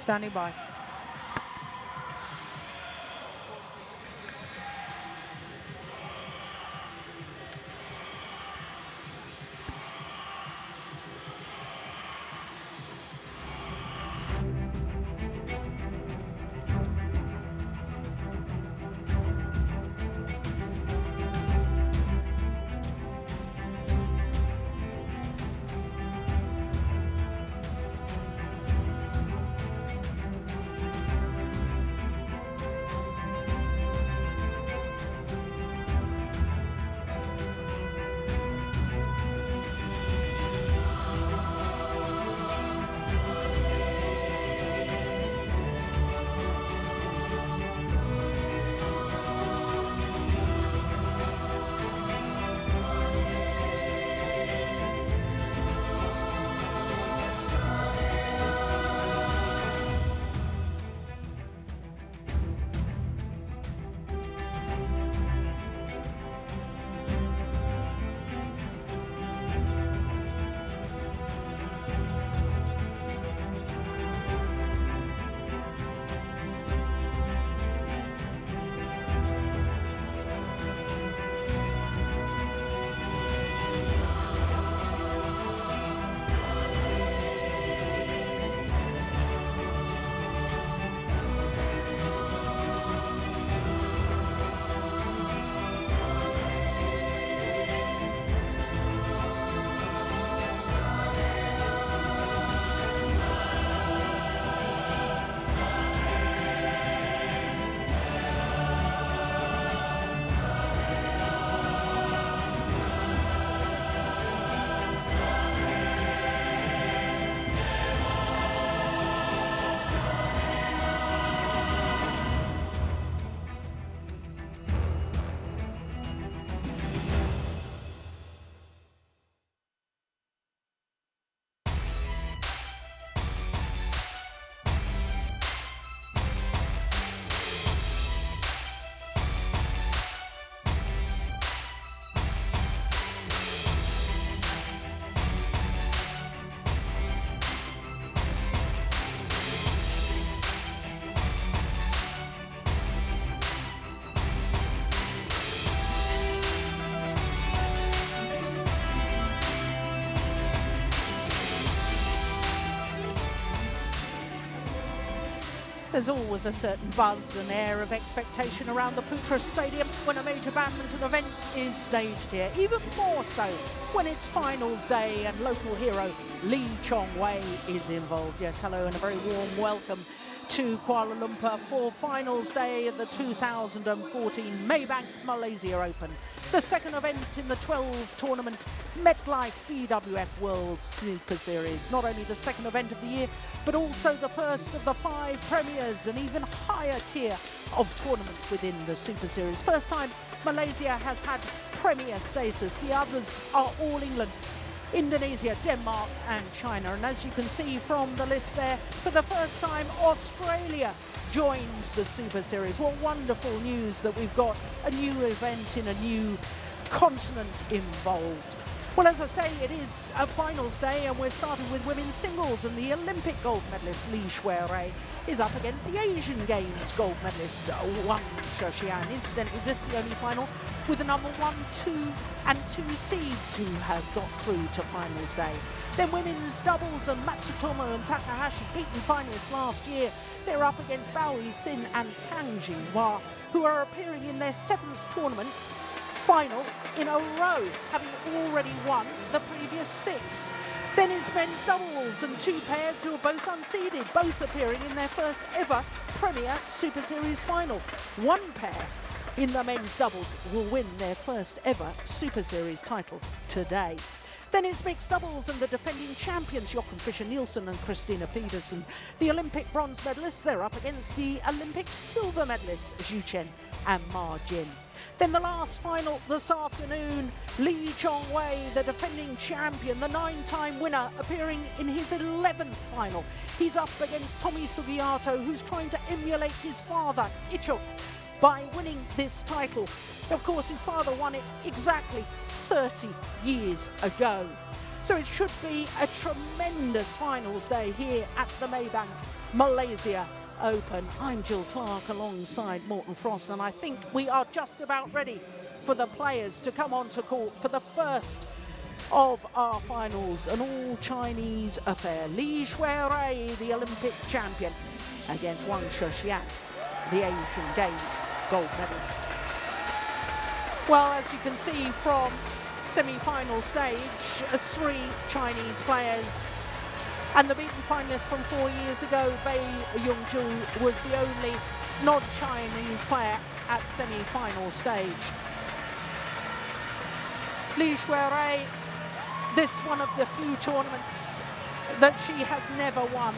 Standing by. There's always a certain buzz and air of expectation around the Putra Stadium when a major badminton event is staged here. Even more so when it's finals day and local hero Lee Chong-wei is involved. Yes, hello and a very warm welcome to Kuala Lumpur for finals day of the 2014 Maybank Malaysia Open. The second event in the 12 tournament MetLife BWF World Superseries. Not only the second event of the year, but also the first of the 5 premiers and even higher tier of tournament within the Super Series. First time Malaysia has had premier status. The others are all England, Indonesia, Denmark and China. And as you can see from the list there, for the first time Australia joins the Super Series. What wonderful news that we've got a new event in a new continent involved. Well, as I say, it is a finals day and we're starting with women's singles, and the Olympic gold medalist Li Shuirui is up against the Asian Games gold medalist Wang Shixian. Incidentally, this is the only final with the number 1, 2 and 2 seeds who have got through to finals day. Then women's doubles, and Matsutomo and Takahashi, beaten finalists last year. They're up against Bao Sin and Tang Jinhua, who are appearing in their 7th tournament final in a row, having already won the previous 6. Then it's men's doubles, and 2 pairs who are both unseeded, both appearing in their first ever Premier Super Series final. 1 pair in the men's doubles will win their first ever Super Series title today. Then it's mixed doubles, and the defending champions Jochen Fischer-Nielsen and Christina Pedersen. The Olympic bronze medalists, they're up against the Olympic silver medalists Zhu Chen and Ma Jin. Then the last final this afternoon, Lee Chong-wei, the defending champion, the 9-time winner, appearing in his 11th final. He's up against Tommy Sugiyato, who's trying to emulate his father, Icho, by winning this title. Of course, his father won it exactly 30 years ago. So it should be a tremendous finals day here at the Maybank Malaysia Open. I'm Jill Clark alongside Morton Frost, and I think we are just about ready for the players to come onto court for the first of our finals, an all-Chinese affair. Li Shuirui, the Olympic champion, against Wang Shixian, the Asian Games gold medalist. Well, as you can see from semi-final stage, 3 Chinese players, and the beaten finalist from 4 years ago, Bai Yongzhu, was the only non-Chinese player at semi-final stage. Li Shuirui, this one of the few tournaments that she has never won.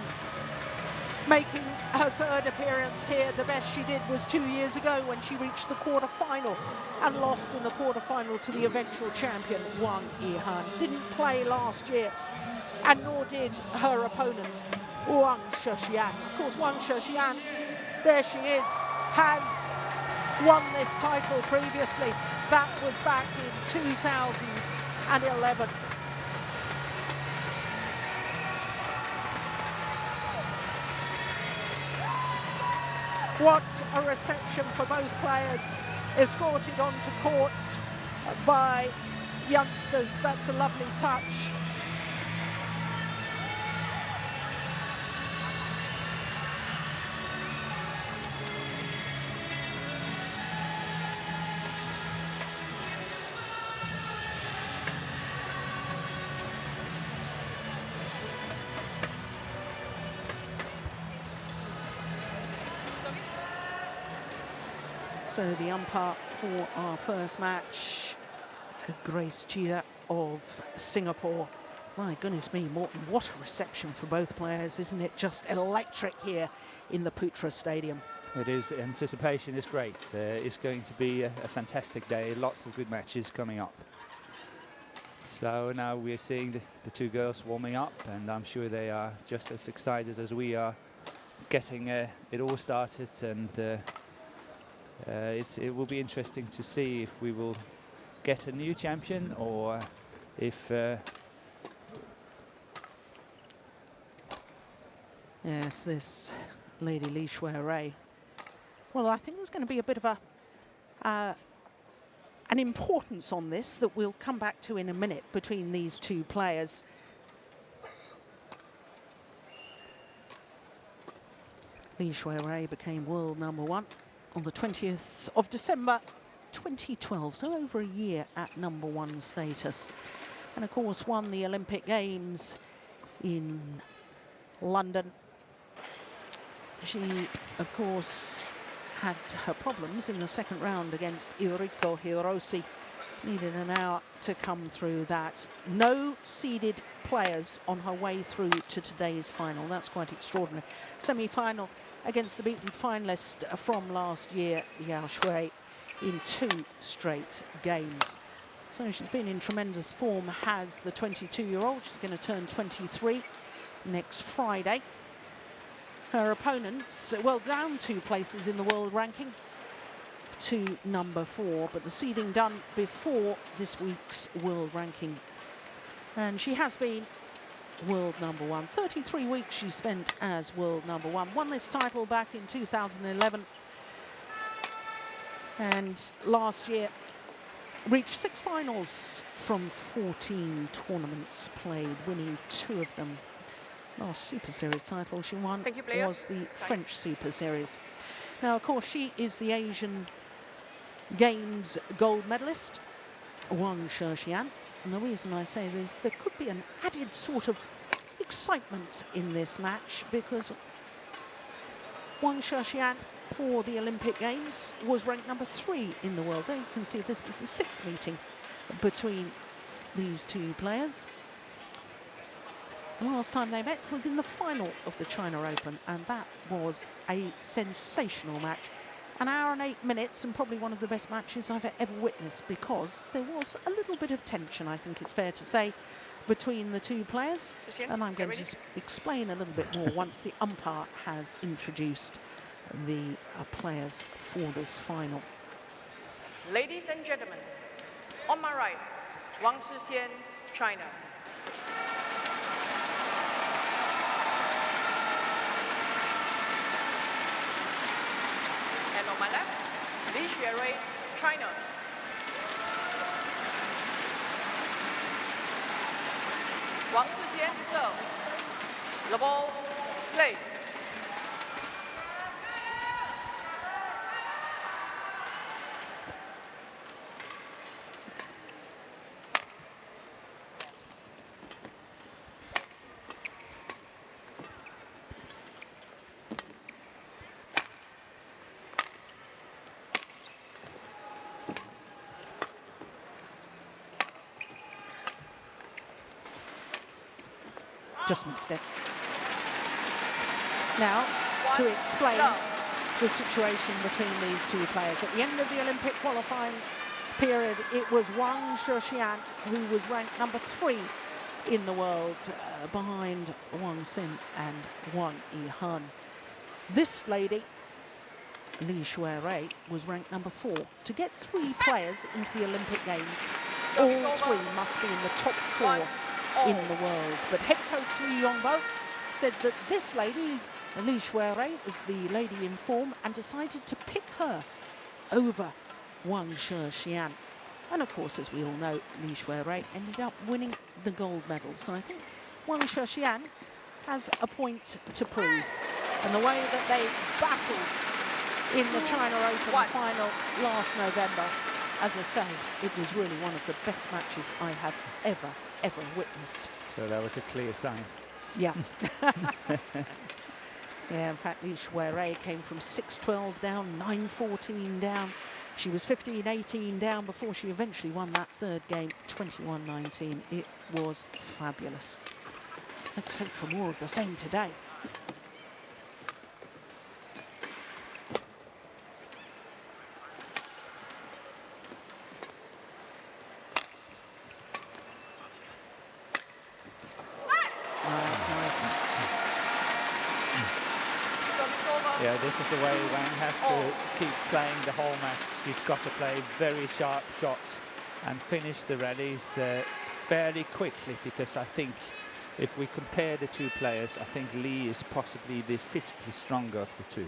Making her 3rd appearance here, the best she did was 2 years ago when she reached the quarter-final and lost in the quarter-final to the eventual champion, Wang Yihan. Didn't play last year, and nor did her opponent, Wang Shixian. Of course, Wang Shixian, there she is, has won this title previously. That was back in 2011. What a reception for both players, escorted onto court by youngsters. That's a lovely touch. So the umpire for our first match, Grace Chia of Singapore. My goodness me, Morton, what a reception for both players. Isn't it just electric here in the Putra Stadium? It is. The anticipation is great. It's going to be a fantastic day. Lots of good matches coming up. So now we're seeing the 2 girls warming up, and I'm sure they are just as excited as we are getting it all started. And it will be interesting to see if we will get a new champion, or if yes, this lady Li Shuirui. Well, I think there's going to be a bit of an importance on this that we'll come back to in a minute between these 2 players. Li Shuirui became world #1 on the 20th of December 2012, so over a year at #1 status. And of course won the Olympic Games in London. She, of course, had her problems in the 2nd round against Yuriko Hiroshi. Needed an hour to come through that. No seeded players on her way through to today's final. That's quite extraordinary. Semi-final against the beaten finalist from last year, Yao Shui, in 2 straight games. So she's been in tremendous form, has the 22-year-old. She's going to turn 23 next Friday. Her opponents, well, down 2 places in the world ranking to #4, but the seeding done before this week's world ranking. And she has been world #1. 33 weeks she spent as world #1. Won this title back in 2011. And last year reached 6 finals from 14 tournaments played, winning 2 of them. Last Super Series title she won was the French Super Series. Now, of course, she is the Asian Games gold medalist, Wang Shixian. And the reason I say this, there could be an added sort of excitement in this match, because Wang Shixian for the Olympic Games was ranked #3 in the world. There you can see this is the 6th meeting between these 2 players. The last time they met was in the final of the China Open, and that was a sensational match. An hour and 8 minutes, and probably one of the best matches I've ever witnessed, because there was a little bit of tension, I think it's fair to say, between the 2 players. And I'm going to explain a little bit more once the umpire has introduced the players for this final. Ladies and gentlemen, on my right, Wang Shixian, China. Xuerui, China. Wang Shixian to serve. The ball, play. Adjustment step. Now, to explain the situation between these two players. At the end of the Olympic qualifying period, it was Wang Shixian who was ranked number 3 in the world, behind Wang Xin and Wang Yihan. This lady, Li Xuerui, was ranked number 4. To get 3 players into the Olympic Games, all 3 must be in the top 4 in the world. But head coach Li Yongbo said that this lady, Li Xuerui, was the lady in form and decided to pick her over Wang Shixian. And of course, as we all know, Li Xuerui ended up winning the gold medal. So I think Wang Shixian has a point to prove. And the way that they battled in the China Open final last November, as I say, it was really one of the best matches I have ever witnessed. So that was a clear sign. Yeah. Yeah, in fact, Li Xuerui came from 6-12 down, 9-14 down. She was 15-18 down before she eventually won that third game, 21-19. It was fabulous. Let's hope for more of the same today. Yeah, this is the way Wang has to keep playing the whole match. She's got to play very sharp shots and finish the rallies fairly quickly, because I think if we compare the two players, I think Li is possibly the physically stronger of the two.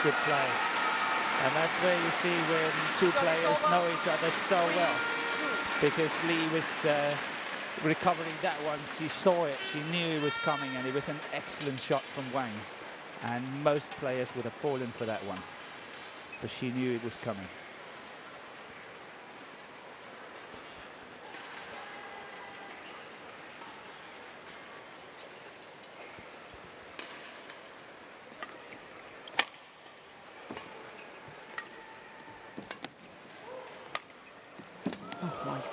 Good play, and that's where you see when two players know each other so well, because Li was recovering that one. She saw it, she knew it was coming, and it was an excellent shot from Wang, and most players would have fallen for that one, but she knew it was coming.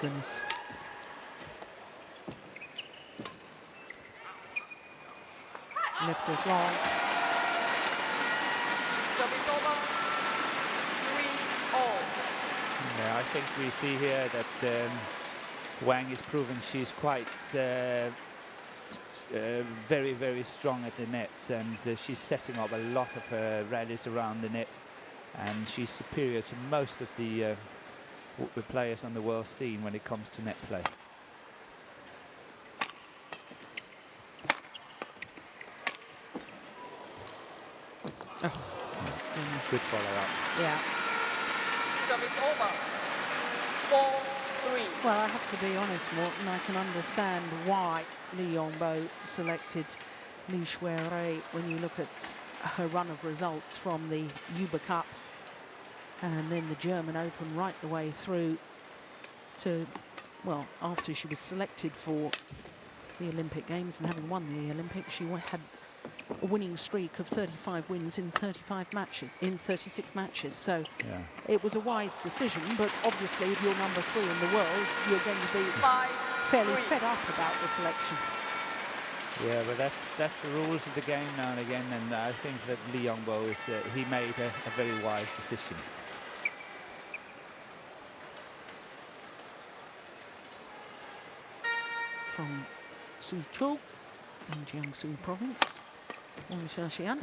Goodness. Lift is long. Service over. 3-all. Yeah, I think we see here that Wang is proving she's quite very, very strong at the nets, and she's setting up a lot of her rallies around the net, and she's superior to most of the players on the world scene when it comes to net play. Oh, good follow-up. Yeah. Service over. 4-3. Well, I have to be honest, Morten, I can understand why Li Yongbo selected Li Xuerui when you look at her run of results from the Uber Cup and then the German Open right the way through to, well, after she was selected for the Olympic Games and having won the Olympics, she had a winning streak of 35 wins in 36 matches. So yeah, it was a wise decision, but obviously if you're number 3 in the world, you're going to be fairly fed up about the selection. Yeah, but that's the rules of the game now and again, and I think that Lee Youngbo is he made a very wise decision. From Suzhou in Jiangsu province, Wang Xiaxian.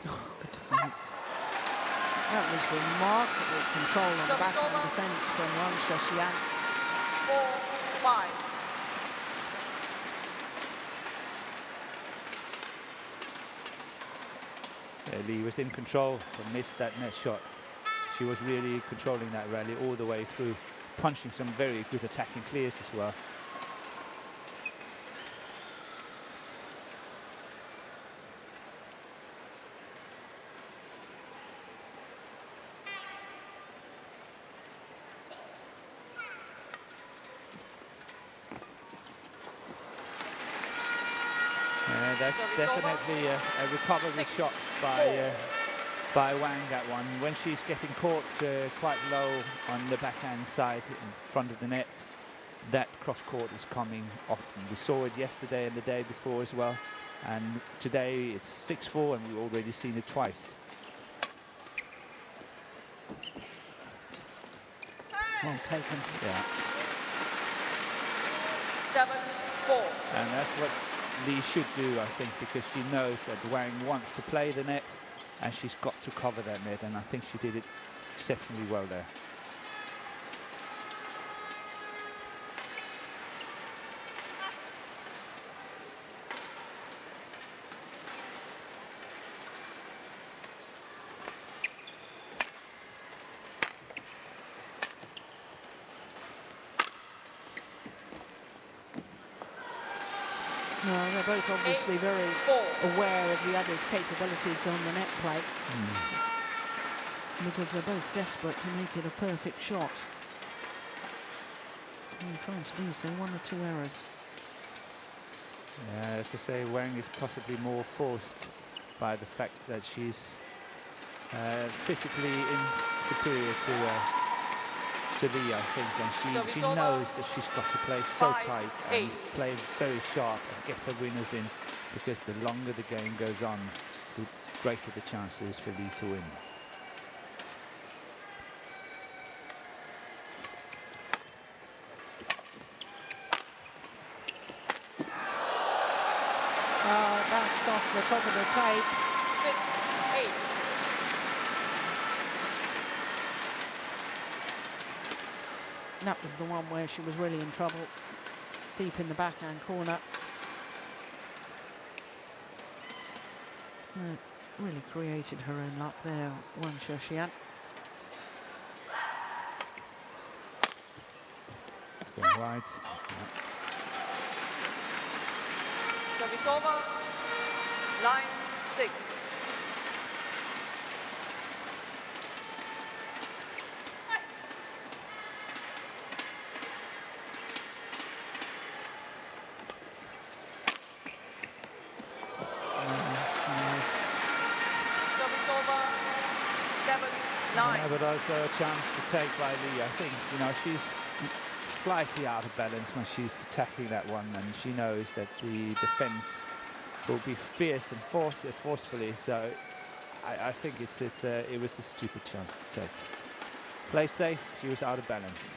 Good defence. That was remarkable control on the backhand defence from Wang Xiaxian. 4-5. Lee was in control but missed that net shot. She was really controlling that rally all the way through, punching some very good attacking clears as well. That's definitely a recovery shot by Wang, that one. When she's getting caught quite low on the backhand side in front of the net, that cross court is coming often. We saw it yesterday and the day before as well, and today it's 6-4 and we've already seen it twice. Well taken. Yeah. 7-4. And that's what Lee should do, I think, because she knows that Wang wants to play the net and she's got to cover that net, and I think she did it exceptionally well there. No, they're both obviously very aware of the other's capabilities on the net play. Because they're both desperate to make it a perfect shot. And trying to do so, 1 or 2 errors. Yeah, as I say, Wang is possibly more forced by the fact that she's physically superior to Lee, I think, and she knows that she's got to play so tight and play very sharp and get her winners in, because the longer the game goes on, the greater the chances for Lee to win. Bounced off the top of the tape. 6-8. That was the one where she was really in trouble, deep in the backhand corner. Really created her own luck there, Wang Xiaxian. It's going wide. Service over. 9-6. Yeah, but also a chance to take by Lee. I think, you know, she's slightly out of balance when she's attacking that one, and she knows that the defense will be fierce and forcefully. So I think it was a stupid chance to take. Play safe. She was out of balance.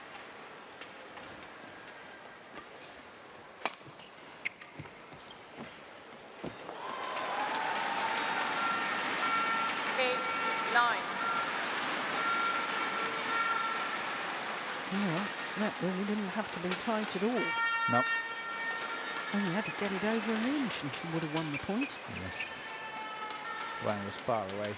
Yeah, that really didn't have to be tight at all. Nope. Only had to get it over an inch and she would have won the point. Yes. Wang was far away.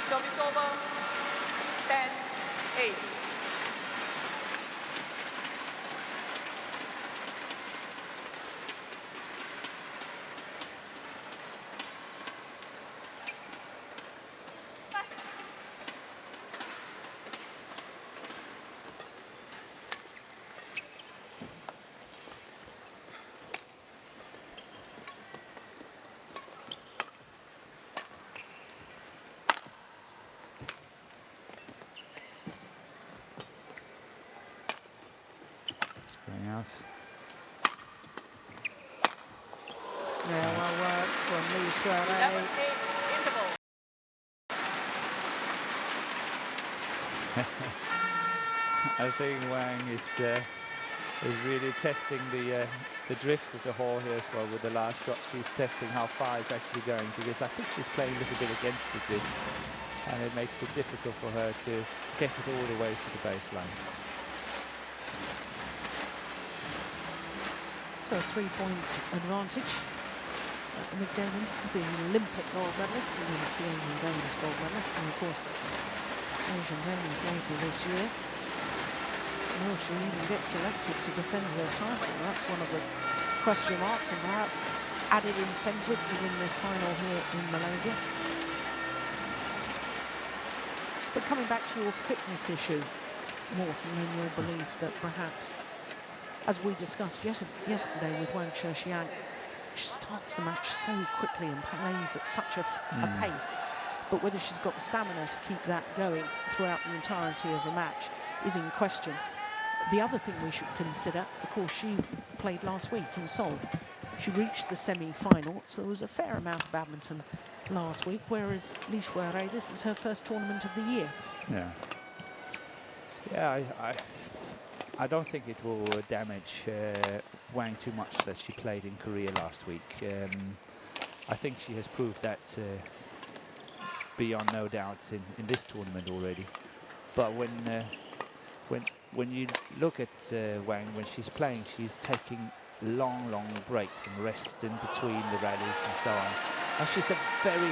Service over. 10-8. out. Yeah, well worked from Lee Shuarei. 11-8 interval. I think Wang is really testing the drift of the hole here as well with the last shot. She's testing how far it's actually going, because I think she's playing a little bit against the drift, and it makes it difficult for her to get it all the way to the baseline. So a 3-point advantage at the mid-game for the Olympic gold medalist, and then it's the Asian Games gold medalist, and of course Asian Games later this year. Will she even get selected to defend her title? That's one of the question marks, and perhaps added incentive to win this final here in Malaysia. But coming back to your fitness issue, Morten, and your belief that perhaps, as we discussed yesterday with Wang Shixian, she starts the match so quickly and plays at such a pace, but whether she's got the stamina to keep that going throughout the entirety of the match is in question. The other thing we should consider, of course, she played last week in Seoul. She reached the semi-final, so there was a fair amount of badminton last week, whereas Lee Shuarei, this is her first tournament of the year. Yeah. Yeah, I don't think it will damage Wang too much that she played in Korea last week. I think she has proved that beyond no doubt in this tournament already. But when you look at Wang, when she's playing, she's taking long breaks and rests in between the rallies and so on. And she's a very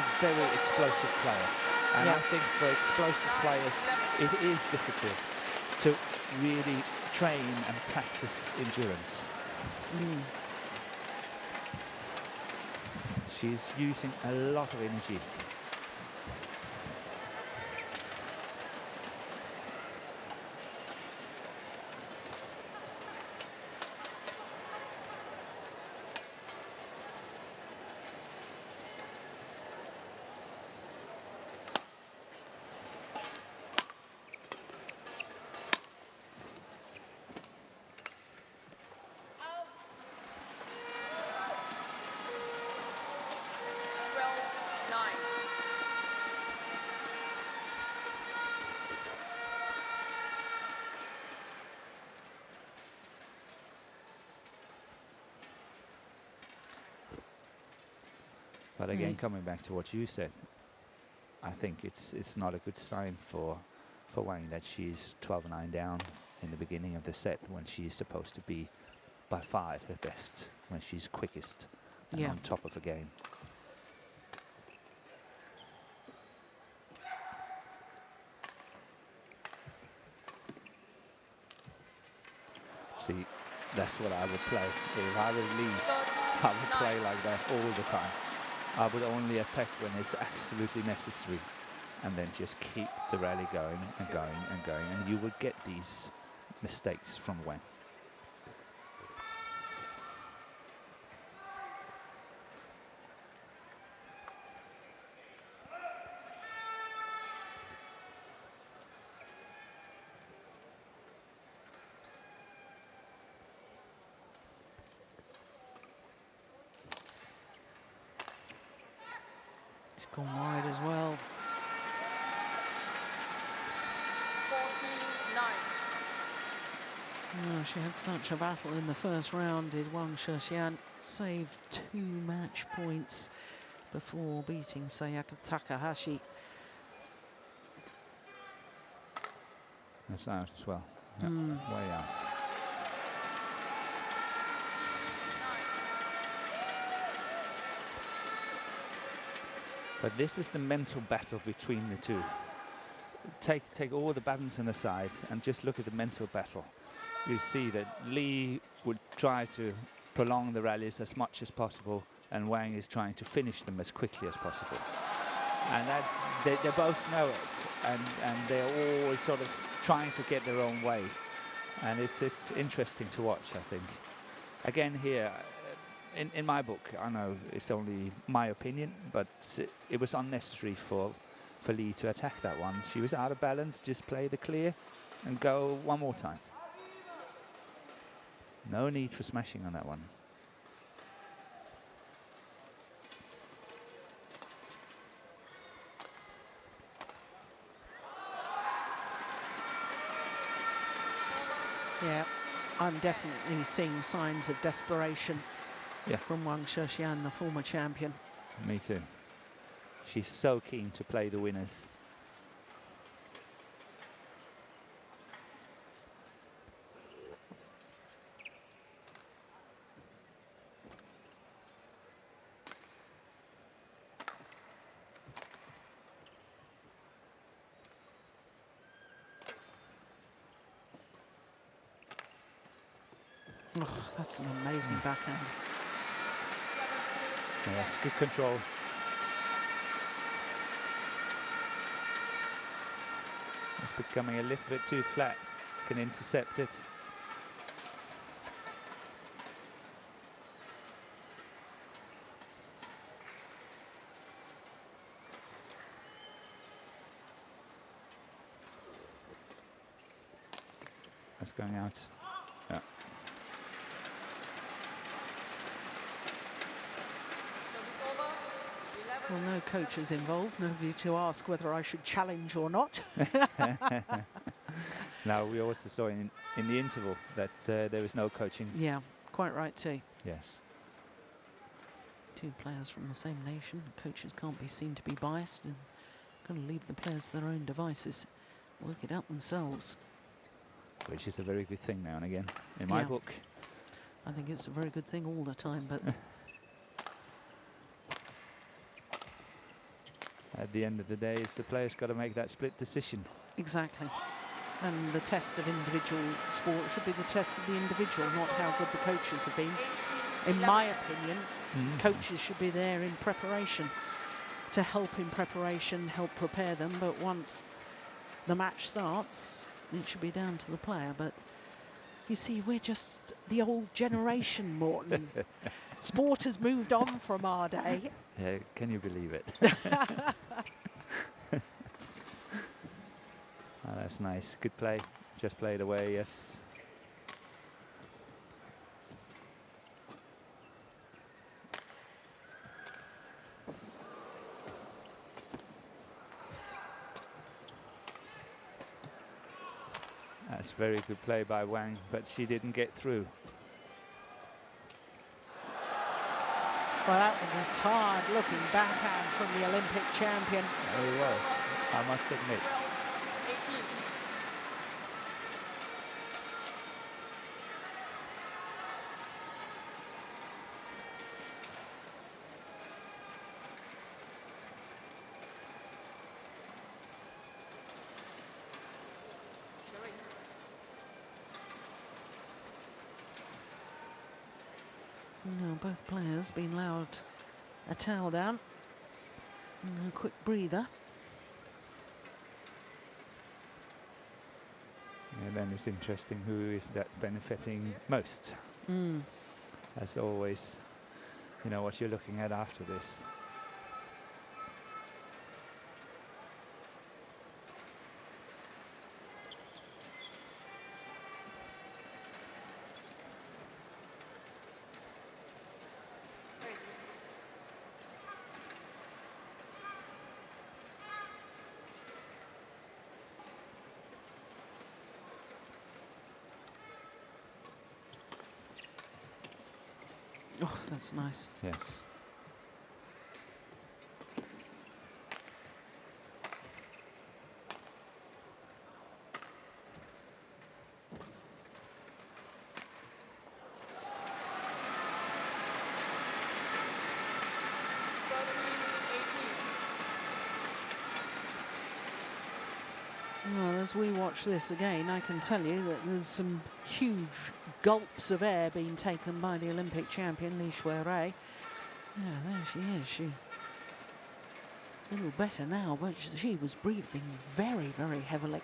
explosive player. And I think for explosive players, it is difficult to really train and practice endurance. She's using a lot of energy. But again, coming back to what you said, I think it's not a good sign for Wang that she's 12-9 down in the beginning of the set, when she's supposed to be by far at her best, when she's quickest and on top of the game. See, that's what I would play. If I would leave, I would play like that all the time. I would only attack when it's absolutely necessary, and then just keep the rally going and going and going, and you will get these mistakes from Wang. Gone wide as well. 14-9. Oh, she had such a battle in the first round, did Wang Shixian. Saved 2 match points before beating Sayaka Takahashi. That's out as well. Yeah, way out. But this is the mental battle between the two. Take all the badminton aside and just look at the mental battle. You see that Lee would try to prolong the rallies as much as possible, and Wang is trying to finish them as quickly as possible. And that's, they both know it, and they're always sort of trying to get their own way. And it's interesting to watch, I think. Again here, in my book, I know it's only my opinion, but it was unnecessary for Lee to attack that one. She was out of balance, just play the clear and go one more time. No need for smashing on that one. Yeah, I'm definitely seeing signs of desperation from Wang Shixian, the former champion. Me too. She's so keen to play the winners. Oh, that's an amazing backhand. Yes, good control. It's becoming a little bit too flat. Can intercept it. That's going out. Yeah. Well, no coaches involved, nobody to ask whether I should challenge or not. Now, we also saw in the interval that there was no coaching. Yeah, quite right too. Yes. Two players from the same nation. Coaches can't be seen to be biased and kind of leave the players to their own devices, work it out themselves. Which is a very good thing now and again, in my book. I think it's a very good thing all the time, but at the end of the day, it's the players got to make that split decision. exactly. And the test of individual sport should be the test of the individual, not how good the coaches have been. In my opinion, coaches should be there in preparation, to help in preparation, help prepare them. But once the match starts, it should be down to the player. But you see, we're just the old generation, Morton. Sport has moved on from our day. Yeah, can you believe it? Oh, that's nice. Good play. Just played away, yes. That's very good play by Wang, but she didn't get through. Well, that was a tired-looking backhand from the Olympic champion. It was, I must admit. No, both players been allowed a towel down. And a quick breather. And then it's interesting who is that benefiting most. As always, you know what you're looking at after this. Oh, that's nice. Yes. Well, as we watch this again, I can tell you that there's some huge gulps of air being taken by the Olympic champion, Li Shuirui. Yeah, there she is. She a little better now, but she was breathing very, very heavily.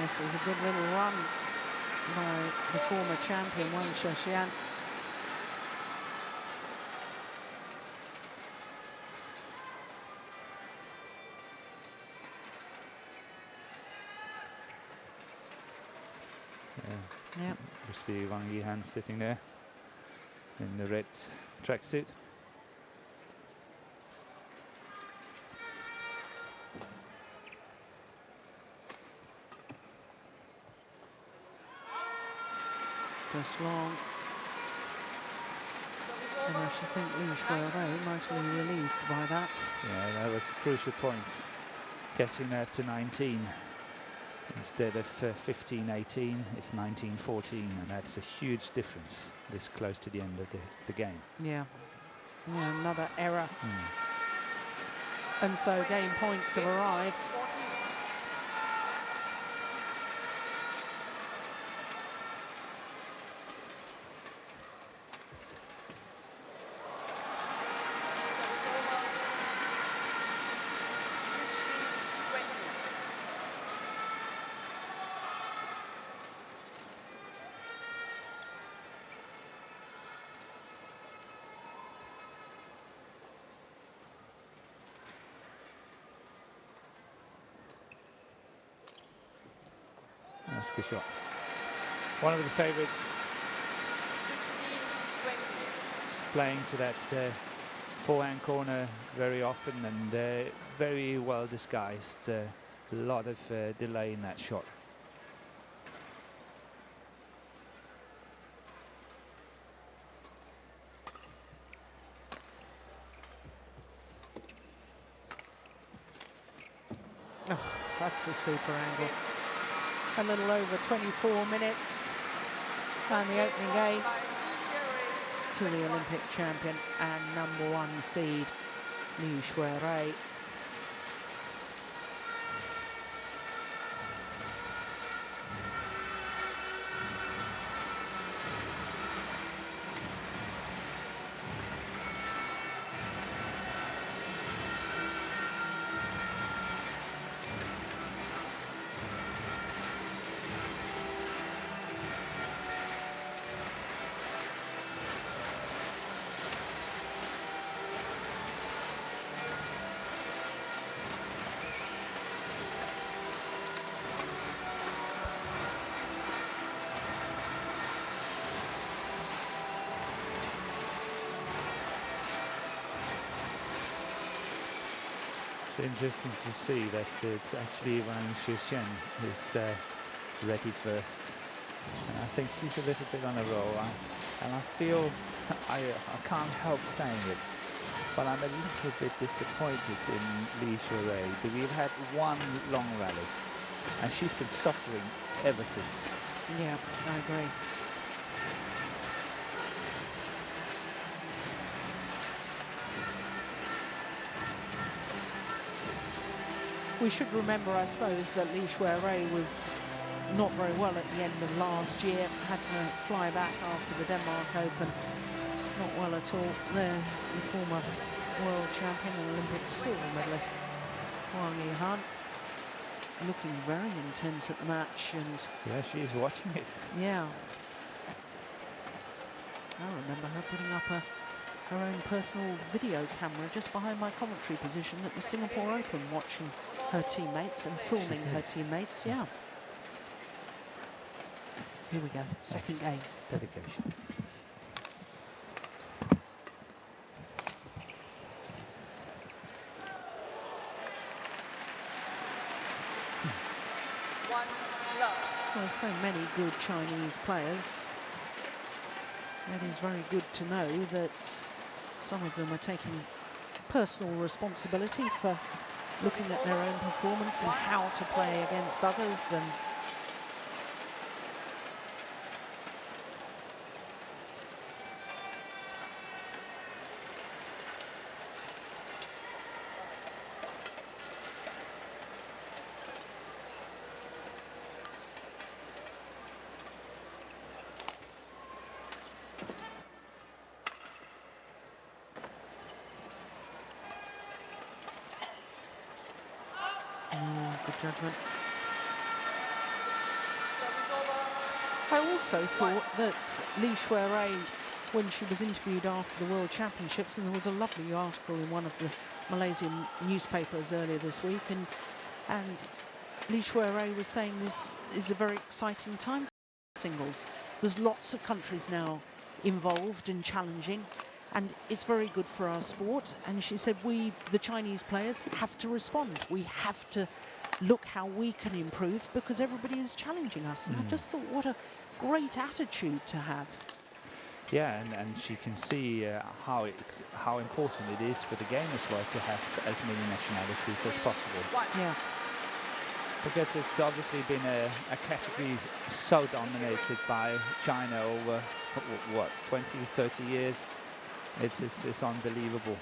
This is a good little run by the former champion, Wang Shixian. We see Wang Yihan sitting there in the red tracksuit. Just long. And I should think Li Shuai might be relieved by that. Yeah, that was a crucial point. Getting that to 19 instead of 15-18, it's 19-14, and that's a huge difference this close to the end of the game. Yeah. Yeah, another error. And so game points have arrived. That's a good shot. One of the favourites. 16-20. Playing to that forehand corner very often, and very well disguised. A lot of delay in that shot. Oh, that's a super angle. A little over 24 minutes and the opening game to the Olympic champion and #1 seed Li Shuai. It's interesting to see that it's actually Wang Shixuan who's ready first. And I think she's a little bit on a roll. And I feel, I can't help saying it, but I'm a little bit disappointed in Li Shuai. We've had one long rally, and she's been suffering ever since. Yeah, I agree. We should remember, I suppose, that Li Shuai was not very well at the end of last year. Had to fly back after the Denmark Open. Not well at all. There, the former world champion and Olympic silver medalist Wang Yihan, looking very intent at the match. And yeah, she is watching it. yeah, I remember her putting up her own personal video camera just behind my commentary position at the Singapore Open, watching her teammates and filming her teammates. Yeah. Here we go, second game. Dedication. Well, so many good Chinese players. It is very good to know that some of them are taking personal responsibility for looking at their own performance and how to play against others. And good judgment. I also thought that Li Shuai, when she was interviewed after the World Championships, and there was a lovely article in one of the Malaysian newspapers earlier this week, and Li Shuai was saying this is a very exciting time for singles. There's lots of countries now involved and challenging, and it's very good for our sport. And she said we, the Chinese players, have to respond. We have to look how we can improve because everybody is challenging us. And I just thought, what a great attitude to have. Yeah, and she can see how important it is for the game as well to have as many nationalities as possible. Yeah. Because it's obviously been a category so dominated by China over, what, 20, 30 years. It's unbelievable.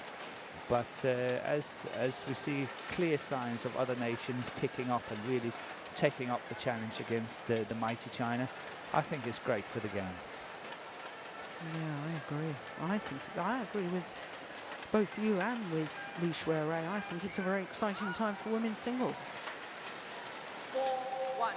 But as we see clear signs of other nations picking up and really taking up the challenge against the mighty China, I think it's great for the game. Yeah, I agree. I agree with both you and with Li Shuirui. I think it's a very exciting time for women's singles. 4-1.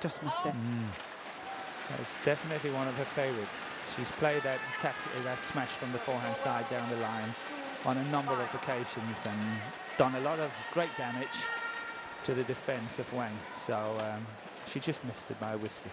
Just missed it. It's definitely one of her favorites. She's played that smash from the forehand side down the line on a number of occasions and done a lot of great damage to the defense of Wang. So she just missed it by a whisker.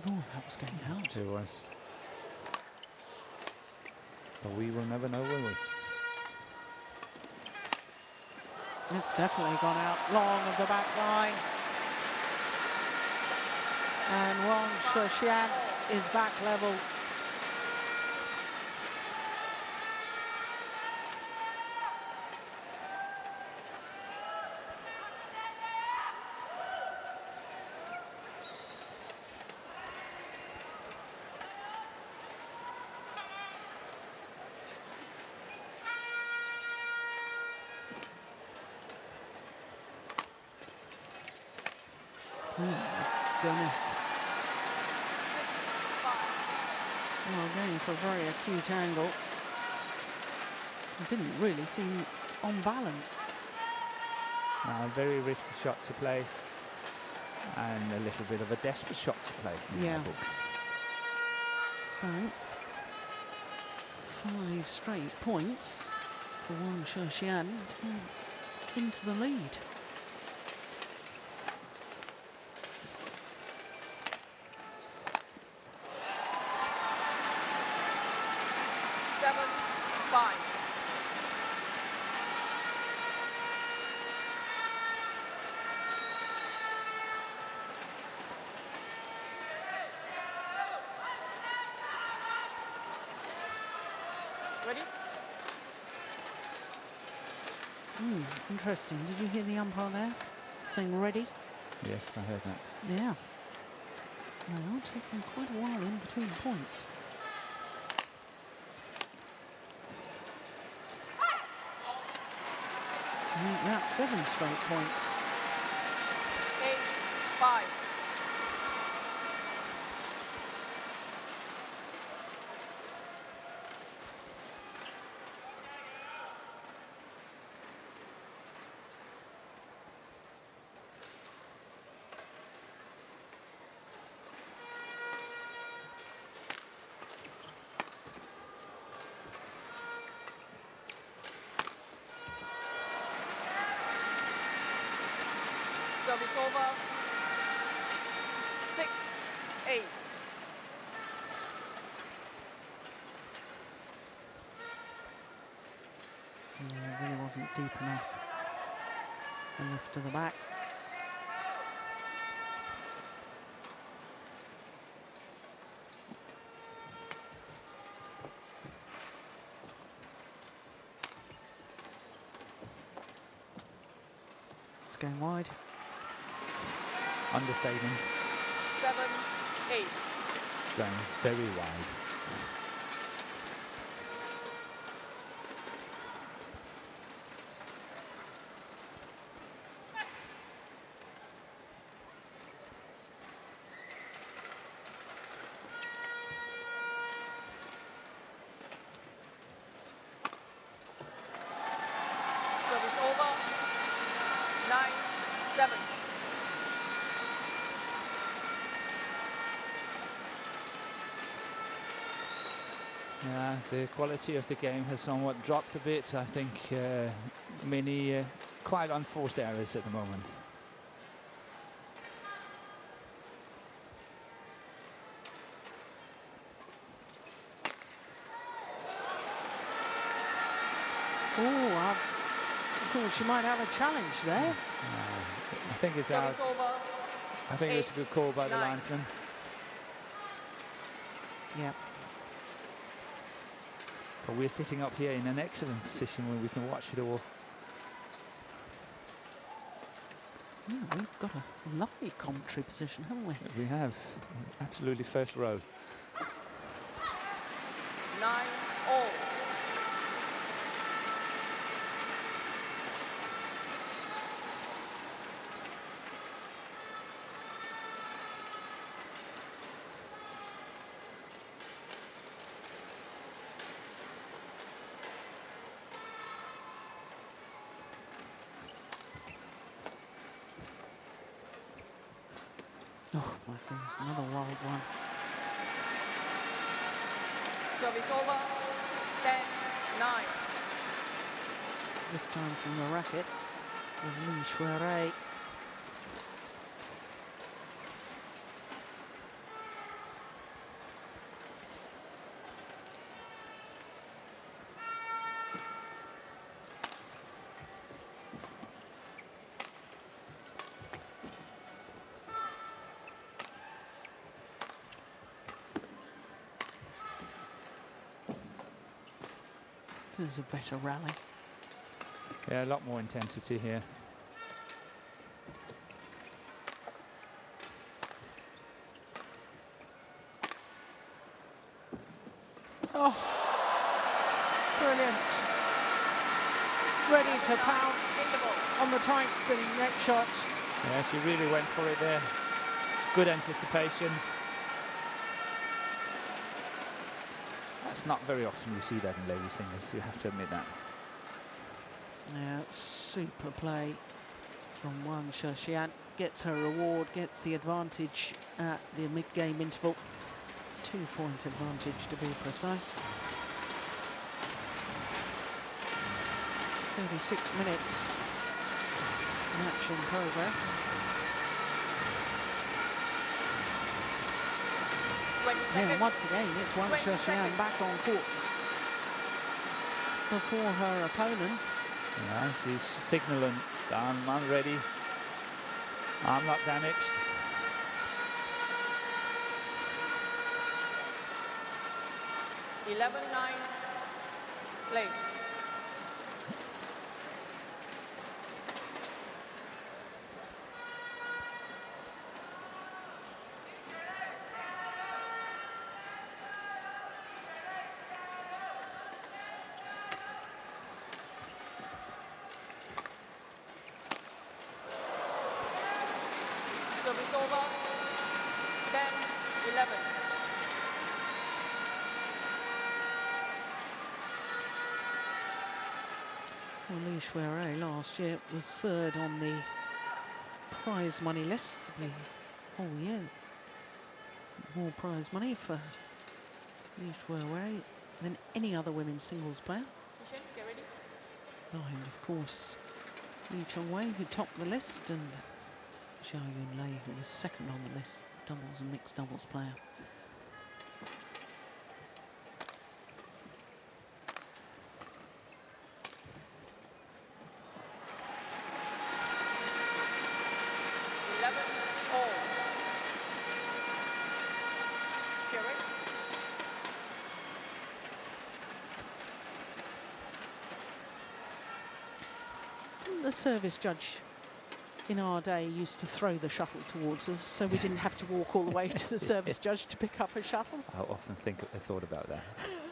Oh, that was going out. It was. But we will never know, will we? It's definitely gone out long of the back line. And Wang Shixian is back level. Goodness. Well, going for a very acute angle. It didn't really seem on balance. A very risky shot to play and a little bit of a desperate shot to play. Yeah. So, 5 straight points for Wang Shixian into the lead. Ready? Interesting. Did you hear the umpire there saying ready? Yes, I heard that. Yeah. They are taking quite a while in between points. I think that's 7 straight points. 8-5. Service over. 6-8. Yeah, it really wasn't deep enough. The lift to the back. It's going wide. Understatement. 7-8. It's going very wide. Service over. 9-7. Yeah, the quality of the game has somewhat dropped a bit. I think many quite unforced errors at the moment. Oh, I thought she might have a challenge there. I think it's out. Service over. I think it was a good call by the 9. linesman. Yeah. But we're sitting up here in an excellent position where we can watch it all. Yeah, we've got a lovely commentary position, haven't we? We have absolutely first row. 9-all. Oh my goodness, another wild one. Service over. 10-9. This time from the racket of Li Shuirei. This is a better rally. Yeah, a lot more intensity here. Oh, brilliant. Ready to pounce on the tight spinning net shot. Yeah, she really went for it there. Good anticipation. That's not very often you see that in ladies singles, you have to admit that. Yeah, super play from Wang Shixian. Gets her reward, gets the advantage at the mid-game interval. 2-point advantage to be precise. 36 minutes. Match in progress. 20 Yeah, seconds. and once again, it's Wang 20 Shixian seconds. back on court before her opponents. Yeah, she's signaling, I'm ready. I'm not damaged. Eleven 9. Play. Service over. 10-11. Well, Li Shuirui last year was third on the prize money list for the whole year. More prize money for Li Shuirui than any other women's singles player. Zhishen, get ready. Behind, of course, Li Chongwei, who topped the list, and Xiao Yunlei, who was second on the list, doubles and mixed doubles player. The service judge in our day used to throw the shuttle towards us, so we didn't have to walk all the way to the service judge to pick up a shuttle. I often thought about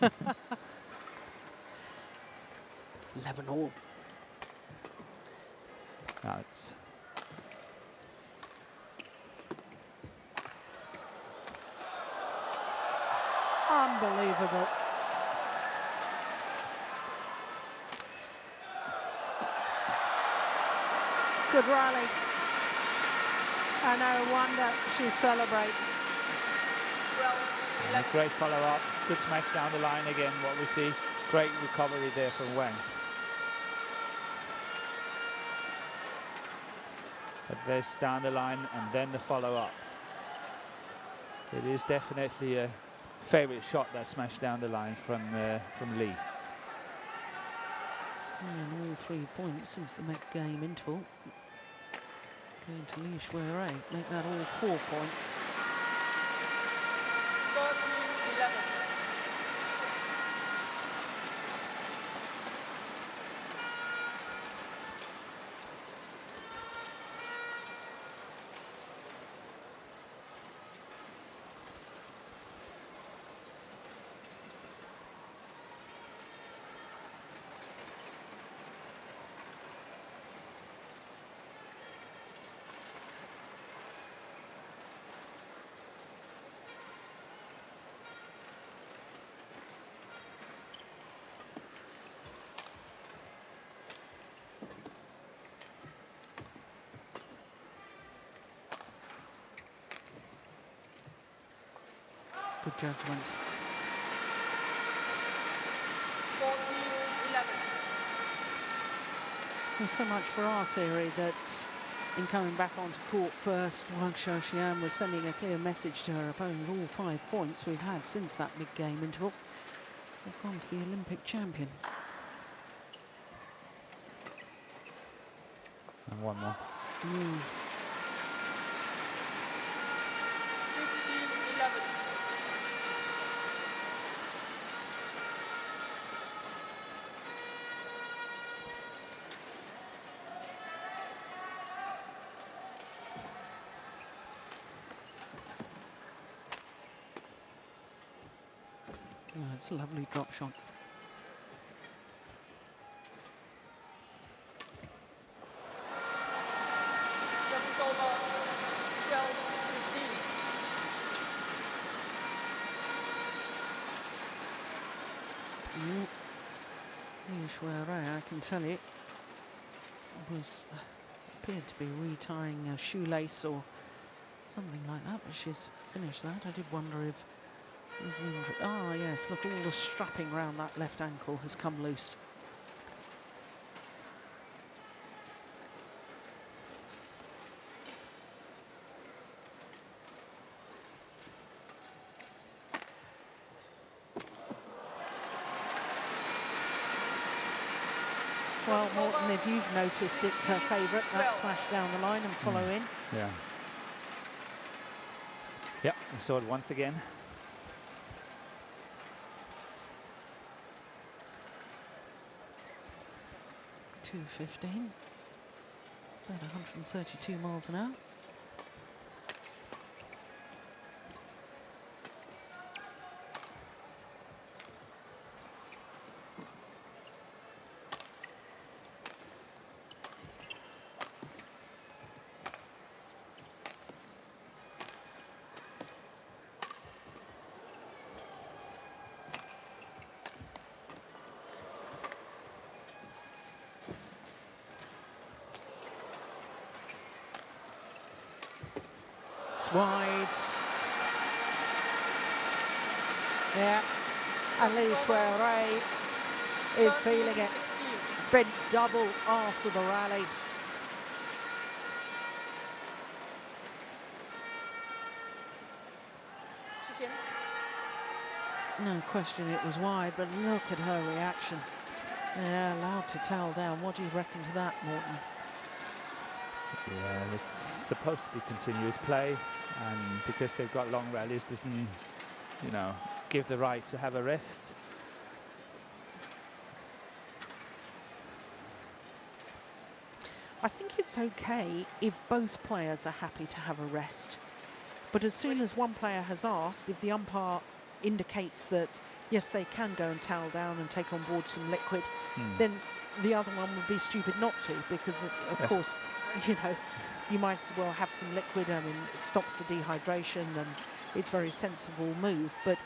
that. 11-all. Now it's unbelievable. Good rally. And no wonder she celebrates. and a great follow-up. Good smash down the line again. What we see, great recovery there from Wang. But this down the line and then the follow-up. It is definitely a favorite shot, that smash down the line from Lee. And all 3 points since the mid-game interval. Going to Li Shuirui, make that all 4 points. 13-11. Good judgment. 14-11. Well, so much for our theory that in coming back onto court first, Wang Xiaoxian was sending a clear message to her opponent. All 5 points we've had since that mid-game interval have gone to the Olympic champion. And one more. 15-11. Oh, it's a lovely drop shot. Service over. 12-15. Li Shuirui, I can tell you, appeared to be retying a shoelace or something like that, but she's finished that. I did wonder if it was an injury. Ah, yes, look, all the strapping around that left ankle has come loose. Well, Morton, if you've noticed, it's her favourite, that smash down the line and follow in. Yeah. Yep, we saw it once again. .215. About 132 miles an hour. It's wide. Yeah, and Li Shui is feeling it. 16. Bent double after the rally. No question it was wide, but look at her reaction. Yeah, allowed to towel down. What do you reckon to that, Morton? Yeah, it's supposed to be continuous play, and because they've got long rallies, doesn't, you know, give the right to have a rest. I think it's okay if both players are happy to have a rest. But as soon as one player has asked, if the umpire indicates that, yes, they can go and towel down and take on board some liquid, then the other one would be stupid not to, because, of course, you know, you might as well have some liquid. I mean, it stops the dehydration and it's a very sensible move. But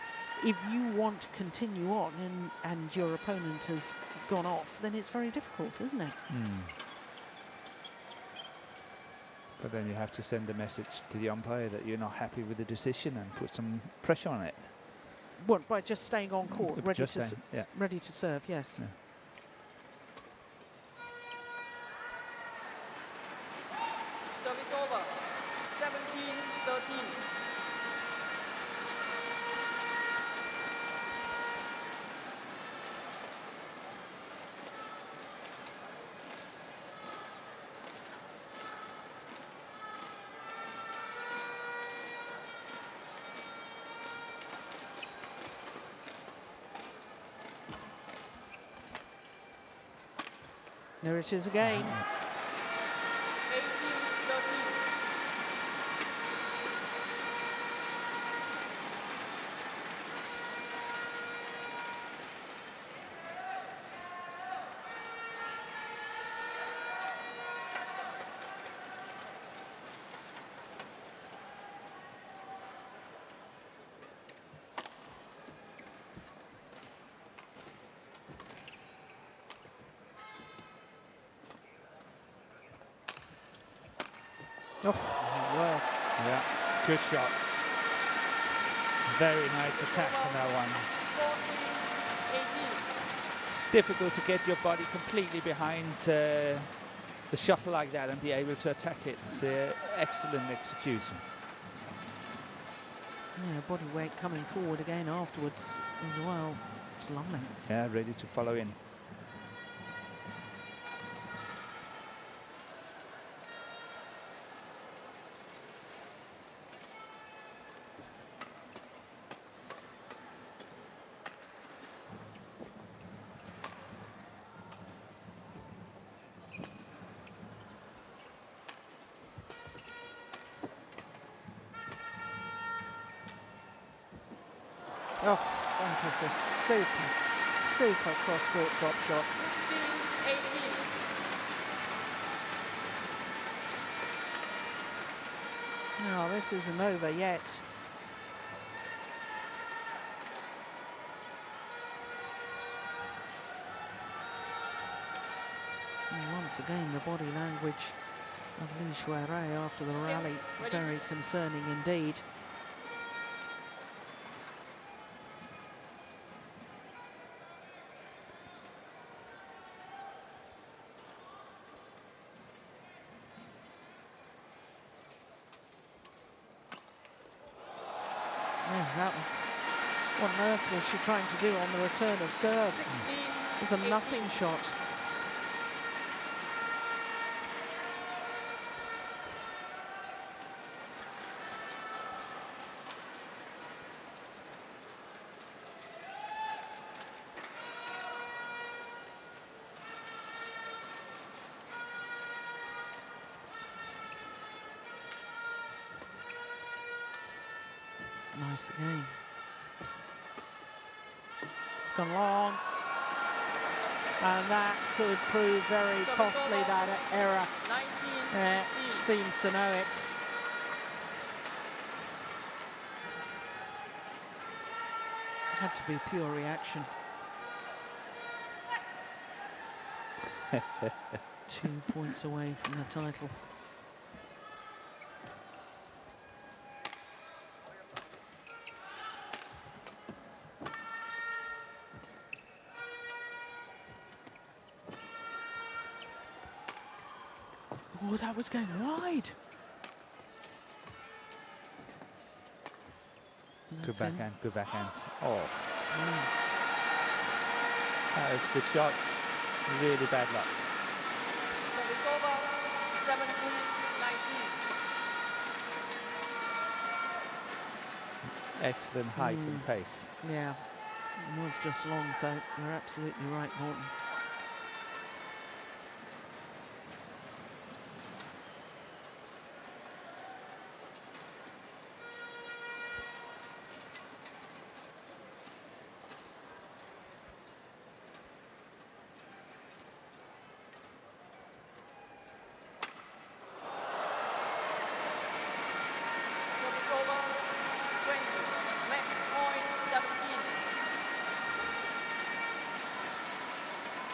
if you want to continue on and your opponent has gone off, then it's very difficult, isn't it? But then you have to send a message to the umpire that you're not happy with the decision and put some pressure on it. What, by just staying on court, ready Just to staying, yeah. ready to serve? Yes. Yeah. Service over. 17-13. There it is again. 18-13. Oh, my word. Yeah, good shot. Very nice attack on that one. 14-18. It's difficult to get your body completely behind the shuttle like that and be able to attack it. It's excellent execution. Yeah, body weight coming forward again afterwards as well. It's lovely. Yeah, ready to follow in. Oh, that is a super cross-court drop shot. 15-18. No, this isn't over yet. And once again, the body language of Li Shui after the rally, very concerning indeed. Yeah, that was, what on earth was she trying to do on the return of serve? 16. It was a nothing shot. Nice again. It's gone long. And that could prove very costly, that error. 19-16. Seems to know it. Had to be pure reaction. 2 points away from the title. Oh, that was going wide. Good backhand, good backhand. Oh. That was a good shot. Really bad luck. Service over, 17-19. Excellent height and pace. Yeah, it was just long, so you're absolutely right, Morten. Service over, 20. Match point, 17.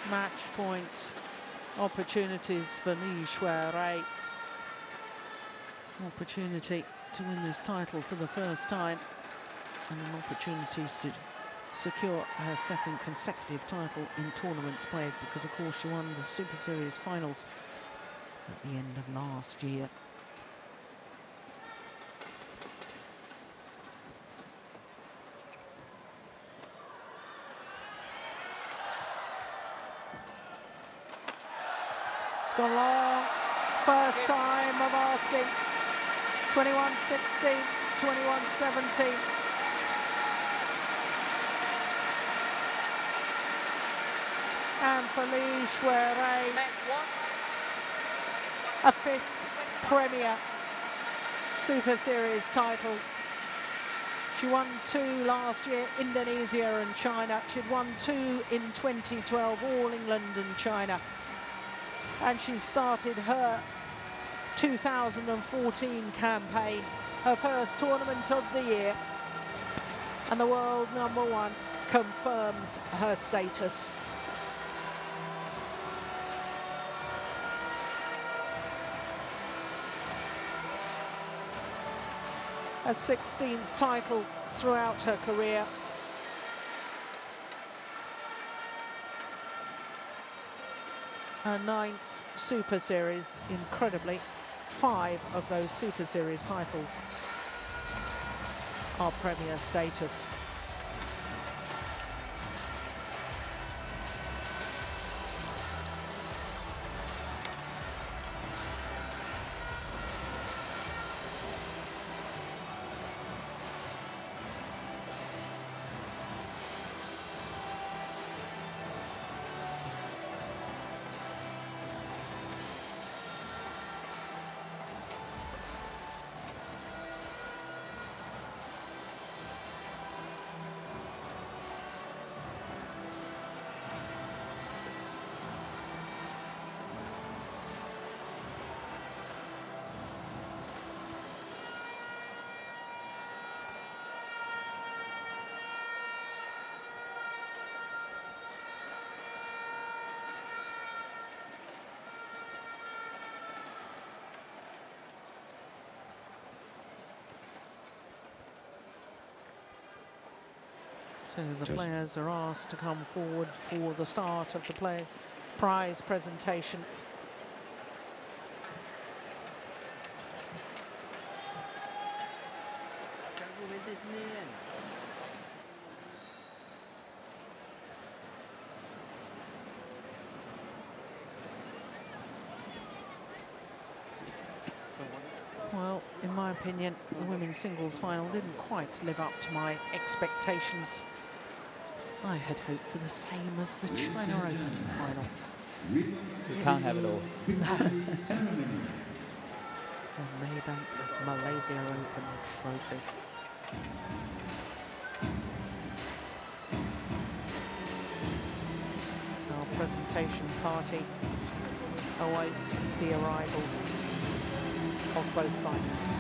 Match point opportunities for Li Shuai. Opportunity to win this title for the first time, and an opportunity to secure her second consecutive title in tournaments played, because of course she won the Super Series finals at the end of last year. It's gone long. First time of asking. 21-16, 21-17. And for Li Shuai, Match one. a fifth Premier Super Series title. She won 2 last year, Indonesia and China. She'd won 2 in 2012, all England and China. And she started her 2014 campaign, her first tournament of the year. And the world #1 confirms her status. A 16th title throughout her career. Her 9th Super Series, incredibly. 5 of those Super Series titles are Premier status. So the players are asked to come forward for the start of the prize presentation. Well, in my opinion, the women's singles final didn't quite live up to my expectations. I had hoped for the same as the China Open final. You can't have it all. The Maybank Malaysia Open trophy. Our presentation party awaits the arrival of both finalists.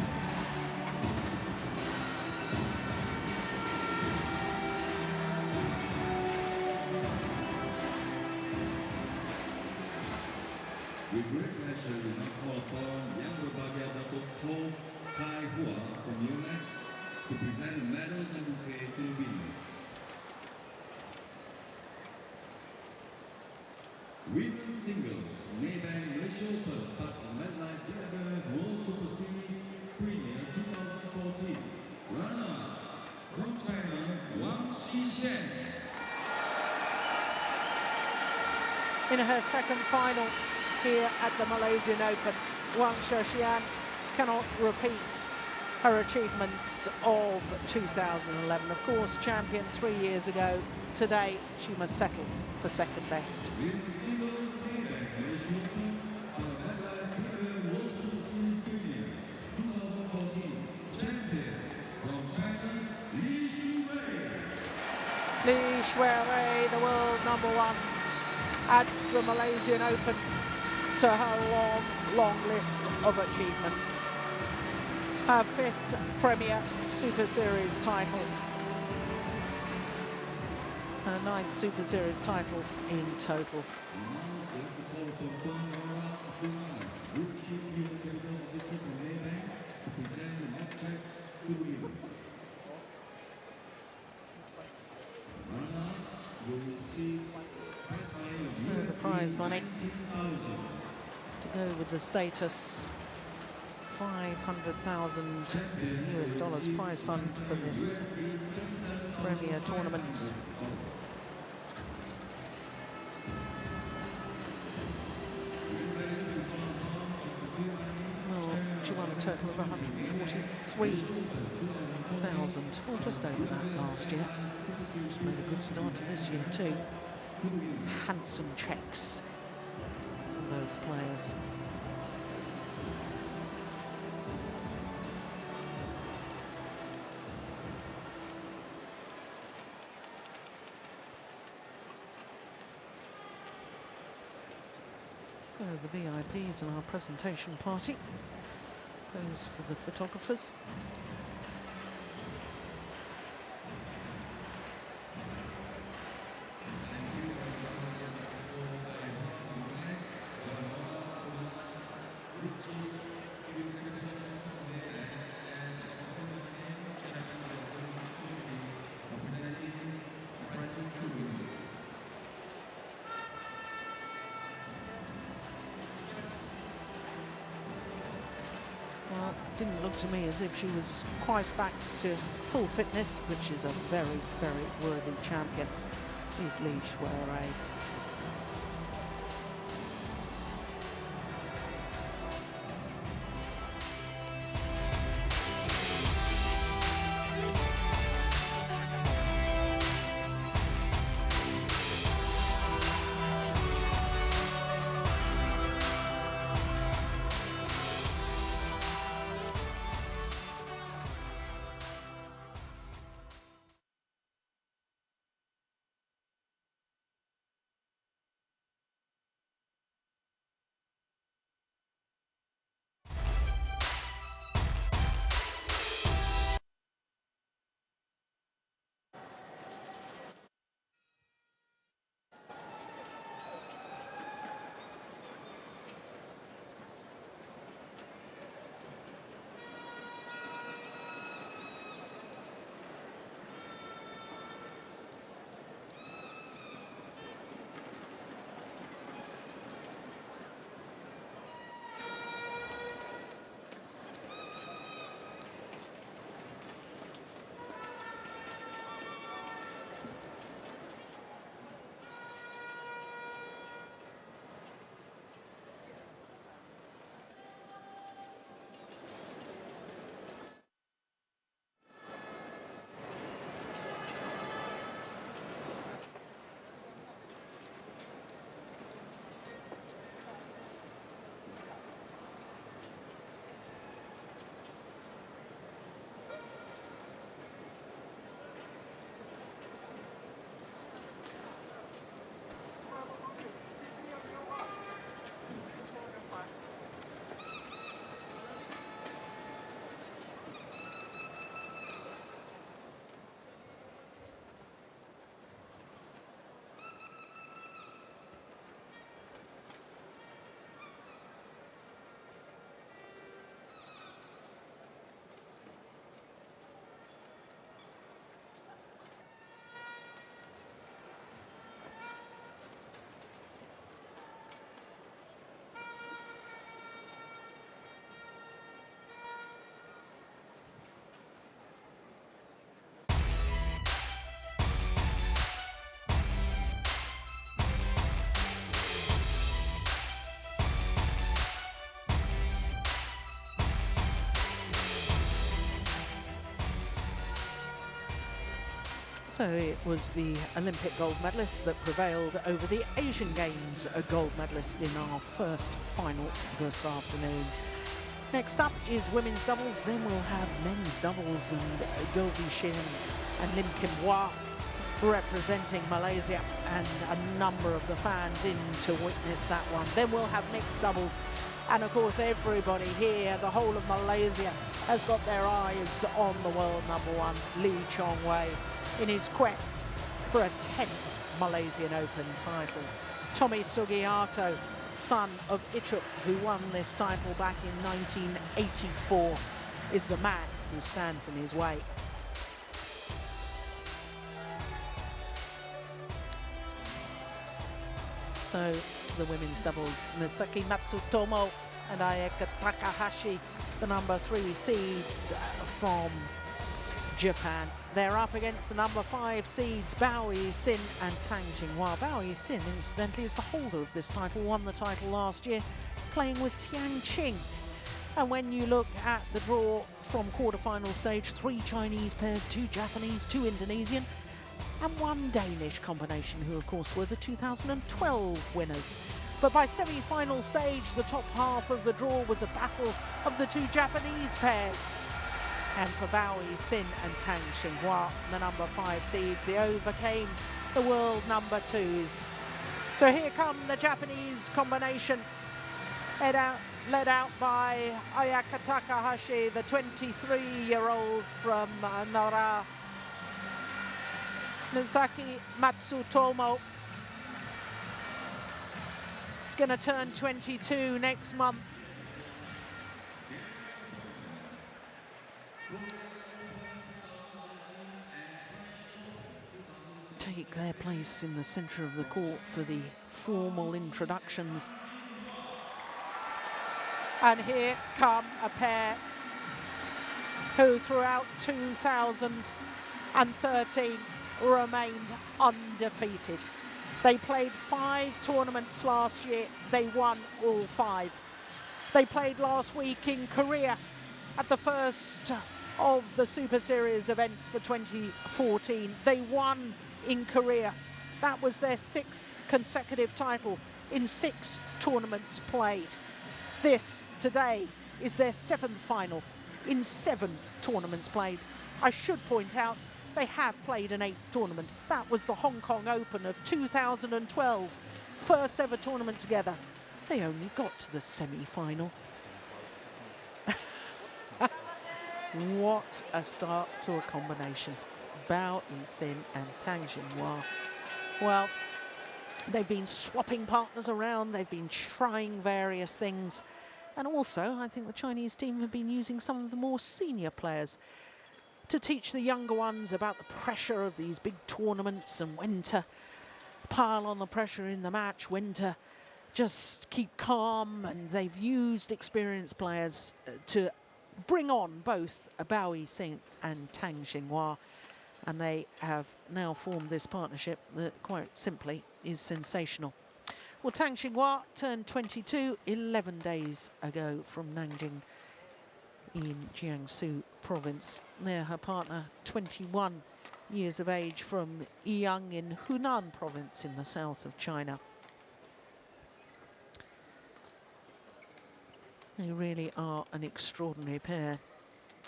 With great pleasure, we now call upon Yang Berbahagia Datuk Chow Kai Hua from UMax to present the medals and bouquet to the winners. Women's singles, Maybank Malaysia Open, part of MetLife BWF World Superseries Premier 2014. Runner from China, Wang Xixian. In her second final here at the Malaysian Open, Wang Xixian cannot repeat her achievements of 2011. Of course, champion 3 years ago. Today, she must settle for second best. Women's singles, Maybank Malaysia Open, part of MetLife BWF World Superseries Premier 2014. Champion from China, Li Shuwei. Li Shuwei, the world #1, adds the Malaysian Open to her long, long list of achievements. Her 5th Premier Super Series title. Her 9th Super Series title in total. So the prize money to go with the status, $500,000 US prize fund for this Premier tournament. Well, she won a total of $143,000, well, just over that last year. She's made a good start to this year too. Handsome checks for both players. So the VIPs in our presentation party, pose for the photographers. Well, it didn't look to me as if she was quite back to full fitness, but she's a very, very worthy champion, is Li Shuwei. So it was the Olympic gold medalist that prevailed over the Asian Games gold medalist in our first final this afternoon. Next up is women's doubles, then we'll have men's doubles, and Govi Shin and Lim Kim Hwa representing Malaysia, and a number of the fans in to witness that one. Then we'll have mixed doubles, and of course everybody here, the whole of Malaysia, has got their eyes on the world number one, Lee Chong Wei, in his quest for a 10th Malaysian Open title. Tommy Sugiharto, son of Ittrup, who won this title back in 1984, is the man who stands in his way. So to the women's doubles, Misaki Matsutomo and Ayaka Takahashi, the number 3 seeds from Japan. They're up against the number 5 seeds, Bao Yi-sin and Tang Xinghua. Bao Yi-sin, incidentally, is the holder of this title, won the title last year, playing with Tian Qing. And when you look at the draw from quarter-final stage, 3 Chinese pairs, 2 Japanese, 2 Indonesian, and 1 Danish combination, who of course were the 2012 winners. But by semi-final stage, the top half of the draw was a battle of the 2 Japanese pairs. And for Bao Yi-sin and Tang Xinghua, the number 5 seeds, they overcame the world number 2s. So here come the Japanese combination, led out by Ayaka Takahashi, the 23-year-old from Nara. Misaki Matsutomo is going to turn 22 next month. Take their place in the centre of the court for the formal introductions. And here come a pair who throughout 2013 remained undefeated. They played 5 tournaments last year. They won all 5. They played last week in Korea at the first of the Super Series events for 2014. They won in Korea. That was their 6th consecutive title in 6 tournaments played. This today is their 7th final in 7 tournaments played. I should point out they have played an 8th tournament. That was the Hong Kong Open of 2012. First ever tournament together. They only got to the semi-final. What a start to a combination. Bao Yi-sin and Tang Xinghua. Well, they've been swapping partners around. They've been trying various things. And also, I think the Chinese team have been using some of the more senior players to teach the younger ones about the pressure of these big tournaments and when to pile on the pressure in the match, when to just keep calm. And they've used experienced players to bring on both Bao Yi-sin and Tang Xinghua. And they have now formed this partnership that quite simply is sensational. Well, Tang Xinghua turned 22 11 days ago from Nanjing in Jiangsu province. There, her partner, 21 years of age, from Yiyang in Hunan province in the south of China. They really are an extraordinary pair.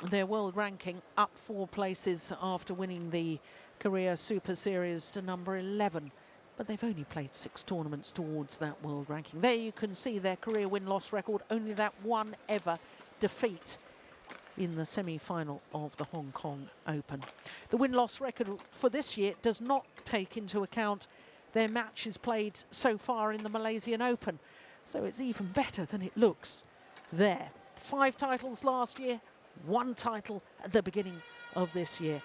Their world ranking up 4 places after winning the Korea Super Series to number 11. But they've only played 6 tournaments towards that world ranking. There you can see their career win-loss record, only that one ever defeat in the semi-final of the Hong Kong Open. The win-loss record for this year does not take into account their matches played so far in the Malaysian Open. So it's even better than it looks there. 5 titles last year, 1 title at the beginning of this year.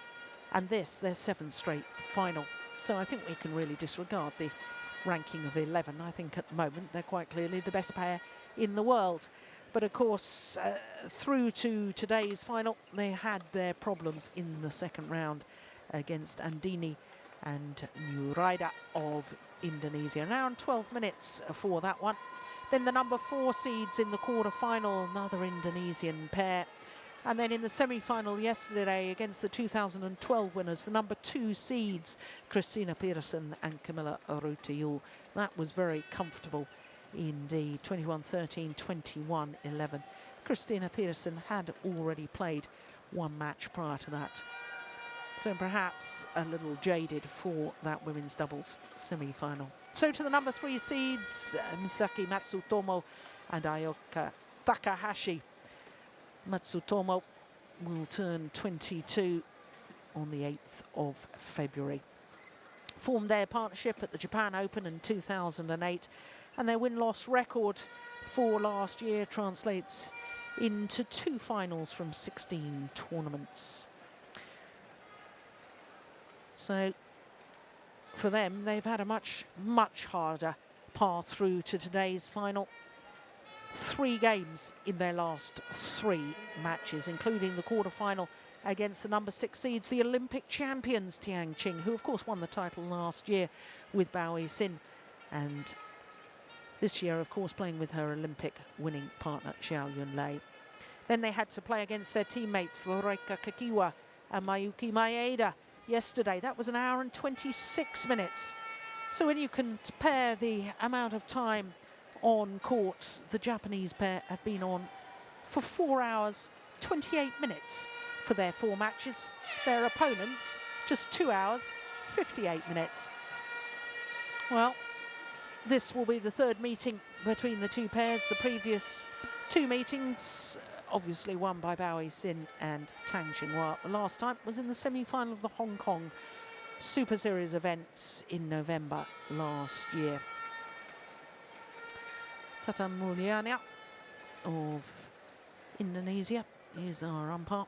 And this, their 7th straight final. So I think we can really disregard the ranking of 11. I think at the moment they're quite clearly the best pair in the world. But of course, through to today's final, they had their problems in the second round against Andini and Nuraida of Indonesia. Around 12 minutes for that one. Then the number 4 seeds in the quarter-final, another Indonesian pair. And then in the semi-final yesterday against the 2012 winners, the number 2 seeds, Christina Peterson and Camilla Rutiul. That was very comfortable indeed, 21-13, 21-11. Christina Peterson had already played one match prior to that, so perhaps a little jaded for that women's doubles semi-final. So to the number 3 seeds, Misaki Matsutomo and Aoka Takahashi. Matsutomo will turn 22 on the 8th of February. Formed their partnership at the Japan Open in 2008, and their win-loss record for last year translates into 2 finals from 16 tournaments. So for them, they've had a much harder path through to today's final. 3 games in their last 3 matches, including the quarter-final against the number 6 seeds, the Olympic champions Tiang Qing, who of course won the title last year with Bao Yixin, and this year of course playing with her Olympic winning partner Xiao Yunlei. Then they had to play against their teammates Loreka Kakiwa and Mayuki Maeda yesterday. That was 1 hour and 26 minutes. So when you compare the amount of time on courts, the Japanese pair have been on for 4 hours 28 minutes for their 4 matches. Their opponents just 2 hours 58 minutes. Well, this will be the 3rd meeting between the 2 pairs. The previous 2 meetings obviously won by Bao Yixin and Tang Xinhua. The last time was in the semi-final of the Hong Kong Super Series events in November last year. Tatan Mulyana of Indonesia is our umpire.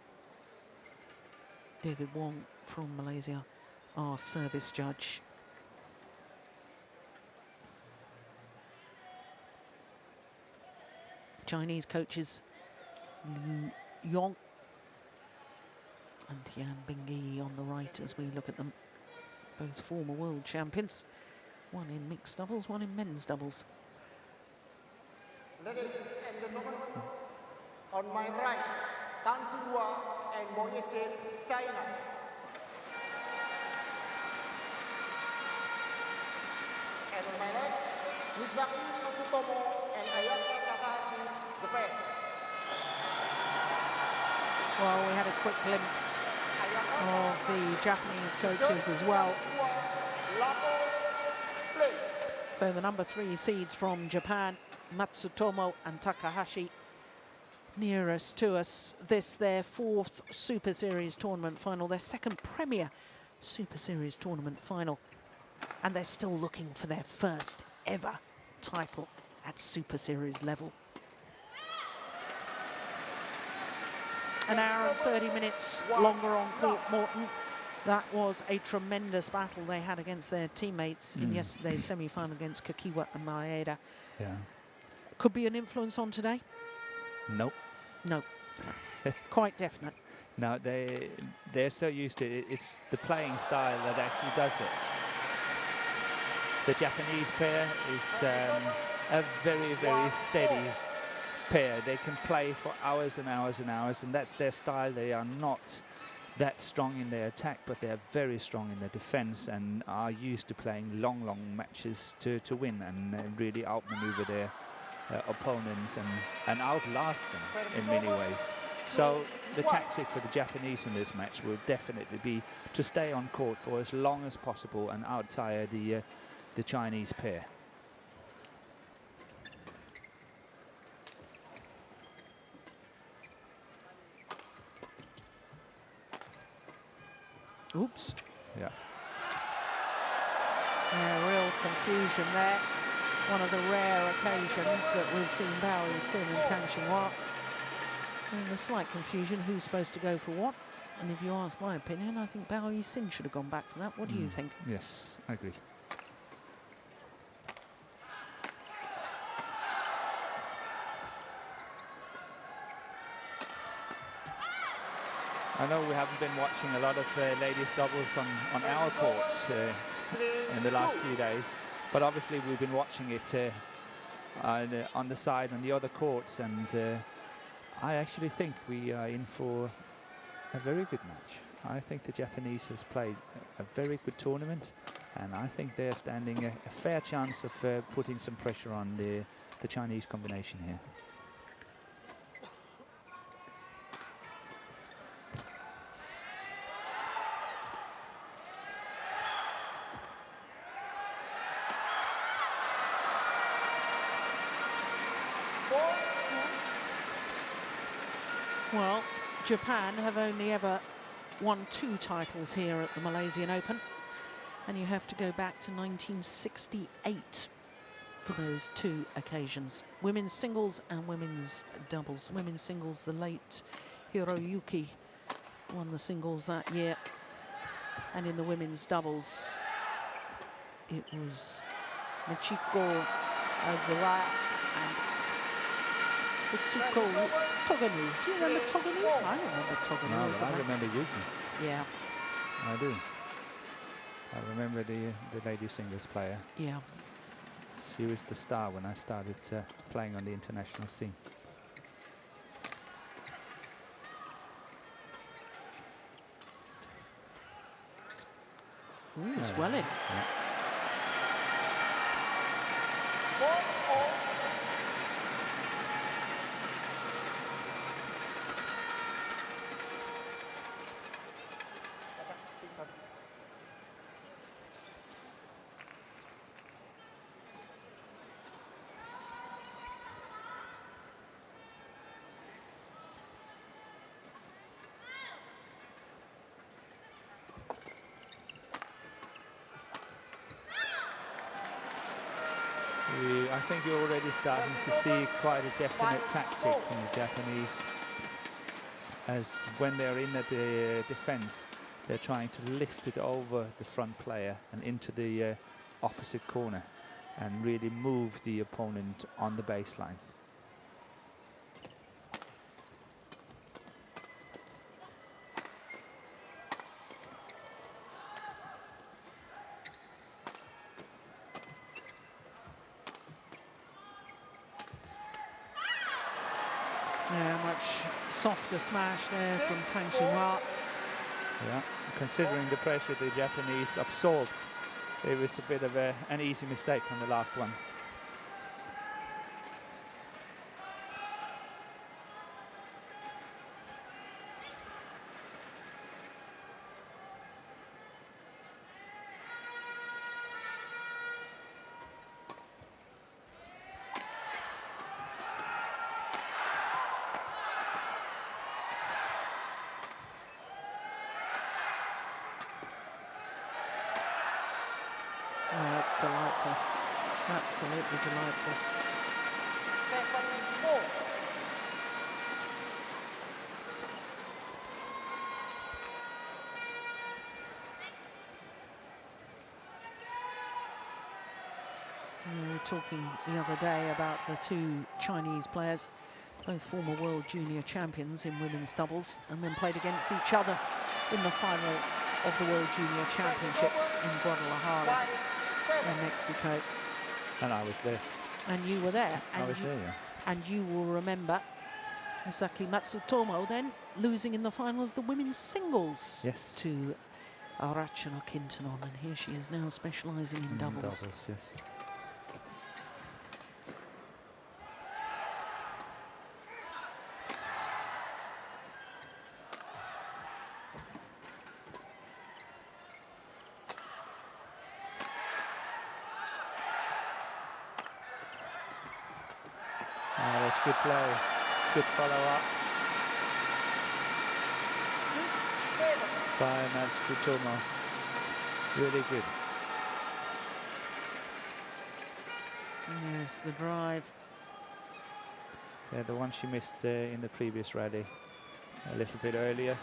David Wong from Malaysia, our service judge. Chinese coaches Liu Yong and Tian Bingyi on the right as we look at them. Both former world champions, one in mixed doubles, one in men's doubles. Ladies and gentlemen, on my right, Tang Xinhua and Bao Yixin, China. And on my left, Misaki Matsutomo and Ayaka Takahashi, Japan. Well, we had a quick glimpse of the Japanese coaches as well. So the number 3 seeds from Japan, Matsutomo and Takahashi, nearest to us. This their 4th Super Series tournament final, their 2nd Premier Super Series tournament final. And they're still looking for their 1st ever title at Super Series level. 1 hour and 30 minutes longer on court, Morton. That was a tremendous battle they had against their teammates in yesterday's semi-final against Kakiwa and Maeda. Yeah. Could be an influence on today? Nope. No. Quite definite. No, they're so used to it. It's the playing style that actually does it. The Japanese pair is a very, very steady pair. They can play for hours and hours and hours, and that's their style. They are not that strong in their attack, but they're very strong in their defense and are used to playing long matches to win and really outmaneuver their opponents and outlast them in many ways. So the tactic for the Japanese in this match will definitely be to stay on court for as long as possible and out-tire the Chinese pair. Oops. Yeah. Yeah, real confusion there. One of the rare occasions that we've seen Bao Yixin and Tang Xinhua. And a slight confusion, who's supposed to go for what? And if you ask my opinion, I think Bao Yixin should have gone back for that. What do you think? Yes, I agree. I know we haven't been watching a lot of ladies doubles on our courts in the last few days, but obviously we've been watching it on the side on the other courts, and I actually think we are in for a very good match. I think the Japanese has played a very good tournament, and I think they're standing a fair chance of putting some pressure on the Chinese combination here. Well, Japan have only ever won 2 titles here at the Malaysian Open, and you have to go back to 1968 for those 2 occasions. Women's singles and women's doubles. Women's singles, the late Hiroyuki won the singles that year, and in the women's doubles it was Michiko Ozawa and Itsuko Toganu. Do you remember Toganu? I remember Toganu. No, but I remember Yuki. Yeah. I do. I remember the lady singles player. Yeah. She was the star when I started playing on the international scene. Ooh, it's well in. Yeah. I think you're already starting to see quite a definite tactic from the Japanese, as when they're in at the defense, they're trying to lift it over the front player and into the opposite corner and really move the opponent on the baseline. Yeah, much softer smash there from Tang Xinhua. Yeah, considering the pressure the Japanese absorbed, it was a bit of an easy mistake on the last one. Oh, that's delightful. Absolutely delightful. 7-4. We were talking the other day about the 2 Chinese players, both former world junior champions in women's doubles, and then played against each other in the final of the World Junior Championships in Guadalajara in Mexico. And I was there. And you were there. I was there, yeah. And you will remember Misaki Matsutomo then losing in the final of the women's singles to Arachana Kintanon. And here she is now specialising in doubles. Doubles, yes. That's good play, good follow-up by Matsutomo. Really good. Yes, the drive. Yeah, the one she missed in the previous rally a little bit earlier.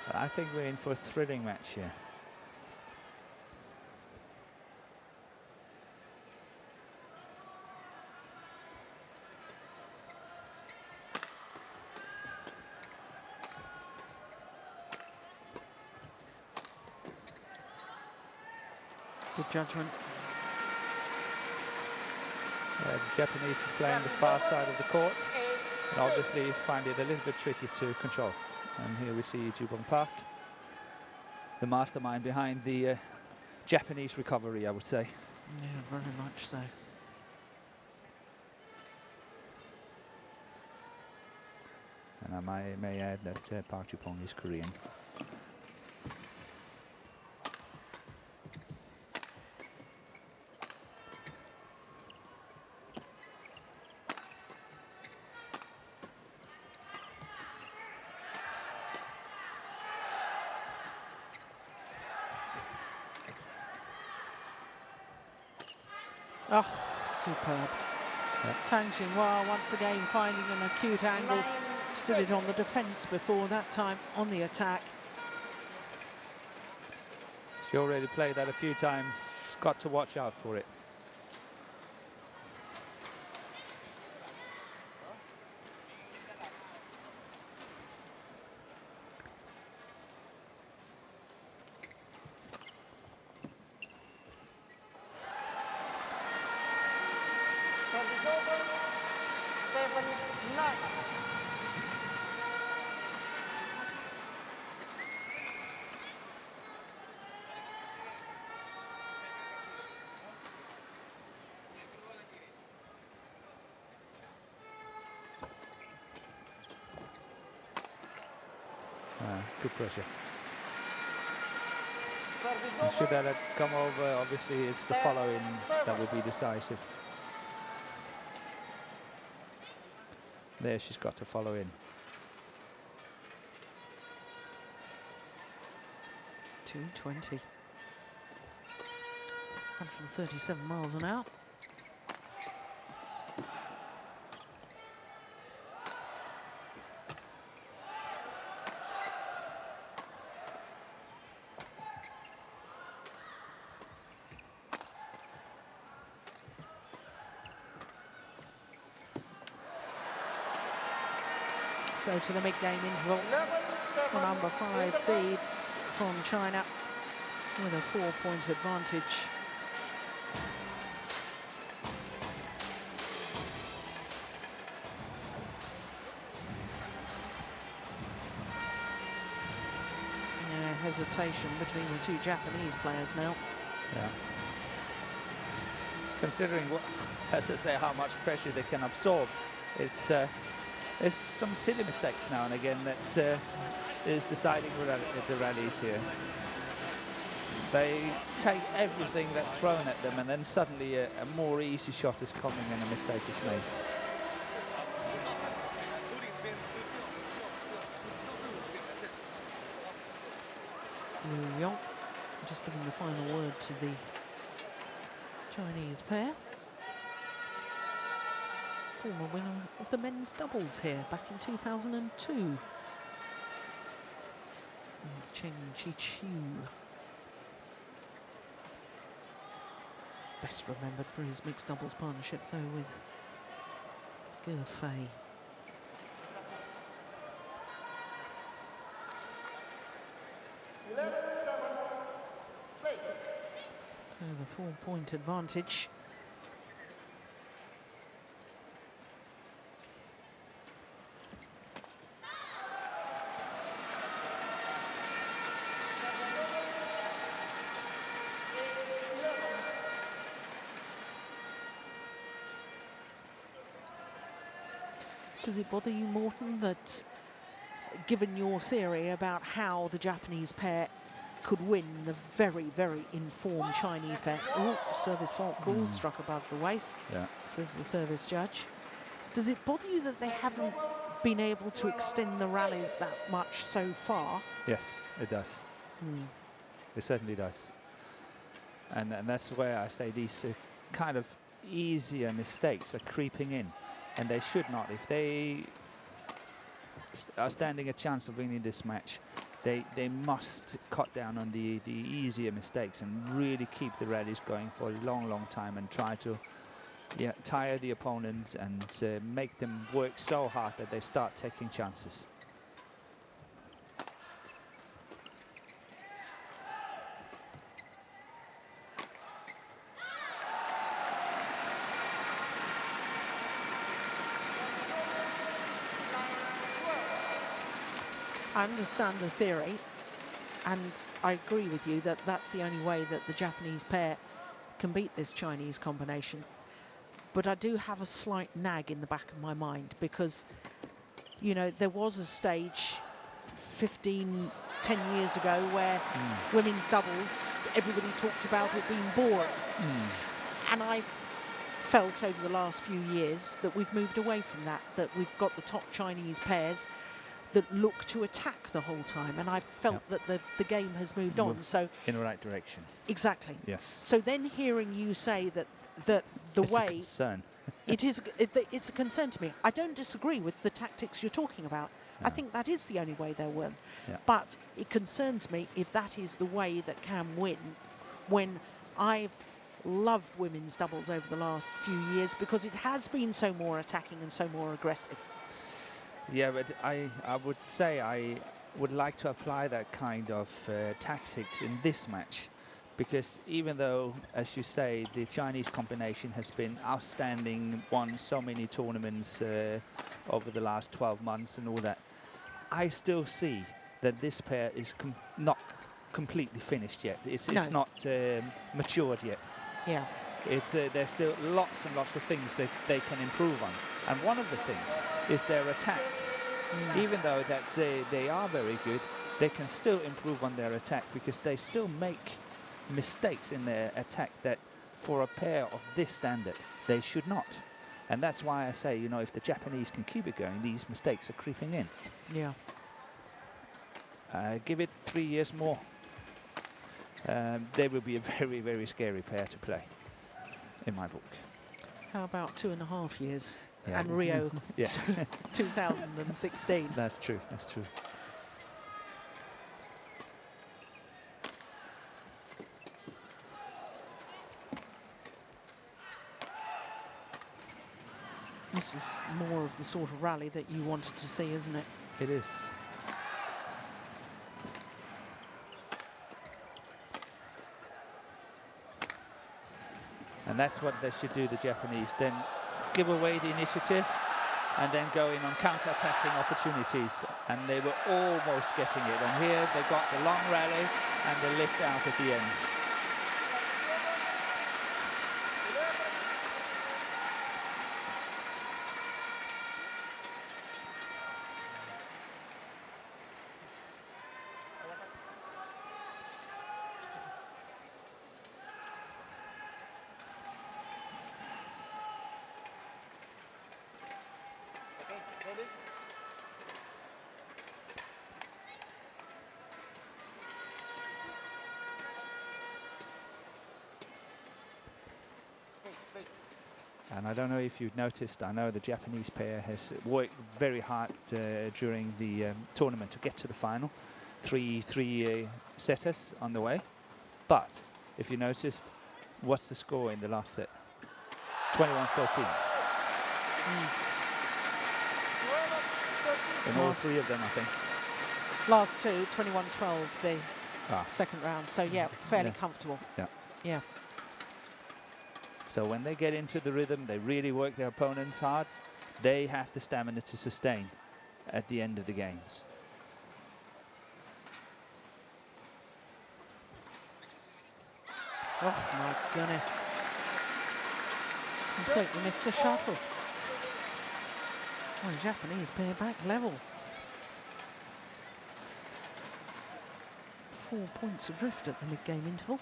But I think we're in for a thrilling match here. Good judgment. The Japanese is playing the far side of the court and obviously find it a little bit tricky to control. And here we see Jubong Park, the mastermind behind the Japanese recovery, I would say. Yeah, very much so. And I may add that Park Jupong is Korean. Oh, superb. Yep. Tang Xinhua once again finding an acute angle. Did it on the defence before, that time on the attack. She already played that a few times. She's got to watch out for it. Service over, 7-9. Good pressure. Service And should over, that have come over, obviously it's the follow-in that will be decisive. There, she's got to follow in. 220. 137 miles an hour. So to the mid-game interval, 11-7. the number 5 seeds from China with a 4-point advantage. Yeah, hesitation between the two Japanese players now. Yeah. Considering what, as I say, how much pressure they can absorb, it's there's some silly mistakes now and again that is deciding the rallies here. They take everything that's thrown at them, and then suddenly a more easy shot is coming and a mistake is made. Liu Yong just giving the final word to the Chinese pair. Former winner of the men's doubles here back in 2002. Cheng Chi-Chu. Best remembered for his mixed doubles partnership though with Ge Fei. So the 4-point advantage. Does it bother you, Morton, that given your theory about how the Japanese pair could win the very, very informed Chinese pair? Oh, service fault call, struck above the waist, Yeah. says the service judge. Does it bother you that they haven't been able to extend the rallies that much so far? Yes, it does. It certainly does. And that's where I say these kind of easier mistakes are creeping in, and they should not. If they are standing a chance of winning this match, they must cut down on the easier mistakes and really keep the rallies going for a long time and try to tire the opponents and make them work so hard that they start taking chances. I understand the theory, and I agree with you that that's the only way that the Japanese pair can beat this Chinese combination. But I do have a slight nag in the back of my mind because, you know, there was a stage 10 years ago where women's doubles, everybody talked about it being boring. And I felt over the last few years that we've moved away from that, that we've got the top Chinese pairs that look to attack the whole time, and I felt that the game has moved on. So in the right direction. Exactly. Yes. So then hearing you say that the It's way a concern. it's a concern to me. I don't disagree with the tactics you're talking about. I No. think that is the only way they'll win. Yeah. But it concerns me if that is the way that can win, when I've loved women's doubles over the last few years because it has been so more attacking and so more aggressive. Yeah, but I would say I would like to apply that kind of tactics in this match, because even though, as you say, the Chinese combination has been outstanding, won so many tournaments over the last 12 months and all that, I still see that this pair is not completely finished yet. It's not matured yet. Yeah. There's still lots and lots of things that they can improve on, and one of the things is their attack. Even though that they are very good, they can still improve on their attack, because they still make mistakes in their attack that for a pair of this standard they should not. And that's why I say, you know, if the Japanese can keep it going, these mistakes are creeping in. Yeah. Give it 3 years more. They will be a very, very scary pair to play, in my book. How about 2.5 years? Yeah. And Rio Yeah. 2016. That's true, that's true. This is more of the sort of rally that you wanted to see, isn't it? It is. And that's what they should do, the Japanese. Then give away the initiative and then go in on counter-attacking opportunities. And they were almost getting it. And here they got the long rally and the lift out at the end. Okay, ready? Okay, play. And I don't know if you've noticed, I know the Japanese pair has worked very hard during the tournament to get to the final. Three setters on the way. But if you noticed, what's the score in the last set? 21-13. In all three of them, I think. Last two, 21-12, the second round. So, yeah, fairly Yeah. comfortable. Yeah. Yeah. So when they get into the rhythm, they really work their opponents hard. They have the stamina to sustain at the end of the games. Oh, my goodness. Completely missed the shuttle. Oh, Japanese pair back level. 4 points adrift at the mid-game interval.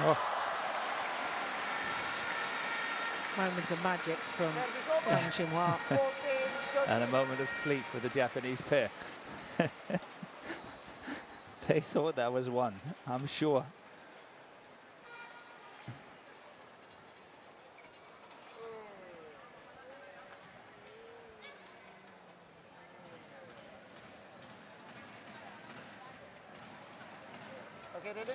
Oh. Moment of magic from Service over. Tang Xinhua. 14-13. And a moment of sleep for the Japanese pair. They thought that was one, I'm sure. Okay, ready?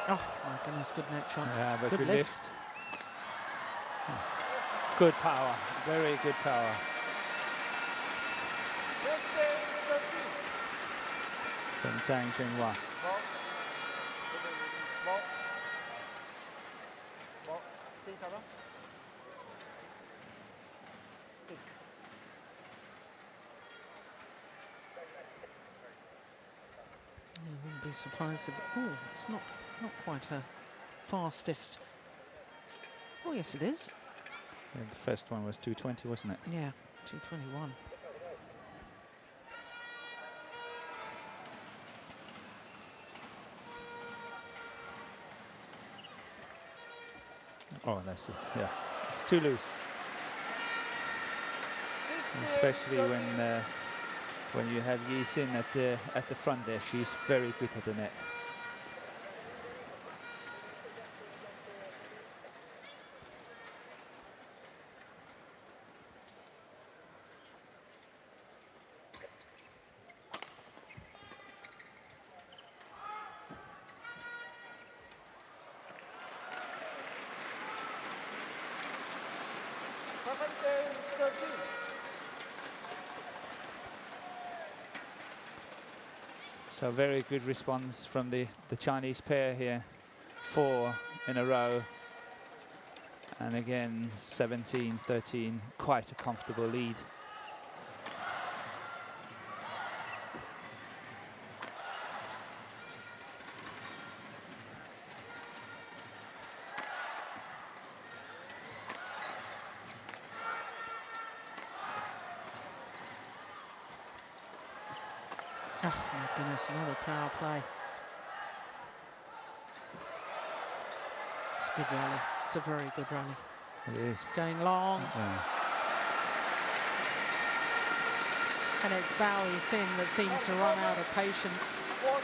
Oh my goodness, good net shot. Yeah, but good good lift. lift. Good power, very good power. 15-13. From Tang Chenghua. Ball. Ball. Ball. Chinh sao đó? Chinh. You wouldn't be surprised if. Oh, it's not quite her fastest. Oh yes, it is. Yeah, the first one was 220, wasn't it? Yeah, 221. Oh, that's it. Yeah, it's too loose, 16, especially 13. when you have Yi Sin at the front there. She's very good at the net. So very good response from the Chinese pair here. 4 in a row. And again, 17-13, quite a comfortable lead. Oh my goodness, another power play. It's a good rally. It's a very good rally. It is. It's going long. And it's Bao Yi Sin that seems to run out of patience. 14-17.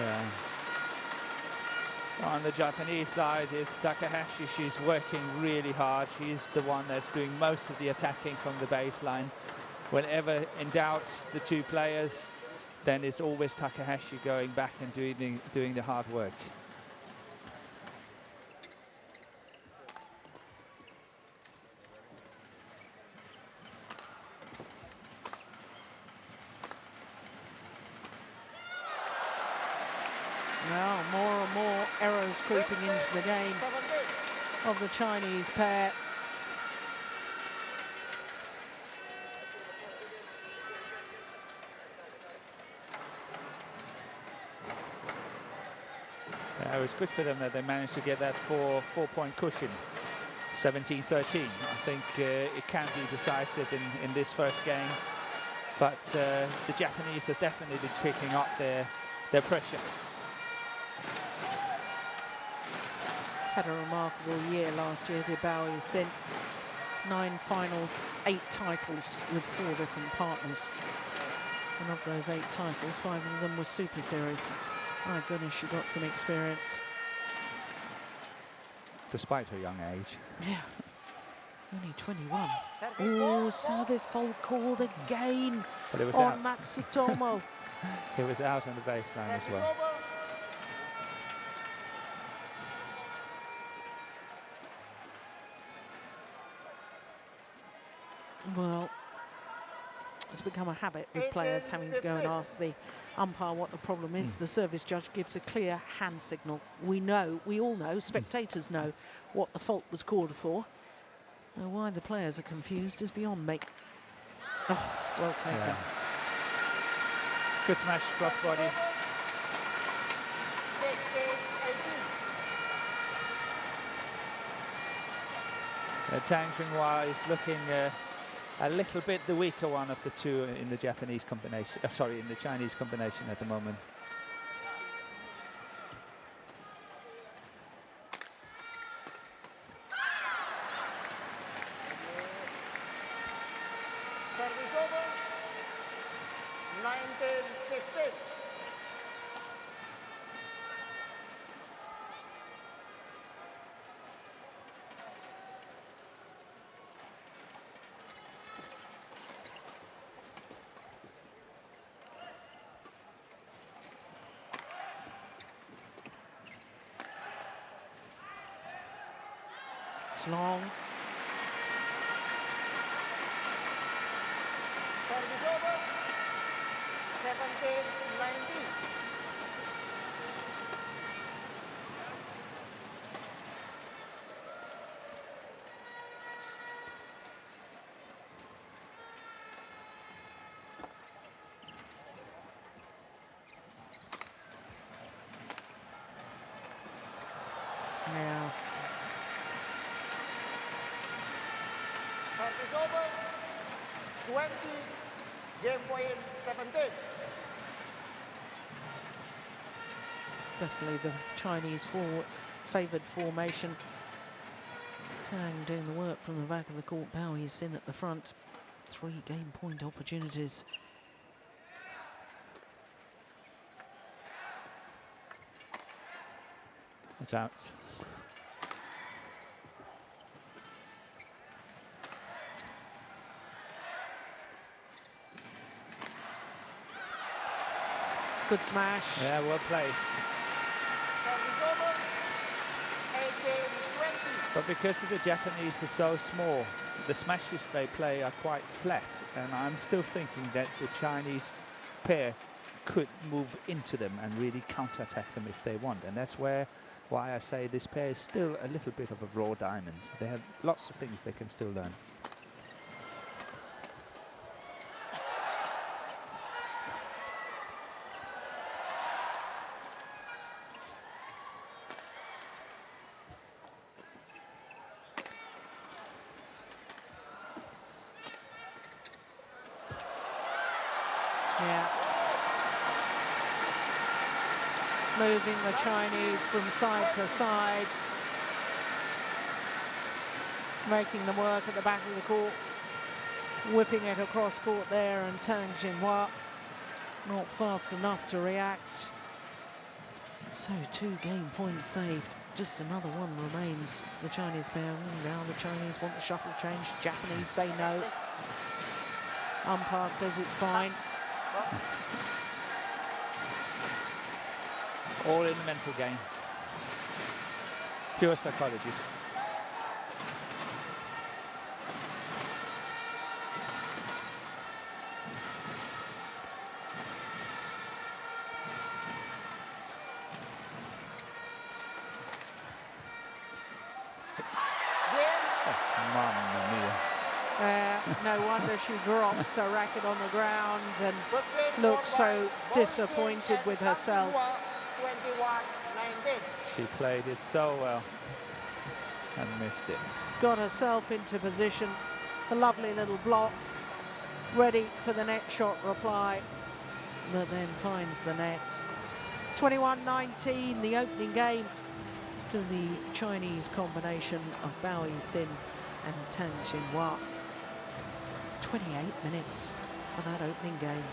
Yeah. On the Japanese side is Takahashi. She's working really hard. She's the one that's doing most of the attacking from the baseline. Whenever in doubt, the two players, then it's always Takahashi going back and doing the hard work. Now, more and more errors creeping into the game 17. of the Chinese pair. It was good for them that they managed to get that four-point cushion, 17-13. I think it can be decisive in this first game, but the Japanese has definitely been picking up their pressure. Had a remarkable year last year, did Bao Yi Sin. 9 finals, 8 titles with 4 different partners. And of those 8 titles, 5 of them were Super Series. My goodness, she got some experience. Despite her young age. Yeah, only 21. Service Oh, ball. service fault called again But it was on out. Matsutomo. It was out on the baseline as Service well. over. Well, it's become a habit with players having to go and ask the umpire what the problem is. The service judge gives a clear hand signal. We all know, spectators know what the fault was called for. Now, why the players are confused is beyond me. Oh, well taken. Yeah. Good smash, crossbody. 16-18. Tang Chenghua is looking a little bit the weaker one of the two in the Japanese combination. In the Chinese combination at the moment. Service over. 19-16. It's long. Service over. 17-19. Yeah. Service over. 20. Game point 17. Definitely the Chinese favoured formation. Tang doing the work from the back of the court. Bao Yixin at the front. 3 game point opportunities. It's out. Good smash. Yeah, well placed. Service over. 18-20. But because the Japanese are so small, the smashes they play are quite flat, and I'm still thinking that the Chinese pair could move into them and really counter-attack them if they want, and that's why I say this pair is still a little bit of a raw diamond. They have lots of things they can still learn. Yeah. Moving the Chinese from side to side. Making them work at the back of the court. Whipping it across court there, and Tang Xinhua not fast enough to react. So 2 game points saved. Just another one remains for the Chinese pair. Now the Chinese want the shuttle change. Japanese say no. Umpire says it's fine. All in the mental game. Pure psychology. Mamma mia. No wonder she drops her racket on the ground and looks so disappointed with herself. 21-19. She played it so well and missed it. Got herself into position. A lovely little block. Ready for the next shot reply, but then finds the net. 21-19, the opening game to the Chinese combination of Bao Yixin and Tang Xinhua. 28 minutes for that opening game.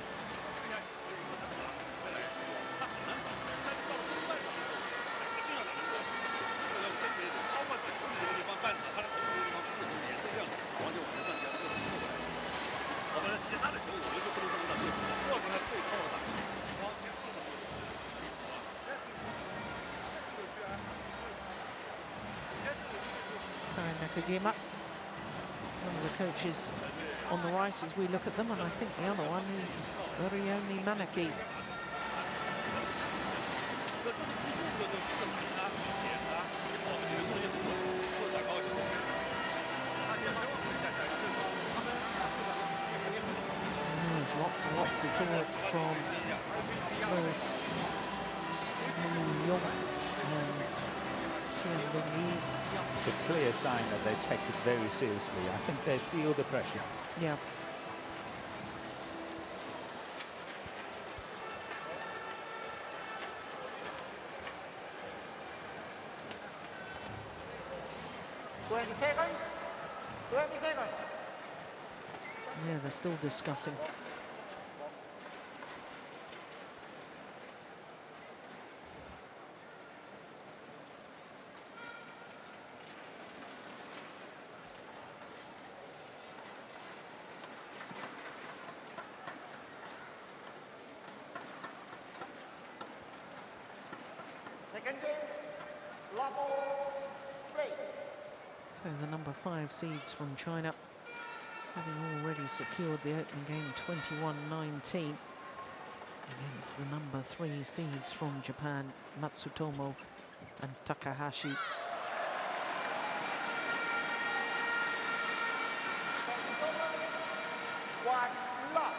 Nakajima, one of the coaches on the right as we look at them, and I think the other one is Orioni Manaki. There's lots and lots of talk from both Liu Yong and Tian Lingyi. It's a clear sign that they take it very seriously. I think they feel the pressure. Yeah. Seconds. 20 seconds. Yeah, they're still discussing. Second game, Lapo, play. So the number 5 seeds from China, having already secured the opening game 21-19 against the number 3 seeds from Japan, Matsutomo and Takahashi. One love.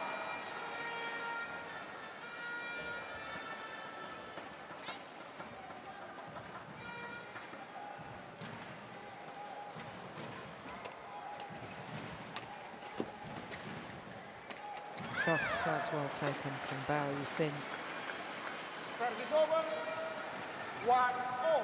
Oh, that's well taken from Bao Sin. Service over. 1-0.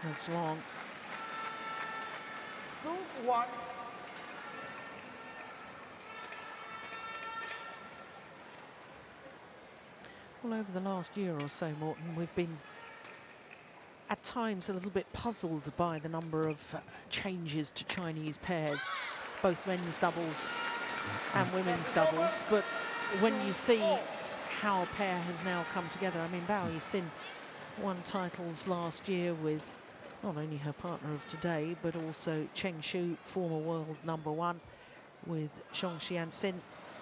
That's long. 2-1. Well, over the last year or so, Morton, we've been at times a little bit puzzled by the number of changes to Chinese pairs, both men's doubles and women's doubles. But when you see how a pair has now come together, I mean, Bao Sin won titles last year with not only her partner of today, but also Cheng Shu, former world #1, with Zhong Xianxin,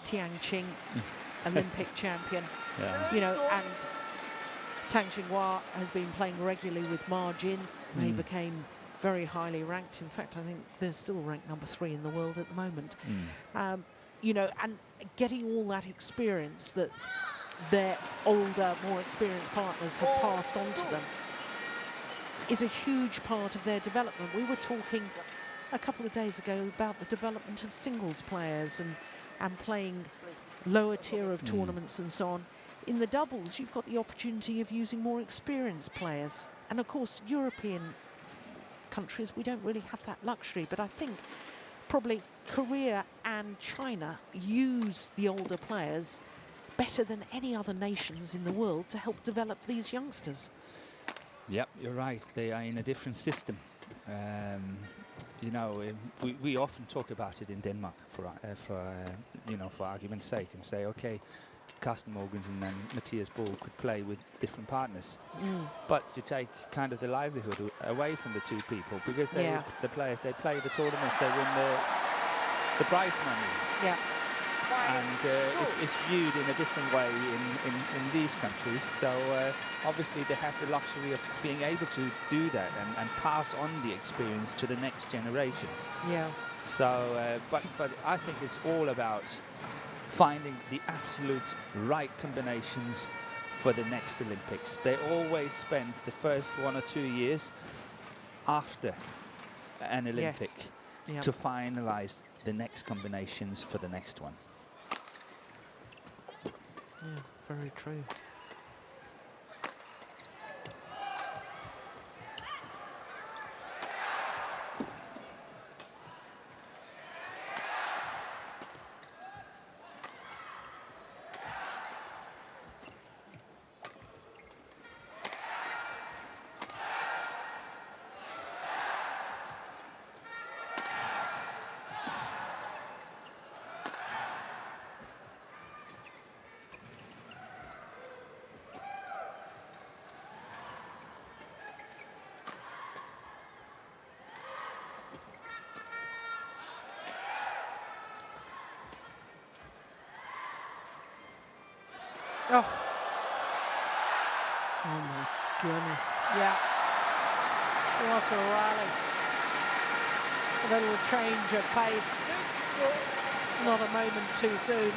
Tiang Qing, Olympic champion. Yeah. You know, and Tang Xinghua has been playing regularly with Ma Jin. They became very highly ranked. In fact, I think they're still ranked #3 in the world at the moment. You know, and getting all that experience that their older, more experienced partners have passed on to them is a huge part of their development. We were talking a couple of days ago about the development of singles players and playing lower tier of tournaments and so on. In the doubles, you've got the opportunity of using more experienced players. And of course, European countries, we don't really have that luxury. But I think probably Korea and China use the older players better than any other nations in the world to help develop these youngsters. Yep, you're right. They are in a different system. You know, we often talk about it in Denmark for you know, for argument's sake, and say, okay, Carsten Mogensen and Matthias Bull could play with different partners, but you take kind of the livelihood away from the two people, because they, the players, they play the tournaments, they win the prize money. Yeah. And it's viewed in a different way in these countries. So obviously they have the luxury of being able to do that and pass on the experience to the next generation. Yeah. So, but I think it's all about finding the absolute right combinations for the next Olympics. They always spend the first 1 or 2 years after an Olympic to finalize the next combinations for the next one. Yeah, very true. Oh. Oh my goodness. Yeah. What a rally. A little change of pace. Not a moment too soon.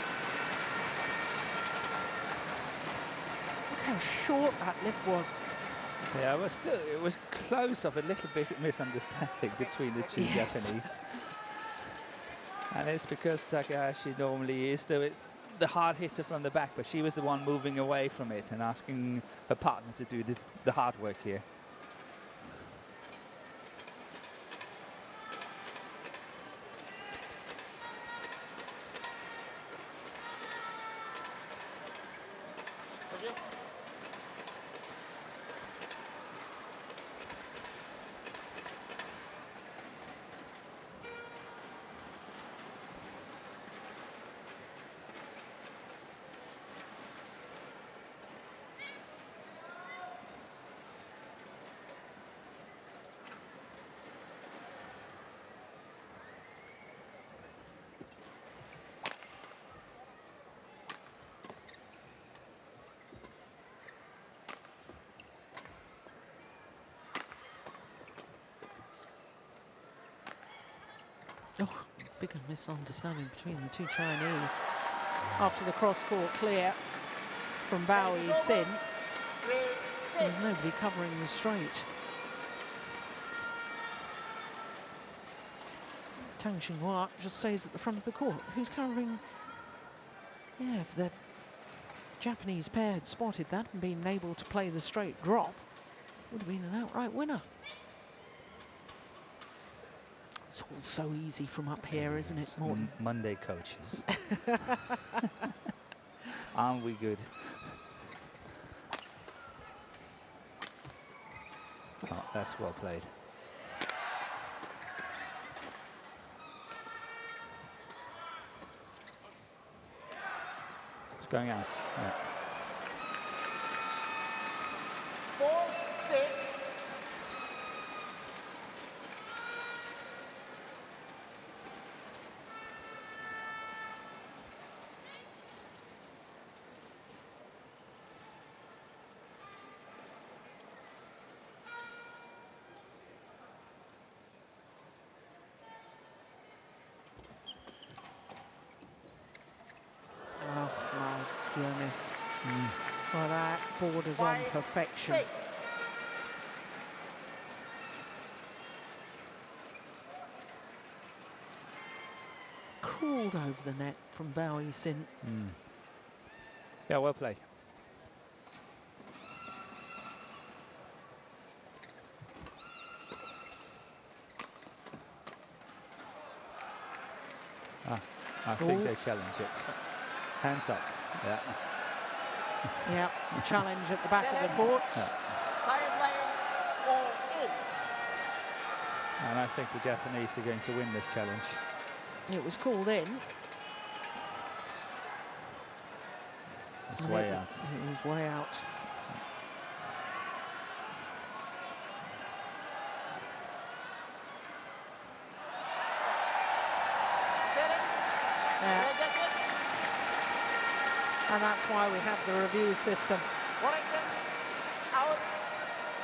Look how short that lift was. Yeah, it was close of a little bit of misunderstanding between the two Japanese. And it's because Takahashi normally is the hard hitter from the back, but she was the one moving away from it and asking her partner to do the hard work here. bigger misunderstanding between the two Chinese. After the cross-court clear from Bao Yi-sin, there was nobody covering the straight. Tang Xinghua just stays at the front of the court. Who's covering? Yeah, if the Japanese pair had spotted that and been able to play the straight drop, would have been an outright winner. It's all so easy from up here, isn't it, Morton? Monday coaches. Aren't we good? Oh, that's well played. It's going out. Yeah. 4-6. Oh my goodness. Well, that borders on perfection. 5-6. Crawled over the net from Bao Yi-sin. Yeah, well played. I think they challenge it. Hands up. Yeah. Yeah, challenge at the back of the court. Sideline all in. And I think the Japanese are going to win this challenge. It was called in. It's way out. It was way out. Yeah. And that's why we have the review system. Correction. Out.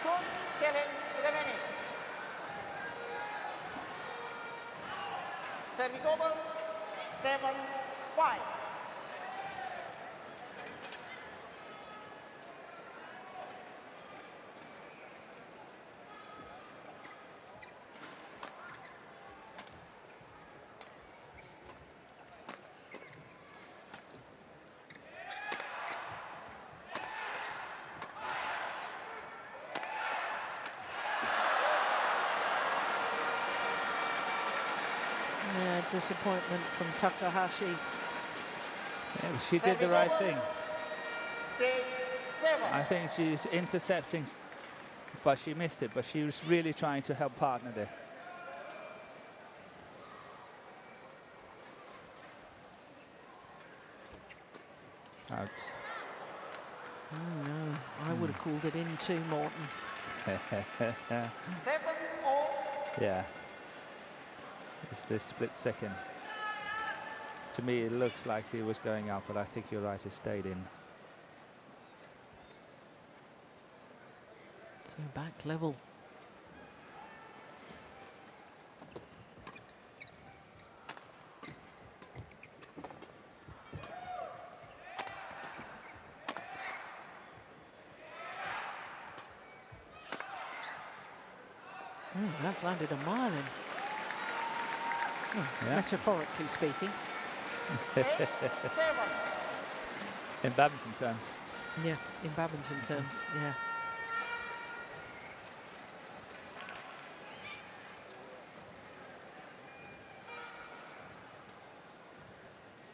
Good challenge remaining. Service over. 7-5. Yeah, disappointment from Takahashi. Yeah, she did the right thing. 6-7. I think she's intercepting, but she missed it. But she was really trying to help partner there. Out. Oh no, I would have called it in too, Morton. 7-0. Yeah. It's this split second. To me, it looks like he was going out, but I think you're right, he stayed in. So back level. That's landed a mile in. Yeah. Metaphorically speaking. 8-7. In badminton terms. Yeah, in badminton terms, yeah.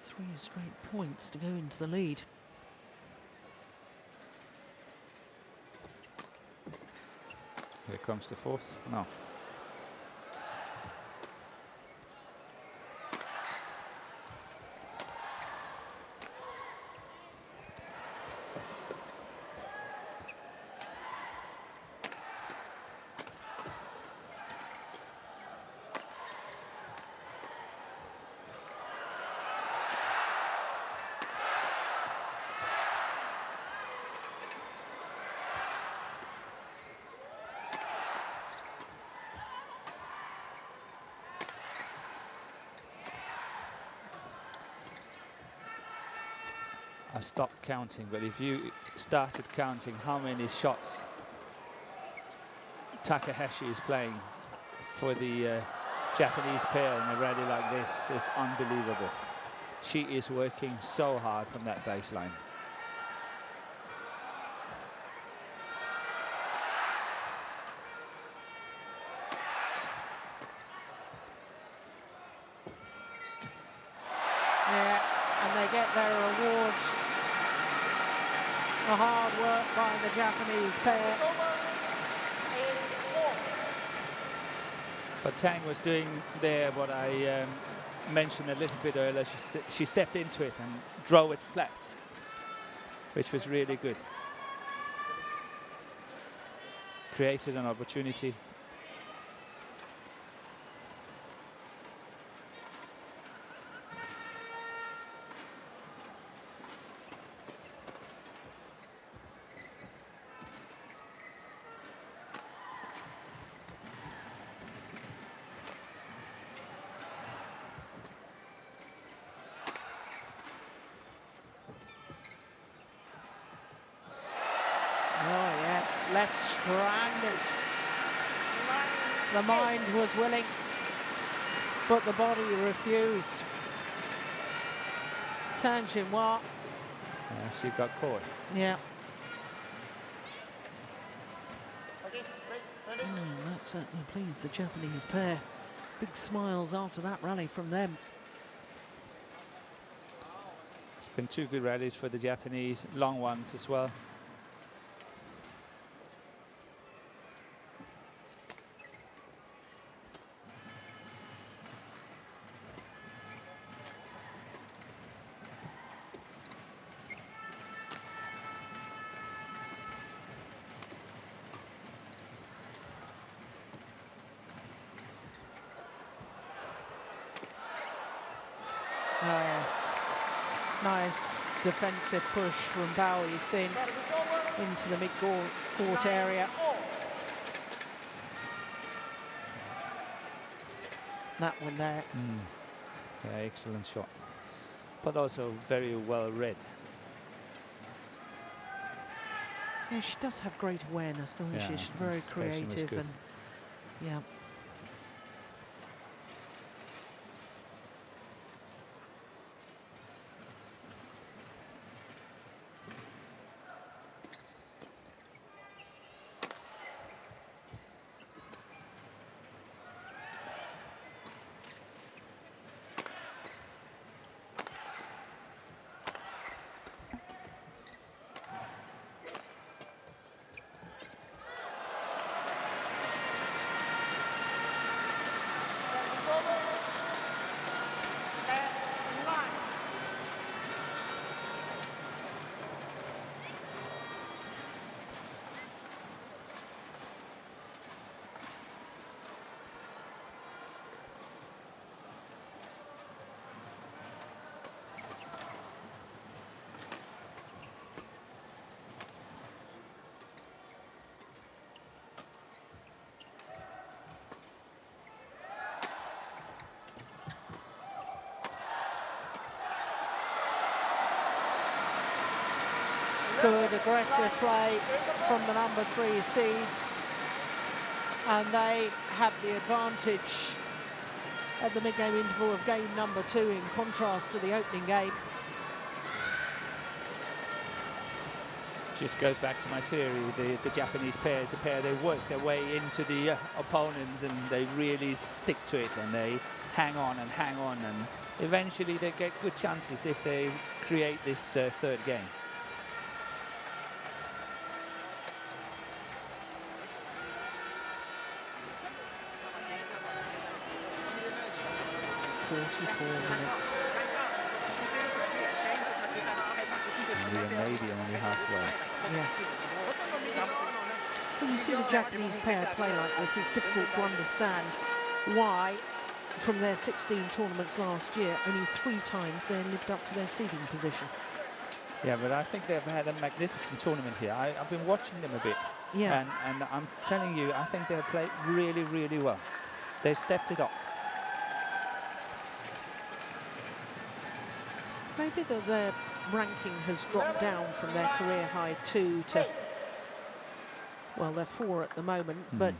Three straight points to go into the lead. Here comes the fourth. No. I've stopped counting, but if you started counting how many shots Takahashi is playing for the Japanese pair in a rally like this, is unbelievable. She is working so hard from that baseline. Yeah, and they get their rewards. The hard work by the Japanese pair. But Tang was doing there what I mentioned a little bit earlier. She stepped into it and drove it flat, which was really good. Created an opportunity. Oh yes, left stranded. The mind was willing, but the body refused. Tan Xinhua. She got caught. Yeah. Okay, ready? That certainly pleased the Japanese pair. Big smiles after that rally from them. It's been 2 good rallies for the Japanese, long ones as well. Oh yes. Nice defensive push from Bao Yixin Service over. into the mid-court area. 9-all. That one there. Yeah, excellent shot, but also very well read. Yeah, she does have great awareness, doesn't she? Yeah, She's very anticipation was creative good. and yeah. Service over. 10-9. Good aggressive play from the number 3 seeds, and they have the advantage at the mid-game interval of game number 2 in contrast to the opening game. Just goes back to my theory, the Japanese pair is a pair, they work their way into the opponents and they really stick to it and they hang on and eventually they get good chances if they create this third game. Minutes. And we are maybe only halfway. Yeah. When you see the Japanese pair play like this, it's difficult to understand why, from their 16 tournaments last year, only 3 times they lived up to their seeding position. Yeah, but I think they've had a magnificent tournament here. I've been watching them a bit. Yeah. And I'm telling you, I think they've played really, really well. They stepped it up. Maybe their ranking has dropped down from their career high 2 to, well, they're 4 at the moment, but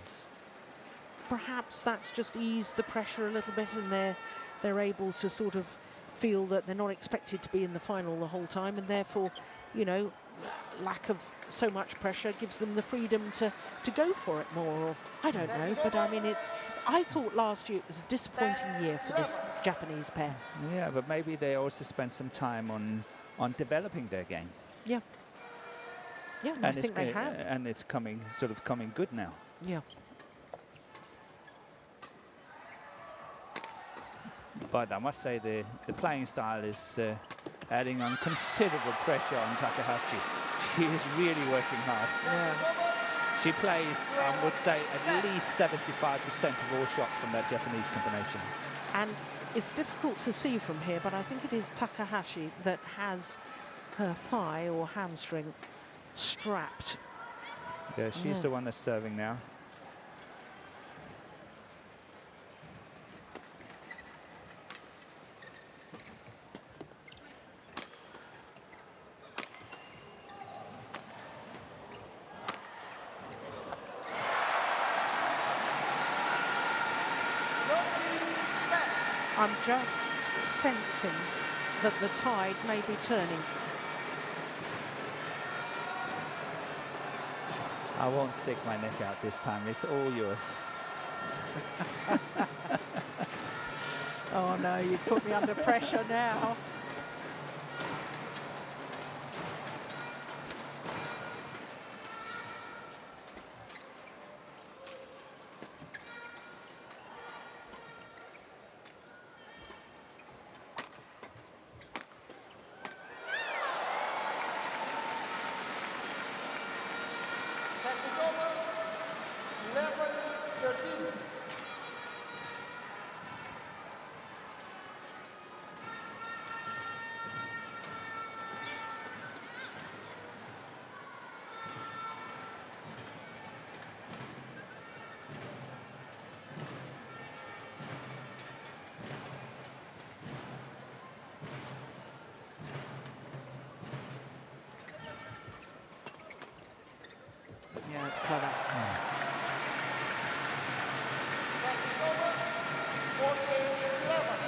perhaps that's just eased the pressure a little bit, and they're able to sort of feel that they're not expected to be in the final the whole time, and therefore, you know, lack of so much pressure gives them the freedom to go for it more. Or I don't know, but I mean, I thought last year it was a disappointing year for this Japanese pair. Yeah, but maybe they also spent some time on developing their game. Yeah. Yeah, and I think they have. And it's coming good now. Yeah. But I must say the playing style is adding on considerable pressure on Takahashi. She is really working hard. Yeah. She plays, I would say, at least 75% of all shots from that Japanese combination. And it's difficult to see from here, but I think it is Takahashi that has her thigh or hamstring strapped. Yeah, she's the one that's serving now. I'm just sensing that the tide may be turning. I won't stick my neck out this time. It's all yours. Oh no, you put me under pressure now. Service over, 11-13. Yeah, it's clever. Service over, 14-11.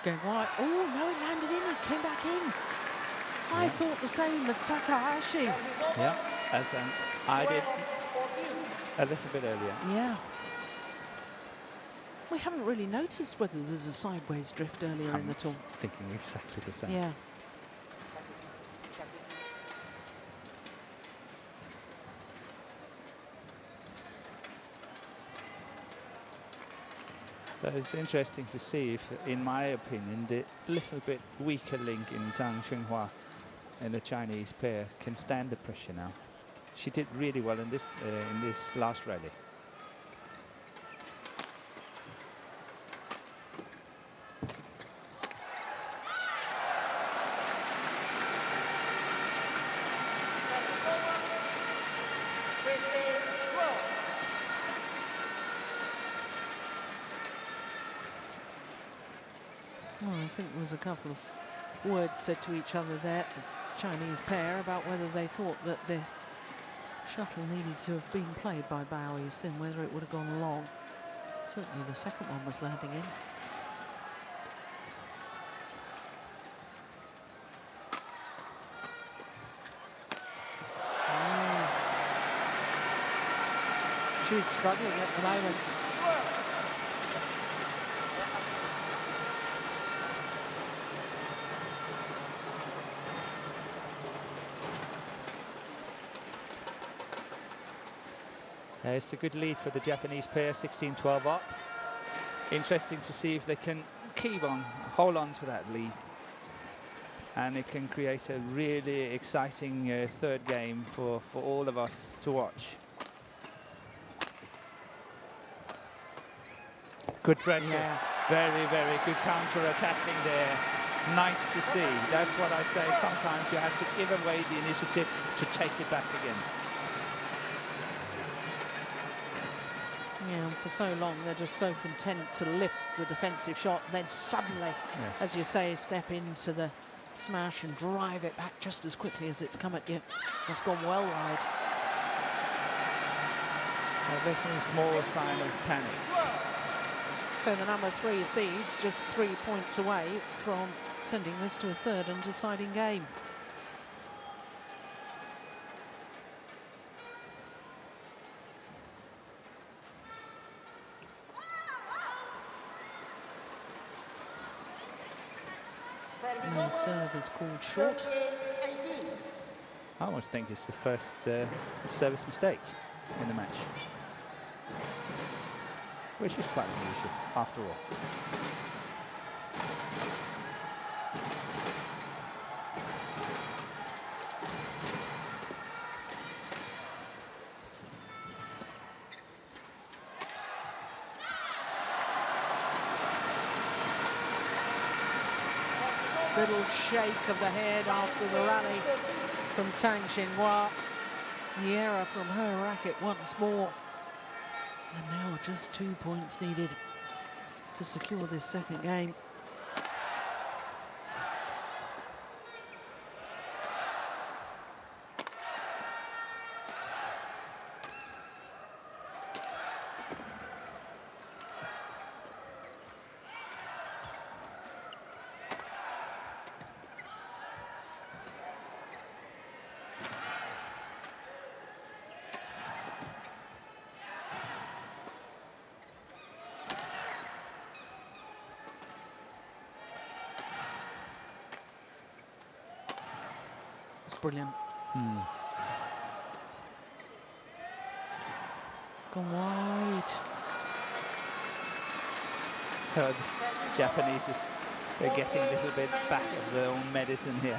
Going wide. Oh no, it landed in. It came back in. I thought the same as Takahashi. Yeah, as I did a little bit earlier. Yeah. We haven't really noticed whether there's a sideways drift earlier in the tour. I'm thinking exactly the same. Yeah. So it's interesting to see if, in my opinion, the little bit weaker link in Zhang Xinhua and the Chinese pair can stand the pressure now. She did really well in this last rally. Service over, 15-12. Oh, I think there was a couple of words said to each other there, the Chinese pair, about whether they thought that the shuttle needed to have been played by Bao Yi-sin, whether it would have gone long. Certainly the second one was landing in. She's struggling at the moment. It's a good lead for the Japanese pair, 16-12 up. Interesting to see if they can hold on to that lead. And it can create a really exciting third game for all of us to watch. Good pressure. Yeah. Very, very good counter-attacking there. Nice to see. That's what I say. Sometimes you have to give away the initiative to take it back again. Yeah, and for so long they're just so content to lift the defensive shot, and then suddenly, as you say, step into the smash and drive it back just as quickly as it's come at you. That's gone well wide. Definitely a small sign of panic. So the number 3 seeds just 3 points away from sending this to a third and deciding game. And the serve is called short. I almost think it's the first service mistake in the match, which is quite unusual after all. Little shake of the head after the rally from Tang Xinhua. The error from her racket once more. And now just 2 points needed to secure this second game. Brilliant. It's gone wide. So the Japanese they're getting a little bit back of their own medicine here.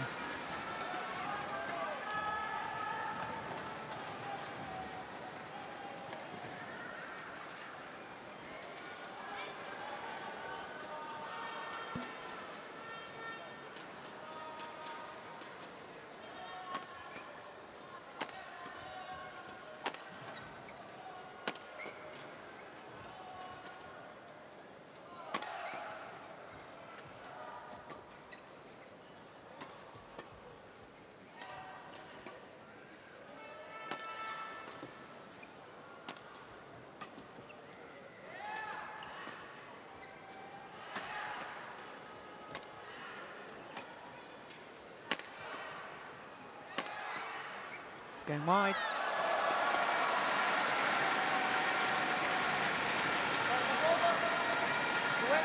It's going wide.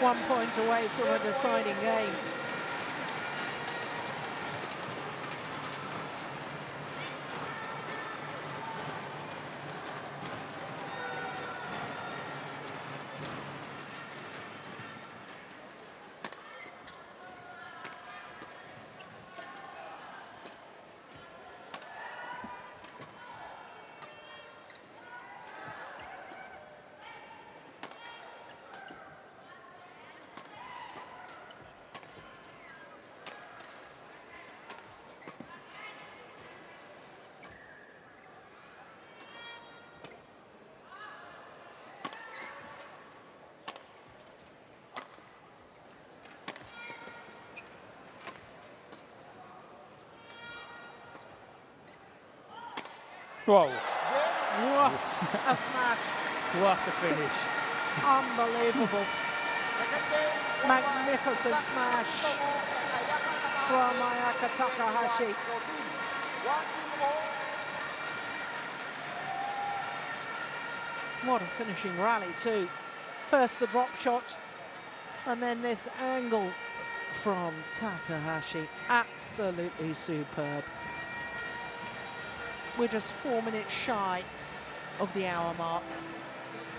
One point away from a deciding game. Whoa. What a smash. What a finish. Unbelievable. Magnificent smash from Ayaka Takahashi. What a finishing rally too. First the drop shot, and then this angle from Takahashi. Absolutely superb. We're just 4 minutes shy of the hour mark,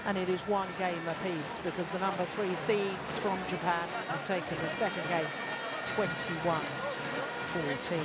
and it is one game apiece because the number 3 seeds from Japan have taken the second game 21-14.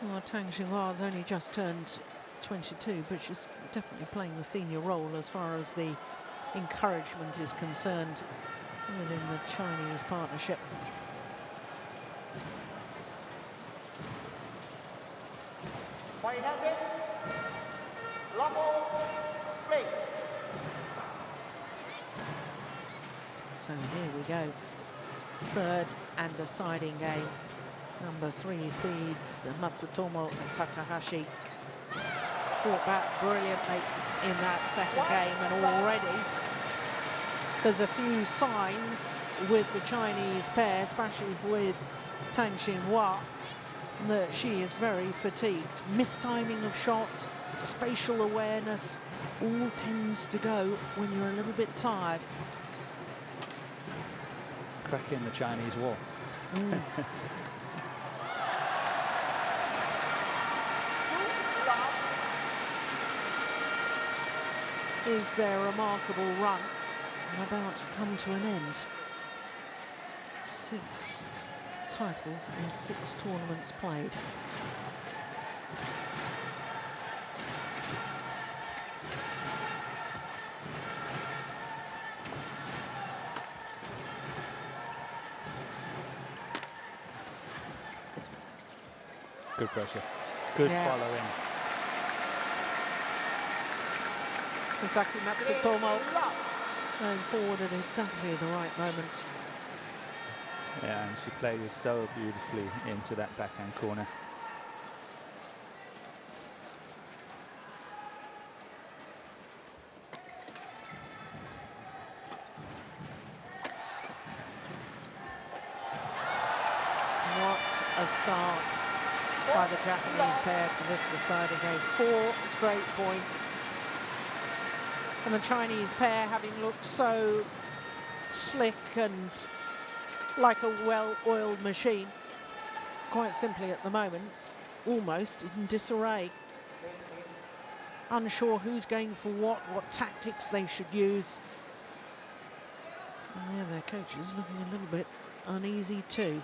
Well, Tang Xinhua's only just turned 22, but she's definitely playing the senior role as far as the encouragement is concerned within the Chinese partnership. Final game. Level play. So here we go. Third and deciding game. Number 3 seeds Matsutomo and Takahashi fought back brilliantly in that second game, and already there's a few signs with the Chinese pair, especially with Tang Xinhua, that she is very fatigued. Mistiming of shots, spatial awareness, all tends to go when you're a little bit tired. Cracking the Chinese wall. Is their remarkable run about to come to an end? 6 titles in 6 tournaments played. Good pressure. Good following. Misaki Matsutomo going forward at exactly the right moment. Yeah, and she played it so beautifully into that backhand corner. What a start by the Japanese pair to this deciding game. 4 straight points. And the Chinese pair, having looked so slick and like a well-oiled machine, quite simply at the moment, almost in disarray. Unsure who's going for what tactics they should use. And yeah, their coach is looking a little bit uneasy too.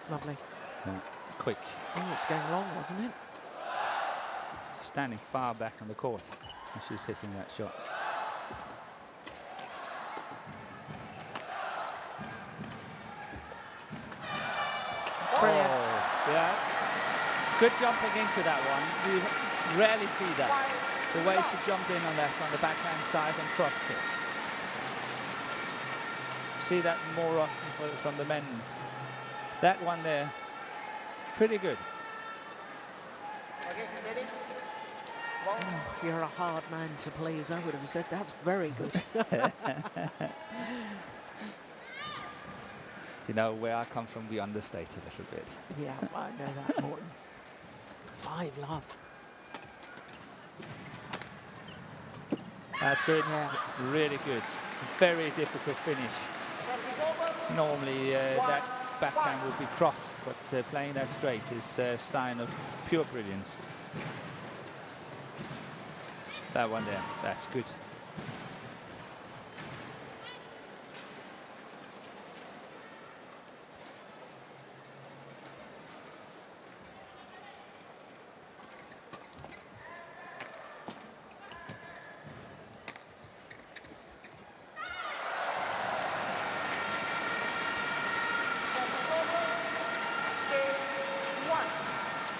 Lovely. Yeah. Quick. Oh, it's going long, wasn't it? Standing far back on the court and she's hitting that shot. Brilliant. Oh, yeah. Good jumping into that one. You rarely see that. The way she jumped in on that on the backhand side and crossed it. See that more often from the men's. That one there, pretty good. Okay, ready? One. Oh, you're a hard man to please. I would have said that's very good. You know, where I come from, we understate a little bit. Yeah, I know that, Morton. 5-love. That's good, really good. Very difficult finish. Service over. Normally that backhand would be crossed, but playing that straight is a sign of pure brilliance. That one there, that's good. Service over. Set 1. 6-7.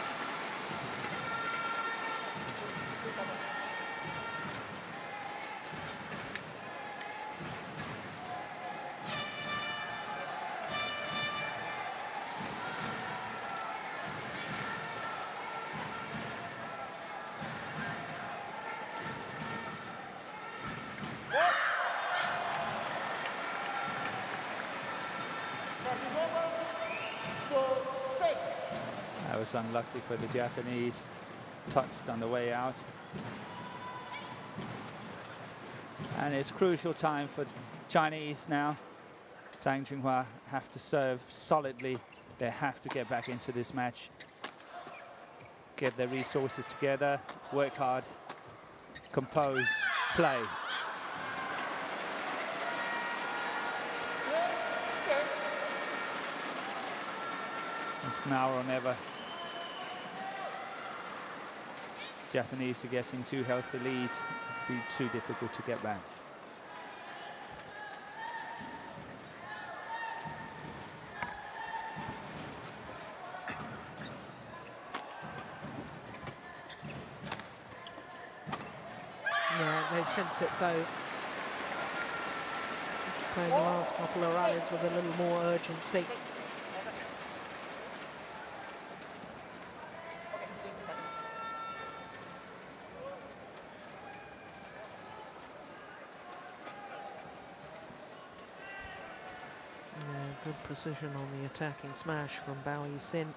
Service over. 2-6. That was unlucky for the Japanese. Touched on the way out. And it's crucial time for Chinese now. Tang Junhua have to serve solidly. They have to get back into this match. Get their resources together, work hard, compose, play. 3-6. It's now or never. Japanese are getting too healthy leads. It'll be too difficult to get back. Yeah, they sense it though. Playing the last couple of rallies with a little more urgency. Okay, take that. Yeah, good precision on the attacking smash from Bao Yi-sin.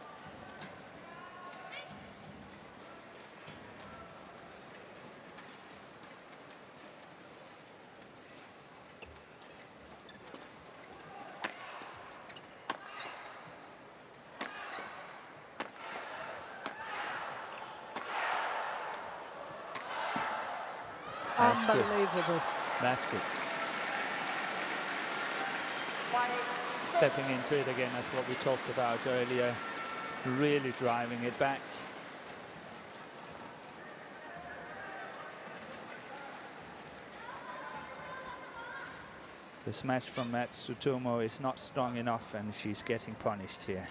That's good. Unbelievable. That's good. 5-6. Stepping into it again, that's what we talked about earlier. Really driving it back. The smash from Matsutomo is not strong enough, and she's getting punished here.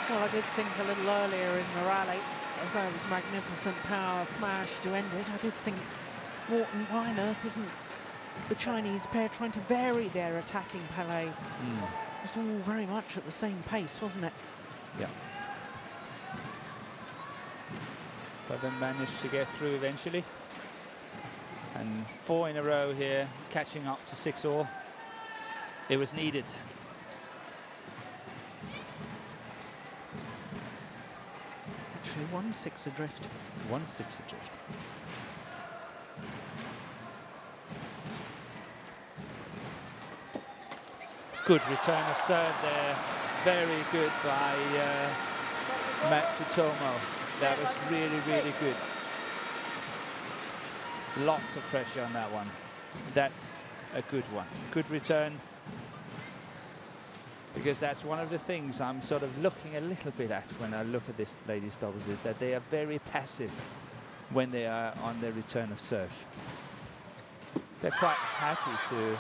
Well, I did think a little earlier in the rally, although it was a magnificent power smash to end it, I did think Morton, why on earth isn't the Chinese pair trying to vary their attacking play? It was all very much at the same pace, wasn't it? Yeah. But then managed to get through eventually. And 4 in a row here, catching up to 6-all. It was needed. Actually, 1-6 adrift. 1-6 adrift. Good return of serve there. Very good by Matsutomo. That was really, really good. Lots of pressure on that one. That's a good one. Good return. Because that's one of the things I'm sort of looking a little bit at when I look at this ladies doubles, is that they are very passive when they are on their return of serve. They're quite happy to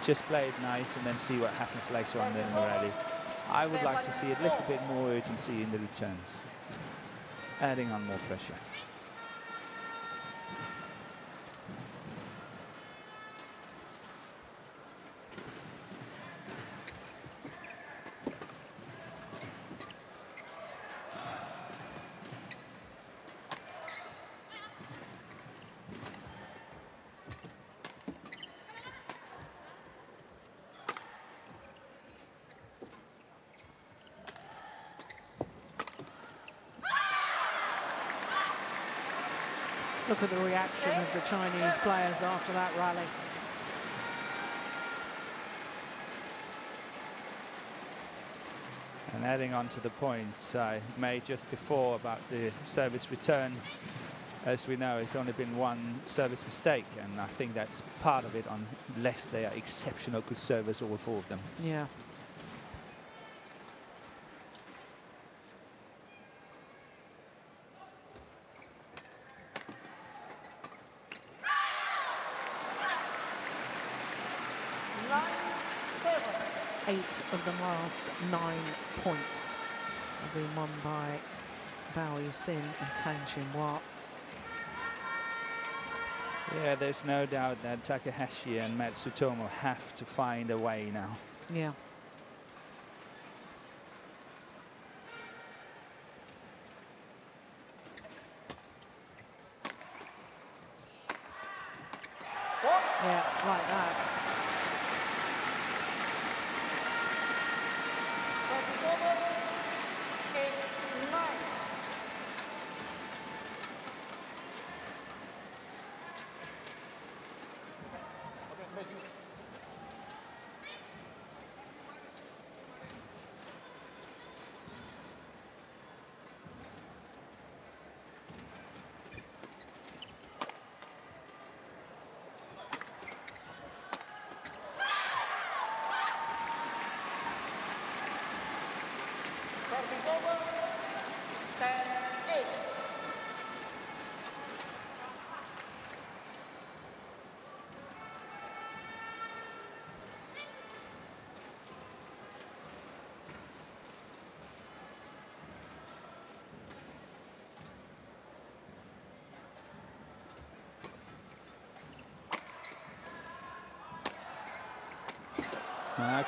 just play it nice and then see what happens later on in the rally. I would like to see a little bit more urgency in the returns, adding on more pressure. Look at the reaction of the Chinese players after that rally. And adding on to the points I made just before about the service return, as we know, it's only been one service mistake, and I think that's part of it, unless they are exceptional good servers, all four of them. Yeah. Eight of the last 9 points have been won by Bao Yusin and Tang Xinhua. Yeah, there's no doubt that Takahashi and Matsutomo have to find a way now. Yeah. Yeah, like that. Service over. 8-9. Okay, thank you. Service over. 10-8.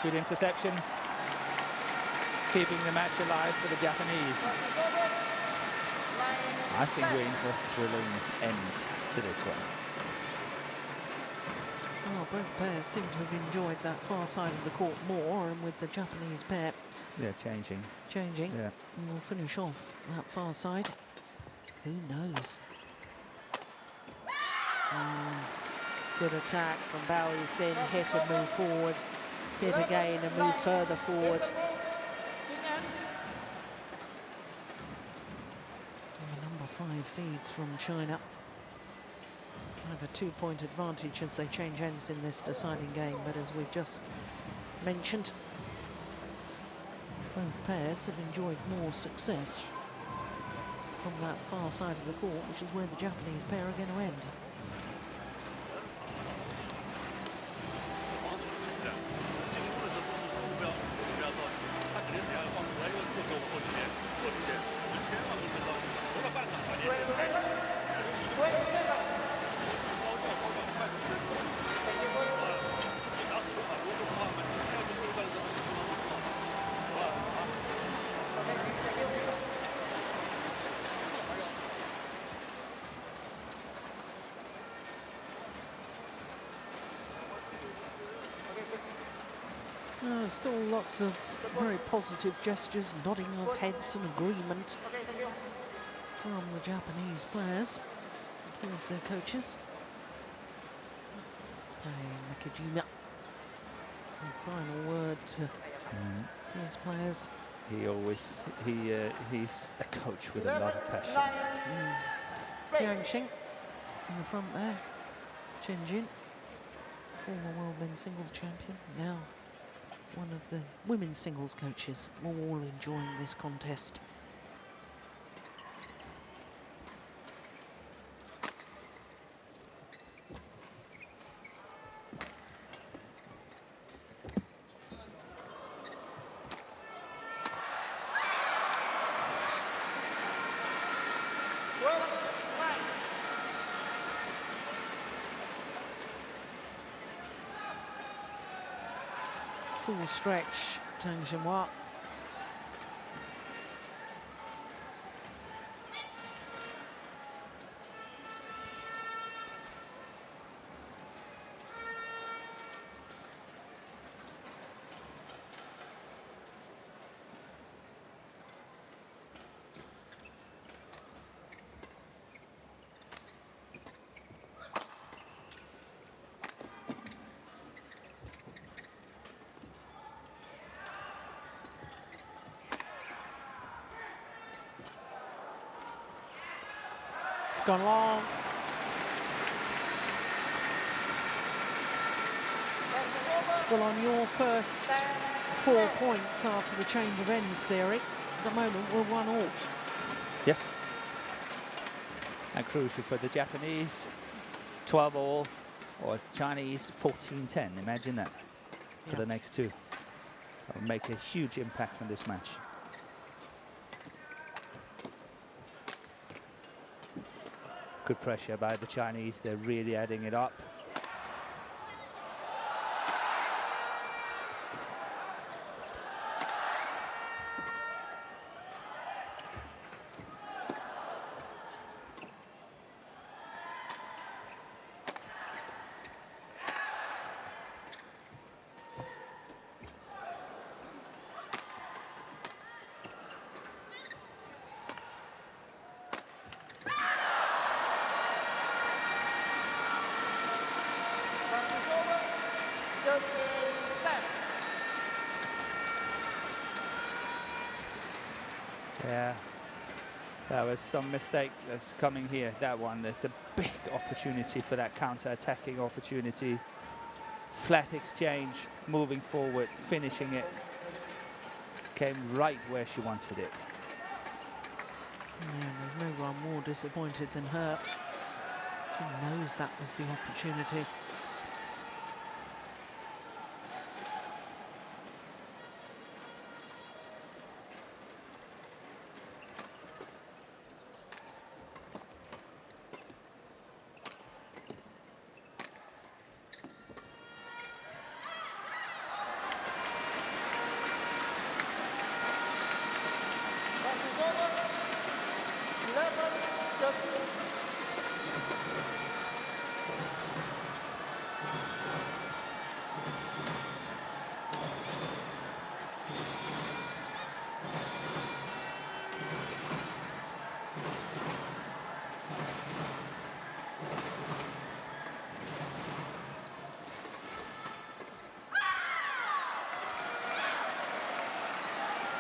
Good interception, keeping the match alive for the Japanese. Service over. I think we're in for a thrilling end to this one. Oh, both pairs seem to have enjoyed that far side of the court more, and with the Japanese pair Yeah, changing. changing, Yeah. and we'll finish off that far side. Who knows? Good attack from Bao Yusin, hit and move forward, hit again and move further forward. And the number 5 seeds from China have a 2-point advantage as they change ends in this deciding game, but as we've just mentioned, both pairs have enjoyed more success from that far side of the court, which is where the Japanese pair are going to end. Still lots of very positive gestures, nodding of heads and agreement from the Japanese players towards their coaches. Nakajima Final word to these players. He's a coach with a lot of passion. Tianxing in the front there. Chen Jin, former world men's singles champion, now one of the women's singles coaches, all enjoying this contest. Full stretch, Tang Xinhua. It's gone long. Well, on your first 4 points after the change of ends theory, at the moment we're 1-1. Yes. And crucial for the Japanese, 12-all, or Chinese 14-10. Imagine that for the next two. That'll make a huge impact on this match. Good pressure by the Chinese. They're really adding it up. Yeah, that was some mistake that's coming here. That one, there's a big opportunity for that counter-attacking opportunity. Flat exchange, moving forward, finishing it. Came right where she wanted it. Yeah, there's no one more disappointed than her. She knows that was the opportunity.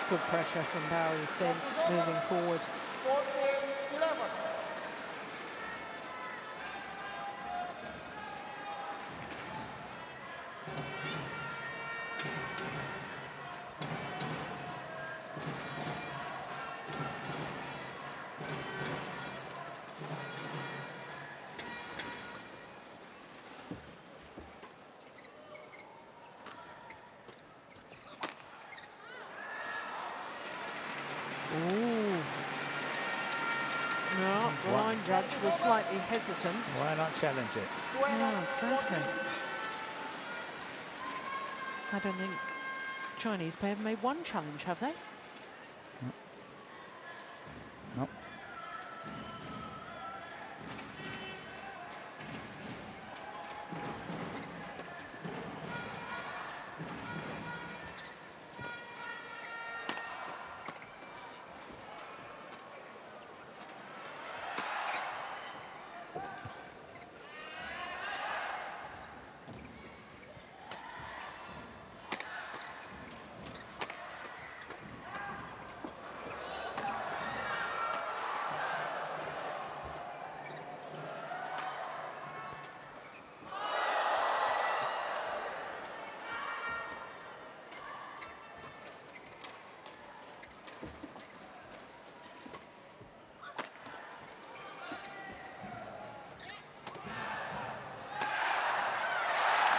Good pressure from Bao Yixin moving forward. 14-11. Ooh. No, the line judge was slightly hesitant. Why not challenge it? No, exactly. I don't think Chinese pair have made one challenge, have they? No.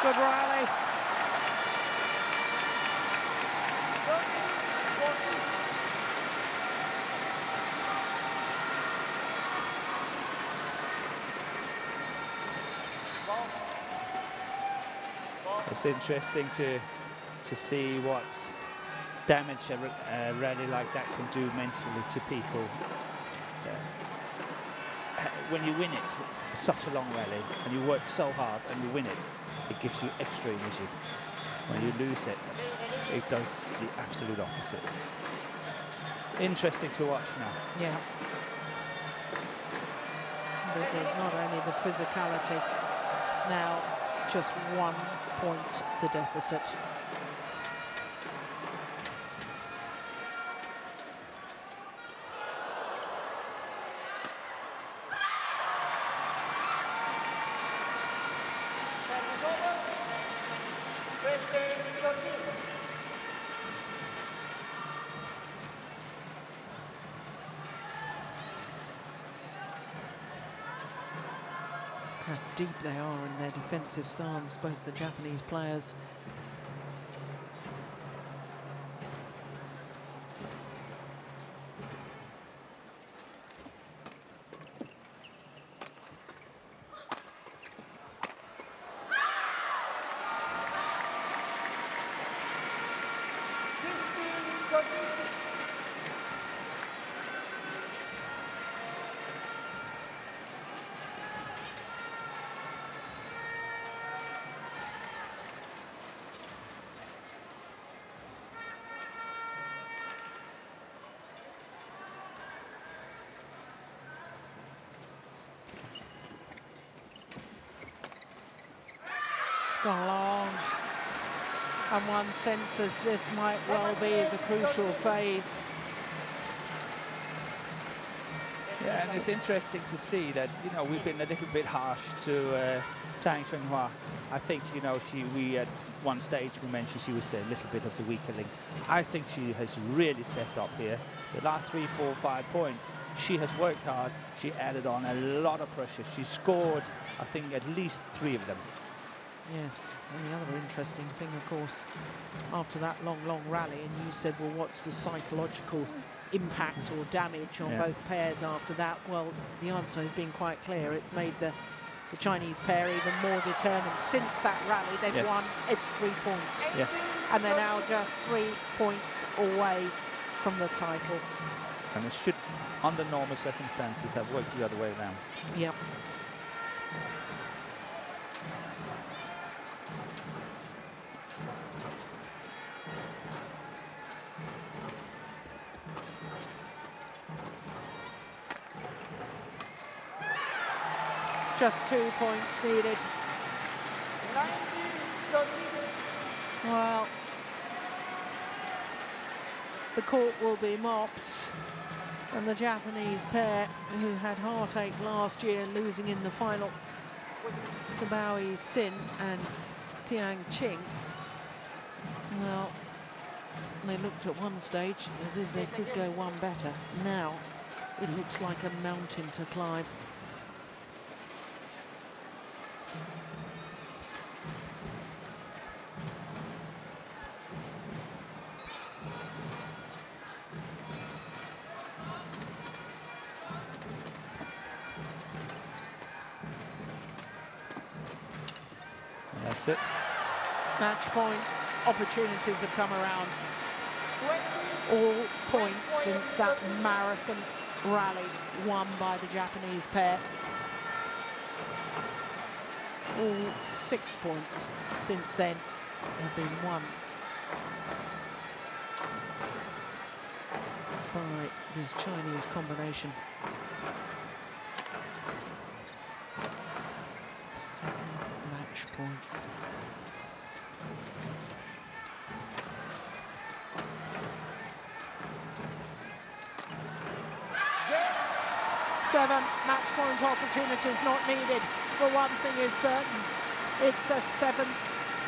Good rally. It's interesting to see what damage a rally like that can do mentally to people. When you win it, such a long rally, and you work so hard and you win it, it gives you extra energy. When you lose it, it does the absolute opposite. Interesting to watch now. Yeah. There's not only the physicality, now just 1 point the deficit. Service over. 20-13. How deep they are in their defensive stance, both the Japanese players. Gone long, and one senses this might well be the crucial phase. Yeah, and it's interesting to see that, you know, we've been a little bit harsh to Tang Chunhua. I think, you know, we at one stage we mentioned she was a little bit of the weaker link. I think she has really stepped up here. The last 3, 4, 5 points, she has worked hard. She added on a lot of pressure. She scored, I think, at least 3 of them. Yes, and the other interesting thing, of course, after that long rally, and you said, well, what's the psychological impact or damage on both pairs after that? Well, the answer has been quite clear. It's made the Chinese pair even more determined. Since that rally, they've won every point. Yes. And they're now just 3 points away from the title. And it should, under normal circumstances, have worked the other way around. Yep. Just 2 points needed. 19-13. Well, the court will be mopped, and the Japanese pair, who had heartache last year, losing in the final to Bao Sin and Tiang Qing, well, they looked at one stage as if they could go one better. Now it looks like a mountain to climb. That's it. Match point opportunities have come around. All points since that marathon rally won by the Japanese pair. All 6 points since then have been won by this Chinese combination. 7 match points. Seven match point opportunities not needed, but one thing is certain, it's a 7th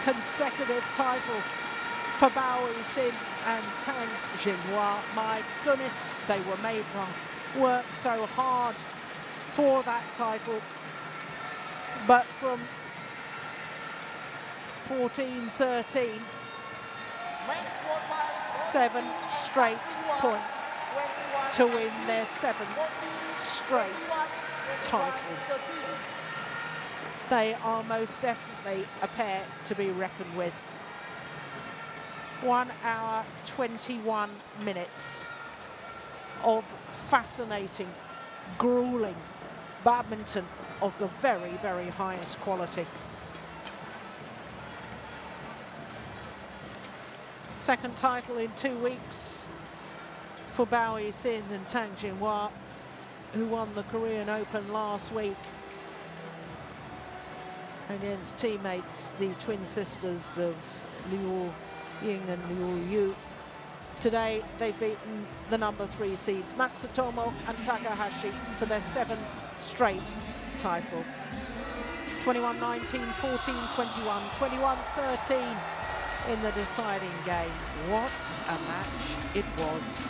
consecutive title for Bao Sin and Tang Jinhua. My goodness, they were made to work so hard for that title, but from 14-13. Match won by 7 straight Tansi Dua, points 21, to win their 7th 14, straight 21, title. 13. They are most definitely a pair to be reckoned with. 1 hour, 21 minutes of fascinating, grueling badminton of the very, very highest quality. Second title in 2 weeks for Bao Yi-sin and Tang Jinhua, who won the Korean Open last week against teammates, the twin sisters of Liu Ying and Liu Yu. Today, they've beaten the number 3 seeds, Matsutomo and Takahashi, for their 7th straight title. 21-19, 14-21, 21-13 in the deciding game. What a match it was.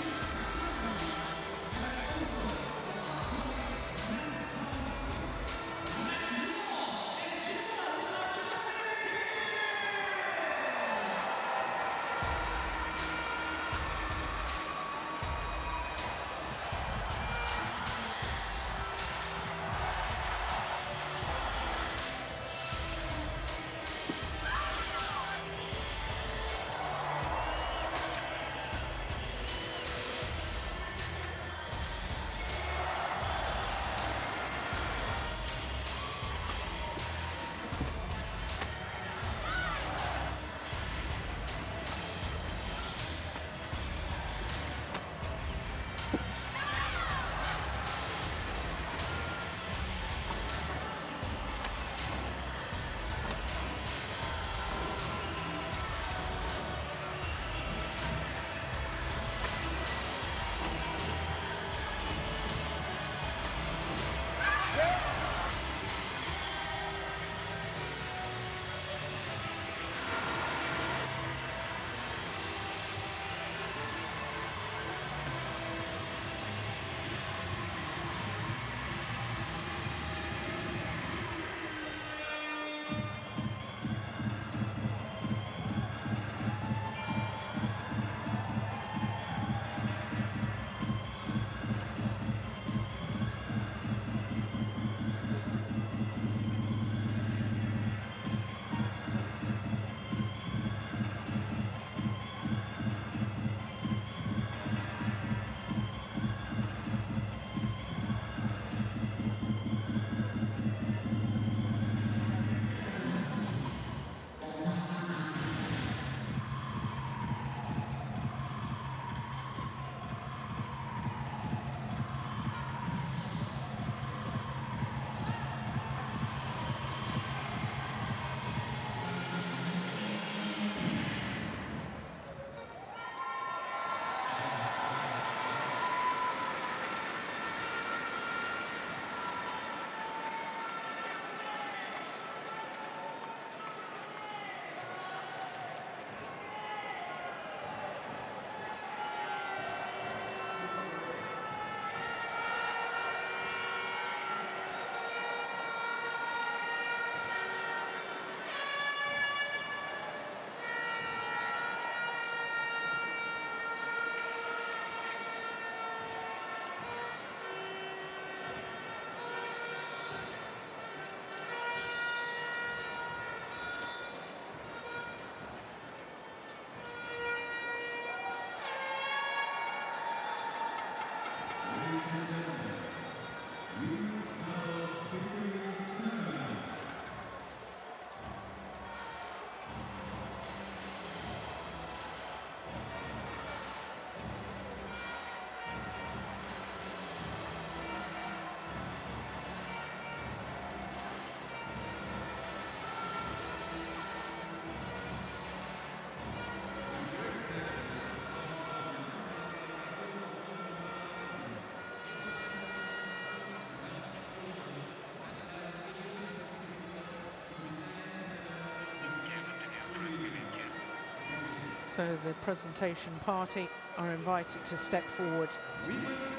So the presentation party are invited to step forward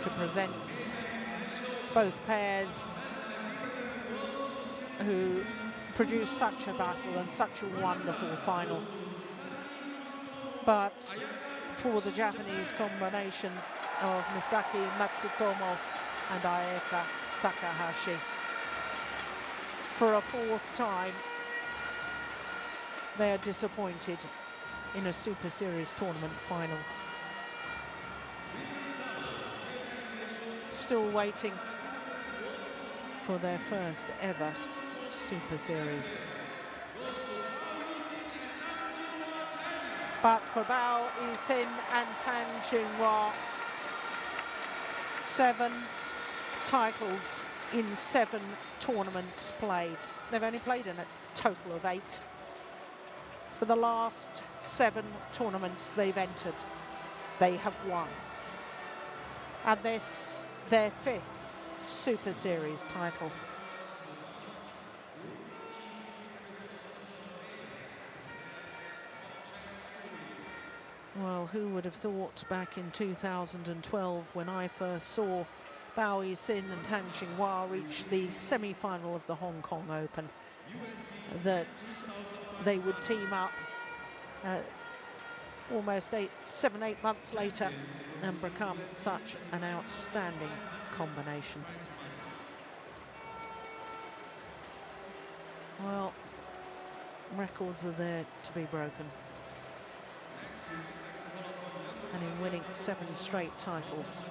to present both pairs who produced such a battle and such a wonderful final. But for the Japanese combination of Misaki Matsutomo and Ayaka Takahashi, for a fourth time, they are disappointed in a Super Series tournament final. Still waiting for their first ever Super Series. But for Bao Yixin and Tan Xinhua, 7 titles in 7 tournaments played. They've only played in a total of 8. For the last 7 tournaments they've entered, they have won. And this, their 5th Super Series title. Well, who would have thought back in 2012, when I first saw Bao Yixin and Tan Xinhua reach the semi-final of the Hong Kong Open, that they would team up almost 7-8 months later and become such an outstanding combination. Well, records are there to be broken. And in winning 7 straight titles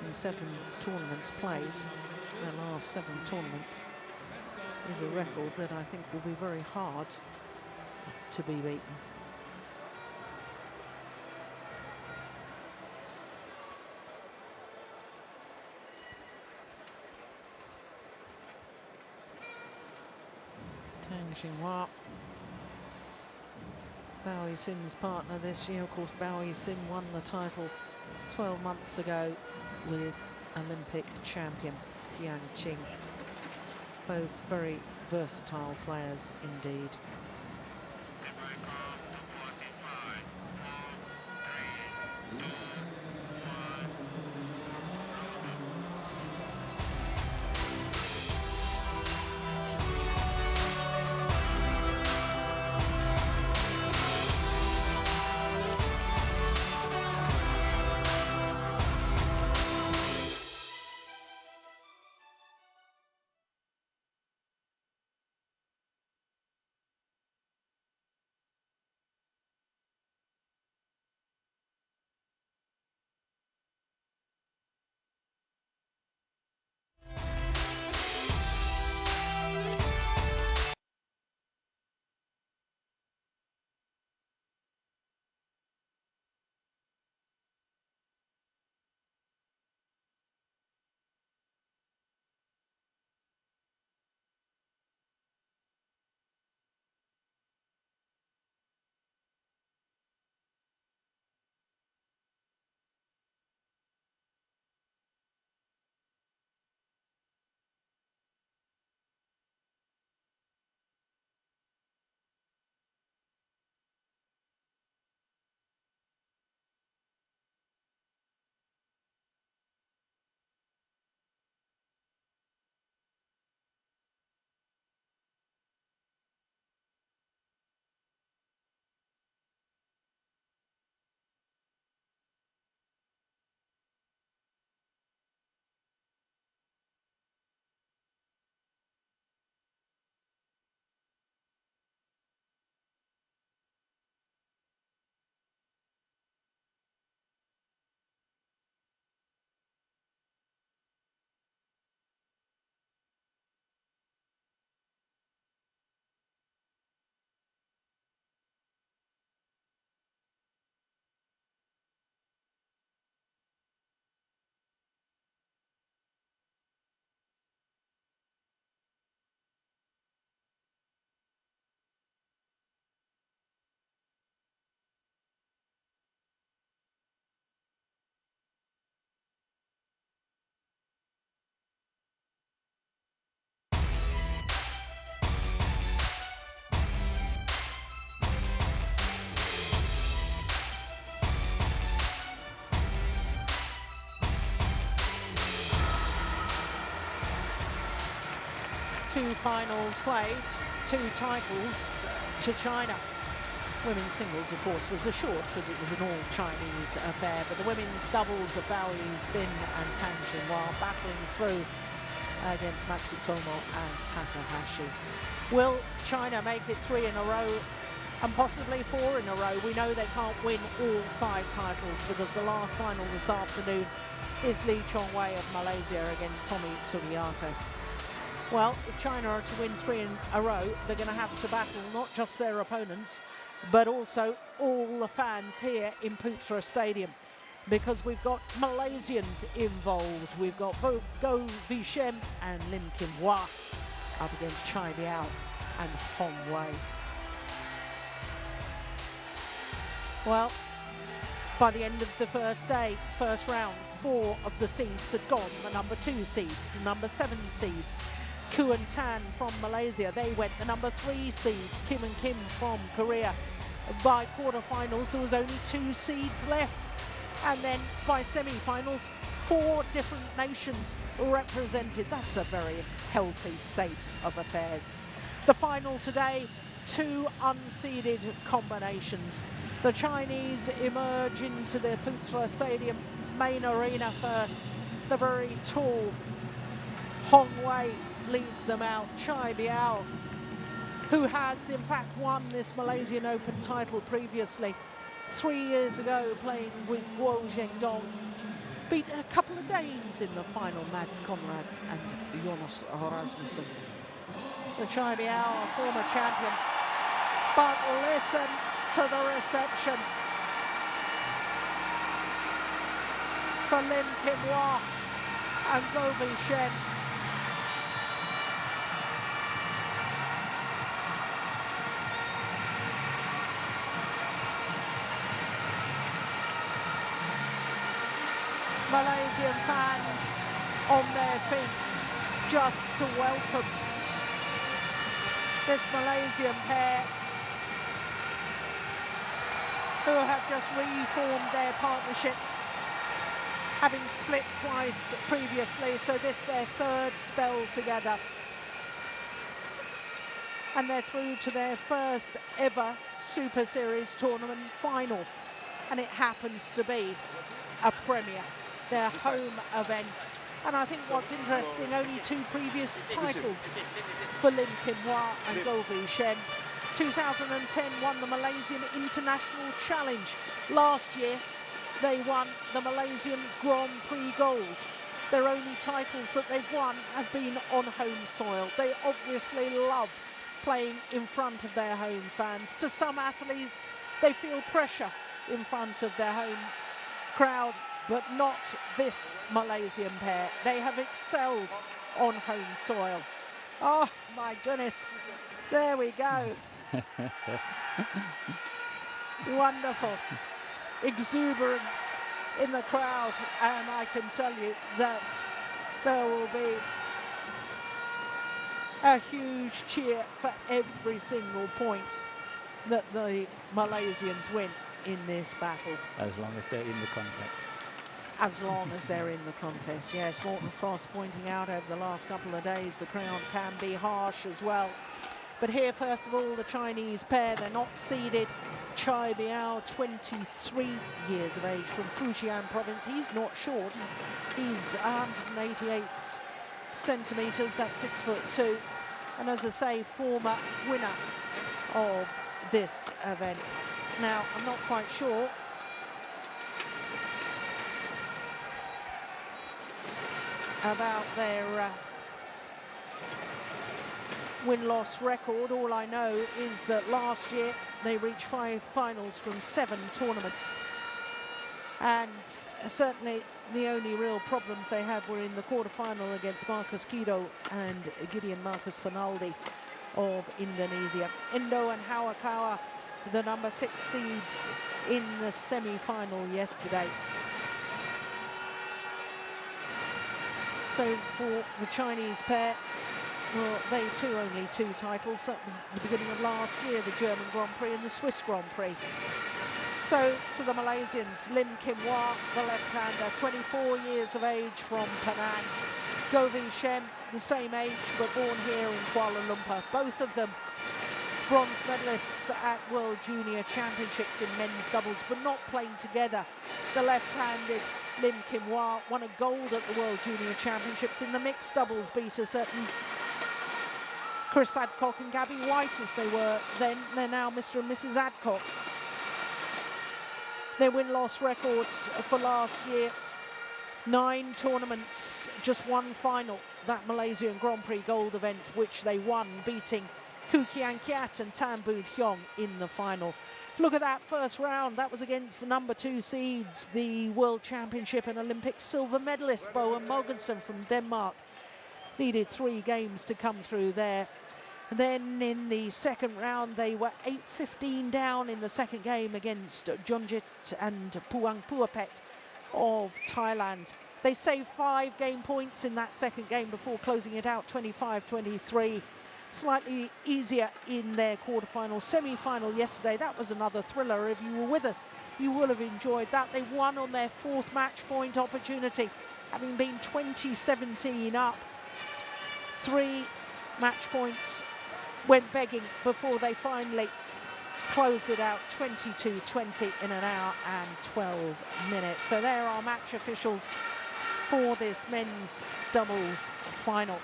in 7 tournaments played, their last 7 tournaments, is a record that I think will be very hard to be beaten. Tan Xinhua, Bao Yixin's partner this year. Of course, Bao Yixin won the title 12 months ago with Olympic champion Tian Qing. Both very versatile players indeed. Two finals played. 2 titles to China. Women's singles, of course, was assured because it was an all-Chinese affair, but the women's doubles of Bao Yixin and Tang Xinhua battling through against Matsutomo and Takahashi. Will China make it 3 in a row and possibly 4 in a row? We know they can't win all 5 titles because the last final this afternoon is Lee Chong-wei of Malaysia against Tommy Sugiyato. Well, if China are to win 3 in a row, they're going to have to battle not just their opponents, but also all the fans here in Putra Stadium, because we've got Malaysians involved. We've got Go Vishen and Lim Kim Hwa up against Chai Biao and Hong Wei. Well, by the end of the first day, first round, 4 of the seeds had gone. The number 2 seeds, the number 7 seeds, Kuan Tan from Malaysia, they went. The number 3 seeds, Kim and Kim from Korea. By quarterfinals, there was only 2 seeds left. And then by semi-finals, 4 different nations represented. That's a very healthy state of affairs. The final today, 2 unseeded combinations. The Chinese emerge into the Putra Stadium main arena first. The very tall Hong Wei leads them out. Chai Biao, who has in fact won this Malaysian Open title previously, 3 years ago playing with Guo Zhendong, beat a couple of Danes in the final, Mads Conrad and Jonas Rasmussen. So Chai Biao, a former champion, but listen to the reception for Lim Kim Hwa and Go Vishen. Malaysian fans on their feet just to welcome this Malaysian pair who have just reformed their partnership, having split twice previously, so this their 3rd spell together. And they're through to their first ever Super Series tournament final, and it happens to be a premiere, their home event. And I think what's interesting, only 2 previous titles for Lim Kim Hwa and Go Vishen. 2010 won the Malaysian International Challenge. Last year they won the Malaysian Grand Prix Gold. Their only titles that they've won have been on home soil. They obviously love playing in front of their home fans. To some athletes, they feel pressure in front of their home crowd, but not this Malaysian pair. They have excelled on home soil. Oh my goodness, there we go. Wonderful exuberance in the crowd, and I can tell you that there will be a huge cheer for every single point that the Malaysians win in this battle. As long as they're in the contest. As long as they're in the contest, yes. Morten Frost pointing out over the last couple of days the crowd can be harsh as well. But here, first of all, the Chinese pair, they're not seeded. Chai Biao, 23 years of age, from Fujian province. He's not short. He's 188 centimetres, that's 6'2". And as I say, former winner of this event. Now, I'm not quite sure about their win-loss record. All I know is that last year they reached 5 finals from 7 tournaments, and certainly the only real problems they had were in the quarterfinal against Marcus Kido and Gideon Marcus Fernaldi of Indonesia. Indo and Hawakawa, the number 6 seeds in the semi-final yesterday. So for the Chinese pair, well, they too only 2 titles. That was the beginning of last year, the German Grand Prix and the Swiss Grand Prix. So to the Malaysians, Lim Kim Hwa, the left-hander, 24 years of age from Penang. Govin Shem, the same age, but born here in Kuala Lumpur. Both of them bronze medalists at World Junior Championships in men's doubles, but not playing together. The left-handed Lim Kim Hwa won a gold at the World Junior Championships in the mixed doubles, beat a certain Chris Adcock and Gabby White as they were then. They're now Mr. and Mrs. Adcock. Their win-loss records for last year: 9 tournaments, just 1 final. That Malaysian Grand Prix Gold event, which they won, beating Koo Kian Kiat and Tan Boon Hyong in the final. Look at that first round. That was against the number 2 seeds, the World Championship and Olympic silver medalist Boa Mogensen from Denmark. Needed 3 games to come through there. And then in the second round, they were 8-15 down in the second game against Jonjit and Puang Puapet of Thailand. They saved 5 game points in that second game before closing it out 25-23. Slightly easier in their quarterfinal, semi-final yesterday. That was another thriller. If you were with us, you will have enjoyed that. They won on their 4th match point opportunity, having been 20-17 up. 3 match points went begging before they finally closed it out 22-20 in an hour and 12 minutes. So there are match officials for this men's doubles final.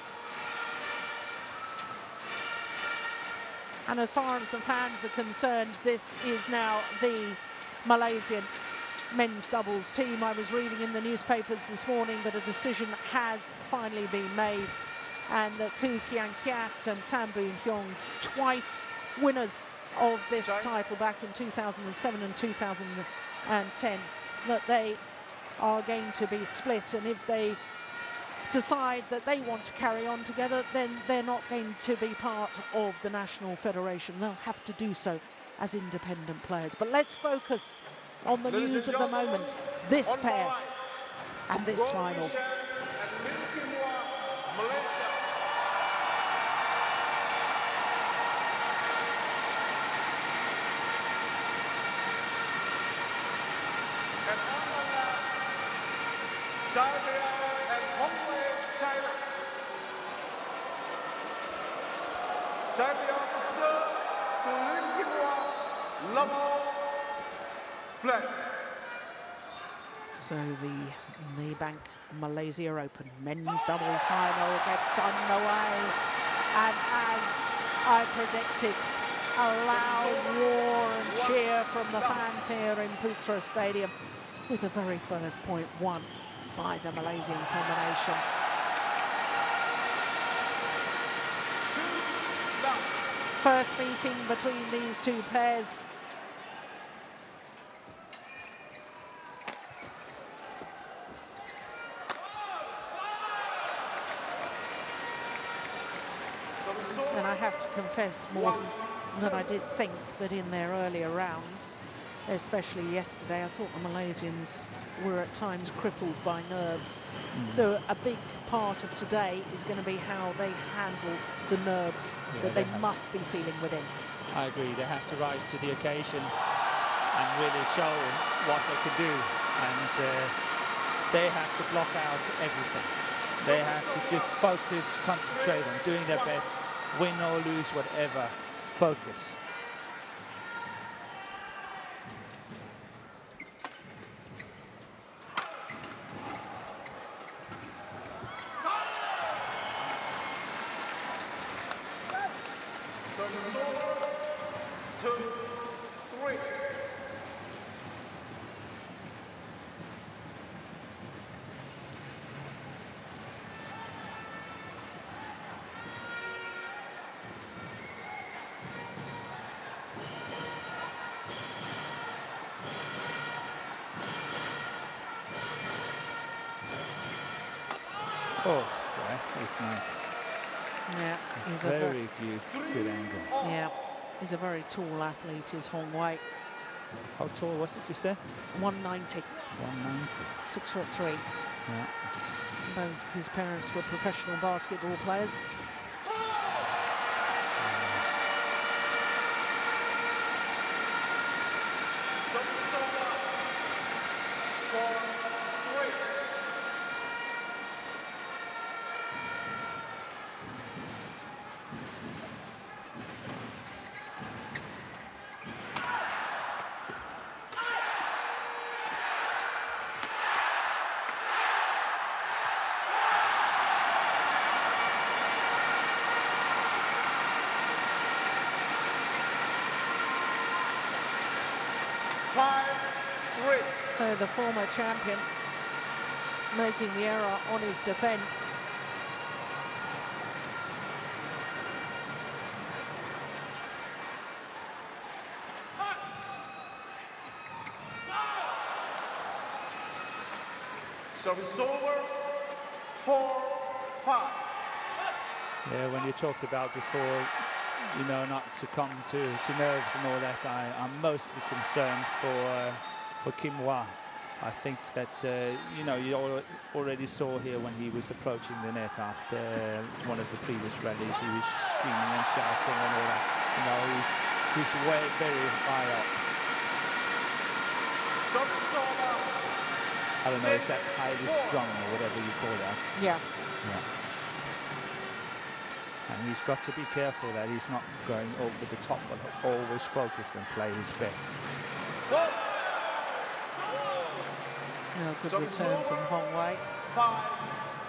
And as far as the fans are concerned, this is now the Malaysian men's doubles team. I was reading in the newspapers this morning that a decision has finally been made, and that Koo Kian Kiat and Tan Boon Hyong, twice winners of this title back in 2007 and 2010, that they are going to be split. And if they decide that they want to carry on together, then they're not going to be part of the national federation. They'll have to do so as independent players. But let's focus on the news of the moment, this pair and this final. So the Maybank Malaysia Open men's doubles final gets underway, and as I predicted, a loud roar and cheer from the fans here in Putra Stadium, with the very first point won by the Malaysian combination. First meeting between these two pairs. And I have to confess, more than I did think, that in their earlier rounds, especially yesterday, I thought the Malaysians were at times crippled by nerves. So a big part of today is going to be how they handle the nerves that they must be feeling within. I agree. They have to rise to the occasion and really show what they can do. And they have to block out everything. They have to just focus, concentrate on doing their best, win or lose, whatever, focus. Oh, that is nice. Yeah, he's very good angle. Yeah, he's a very tall athlete, is Hong Wei. How tall was it, you said? 190. 190. 6'3". Yeah. Both his parents were professional basketball players. 3. So the former champion making the error on his defence. Service over, 4-5. Yeah, when you talked about before, you know, not succumb to nerves and all that, I'm mostly concerned for Kim Hwa. I think that, you know, you already saw here when he was approaching the net after one of the previous rallies, he was screaming and shouting and all that. You know, he's way very high up. Service over. I don't know if that highly strung or whatever you call that. Yeah. Yeah. And he's got to be careful that he's not going over the top, but always focus and play his best. Now, good return from Hong Wei. 5,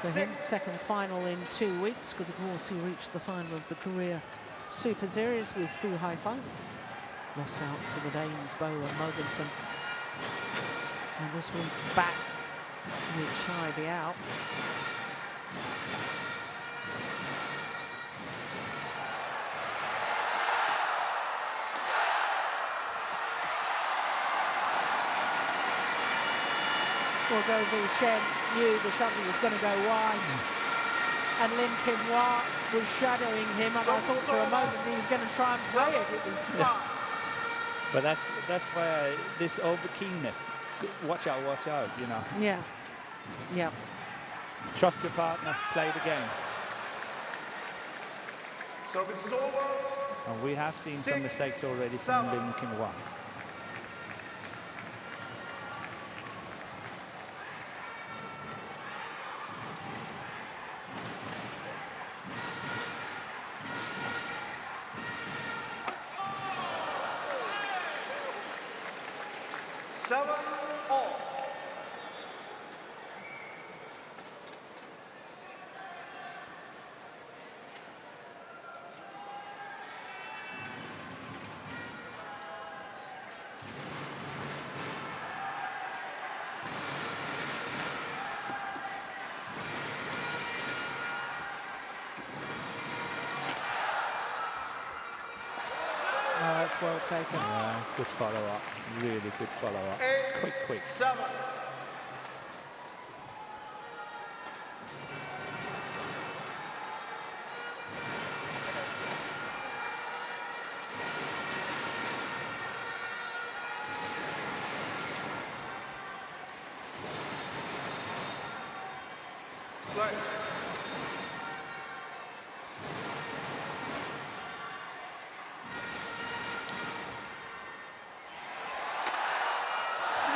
For him, second final in 2 weeks, because of course he reached the final of the Korea Super Series with Fu Haifeng. Lost out to the Danes, Bo and Mogensen. And this one back with Shai Biao. Well, Go Vu Shen knew the shuttle was going to go wide, and Lim Kim Hwa was shadowing him, and I thought for a moment he was going to try and play it. It was. Yeah. But that's why this over-keenness. Watch out, you know. Yeah. Yeah. Trust your partner, play the game. Service over. And we have seen some mistakes already from Lim Kim Hwa. That's well taken. Yeah, good follow-up, really good follow-up. Quick. 7. Right.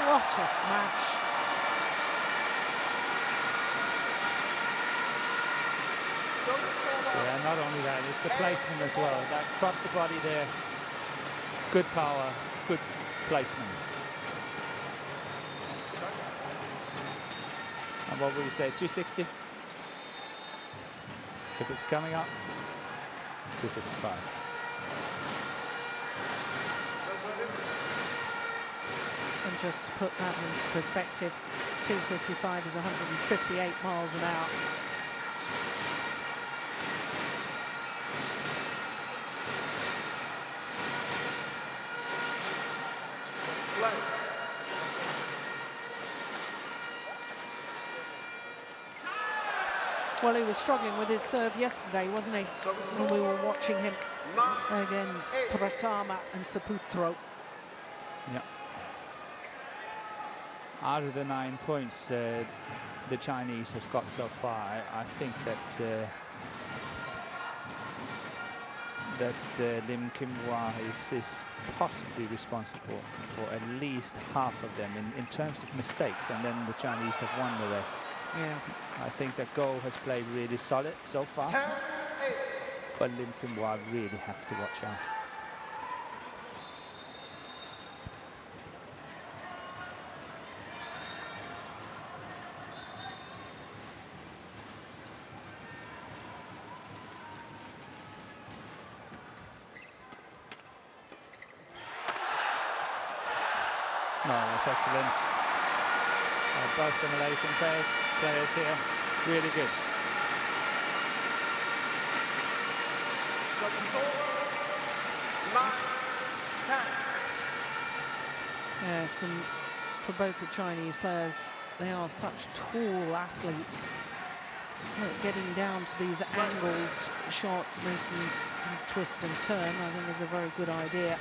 What a smash. Yeah, not only that, it's the placement as well. That cross the body there, good power, good placement. And what would you say, 260? If it's coming up, 255. And just to put that into perspective, 255 is 158 miles an hour. Well, he was struggling with his serve yesterday, wasn't he? When we were watching him against Pratama and Saputro. Yeah. Out of the 9 points the Chinese has got so far, I think that Lim Kim Hwa is possibly responsible for at least half of them in terms of mistakes, and then the Chinese have won the rest. Yeah. I think that goal has played really solid so far, but Lim Kim Hwa really have to watch out. that's excellent. Both the Malaysian players here, really good. Yes, and for both the Chinese players, they are such tall athletes. Look, getting down to these angled shots, making them twist and turn, I think is a very good idea.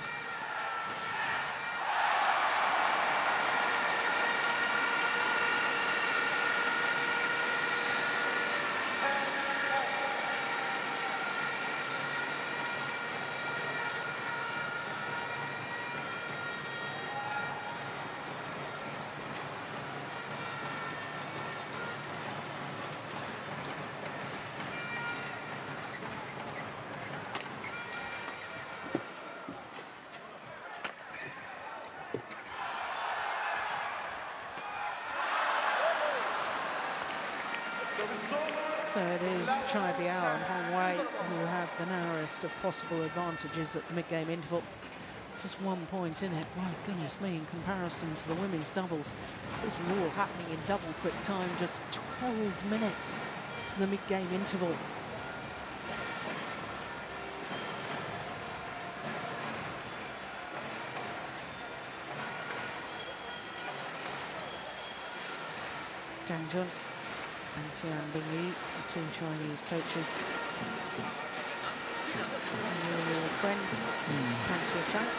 So it is Chai Biao and Hong Wei who have the narrowest of possible advantages at the mid-game interval. Just 1 point in it. My goodness me, in comparison to the women's doubles, this is all happening in double quick time, just 12 minutes to the mid-game interval. Zhang Jun and Tian Bingyi, the two Chinese coaches. Your friends, Pan Chang.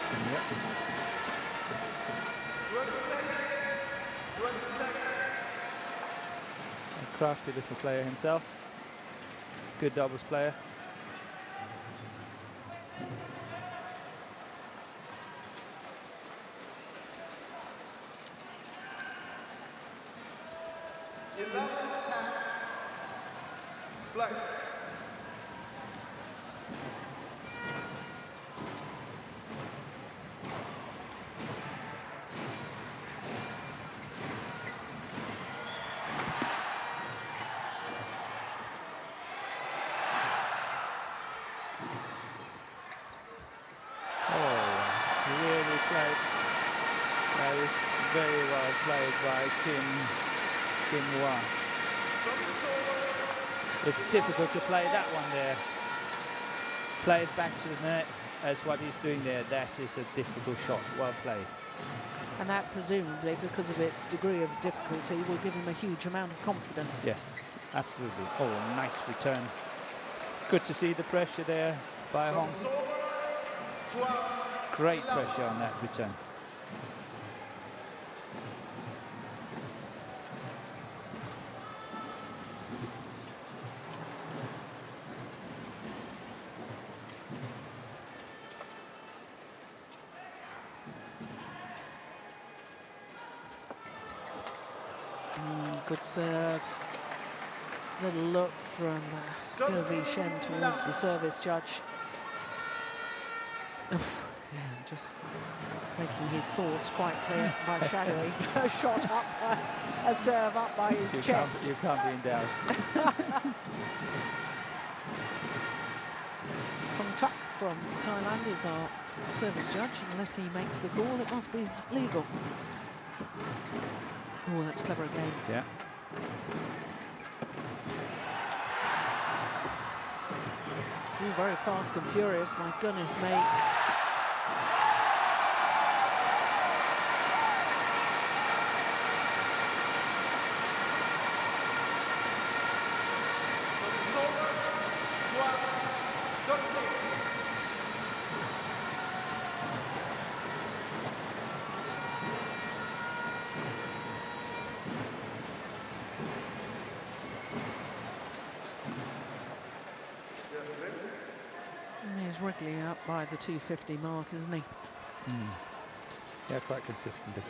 A crafty little player himself. Good doubles player. Black. Really played. That is very well played by Kim Hwa. It's difficult to play that one there. Play it back to the net as what he's doing there. That is a difficult shot. Well played. And that presumably, because of its degree of difficulty, will give him a huge amount of confidence. Yes, absolutely. Oh, nice return. Good to see the pressure there by Hong. Great pressure on that return. Good serve. Little look from Gervais Shen towards the service judge. Oof. Yeah, just making his thoughts quite clear by shadowing a shot up, a serve up by his chest. You can't be in doubt. Hong Tak from Thailand is our service judge. Unless he makes the call, it must be legal. Oh, that's clever again. Yeah. It's all very fast and furious, my goodness me. He's wriggling up by the 250 mark, isn't he? Yeah, quite consistently.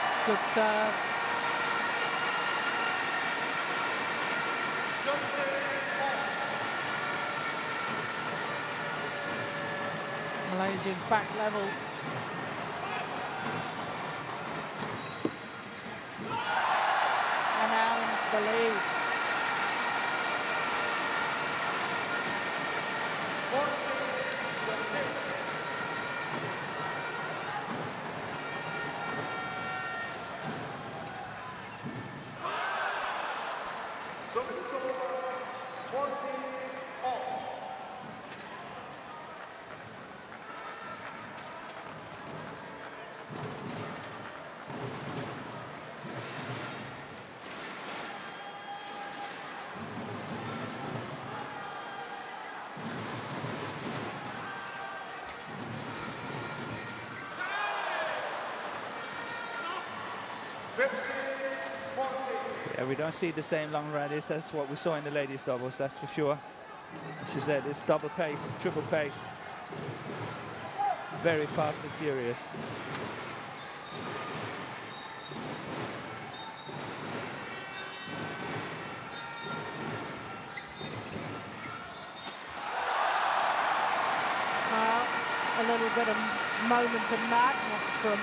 It's good serve. Malaysians back level. And now into the lead. Yeah, we don't see the same long rallies as what we saw in the ladies doubles, that's for sure. As you said, it's double pace, triple pace. Very fast and furious. A little bit of moment of madness from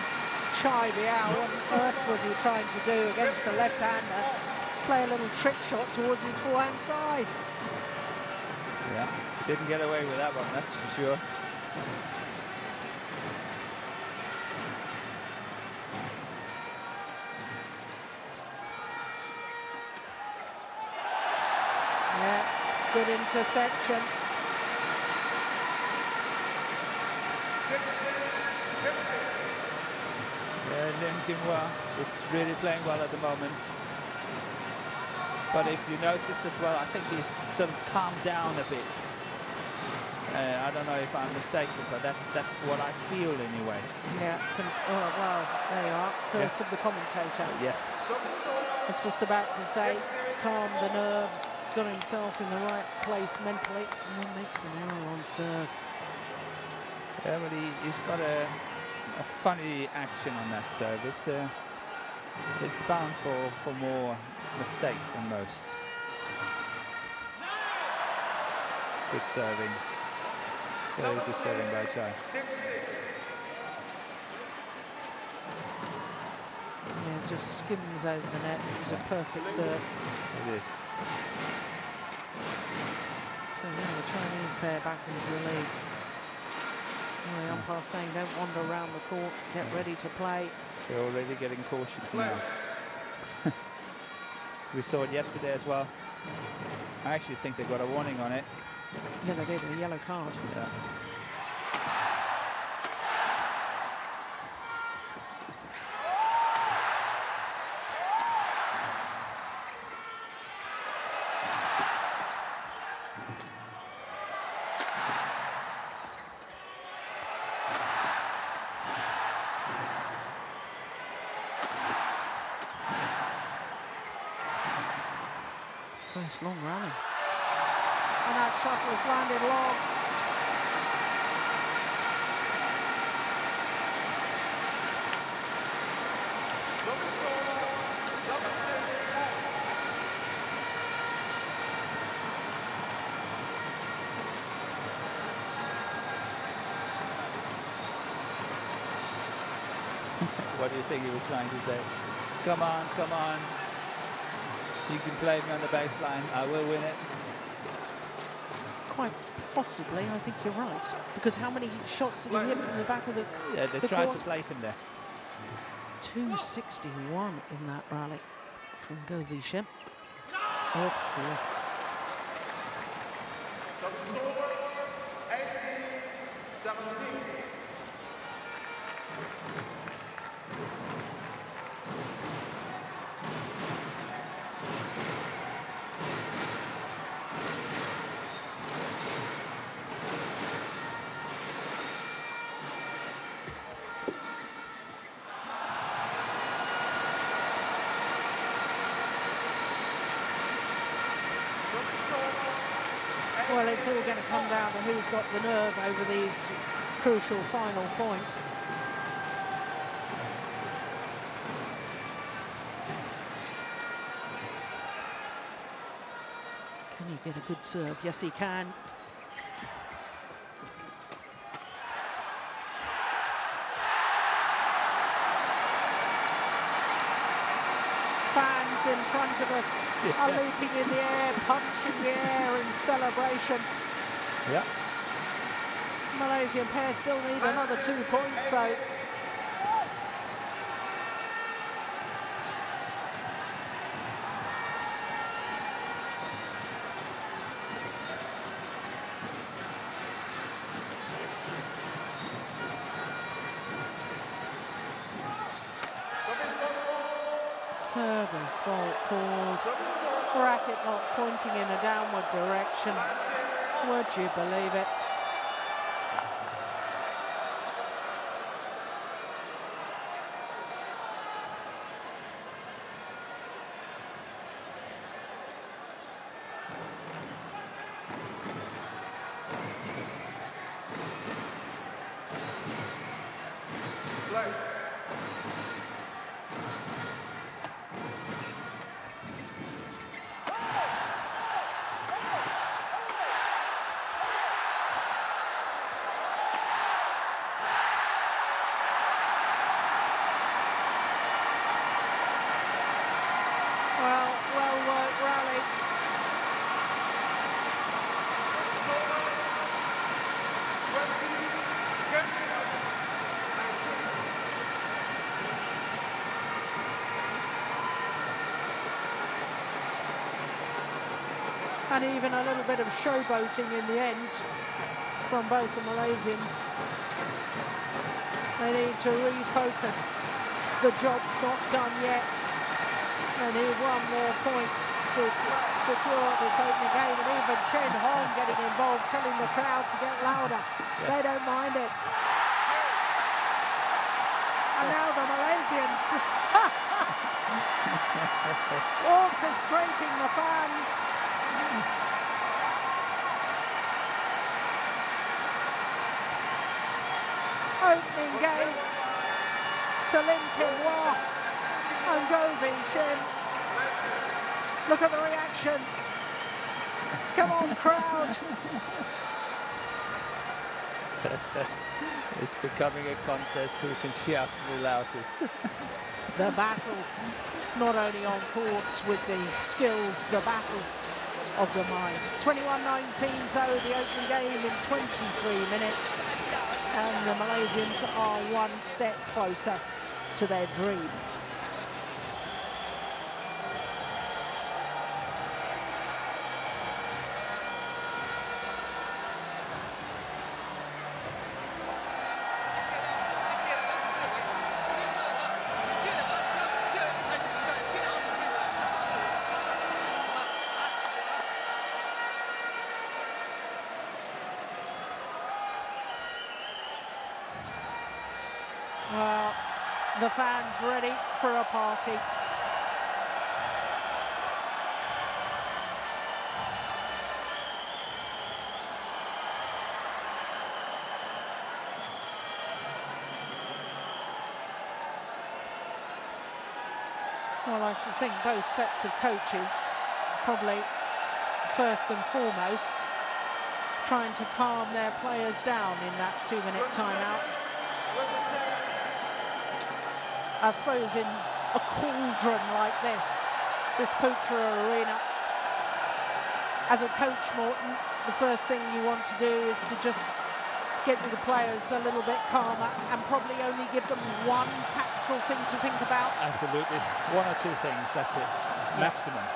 Chai Biao. What on earth was he trying to do against the left-hander? Play a little trick shot towards his forehand side. Yeah, didn't get away with that one, that's for sure. Yeah, good interception. Yeah, Lim Kim-hwa is really playing well at the moment. But if you noticed as well, I think he's sort of calmed down a bit. I don't know if I'm mistaken, but that's what I feel anyway. Yeah, oh well, there you are. Curse of the commentator. Yes. I was just about to say, calm the nerves, got himself in the right place mentally, and then makes an error on serve. Yeah, but he's got a funny action on that serve. It's bound for more mistakes than most. Good serving. Very good serving by Chai. Yeah, just skims over the net. It was a perfect serve. It is. So now the Chinese pair back into the lead. And the umpire saying don't wander around the court, get ready to play. They're already getting cautious now. We saw it yesterday as well. I actually think they got a warning on it. Yeah, they did, a yellow card. Yeah. First long rally. And that shot was landed long. What do you think he was trying to say? Come on, come on. You can play me on the baseline. I will win it. Quite possibly, I think you're right. Because how many shots did he hit from the back of the Yeah, they tried to place him there. 261 in that rally from Go Vishen. Off to the left. Well, it's all going to come down to who's got the nerve over these crucial final points. Can he get a good serve? Yes, he can. boys in front of us are leaping in the air, punching the air in celebration. Yeah. Malaysian pair still need another 2 points though. Service fault called. Racket not pointing in a downward direction. Would you believe it? Well worked rally. And even a little bit of showboating in the end from both the Malaysians. They need to refocus. The job's not done yet. They need one more point to secure this opening game, and even Chen Hong getting involved, telling the crowd to get louder. They don't mind it. And now the Malaysians orchestrating the fans. Opening game to Lim Kim Hwa and Go Vi Shin. Look at the reaction. Come on, crowd. It's becoming a contest who can shout the loudest. The battle, not only on courts with the skills, the battle of the mind. 21-19 though, the opening game in 23 minutes. And the Malaysians are one step closer to their dream. Well, the fans ready for a party. Well, I should think both sets of coaches, probably first and foremost, trying to calm their players down in that 2-minute timeout. I suppose in a cauldron like this Putra arena, as a coach, Morton, the first thing you want to do is to just get the players a little bit calmer and probably only give them one tactical thing to think about. Absolutely. One or two things, that's it. Maximum.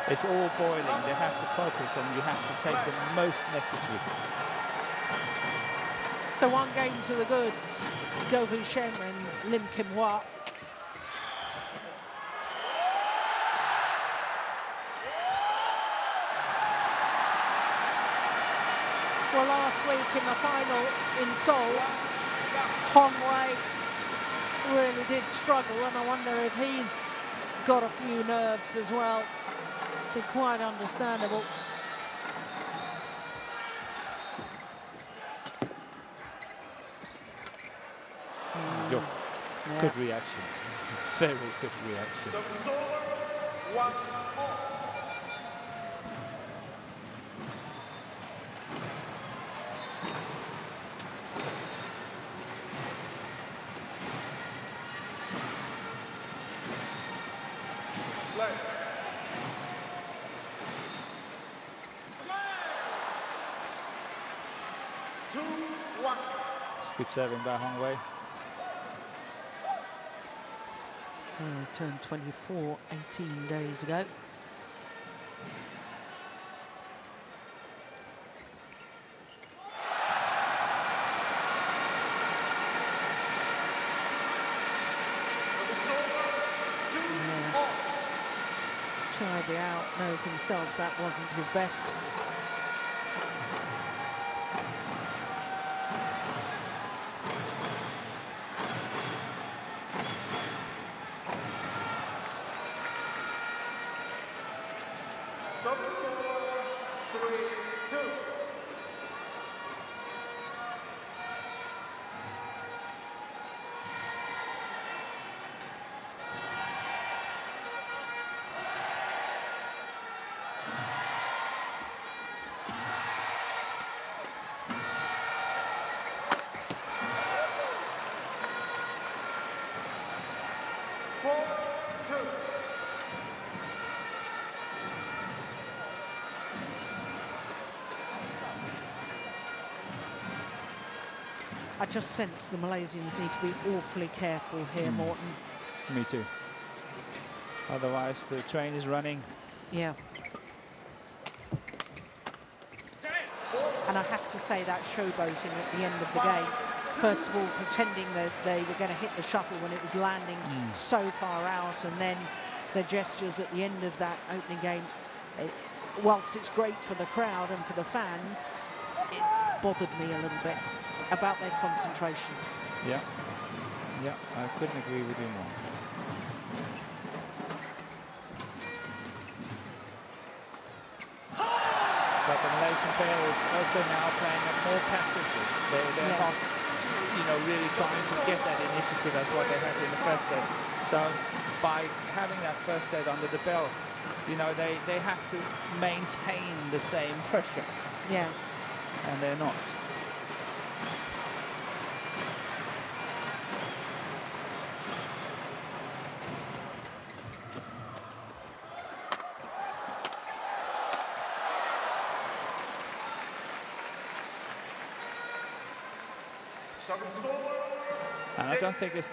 It's all boiling. They have to focus and you have to take the most necessary. So one game to the goods, Go Vi Shin and Lim Kim Hwa. Well, last week in the final in Seoul, Hong Wei really did struggle, and I wonder if he's got a few nerves as well. Be quite understandable. Good reaction. Very good reaction. Play. Two, one. It's good serving by Hong Wei. Turned 24 18 days ago. Chai Biao knows himself that wasn't his best. I just sense the Malaysians need to be awfully careful here, Morton. Me too. Otherwise, the train is running. Yeah. And I have to say that showboating at the end of the game, first of all, pretending that they were going to hit the shuttle when it was landing so far out, and then the gestures at the end of that opening game, whilst it's great for the crowd and for the fans, it bothered me a little bit about their concentration. Yeah, yeah, I couldn't agree with you more. But the Malaysian pair is also now playing more passively. They're not, you know, really trying to get that initiative as what they had in the first set. So by having that first set under the belt, you know, they have to maintain the same pressure. Yeah. And they're not. And I don't think it's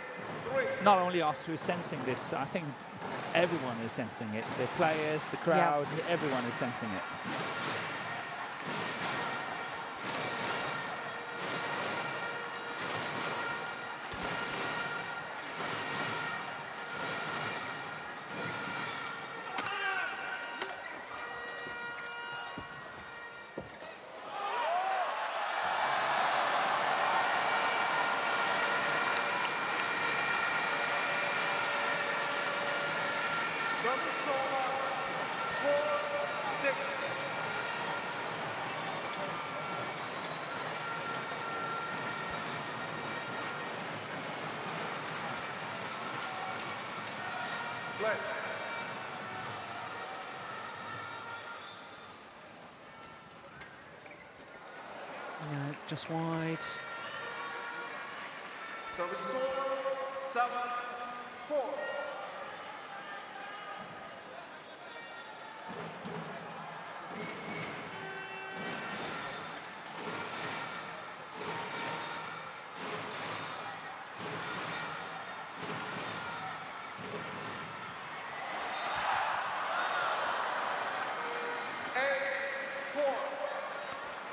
not only us who is sensing this, I think everyone is sensing it. The players, the crowds, everyone is sensing it. No, it's just wide. Service 7-4.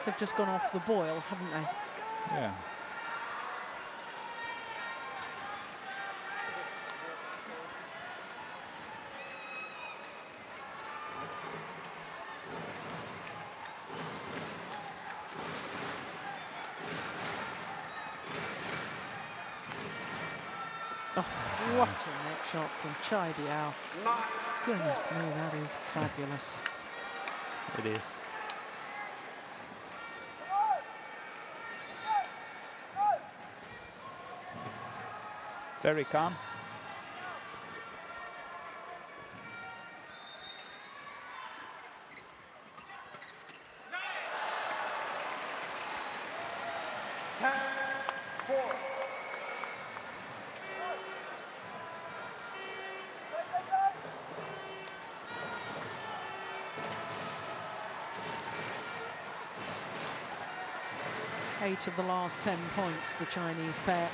They've just gone off the boil, haven't they? Yeah. Oh, what a net shot from Chai Biao. Goodness me, that is fabulous. It is. Very calm. 8 of the last 10 points, the Chinese pair.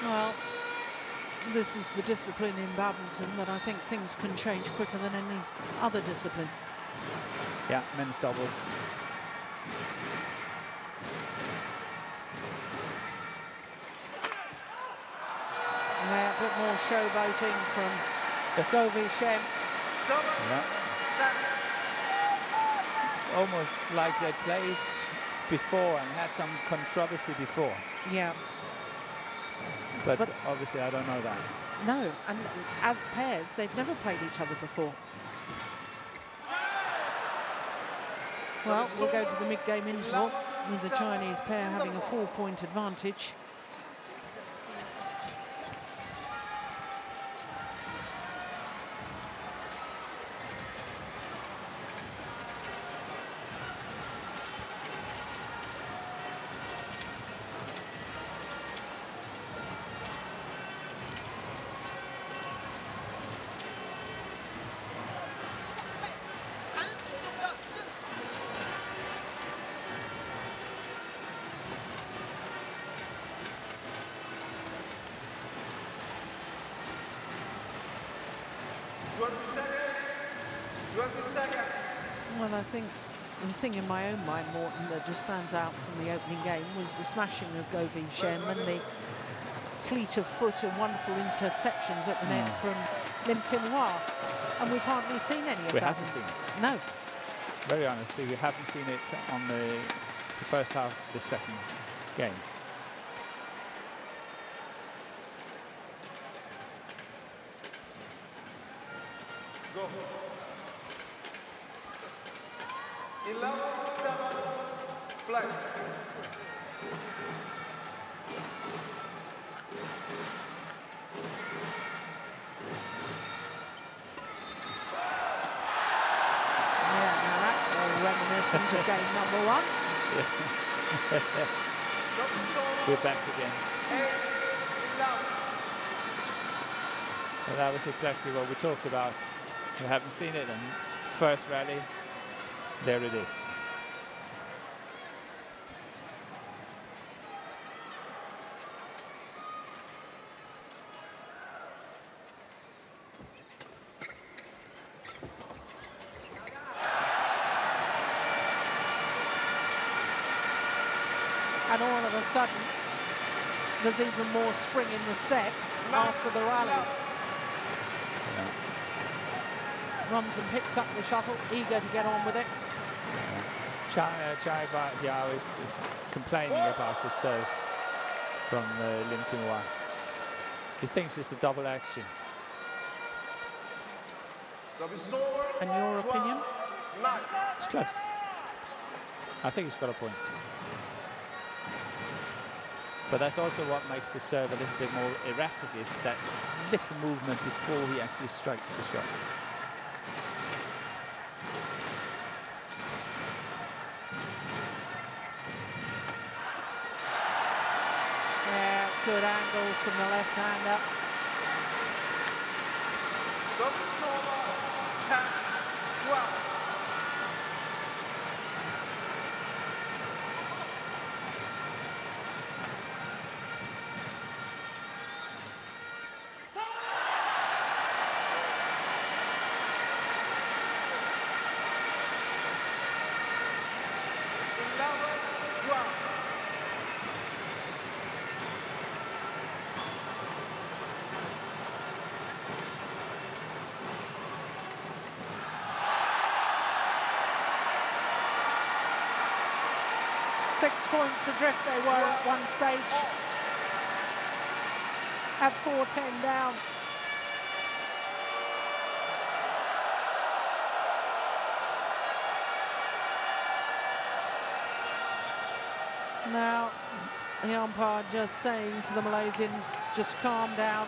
Well, this is the discipline in badminton that I think things can change quicker than any other discipline. Yeah, men's doubles. Yeah, a bit more showboating from Go Vi Shen. Yeah. It's almost like they played before and had some controversy before. Yeah. But obviously I don't know that. No, and as pairs, they've never played each other before. Well, we'll go to the mid-game interval with the Chinese pair having a 4-point advantage. Well, I think the thing in my own mind, Morton, that just stands out from the opening game was the smashing of Go Vi Shen and the fleet of foot and wonderful interceptions at the net from Lim Kim Hwa. And we've hardly seen any of that. We haven't seen it. No. Very honestly, we haven't seen it on the first half of the second game. Go. 11-7, play. Yeah, now that's very reminiscent of game number 1. We're back again. 8-11. Well, that was exactly what we talked about. We haven't seen it in first rally. There it is. And all of a sudden, there's even more spring in the step after the rally. Yeah. Runs and picks up the shuttle, eager to get on with it. Chai Yao is complaining about the serve from Lim Kim Hwa. He thinks it's a double action. And your opinion? It's close. I think he's got a point. But that's also what makes the serve a little bit more erratic, is that little movement before he actually strikes the shot. Yeah, good angle from the left-hander. 6 points adrift they were at one stage. At 4-10 down. Now, the umpire just saying to the Malaysians, just calm down.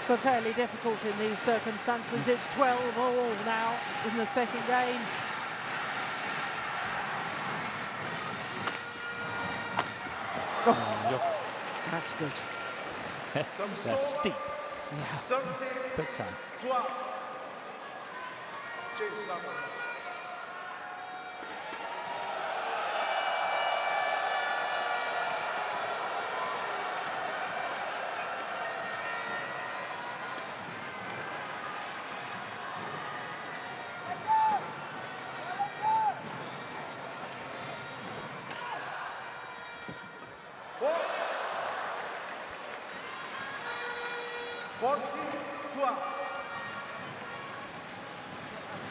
But fairly difficult in these circumstances. It's 12-all now in the second game. Oh, that's good. That's steep. Yeah. 17, Big time. 12. Change number.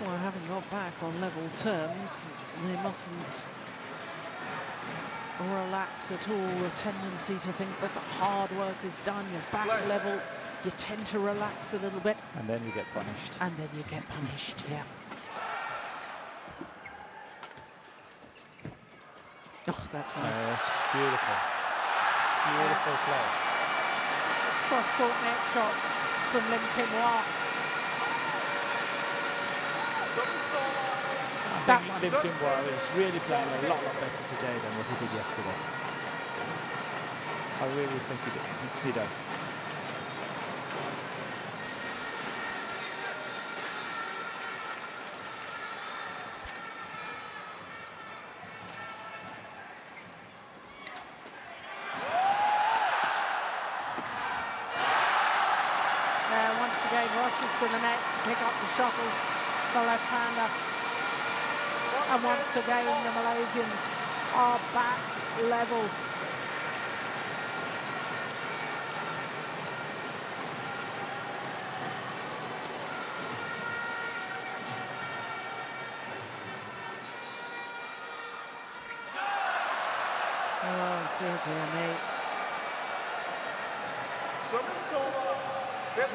Well, having got back on level terms, they mustn't relax at all. A tendency to think that the hard work is done, you're back level, you tend to relax a little bit. And then you get punished. And then you get punished, yeah. Oh, that's nice. That's beautiful. Beautiful play. Cross-court net shots from Lim Kim Wah. I think Lim Kim Wah is really playing a lot better today than what he did yesterday. I really think he does. Once again, rushes to the net to pick up the shuttle, the left-hander. And once again, the Malaysians are back level. Oh, dear me. Service over. 15,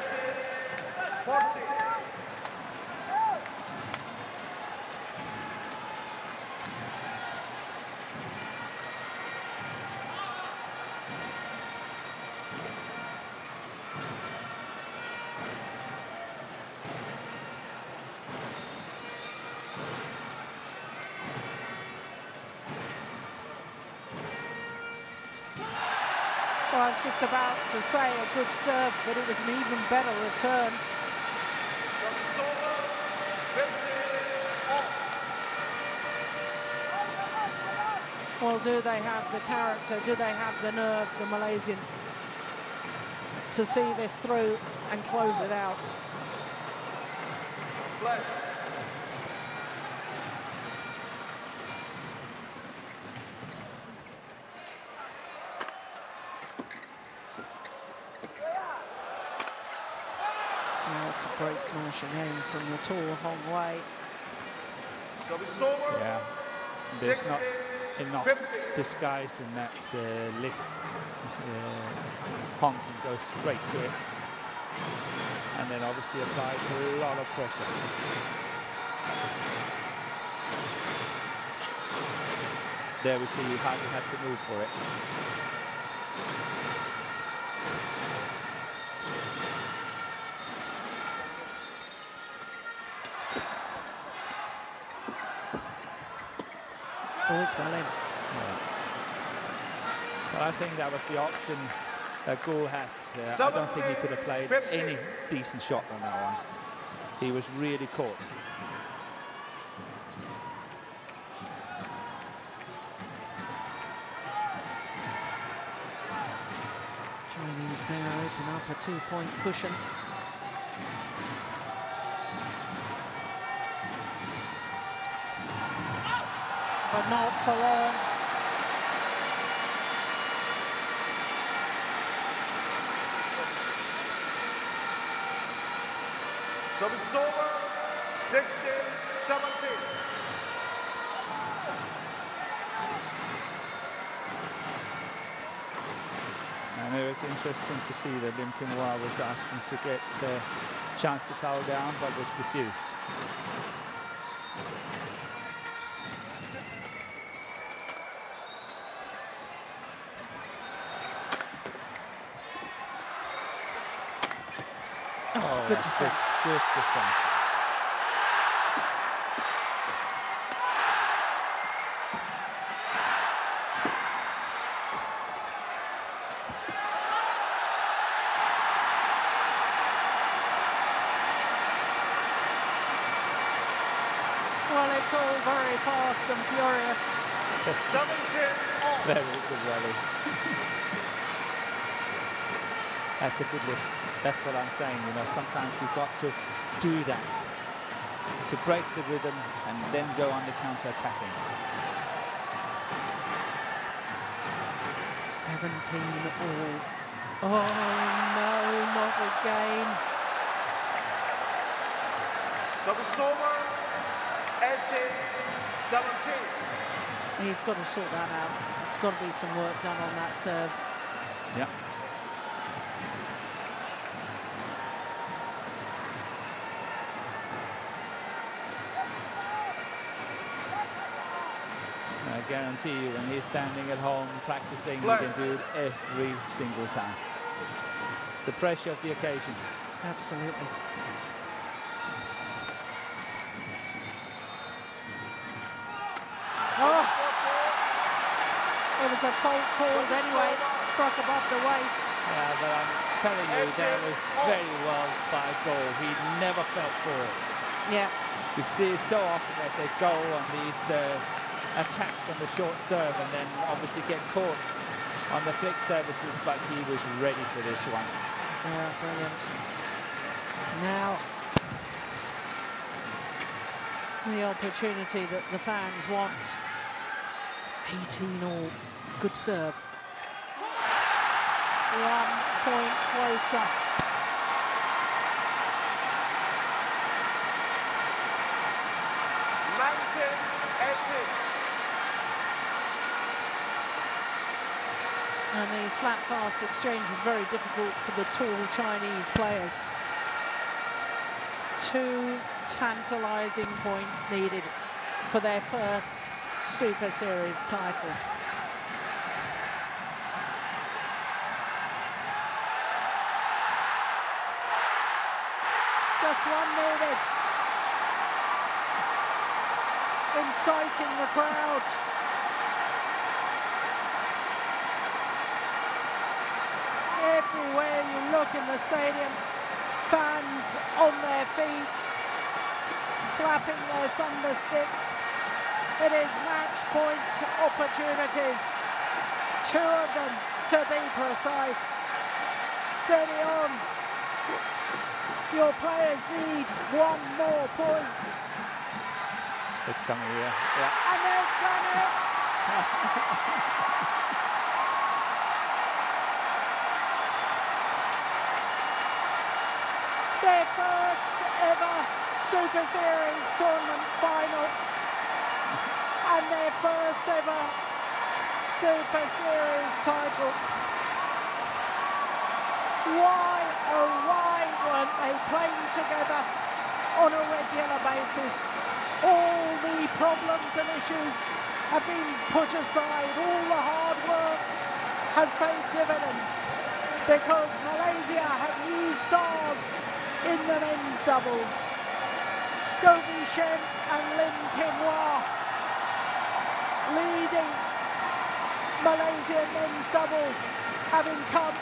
14. Well, I was just about to say a good serve, but it was an even better return. Service over. 15, all. Well, do they have the character, do they have the nerve, the Malaysians, to see this through and close it out? Play. That's a great smashing aim from the tall Hong Wei. Service over. Yeah, there's 16, not enough 15. disguise in that lift. Hong can go straight to it, and then obviously applies a lot of pressure. There we see he hardly had to move for it. All's well in. Yeah. But I think that was the option that Gould had. I don't think he could have played 17, any decent shot on that one. He was really caught. Chinese pair open up a 2-point cushion. But not for long. Service over. 16, 17. And it was interesting to see that Lim Kim Hwa was asking to get a chance to towel down, but was refused. Oh, good defense. Good defense. Well, it's all very fast and furious. 17 all. Very good rally. That's a good lift. That's what I'm saying, you know, sometimes you've got to do that, to break the rhythm and then go on the counter-attacking. 17 all. Oh no, not again. Service over. 18-17. He's got to sort that out. There's got to be some work done on that serve. Yeah. I guarantee you, when he's standing at home practicing, he can do it every single time. It's the pressure of the occasion. Absolutely. Oh! It was a fault called anyway. Struck above the waist. Yeah, but I'm telling you, that was very well by goal. He never felt for it. Yeah. You see it so often that they go on these attacks on the short serve and then obviously get caught on the flick services, but he was ready for this one. Yeah, brilliant. Now, the opportunity that the fans want. 18 all. Good serve. 1 point closer. And these flat fast exchanges very difficult for the tall Chinese players. 2 tantalising points needed for their first Super Series title. Just 1 needed. Inciting the crowd. Everywhere you look in the stadium, fans on their feet, clapping their thunder sticks. It is match point opportunities, 2 of them to be precise. Steady on. Your players need 1 more point. It's coming here. Yeah. And they've done it. Their first ever Super Series tournament final. And their first ever Super Series title. Why, oh why weren't they playing together on a regular basis? All the problems and issues have been put aside. All the hard work has paid dividends because Malaysia have new stars in the men's doubles. Goh Wei Shen and Lim Kim Hwa leading Malaysian men's doubles, having come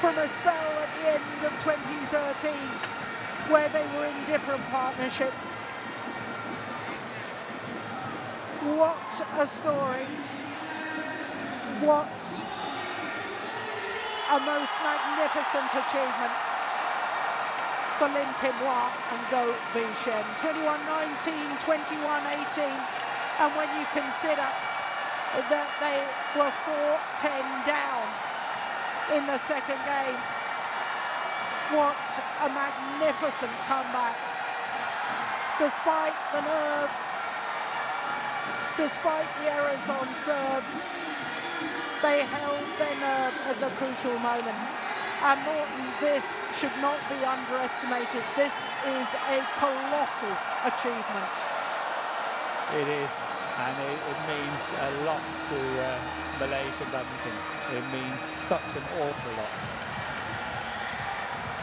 from a spell at the end of 2013 where they were in different partnerships. What a story. What a most magnificent achievement for Lim Kim Hwa and Goh Wei Shen. 21-19, 21-18. And when you consider that they were 4-10 down in the second game, what a magnificent comeback. Despite the nerves, despite the errors on serve, they held their nerve at the crucial moment. And Norton, this should not be underestimated. This is a colossal achievement. It is, and it means a lot to Malaysian badminton. It means such an awful lot.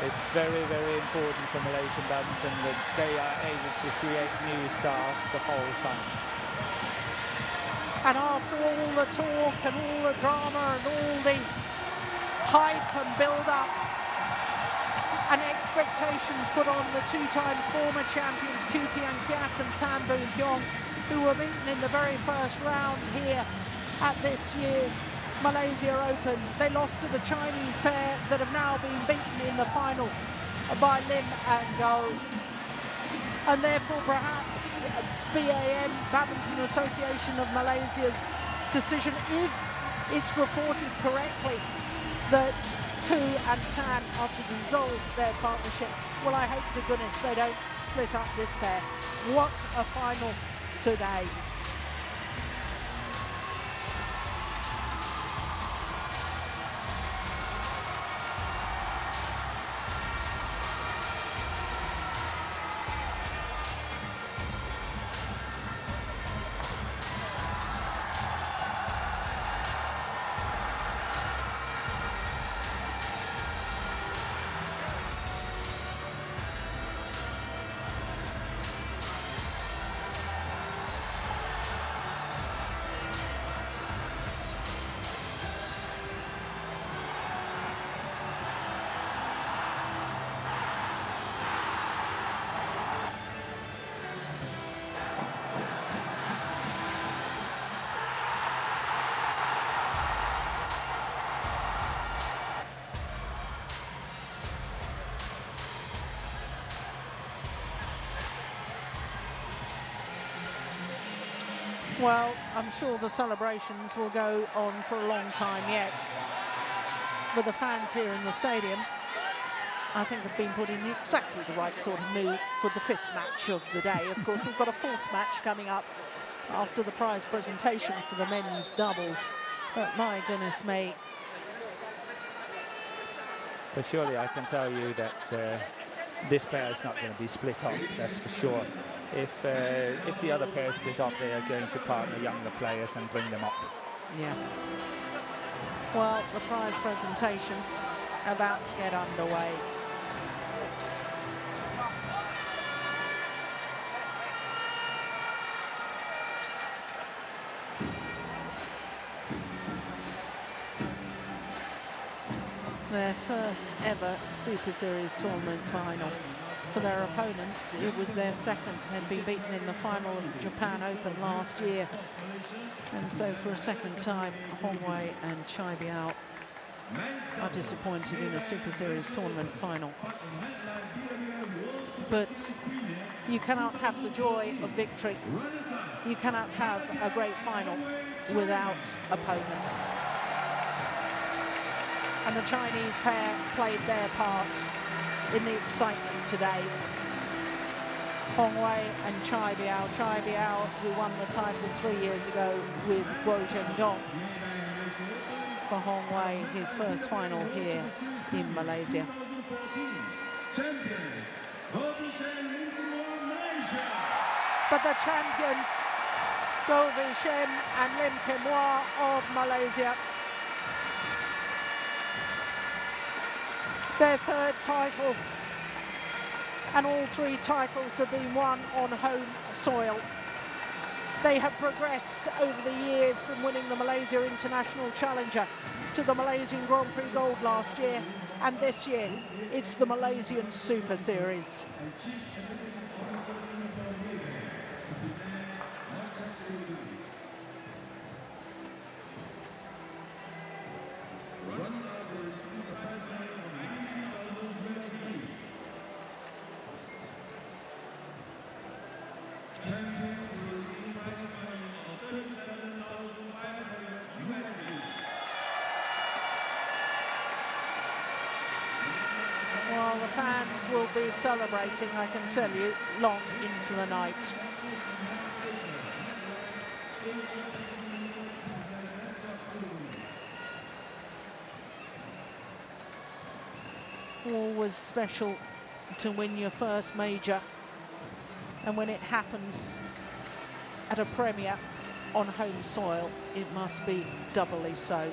It's very, very important for Malaysian badminton that they are able to create new stars the whole time. And after all the talk and all the drama and all the hype and build-up and expectations put on the two-time former champions Kupian Kiat and Tan Boon Pyong, who were beaten in the very first round here at this year's Malaysia Open. They lost to the Chinese pair that have now been beaten in the final by Lim and Go. And therefore perhaps BAM, Badminton Association of Malaysia's decision, if it's reported correctly that Ku and Tan are to dissolve their partnership, well, I hope to goodness they don't split up this pair. What a final today. Well, I'm sure the celebrations will go on for a long time yet. But the fans here in the stadium, I think, have been put in exactly the right sort of mood for the fifth match of the day. Of course, we've got a fourth match coming up after the prize presentation for the men's doubles. But my goodness me. But surely I can tell you that this pair is not going to be split up, that's for sure. If the other pair split up, they are going to partner younger players and bring them up. Yeah. Well, the prize presentation about to get underway. Their first ever Super Series tournament final. For their opponents, it was their second. They'd been beaten in the final of the Japan Open last year. And so for a second time, Hong Wei and Chai Biao are disappointed in a Super Series tournament final. But you cannot have the joy of victory. You cannot have a great final without opponents. And the Chinese pair played their part in the excitement today. Hong Wei and Chai Biao. Chai Biao, who won the title 3 years ago with Guo Zhendong. For Hong Wei, his first final here in Malaysia. But the champions, Goh Wei Shem and Lim Kim Hwa of Malaysia. Their third title, and all three titles have been won on home soil. They have progressed over the years from winning the Malaysia International Challenger to the Malaysian Grand Prix Gold last year, and this year it's the Malaysian Super Series. Well, the fans will be celebrating, I can tell you, long into the night. Always special to win your first major, and when it happens at a premier on home soil, it must be doubly so.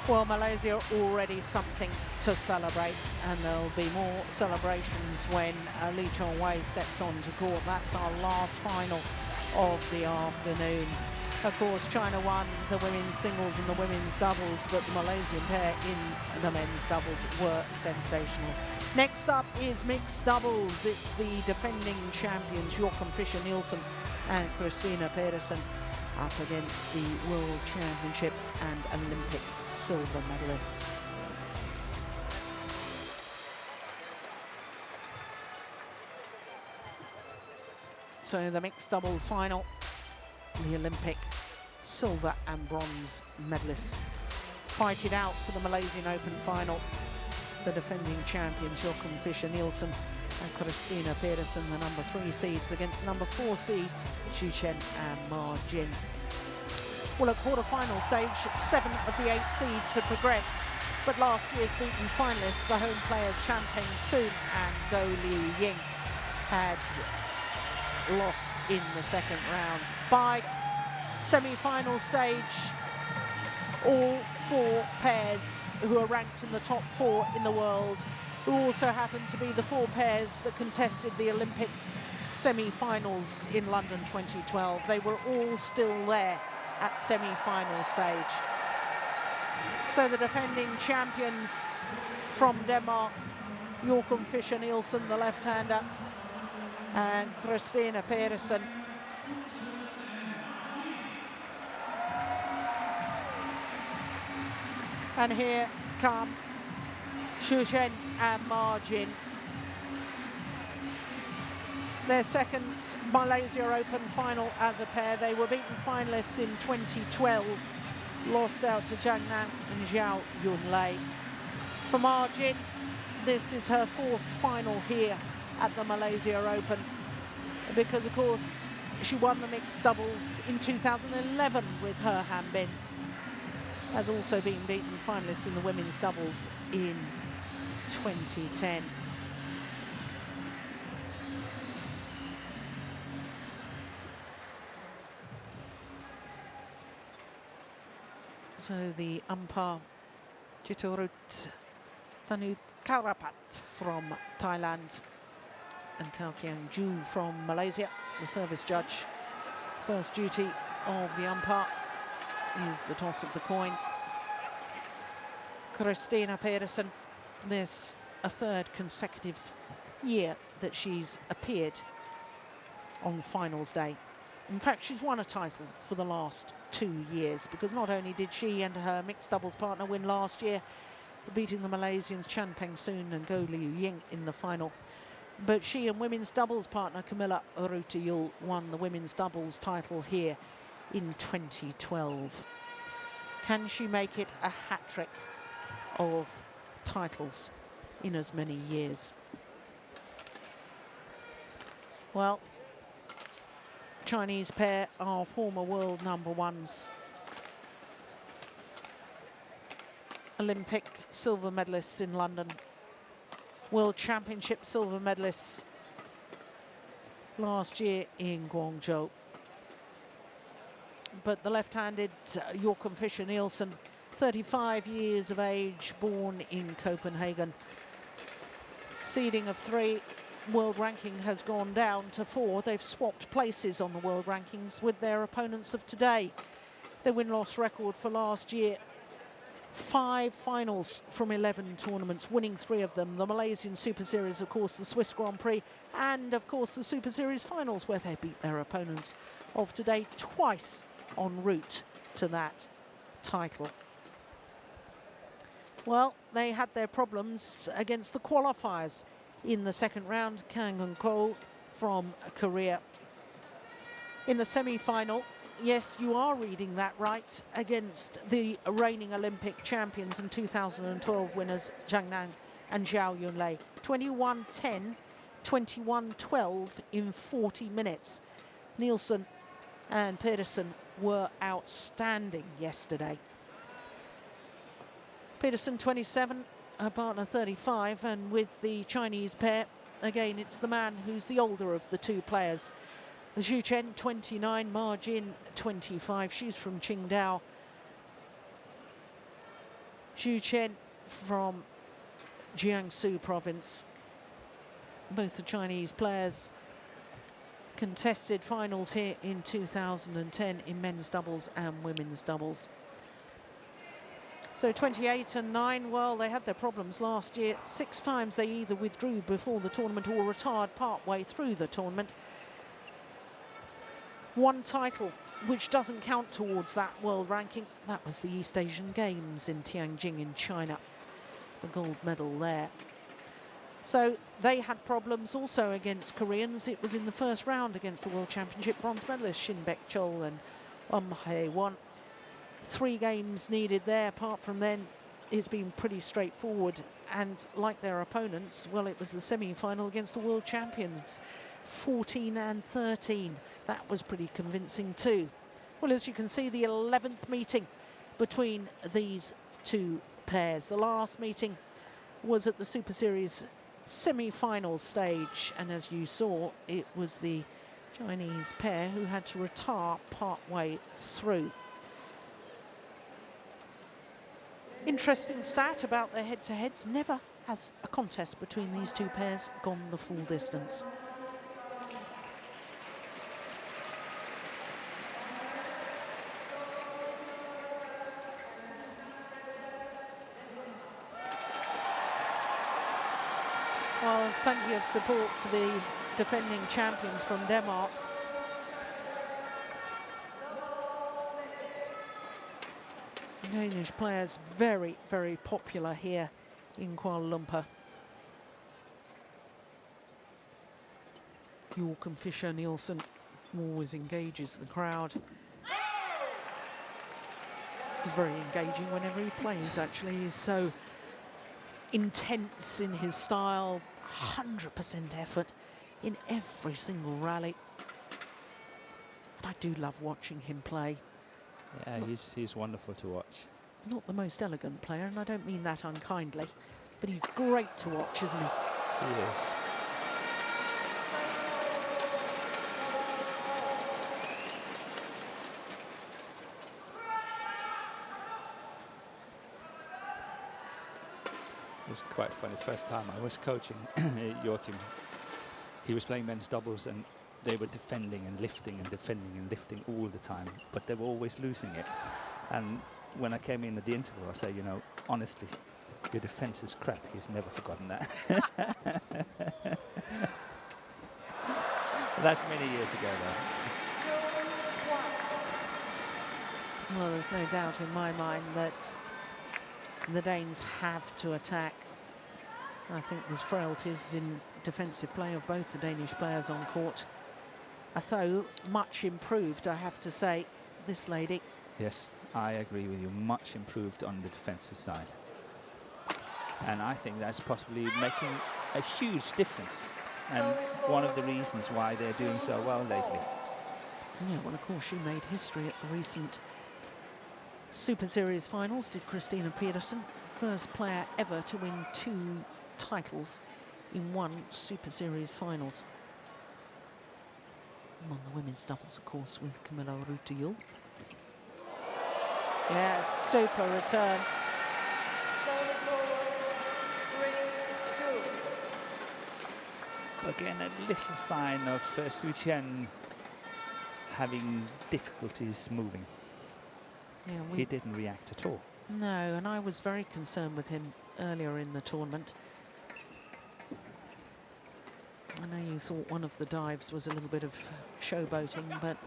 Well, Malaysia already something to celebrate, and there'll be more celebrations when Lee Chong Wei steps onto court. That's our last final of the afternoon. Of course, China won the women's singles and the women's doubles, but the Malaysian pair in the men's doubles were sensational. Next up is mixed doubles. It's the defending champions Joachim Fischer-Nielsen and Christina Pedersen up against the World Championship and Olympic silver medalists. So the mixed doubles final, the Olympic silver and bronze medalists fight it out for the Malaysian Open final. The defending champions Joachim Fischer-Nielsen and Christina Pedersen, the number 3 seeds, against the number 4 seeds Xu Chen and Ma Jin. Well, at quarter-final stage, 7 of the 8 seeds had progressed, but last year's beaten finalists, the home players Chan Peng Soon and Goh Liu Ying, had lost in the second round. By semi-final stage, all 4 pairs who are ranked in the top 4 in the world, who also happen to be the 4 pairs that contested the Olympic semi-finals in London 2012. They were all still there at semi-final stage. So the defending champions from Denmark, Joachim Fischer-Nielsen, the left-hander, and Christina Pedersen, and here come Xu Chen and Ma Jin. their second Malaysia Open final as a pair. They were beaten finalists in 2012, lost out to Zhang Nan and Zhao Yunlei. For Ma Jin, this is her fourth final here at the Malaysia Open, because of course she won the mixed doubles in 2011 with her Han Bin. Has also been beaten finalist in the women's doubles in 2010. So the umpire, Jiturut Tanu Karapat from Thailand and Tao Kiang Ju from Malaysia, the service judge. First duty of the umpire is the toss of the coin. Christina Pedersen, this a third consecutive year that she's appeared on finals day. In fact, she's won a title for the last 2 years, because not only did she and her mixed doubles partner win last year, beating the Malaysians Chan Peng Soon and Goh Liu Ying in the final, but she and women's doubles partner Camilla Rutayul won the women's doubles title here in 2012. Can she make it a hat-trick of titles in as many years? Well, Chinese pair are former world number ones. Olympic silver medalists in London. World Championship silver medalists last year in Guangzhou. But the left-handed Joachim Fischer-Nielsen, 35 years of age, born in Copenhagen. Seeding of 3. World ranking has gone down to 4. They've swapped places on the world rankings with their opponents of today. Their win-loss record for last year, 5 finals from 11 tournaments, winning 3 of them. The Malaysian Super Series, of course, the Swiss Grand Prix, and of course the Super Series finals, where they beat their opponents of today twice en route to that title. Well, they had their problems against the qualifiers in the second round. Kang Eun-ko from Korea. In the semi-final, yes, you are reading that right, against the reigning Olympic champions and 2012 winners Zhang Nan and Zhao Yunlei. 21-10, 21-12 in 40 minutes. Nielsen and Pedersen were outstanding yesterday. Pedersen 27, her partner 35, and with the Chinese pair, again, it's the man who's the older of the two players. Zhu Chen, 29, Ma Jin, 25. She's from Qingdao. Zhu Chen from Jiangsu province. Both the Chinese players contested finals here in 2010 in men's doubles and women's doubles. So 28 and 9, well, they had their problems last year. 6 times they either withdrew before the tournament or retired part-way through the tournament. 1 title, which doesn't count towards that world ranking. That was the East Asian Games in Tianjin in China, the gold medal there. So they had problems also against Koreans. It was in the first round against the World Championship bronze medalists Shin Baek-chol and Hae-won. 3 games needed there. Apart from then, it's been pretty straightforward. And like their opponents, well, it was the semi-final against the world champions, 14 and 13. That was pretty convincing too. Well, as you can see, the 11th meeting between these two pairs. The last meeting was at the Super Series semi-final stage, and as you saw, it was the Chinese pair who had to retire part-way through. Interesting stat about their head-to-heads: never has a contest between these two pairs gone the full distance. Well, there's plenty of support for the defending champions from Denmark. Danish players very, very popular here in Kuala Lumpur. York and Fisher Nielsen always engages the crowd. He's very engaging whenever he plays, actually. He's so intense in his style, 100% effort in every single rally. And I do love watching him play. Yeah, he's wonderful to watch. Not the most elegant player, and I don't mean that unkindly, but he's great to watch, isn't he? He is. It's quite funny. First time I was coaching Joachim, he was playing men's doubles and they were defending and lifting and defending and lifting all the time, but they were always losing it. And when I came in at the interval, I said, you know, honestly, your defense is crap. He's never forgotten that. That's many years ago, though. Well, there's no doubt in my mind that the Danes have to attack. I think there's frailties in defensive play of both the Danish players on court. So much improved, I have to say, this lady. Yes, I agree with you. Much improved on the defensive side. And I think that's possibly making a huge difference. And one of the reasons why they're doing so well lately. Yeah, well, of course, she made history at the recent Super Series finals, did Christina Pedersen. First player ever to win 2 titles in one Super Series finals. Among the women's doubles, of course, with Camilla Rutayul. Yeah, super return. Again, a little sign of Su Chen having difficulties moving. Yeah, He didn't react at all. No, and I was very concerned with him earlier in the tournament. I know you thought one of the dives was a little bit of showboating, but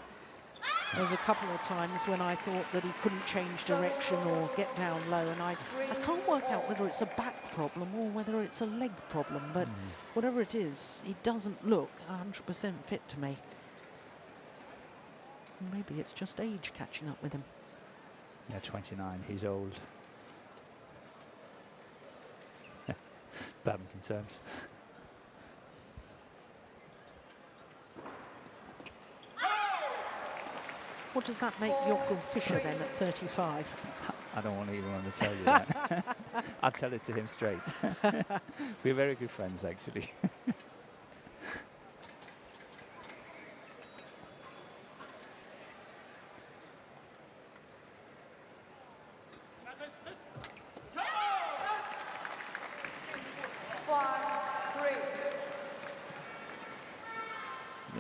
there was a couple of times when I thought that he couldn't change direction or get down low, and I can't work out whether it's a back problem or whether it's a leg problem, but whatever it is, he doesn't look 100% fit to me. Maybe it's just age catching up with him. Yeah, 29, he's old. Badminton terms. What does that make Joachim Fischer then at 35? I don't even want to tell you that. I'll tell it to him straight. We're very good friends, actually.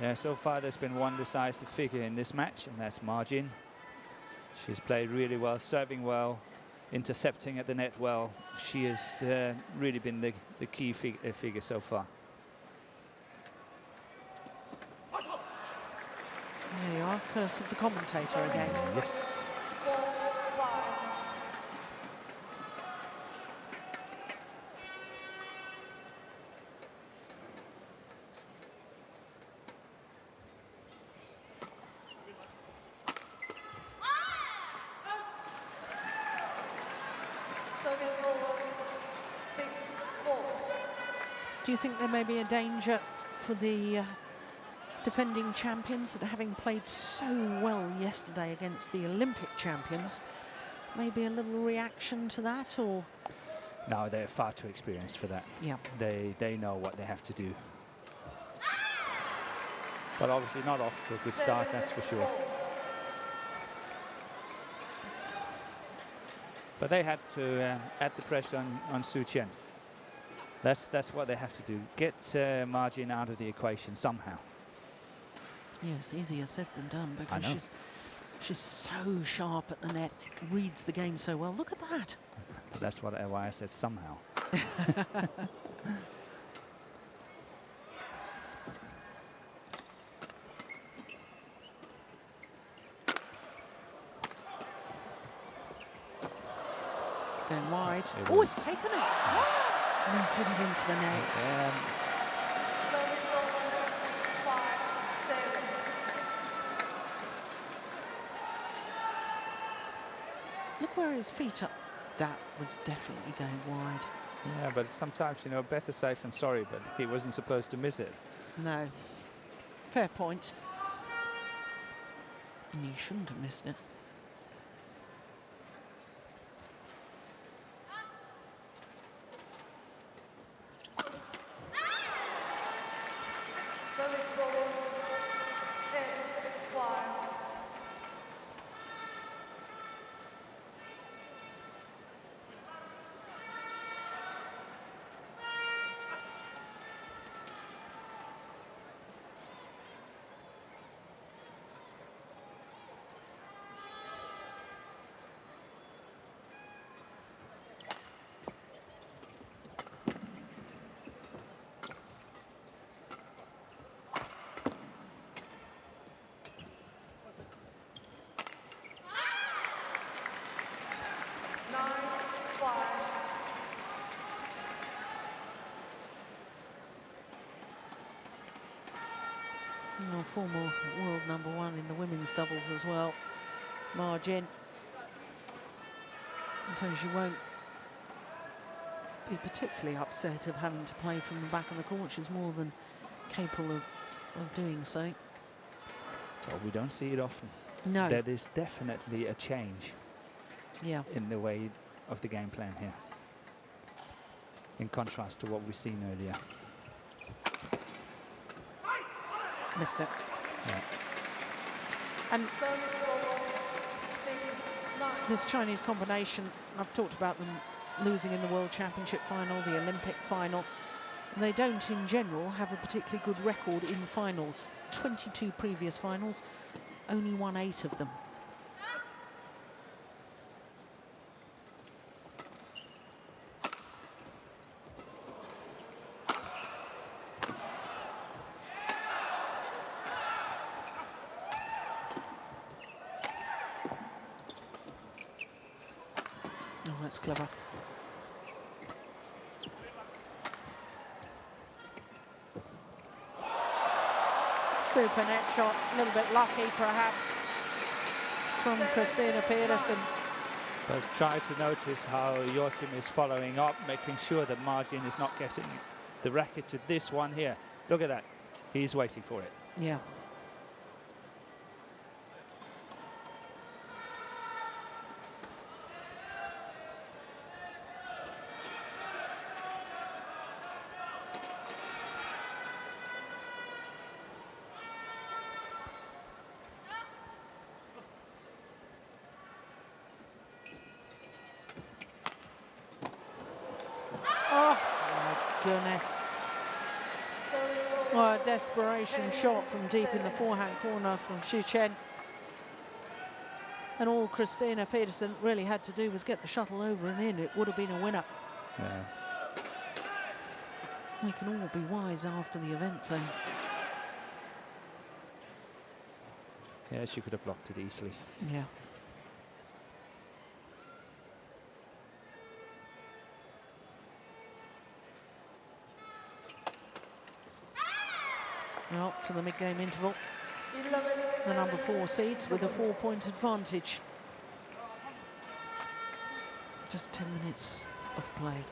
Yeah, so far there's been one decisive figure in this match, and that's Margin. She's played really well, serving well, intercepting at the net well. She has really been the key figure so far. There you are, curse of the commentator again. Yes. Do you think there may be a danger for the defending champions that, having played so well yesterday against the Olympic champions, maybe a little reaction to that, or? No, they're far too experienced for that. Yeah. They know what they have to do. But obviously not off to a good start, that's for sure. But they had to add the pressure on Su Chen. That's what they have to do. Get Margin out of the equation somehow. Yes, easier said than done, because I know. she's so sharp at the net, reads the game so well. Look at that. But that's why I said somehow. Going wide. It Oh, is. it's taken it. And he's hit it into the net. Look where his feet are. That was definitely going wide. Yeah, but sometimes, you know, better safe than sorry, but he wasn't supposed to miss it. No. Fair point. And he shouldn't have missed it. Service ball, 8-5. Oh, former world #1 in the women's doubles as well. Margin. And so she won't be particularly upset of having to play from the back of the court. She's more than capable of doing so. Well, we don't see it often. No. That is definitely a change Yeah. in the way of the game plan here, in contrast to what we've seen earlier. Missed it. Yeah. And Service ball, 6-9. this Chinese combination, I've talked about them losing in the World Championship final, the Olympic final. And they don't, in general, have a particularly good record in finals. 22 previous finals, only won 8 of them. Oh, that's clever. Super net shot, a little bit lucky perhaps from Christina Pedersen. But try to notice how Joachim is following up, making sure that Margin is not getting the racket to this one here. Look at that. He's waiting for it. Yeah. Oh, my goodness. Well, a desperation shot from deep in the forehand corner from Xu Chen. And all Christina Pedersen really had to do was get the shuttle over and in. It would have been a winner. Yeah. We can all be wise after the event, though. Yeah, she could have blocked it easily. Yeah. Well, to the mid-game interval. The #4 seeds with a 4-point advantage. Just 10 minutes of play.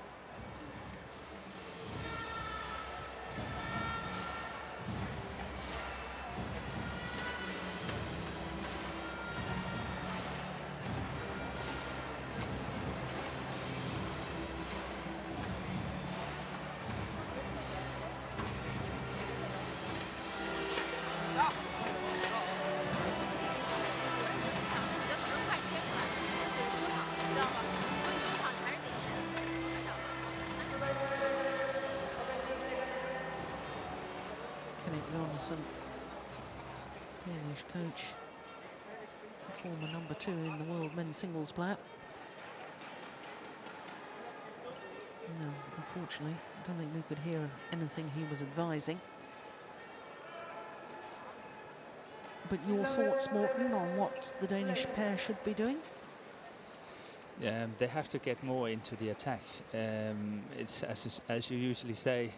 Danish coach, former #2 in the world men's singles player. No, unfortunately, I don't think we could hear anything he was advising. But your thoughts, Morten, on what the Danish pair should be doing? They have to get more into the attack. It's, as you usually say,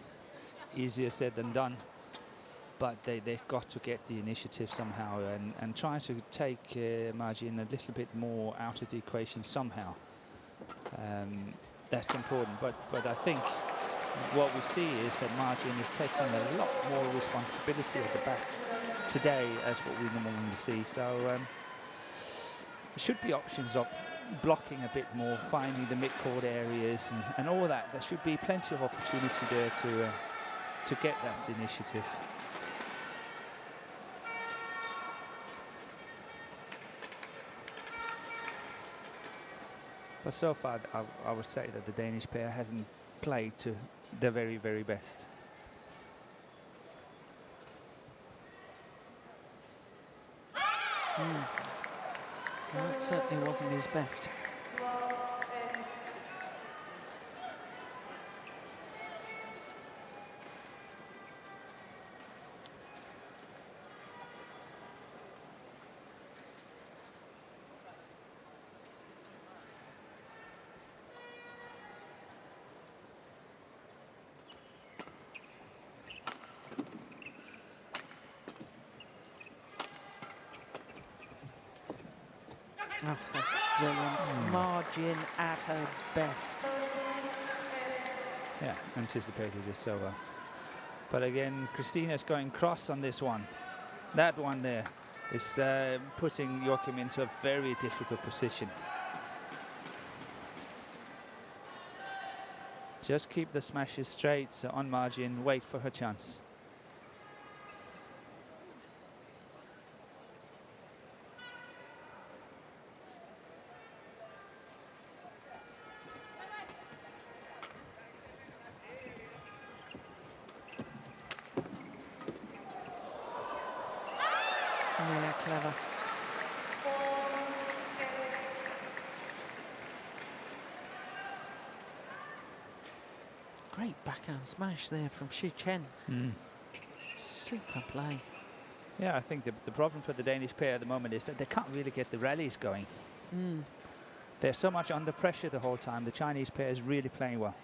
easier said than done. but they've got to get the initiative somehow and try to take Margin a little bit more out of the equation somehow. That's important, but I think what we see is that Margin is taking a lot more responsibility at the back today as what we normally see. So there should be options of blocking a bit more, finding the mid-court areas and all that. There should be plenty of opportunity there to get that initiative. But so far, I would say that the Danish pair hasn't played to their very, very best. Well, it certainly wasn't his best. Oh, that's brilliant. Margin at her best. Yeah, anticipated this so well. But again, Christina's going cross on this one. That one there is putting Joachim into a very difficult position. Just keep the smashes straight, so on Margin, wait for her chance. Yeah, clever. Great backhand smash there from Xu Chen. Super play. Yeah, I think the problem for the Danish pair at the moment is that they can't really get the rallies going. They're so much under pressure the whole time. The Chinese pair is really playing well.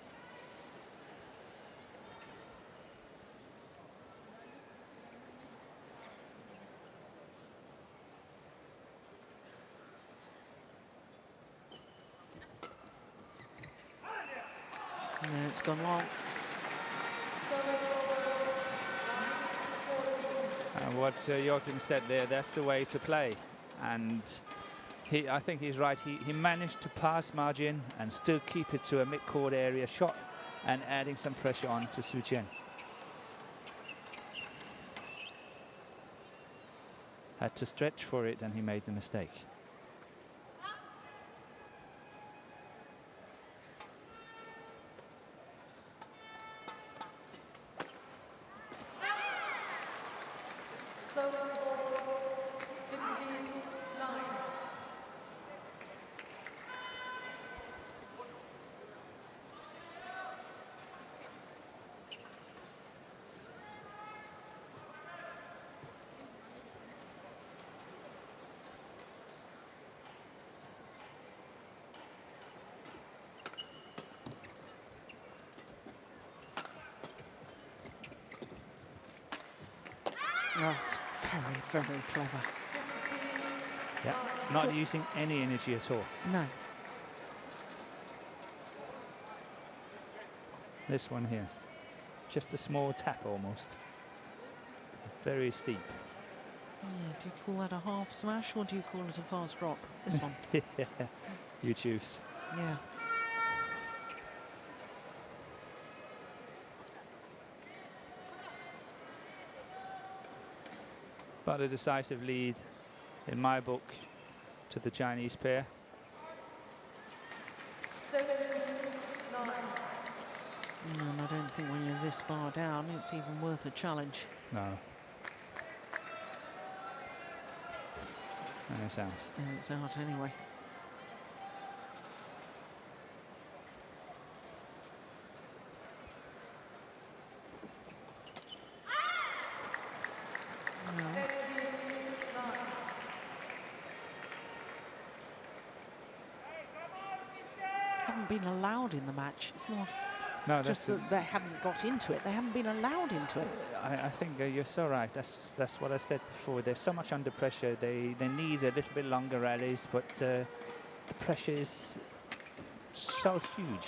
No, it's gone long. And what Joachim said there, that's the way to play. And I think he's right. He managed to pass Margin and still keep it to a mid-court area shot and adding some pressure on to Xu Chen. Had to stretch for it and he made the mistake. That's very, very clever. Yeah, not using any energy at all. No. This one here, just a small tap almost. Very steep. Yeah, do you call that a half smash or do you call it a fast drop? This one. Yeah, you choose. Yeah. But a decisive lead, in my book, to the Chinese pair. 17-9. And I don't think when you're this far down, it's even worth a challenge. No. And it's out. And it's out anyway. Haven't been allowed in the match. It's not No, just that they haven't got into it. They haven't been allowed into it. I think you're so right. That's what I said before. They're so much under pressure. They need a little bit longer rallies, but the pressure is so huge.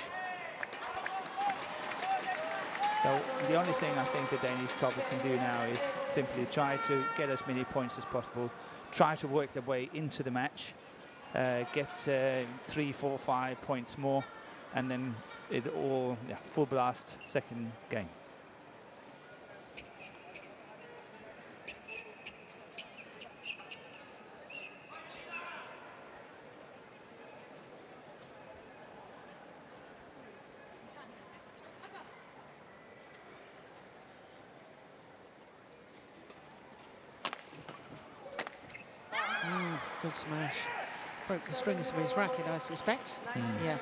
So the only thing I think the Danish couple can do now is simply try to get as many points as possible, try to work their way into the match, get 3, 4, 5 points more, and then it all full blast second game. Good smash. Broke the strings of his racket, I suspect. Yeah.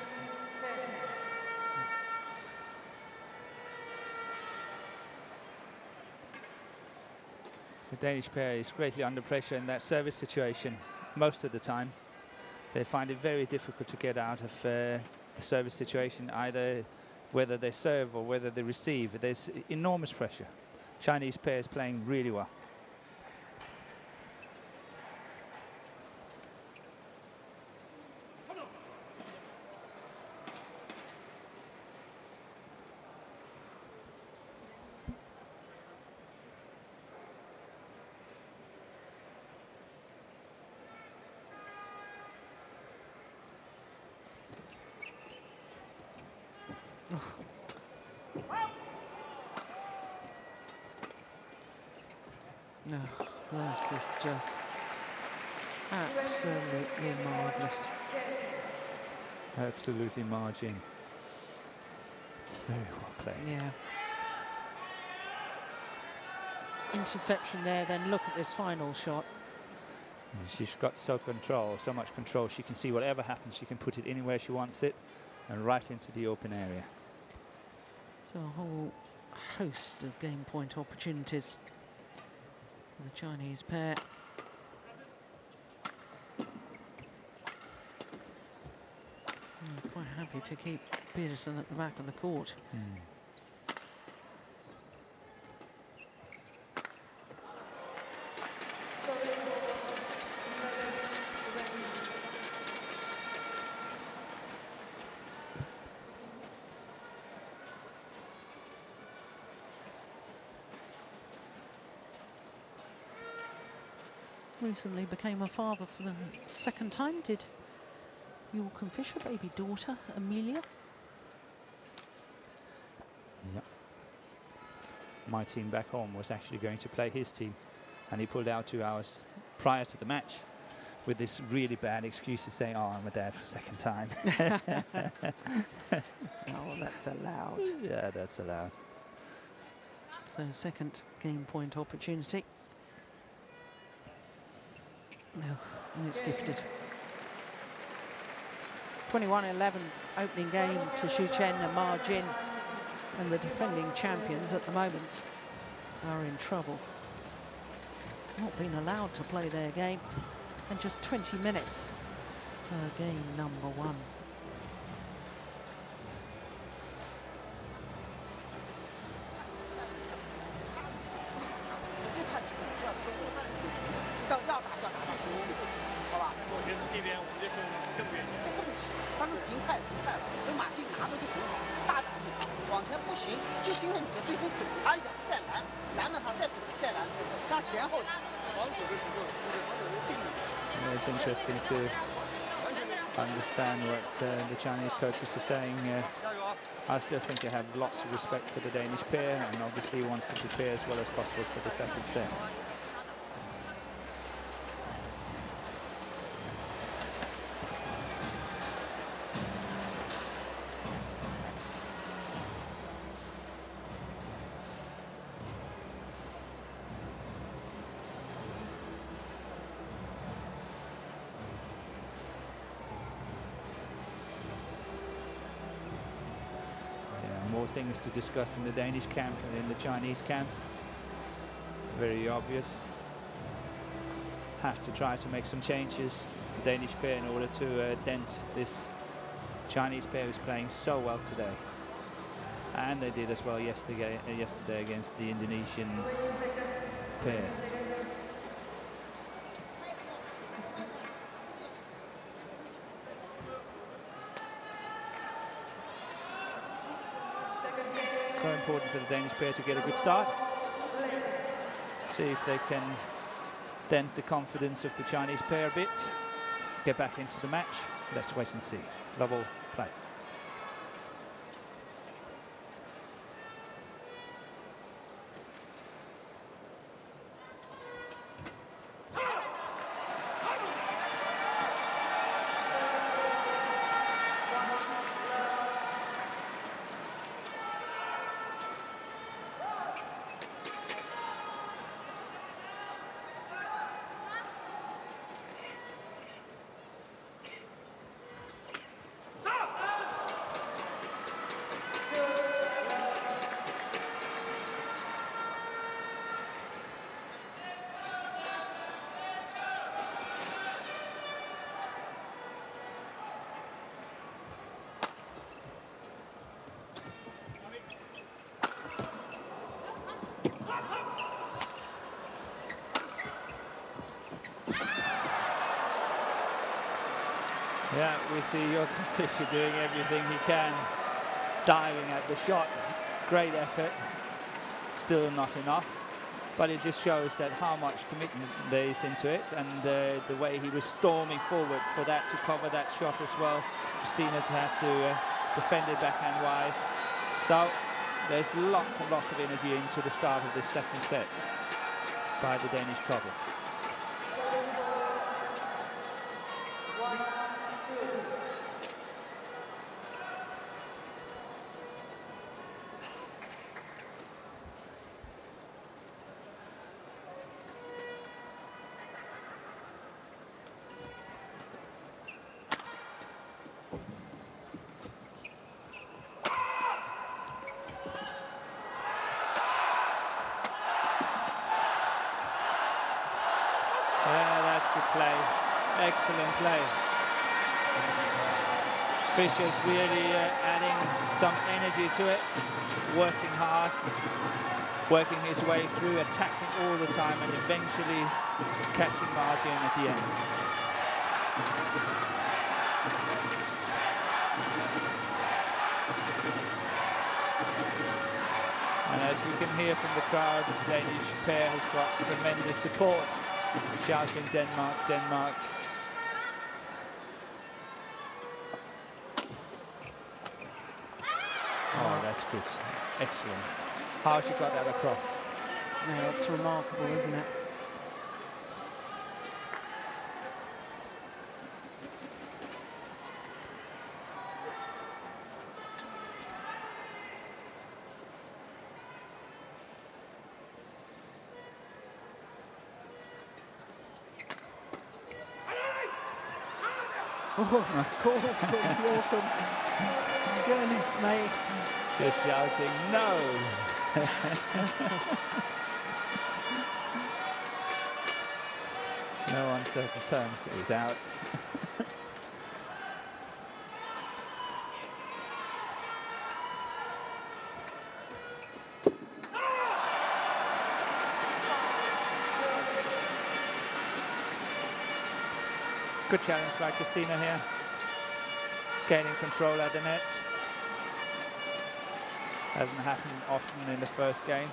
The Danish pair is greatly under pressure in that service situation most of the time. They find it very difficult to get out of the service situation, either whether they serve or whether they receive. There's enormous pressure. Chinese pair is playing really well. No, that is just absolutely marvellous. Absolutely margin. Very well played. Yeah. Interception there, then look at this final shot. And she's got so much control. She can see whatever happens, she can put it anywhere she wants it and right into the open area. So a whole host of game point opportunities for the Chinese pair. Quite happy to keep Peterson at the back of the court. Recently became a father for the second time, did York Fisher, baby daughter Amelia. Yep. My team back home was actually going to play his team, and he pulled out 2 hours prior to the match with this really bad excuse to say, "Oh, I'm a dad for second time." Oh, that's allowed. Yeah, that's allowed. So second game point opportunity. No, and it's gifted. 21-11 opening game to Xu Chen and Ma Jin, and the defending champions at the moment are in trouble. Not being allowed to play their game, and just 20 minutes per game number one. It's interesting to understand what the Chinese coaches are saying. I still think they have lots of respect for the Danish pair, and obviously wants to prepare as well as possible for the second set. More things to discuss in the Danish camp and in the Chinese camp. Very obvious. Have to try to make some changes, the Danish pair, in order to dent this Chinese pair who's playing so well today. And they did as well yesterday against the Indonesian pair. So important for the Danish pair to get a good start. See if they can dent the confidence of the Chinese pair a bit. Get back into the match. Let's wait and see. Level play. Yeah, we see Jochen Fischer doing everything he can, diving at the shot. Great effort, still not enough, but it just shows that how much commitment there is into it, and the way he was storming forward for that to cover that shot as well. Christina's had to defend it backhand-wise. So there's lots and lots of energy into the start of this second set by the Danish couple. Yeah, that's good play. Excellent play. Fischer's really adding some energy to it, working hard, working his way through, attacking all the time, and eventually catching margin at the end. And as we can hear from the crowd, the Danish pair has got tremendous support, shouting Denmark, Denmark. Oh, that's good. Excellent. How she got that across. Yeah, it's remarkable, isn't it? Oh, call from Jochen. Goodness me. Just shouting, no! No uncertain terms, it was out. Good challenge by Christina here, gaining control at the net. Hasn't happened often in the first game.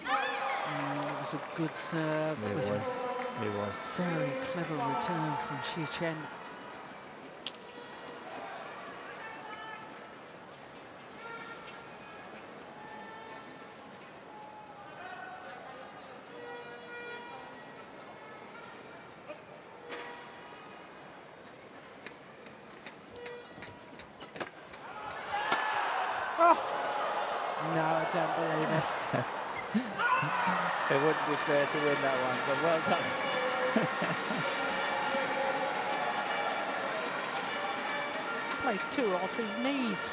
It was a good serve. It was. Very clever return from Xi Chen. Oh! No, I don't believe it. It wouldn't be fair to win that one, but well done. Played two off his knees.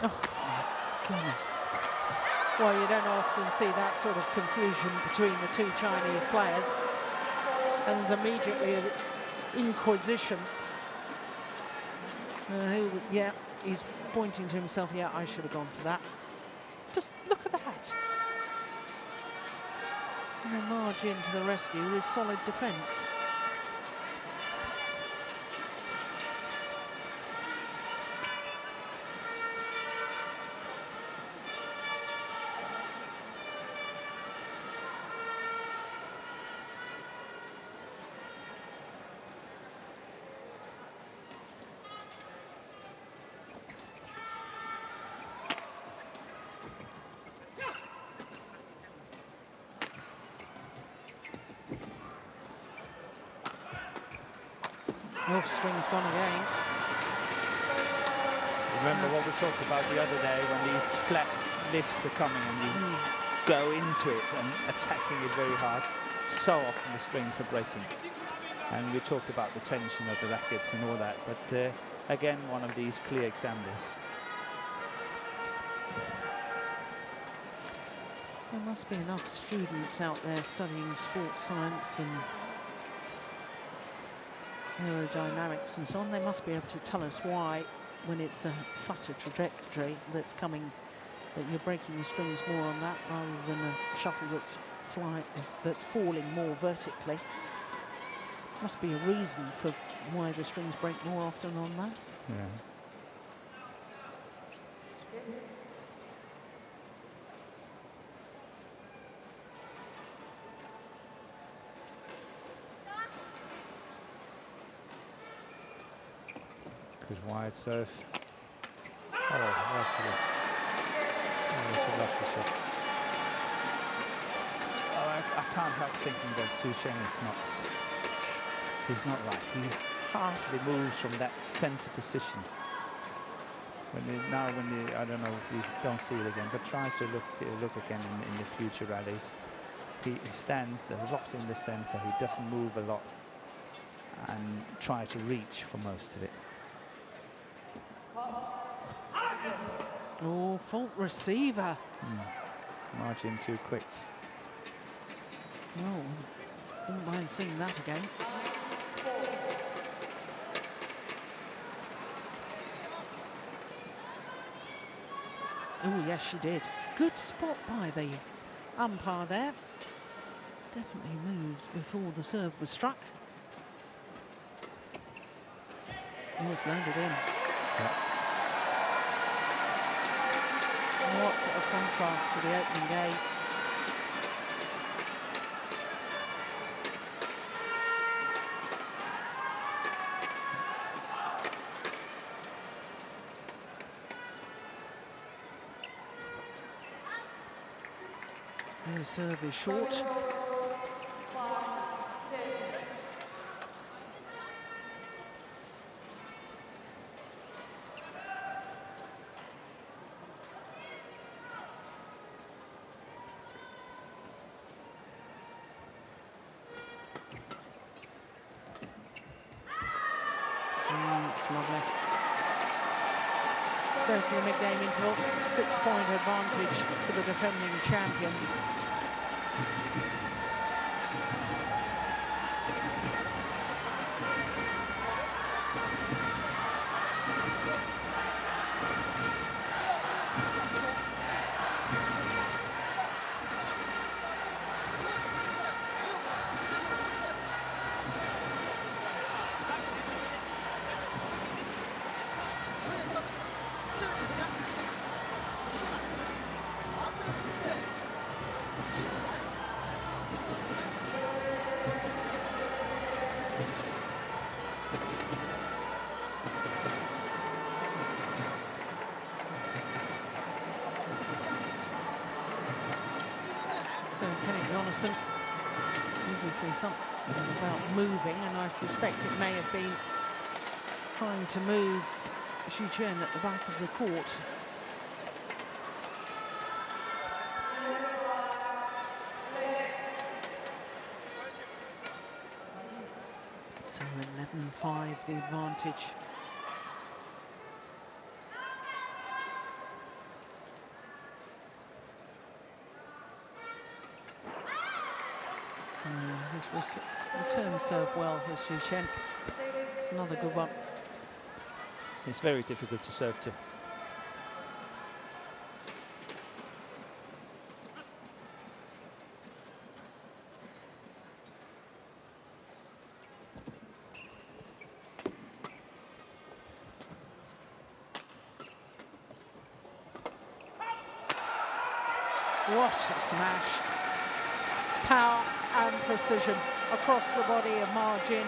Oh, my goodness. Well, you don't often see that sort of confusion between the two Chinese players. And there's immediately an inquisition. Yeah, he's pointing to himself. Yeah, I should have gone for that. Just look at that. And then Marge into the rescue with solid defence. Oh, string's gone again. Remember what we talked about the other day when these flat lifts are coming and you go into it and attacking it very hard. So often the strings are breaking. And we talked about the tension of the rackets and all that. But again, one of these clear examples. There must be enough students out there studying sports science and aerodynamics and so on. They must be able to tell us why, when it's a flatter trajectory that's coming, that you're breaking the strings more on that rather than a shuttle that's falling more vertically. Must be a reason for why the strings break more often on that. Yeah. Good wide serve. Oh, that's a lovely shot. Oh, I can't help thinking that Su Shen is not. He's not right. He hardly moves from that centre position. I don't know if we don't see it again, but try to look again in the future rallies. He stands a lot in the centre. He doesn't move a lot, and try to reach for most of it. Oh, fault receiver. Margin too quick. No, wouldn't mind seeing that again. Oh, yes, she did. Good spot by the umpire there. Definitely moved before the serve was struck. Oh, it's landed in. Yeah. What a contrast to the opening game. The serve is short. It's lovely. So to the mid-game interval, 6-point advantage for the defending champions. Obviously something about moving, and I suspect it may have been trying to move Xu Chen at the back of the court. So 11-5 the advantage. His return serve well for Xu Chen. It's another good one. It's very difficult to serve to. What a smash. Power and precision across the body of Ma Jin.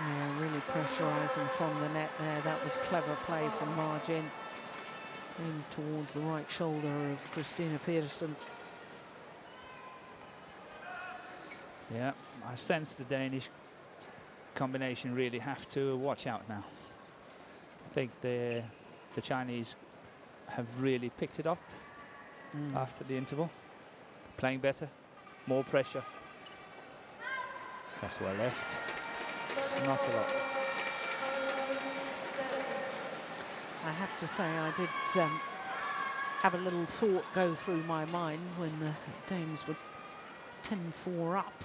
Yeah, really pressurising from the net there. That was clever play from Ma Jin. In towards the right shoulder of Christina Peterson. Yeah, I sense the Danish combination really have to watch out now. I think the Chinese have really picked it up after the interval. Playing better, more pressure. That's well left. It's not a lot. I have to say, I did have a little thought go through my mind when the Danes were 10-4 up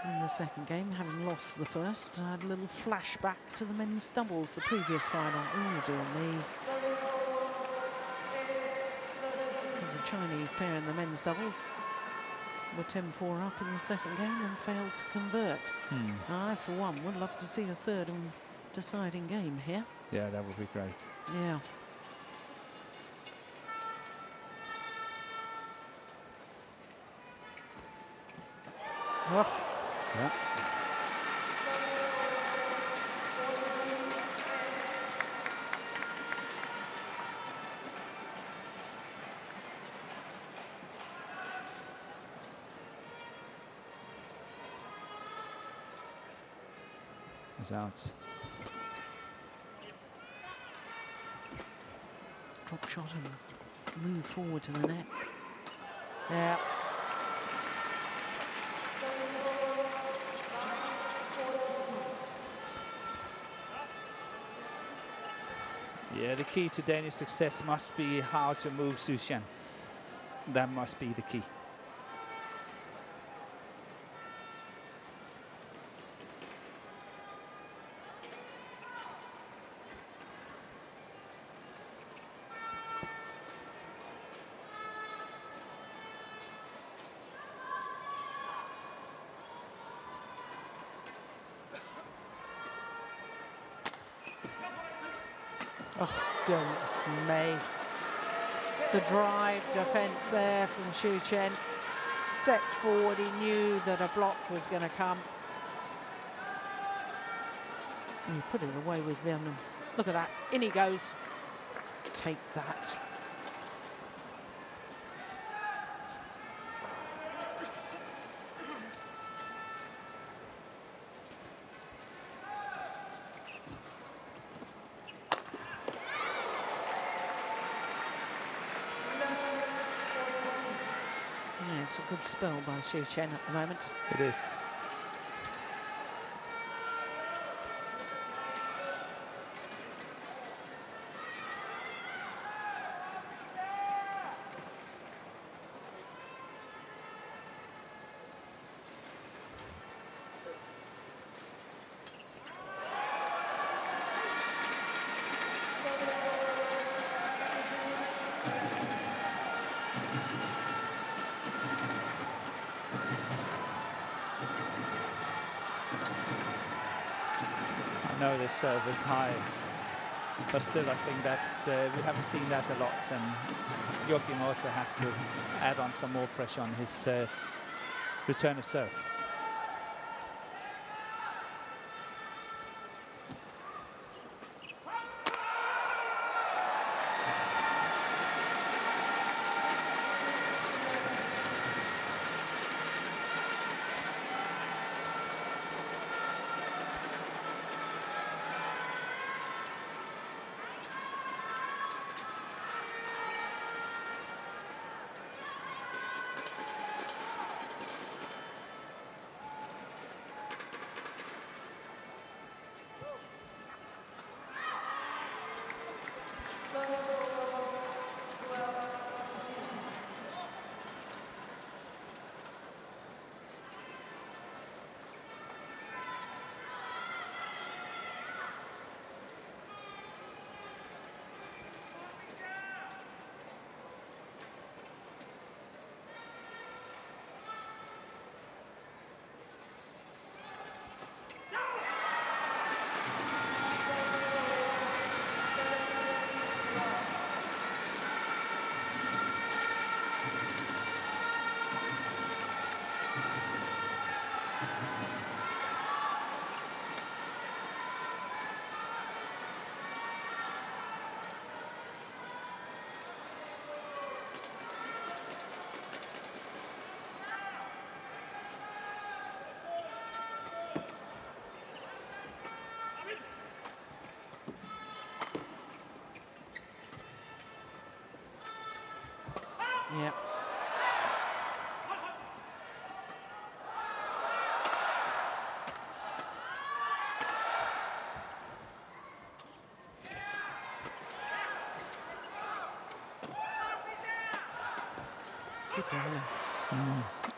in the second game, having lost the first. I had a little flashback to the men's doubles, the previous final. Oh, dear me. Because the Chinese pair in the men's doubles were 10-4 up in the second game and failed to convert. I, for one, would love to see a third and deciding game here. Yeah, that would be great. Yeah. Oh. Yeah. It's out. Drop shot and move forward to the net. Yeah. Yeah, the key to Danish success must be how to move Xu Chen. That must be the key. Oh, goodness me. The drive defence there from Xu Chen. Stepped forward, he knew that a block was going to come. And he put it away with venom. Look at that, in he goes. Take that. Yeah, it's a good spell by Xu Chen at the moment. It is. I know the serve is high, but still I think that's we haven't seen that a lot, and Joachim also have to add on some more pressure on his return of serve. Yeah. Good rally.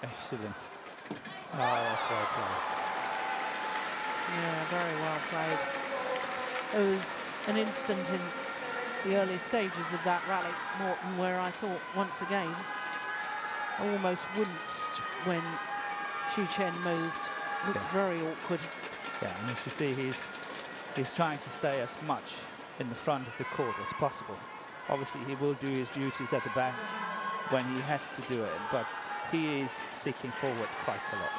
Excellent. Oh, that's well played. Yeah, very well played. There was an instant in the early stages of that rally, Morton, where I thought once again I almost winced when Xu Chen moved. Looked very awkward. Yeah, and as you see, he's trying to stay as much in the front of the court as possible. Obviously, he will do his duties at the back when he has to do it, but he is seeking forward quite a lot.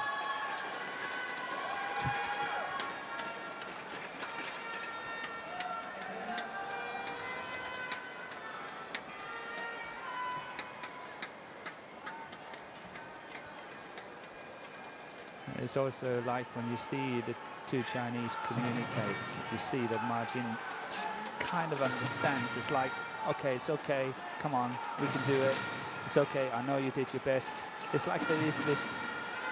It's also like when you see the two Chinese communicate, you see that Ma Jin kind of understands. It's like, okay, it's okay, come on, we can do it. It's okay, I know you did your best. It's like there is this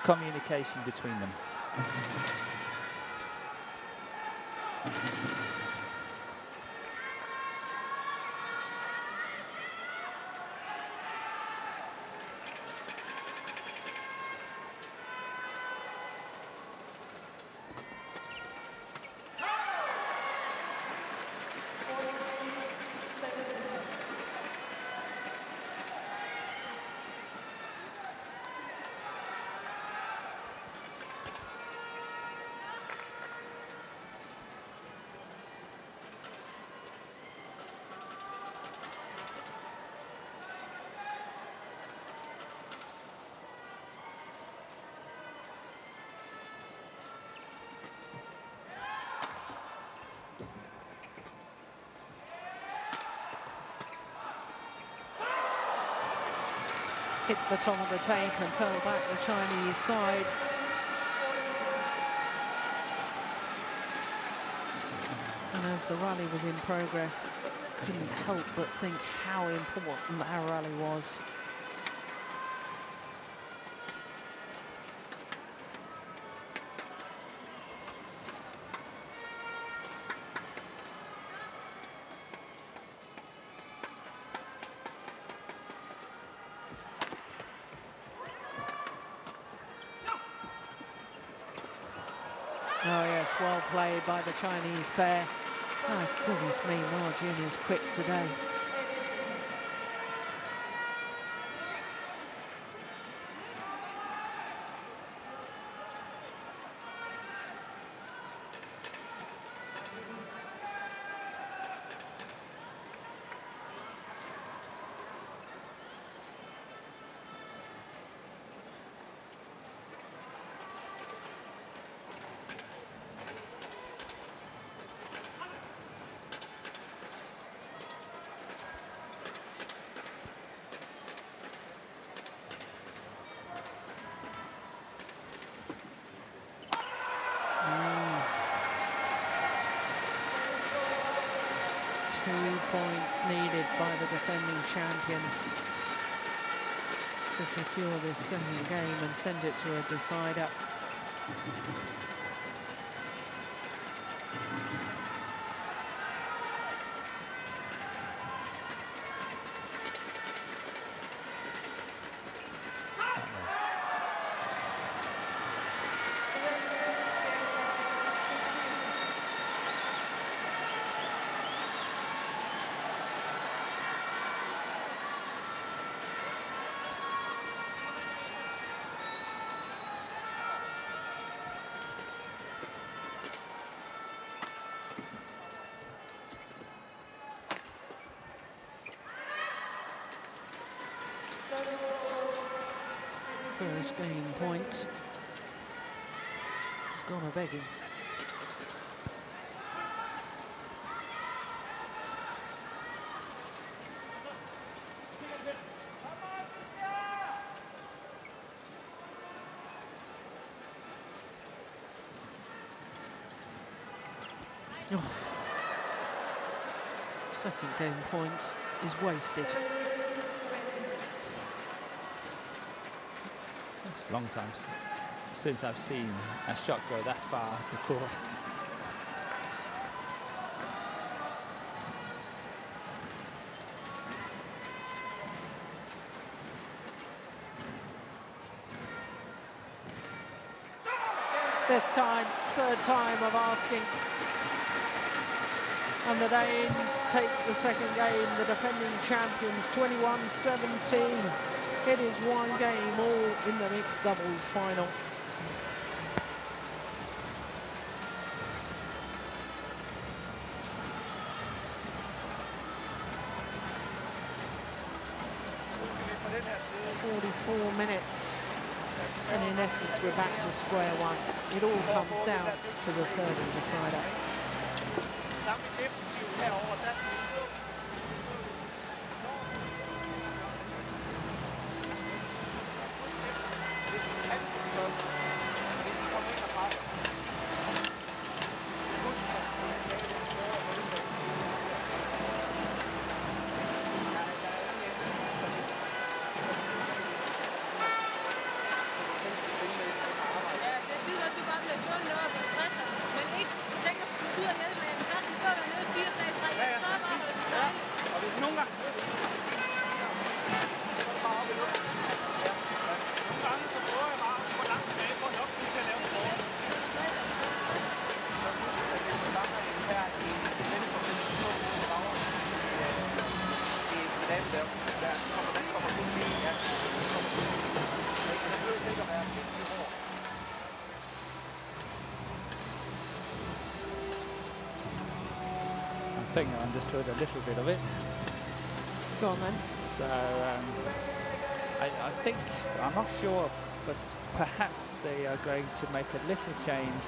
communication between them. Hit the top of the tape and fell back the Chinese side. And as the rally was in progress, couldn't help but think how important that rally was. Oh yes, well played by the Chinese pair. Oh goodness me, Ma Jin is quick today. Points needed by the defending champions to secure this second game and send it to a decider. First game point. gone a begging. Oh. Second game point is wasted. It's a long time since I've seen a shot go that far up the court. This time, third time of asking. And the Danes take the second game, the defending champions, 21-17. It is one game all in the mixed doubles final. "44 minutes, and in essence we're back to square one. It all comes down to the third and decider." Samlet defensivt herover, der skal vi sidde. Hvis vi kan først, vi kommer ind og bare. Husk at Ja, det er skide godt, du bare bliver stående deroppe og stresser, men ikke tænker på, at du er nede med en sammen, står der nede 4 slag i træk, så er bare holdt den stejle. Og hvis nogle gange... Nogle gange så prøver jeg bare at gå langt tilbage for nok til at lave en forhold. Så husk, at hvis du langer en her i venstrefælde, så slår du nogle rager i medaljen der. Så kommer den kun lige, ja. Den behøver ikke at være sindssygt hård. I think I understood a little bit of it. Go on then. So I think, I'm not sure, but perhaps they are going to make a little change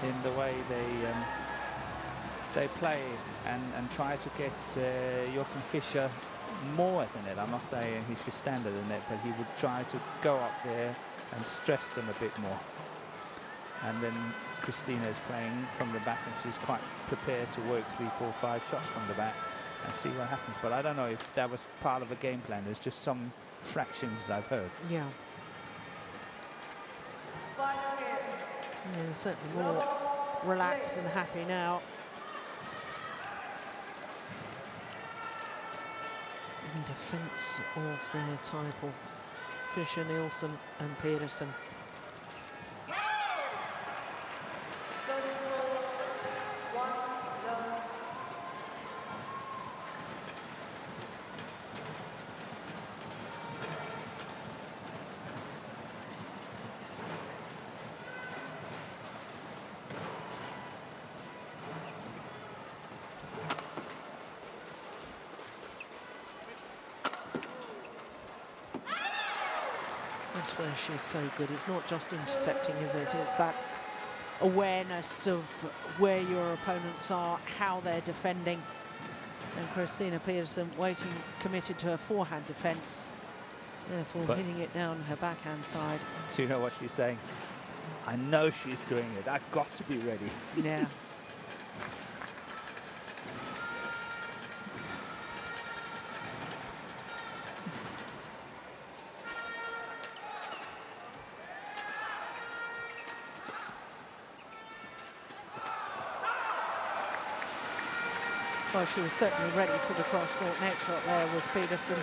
in the way they play and try to get Joachim Fischer more at the net. I'm not saying he should stand at the net, but he would try to go up there and stress them a bit more. And then Christina is playing from the back, and she's quite prepared to work 3, 4, 5 shots from the back and see what happens. But I don't know if that was part of a game plan. There's just some fractions I've heard. Yeah. Yeah, certainly more relaxed and happy now. In defence of their title, Fischer, Nielsen and Pedersen. That's where she's so good. It's not just intercepting, is it? It's that awareness of where your opponents are, how they're defending. And Christina Pedersen waiting, committed to her forehand defence, therefore hitting it down her backhand side. Do you know what she's saying? I know she's doing it. I've got to be ready. Yeah. Well, she was certainly ready for the cross-court net shot there, was Pedersen.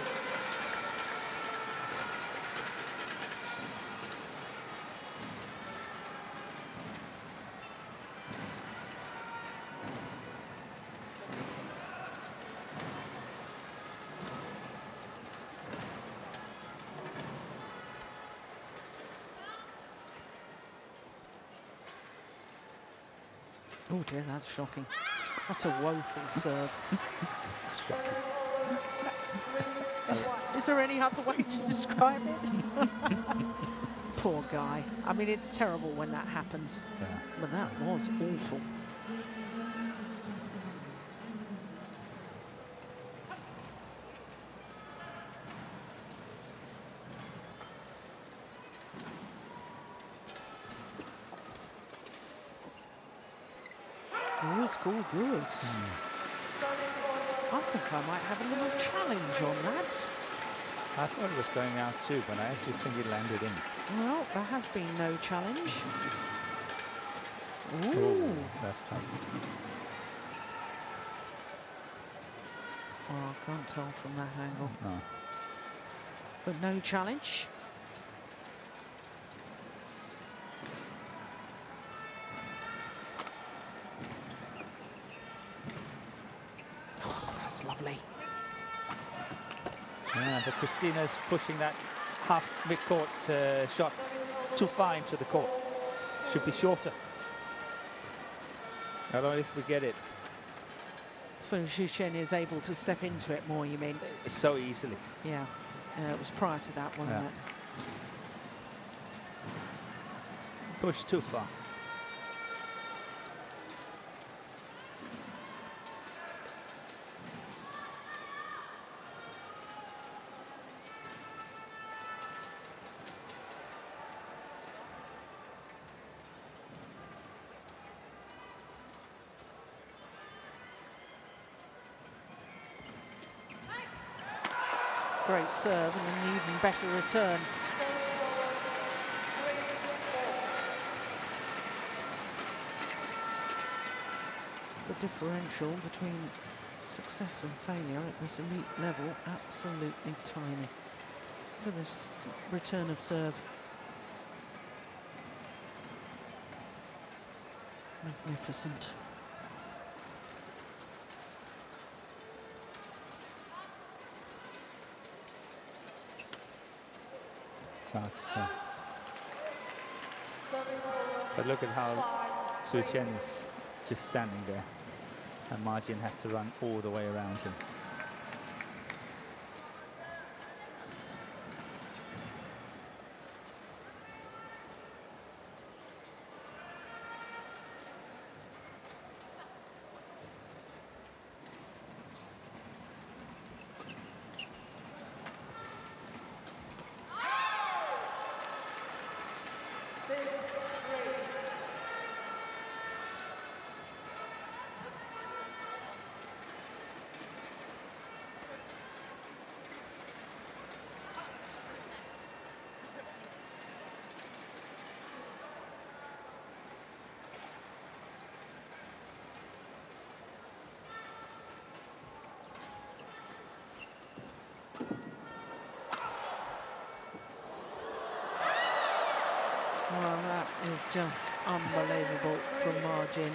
Oh dear, that's shocking. That's a woeful serve. Is there any other way to describe it? Poor guy. I mean, it's terrible when that happens. Yeah. But that was awful. Good, score good. I think I might have a little challenge on that. I thought it was going out too, but I actually think it landed in. Well, there has been no challenge. Ooh. Oh, that's tight. Oh, I can't tell from that angle. No. But no challenge. Oh, that's lovely. Yeah, but Christina's pushing that half mid-court shot too far into the court. Should be shorter. I don't know if we get it. So Xu Chen is able to step into it more, you mean? So easily. Yeah. It was prior to that, wasn't it? Push too far. Great serve and an even better return. The differential between success and failure at this elite level, absolutely tiny. Look at this return of serve. Magnificent. So it's, but look at how Xu Chen is just standing there, and Margin had to run all the way around him. Well, that is just unbelievable from Margin.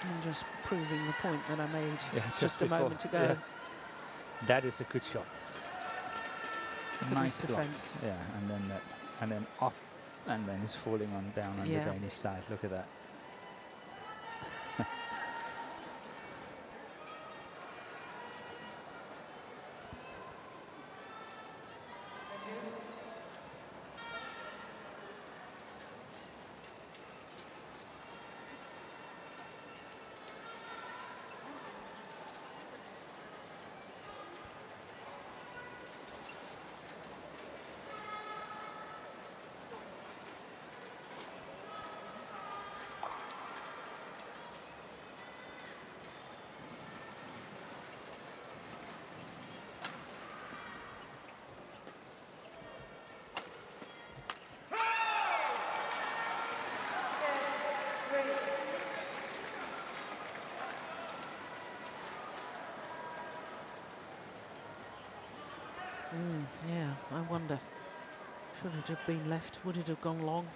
And just proving the point that I made just a before. moment ago. Yeah. That is a good shot. Nice block. Defense. Yeah, and then off, and then it's falling on down on the Danish side. Look at that. Yeah, I wonder. Should it have been left? Would it have gone long?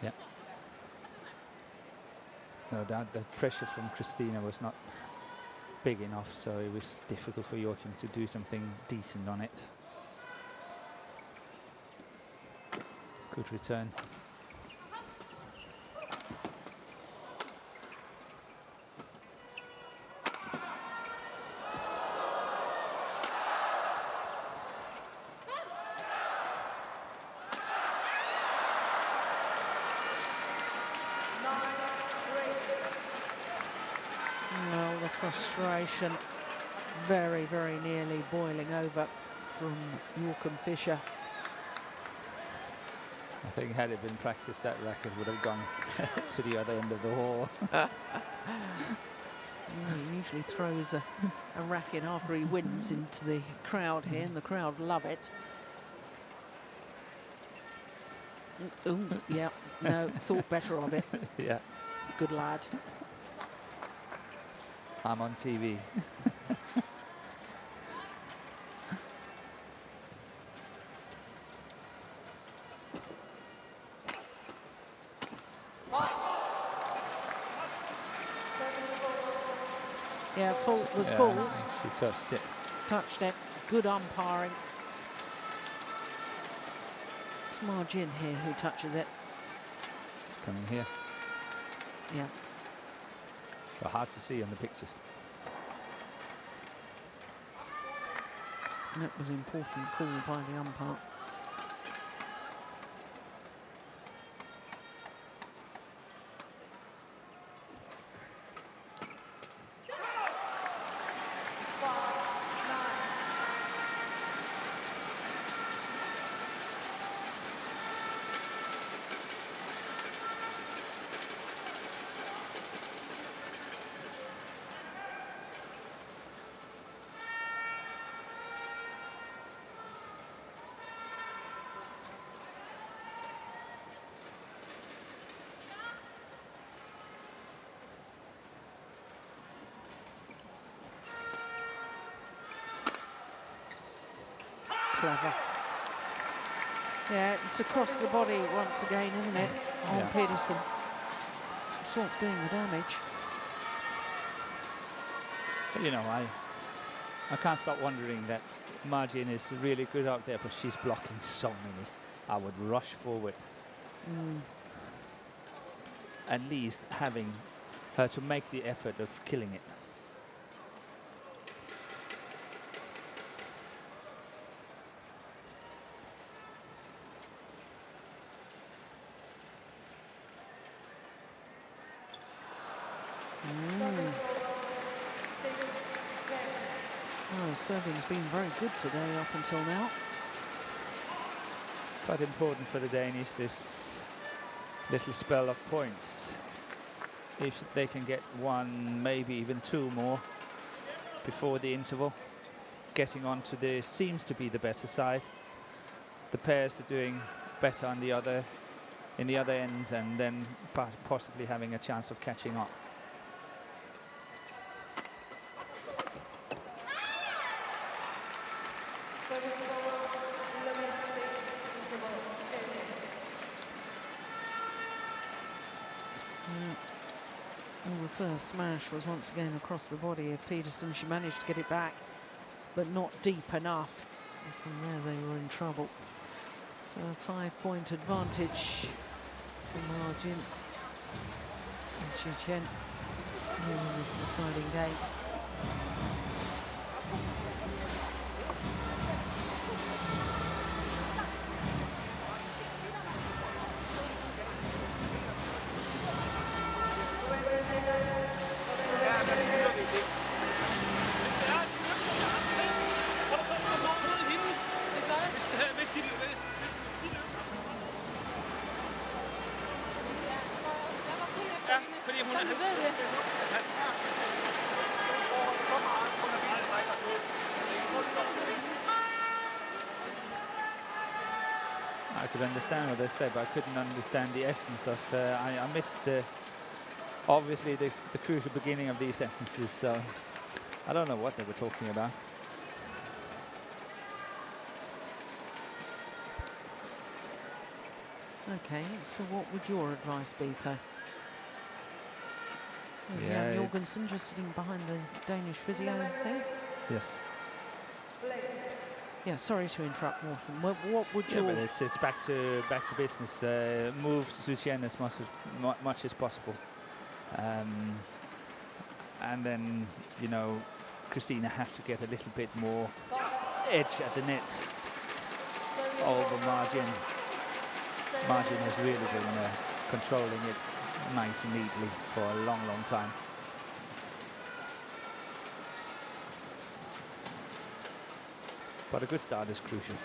Yeah. No doubt the pressure from Christina was not big enough, so it was difficult for Joachim to do something decent on it. Good return. Frustration very, very nearly boiling over from Yorkham Fisher. I think had it been practiced, that racket would have gone to the other end of the hall. Yeah, he usually throws a racket after he wins into the crowd here, and the crowd love it. Ooh, yeah, no, thought better of it. Yeah, Good lad. I'm on TV. Yeah, fault was called. She touched it. Touched it. Good umpiring. It's Margin here who touches it. It's coming here. Yeah. But hard to see on the pictures. That was an important call by the umpire. Clever. Yeah, it's across the body once again, isn't it? On Yeah. Peterson. That's what's doing the damage. But, you know, I can't stop wondering that Margin is really good out there, but she's blocking so many. I would rush forward. At least having her to make the effort of killing it. Oh, serving's been very good today up until now. Quite important for the Danish, this little spell of points. If they can get one, maybe even two more before the interval. Getting on to the seems to be the better side. The pairs are doing better on the other, in the other ends, and then possibly having a chance of catching up. The first smash was once again across the body of Peterson. She managed to get it back, but not deep enough. And from there, they were in trouble. So a 5-point advantage for Margin and Xu Chen in this deciding game. I could understand what they said, but I couldn't understand the essence of. I missed obviously the crucial beginning of these sentences, so I don't know what they were talking about. Okay, so what would your advice be, Per? Is Yeah, Jan Jorgensen just sitting behind the Danish physio thing? Yes. Yeah, sorry to interrupt, Morten. What would Yeah, your... but it's back to business. Move Xu Chen as much as possible, and then, you know, Christina have to get a little bit more edge at the net over Margin. Margin has really been controlling it nice and neatly for a long, long time. But a good start is crucial.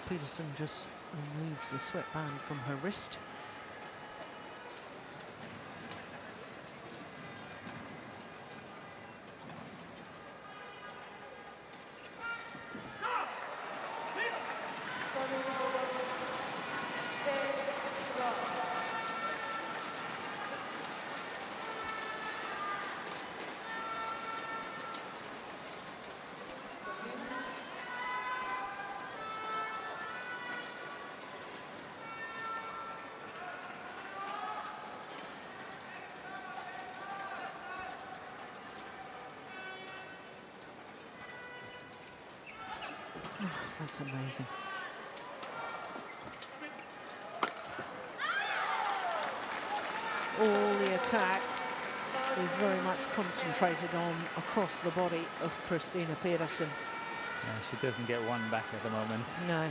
Peterson just removes the sweatband from her wrist. Oh, that's amazing. All the attack is very much concentrated on across the body of Christina Peterson. Yeah, she doesn't get one back at the moment. No.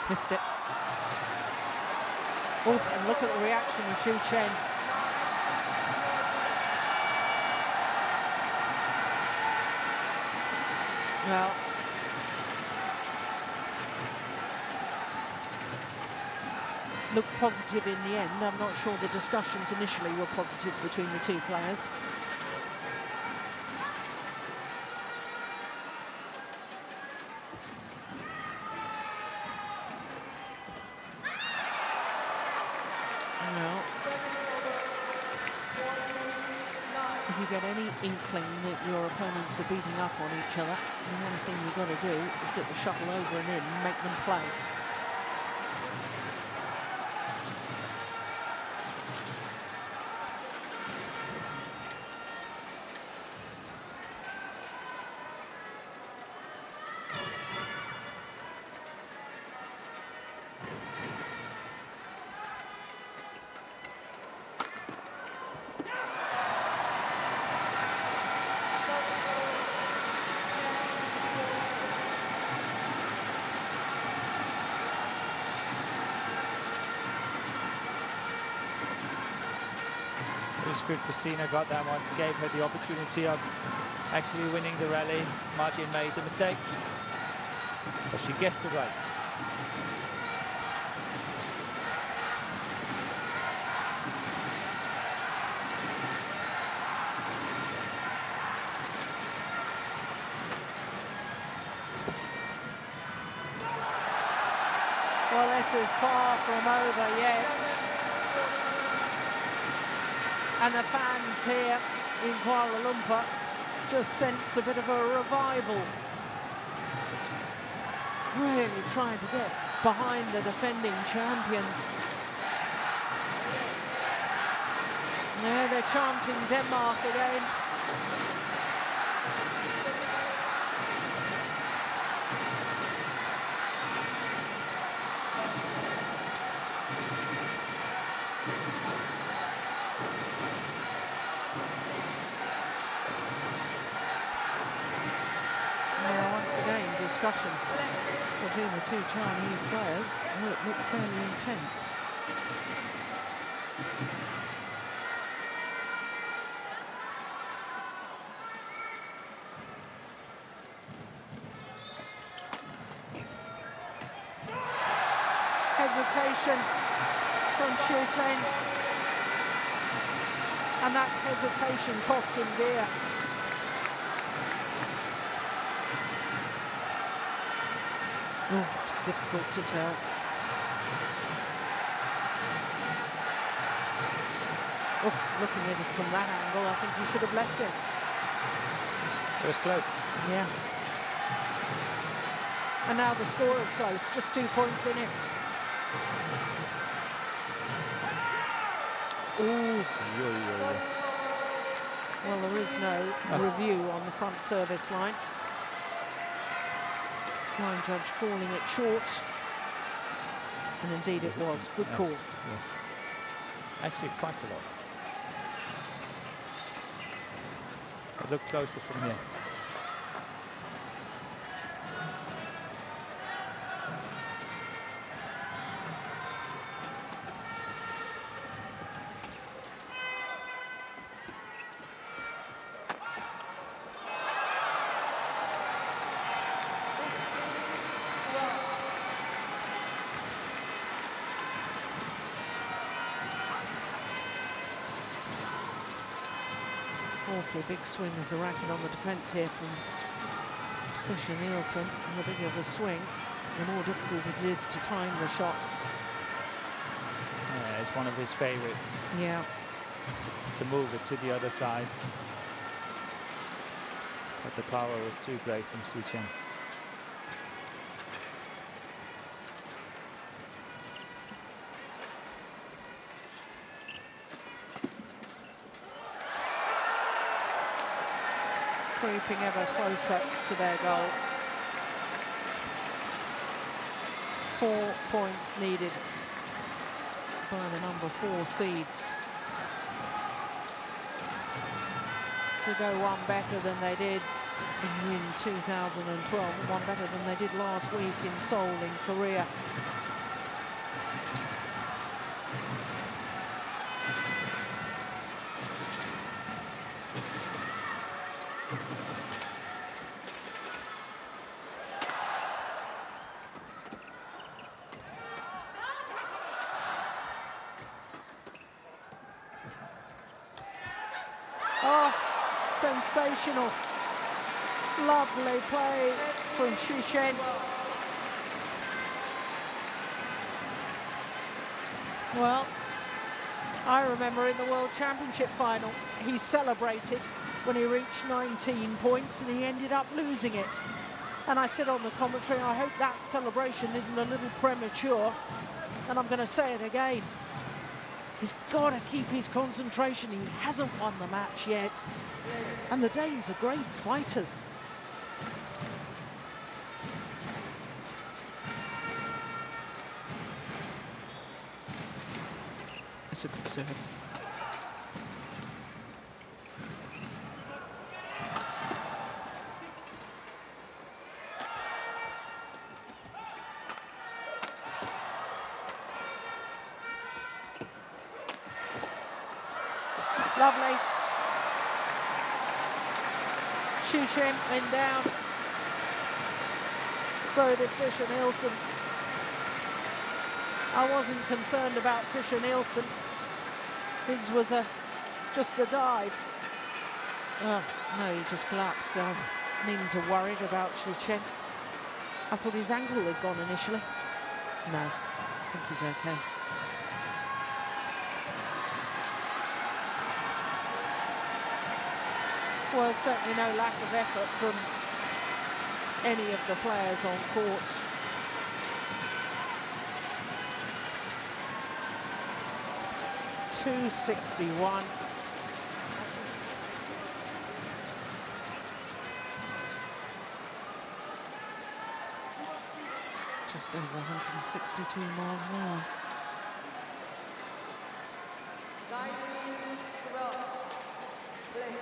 Missed it. Oh, and look at the reaction of Xu Chen. Well, looked positive in the end. I'm not sure the discussions initially were positive between the two players. If you get any inkling that your opponents are beating up on each other, the only thing you've got to do is get the shuttle over and in and make them play. Good. Christina got that one, gave her the opportunity of actually winning the rally. Martin made the mistake, but she guessed it right. Well, this is far from over yet. And the fans here in Kuala Lumpur just sense a bit of a revival. Really trying to get behind the defending champions. Yeah, they're chanting Denmark again. Discussions between the two Chinese players look fairly intense. Hesitation from Xu Chen. And that hesitation cost him dear. Oh, it's difficult to tell. Oh, looking at it from that angle, I think he should have left it. It was close. Yeah. And now the score is close, just 2 points in it. Ooh. Well, there is no review on the front service line. Line judge calling it short. And indeed it was. Good call. Yes. Actually, quite a lot. But look closer from here. Awfully big swing of the racket on the defence here from Fisher Nielsen. And the bigger the swing, the more difficult it is to time the shot. Yeah, it's one of his favourites. Yeah. To move it to the other side. But the power was too great from Xu Chen. Creeping ever closer to their goal. 4 points needed by the number 4 seeds to go one better than they did in 2012, and one better than they did last week in Seoul in Korea. Oh, sensational. Lovely play from Xu Chen. Well, I remember in the World Championship final, he celebrated when he reached 19 points and he ended up losing it. And I said on the commentary, I hope that celebration isn't a little premature. And I'm going to say it again. He's got to keep his concentration. He hasn't won the match yet. And the Danes are great fighters. It's a good serve. Lovely. Xu Chen went down. So did Fisher Nielsen. I wasn't concerned about Fisher Nielsen. His was just a dive. Oh, no, he just collapsed. I needn't to worry about Xu Chen. I thought his ankle had gone initially. No, I think he's okay. Well, certainly no lack of effort from any of the players on court. .261. It's just over 162 miles an hour. 19-12. Play.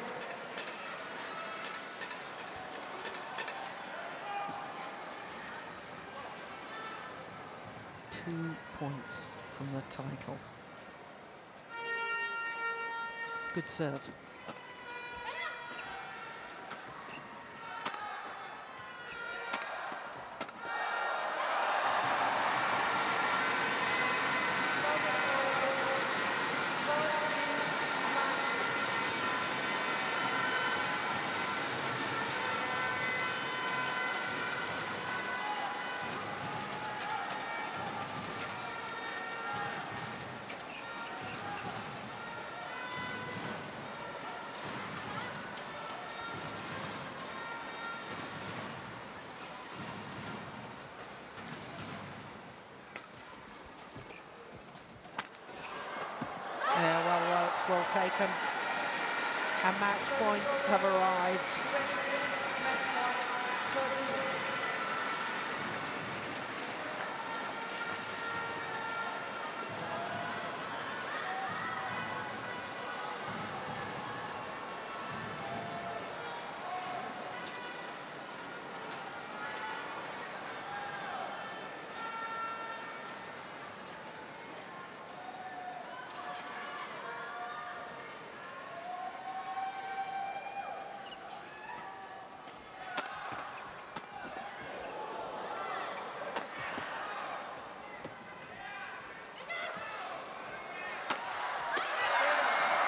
2 points from the title. Good serve. taken, and match points have arrived.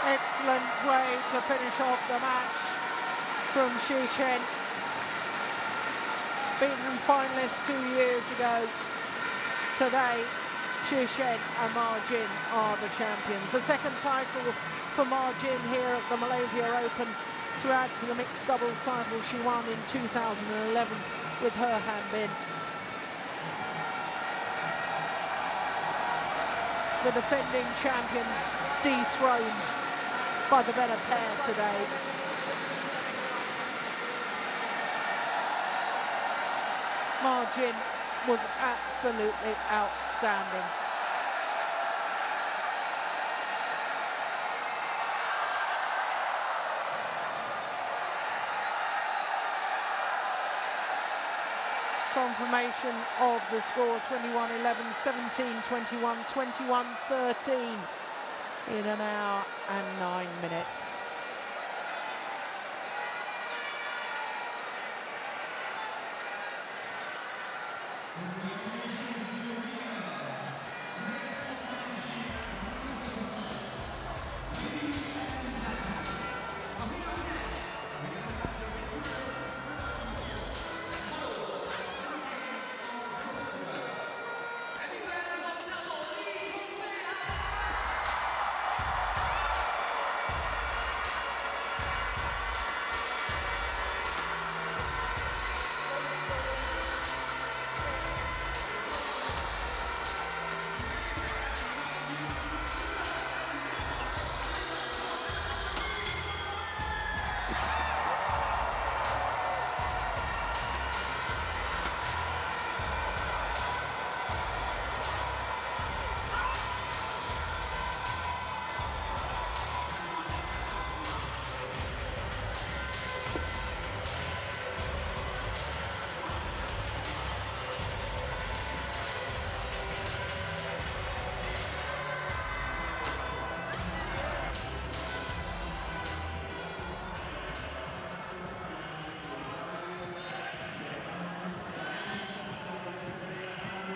Excellent way to finish off the match from Xu Chen. Beaten finalist 2 years ago. Today, Xu Chen and Ma Jin are the champions. The second title for Ma Jin here at the Malaysia Open to add to the mixed doubles title she won in 2011 with her Hanbin. The defending champions dethroned by the better pair today. Ma Jin was absolutely outstanding. Confirmation of the score: 21-11, 17-21, 21-13 in an hour and 9 minutes.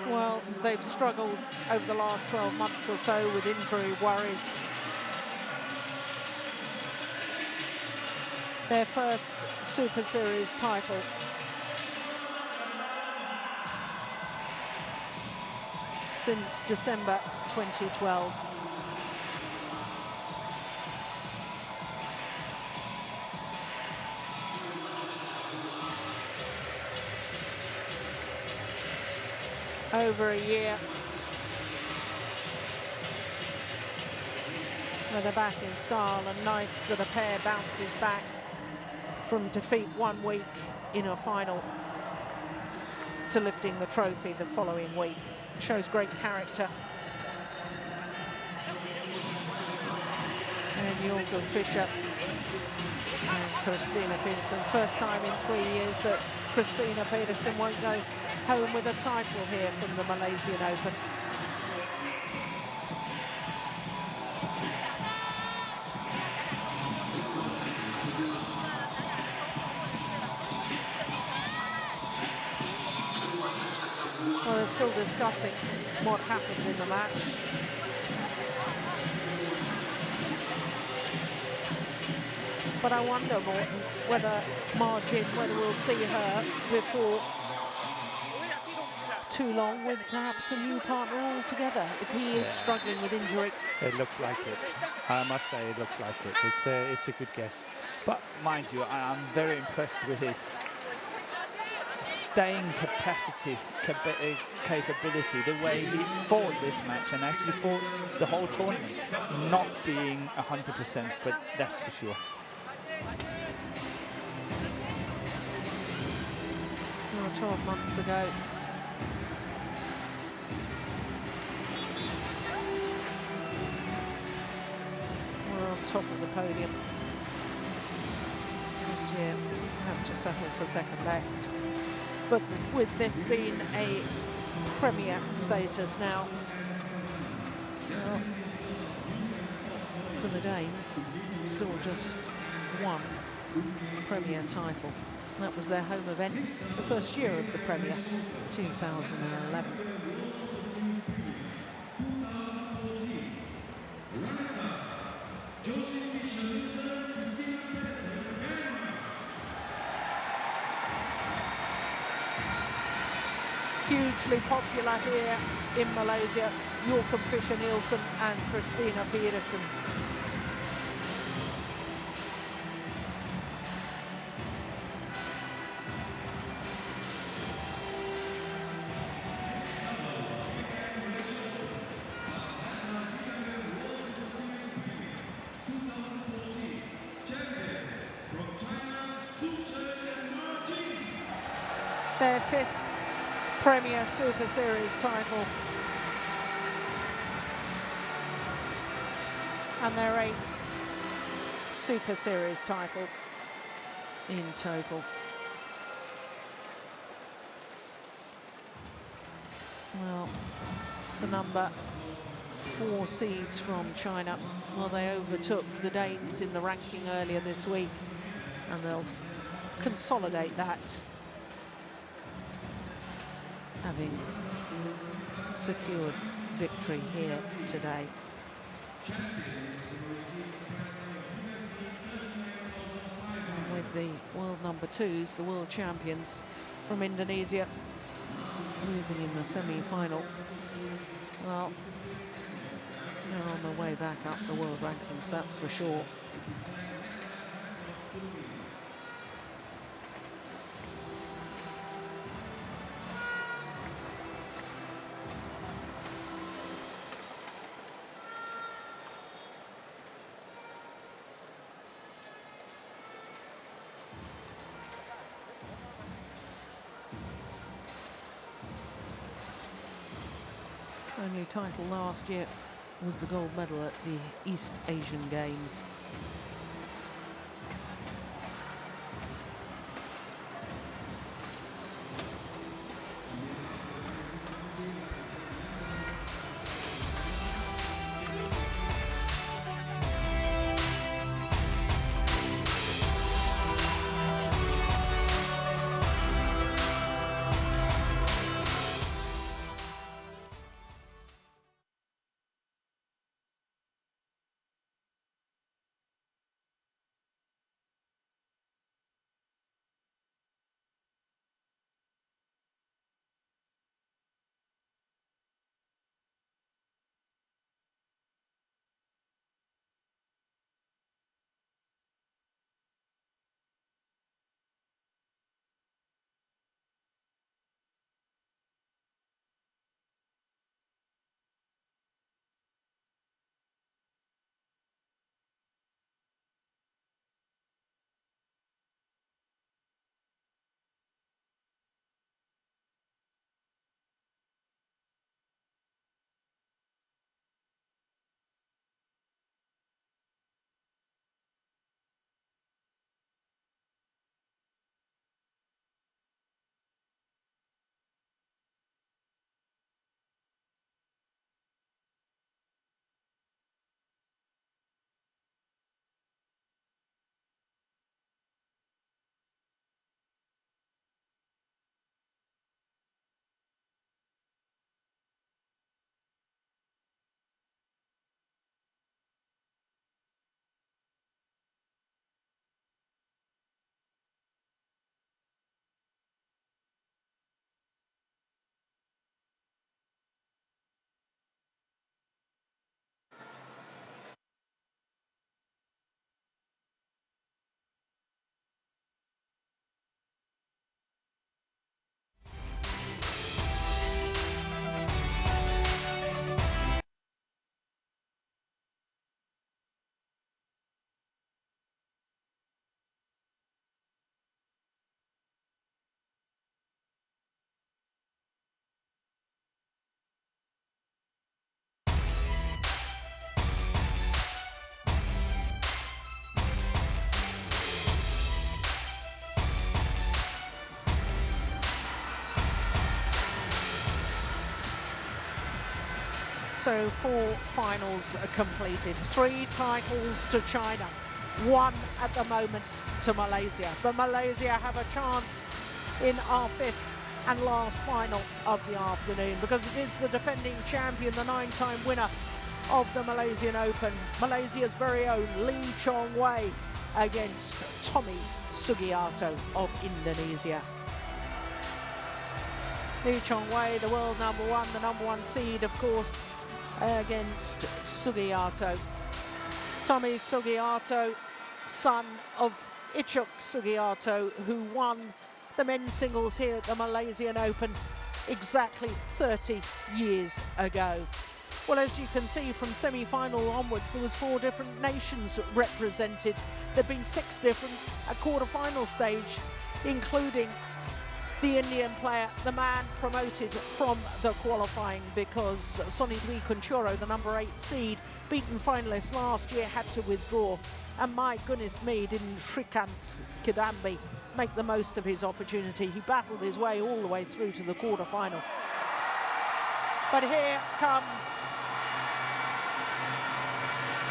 Well, they've struggled over the last 12 months or so with injury worries. Their first Super Series title. Since December 2012. Over a year where they're back in style, and nice that a pair bounces back from defeat 1 week in a final to lifting the trophy the following week. Shows great character. And Jorgen Fischer and Christina Peterson. First time in 3 years that Christina Peterson won't go home with a title here from the Malaysian Open. Well, they're still discussing what happened in the match. But I wonder, Morten, whether Ma Jin, whether we'll see her before too long with perhaps a new partner altogether, if he is struggling with injury. It looks like it. I must say, it looks like it. It's a good guess. But mind you, I'm very impressed with his staying capability, the way he fought this match and actually fought the whole tournament, not being 100%, but that's for sure. Oh, 12 months ago. We're on top of the podium. This year, have to settle for second best. But with this being a Premier status now, well, for the Danes, still just one Premier title. That was their home events, the first year of the Premier, 2011. Hugely popular here in Malaysia, Joachim Fischer-Nielsen and Christina Pedersen. Their 5th Premier Super Series title and their 8th Super Series title in total. Well, the number 4 seeds from China, well, they overtook the Danes in the ranking earlier this week, and they'll consolidate that, having secured victory here today. And with the world number 2s, the world champions from Indonesia, losing in the semi-final, well, they're on their way back up the world rankings, that's for sure. Only title last year was the gold medal at the East Asian Games. So 4 finals are completed, 3 titles to China, 1 at the moment to Malaysia. But Malaysia have a chance in our 5th and last final of the afternoon, because it is the defending champion, the 9-time winner of the Malaysian Open, Malaysia's very own Lee Chong Wei, against Tommy Sugiarto of Indonesia. Lee Chong Wei, the world number 1, the number 1 seed, of course, against Sugiarto. Tommy Sugiarto, son of Ichuk Sugiarto, who won the men's singles here at the Malaysian Open exactly 30 years ago. Well, as you can see, from semi-final onwards, there was 4 different nations represented. There'd been 6 different at quarter-final stage, including the Indian player, the man promoted from the qualifying, because Sonny Dwi Kunchoro, the number 8 seed, beaten finalist last year, had to withdraw. And my goodness me, didn't Shrikant Kidambi make the most of his opportunity. He battled his way all the way through to the quarter-final. But here comes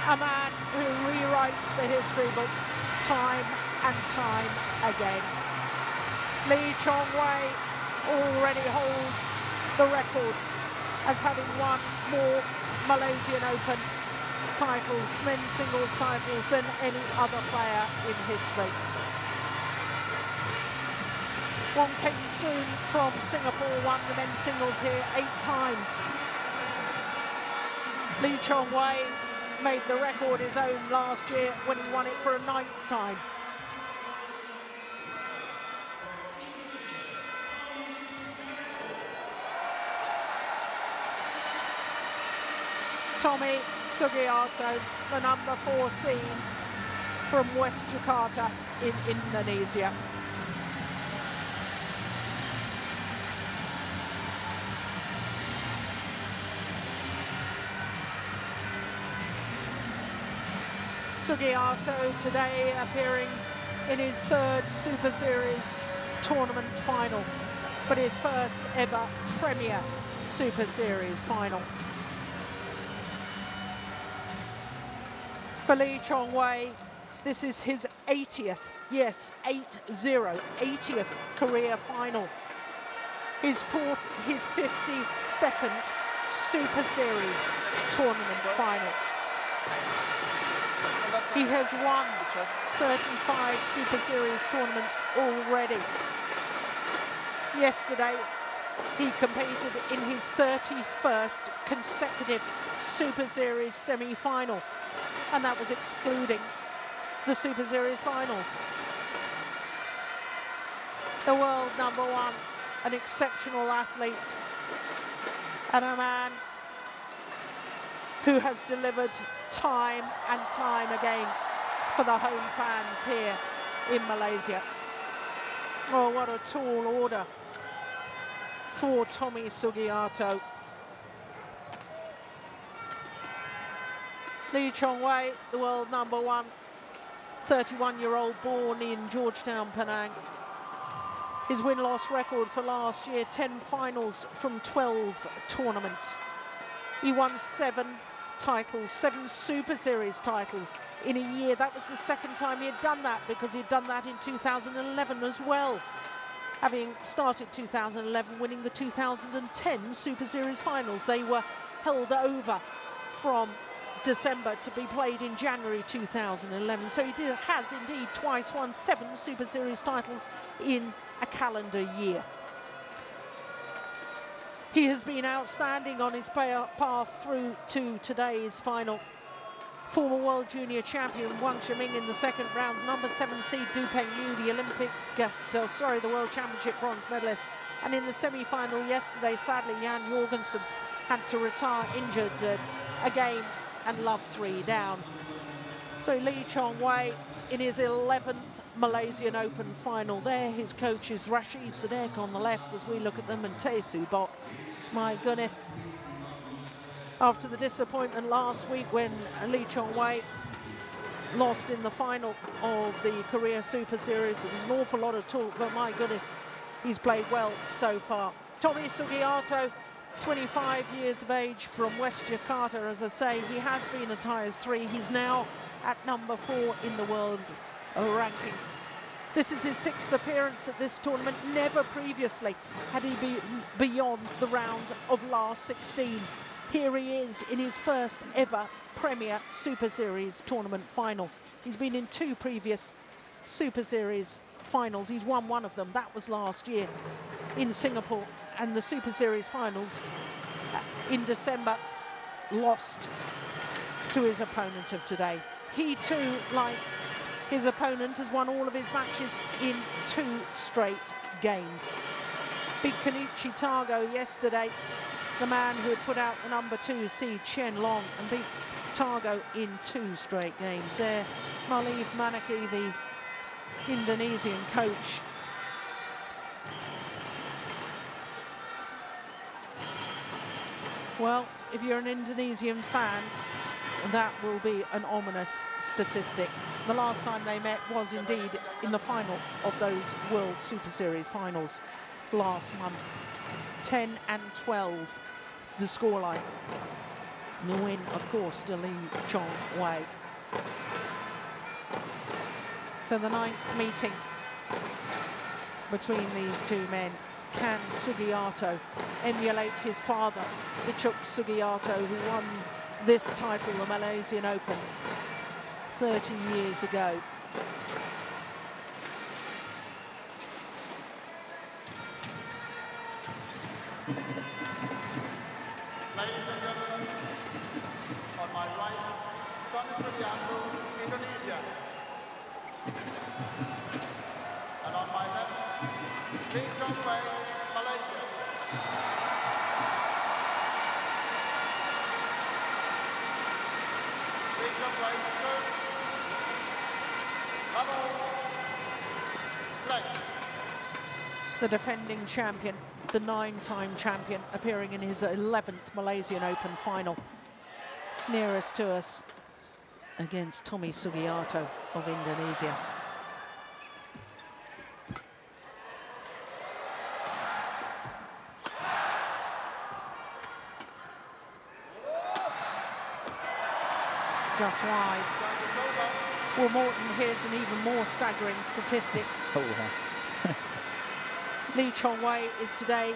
a man who rewrites the history books time and time again. Lee Chong Wei already holds the record as having won more Malaysian Open titles, men's singles titles, than any other player in history. Wong Keng Soon from Singapore won the men's singles here 8 times. Lee Chong Wei made the record his own last year when he won it for a 9th time. Tommy Sugiarto, the number 4 seed from West Jakarta in Indonesia. Sugiarto today appearing in his 3rd Super Series tournament final, but his first ever Premier Super Series final. For Lee Chong Wei, this is his 80th, yes, 80th career final. His 52nd Super Series tournament final. He has won 35 Super Series tournaments already. Yesterday, he competed in his 31st consecutive Super Series semi-final, and that was excluding the Super Series finals. The world number 1, an exceptional athlete, and a man who has delivered time and time again for the home fans here in Malaysia. Oh, what a tall order for Tommy Sugiarto. Lee Chong Wei, the world number 1, 31-year-old, born in Georgetown, Penang. His win-loss record for last year, 10 finals from 12 tournaments. He won 7 titles, 7 Super Series titles in a year. That was the 2nd time he had done that, because he'd done that in 2011 as well, having started 2011 winning the 2010 Super Series finals. They were held over from December to be played in January 2011. So he has indeed twice won 7 Super Series titles in a calendar year. He has been outstanding on his path through to today's final. Former World Junior Champion Wang Shiming in the 2nd rounds, number 7 seed Du Pengyu, the World Championship bronze medalist. And in the semi-final yesterday, sadly, Jan Jorgensen had to retire injured at a game and love 3 down. So Lee Chong Wei in his 11th Malaysian Open final. There his coach is Rashid Sadek on the left as we look at them, and Tae Soo Bok. My goodness. After the disappointment last week when Lee Chong Wei lost in the final of the Korea Super Series, there was an awful lot of talk, but my goodness, he's played well so far. Tommy Sugiarto 25 years of age from West Jakarta. As I say, he has been as high as 3. He's now at number 4 in the world ranking. This is his 6th appearance at this tournament. Never previously had he been beyond the round of last 16. Here he is in his first ever Premier Super Series tournament final. He's been in 2 previous Super Series finals. He's won one of them. That was last year in Singapore. And the Super Series finals in December, lost to his opponent of today. He too, like his opponent, has won all of his matches in 2 straight games. Beat Kenichi Targo yesterday, the man who had put out the number 2 seed Chen Long, and beat Targo in 2 straight games. There, Maleev Manaki, the Indonesian coach, well, if you're an Indonesian fan, that will be an ominous statistic. The last time they met was indeed in the final of those World Super Series finals last month. 10-12, the scoreline. The win, of course, to Lee Chong Wei. So the 9th meeting between these 2 men. Can Sugiarto emulate his father, Ichuk Sugiarto, who won this title, the Malaysian Open, 30 years ago? Ladies and gentlemen, on my right, Tommy Sugiarto, Indonesia. And on my left, Lee Chong Wei, Malaysia. Lee Chong Wei to serve. Double play. The defending champion, the 9-time champion, appearing in his 11th Malaysian Open final. Nearest to us against Tommy Sugiarto of Indonesia. Just wide. Well, Morton, here's an even more staggering statistic. Oh, yeah. Lee Chong Wei is today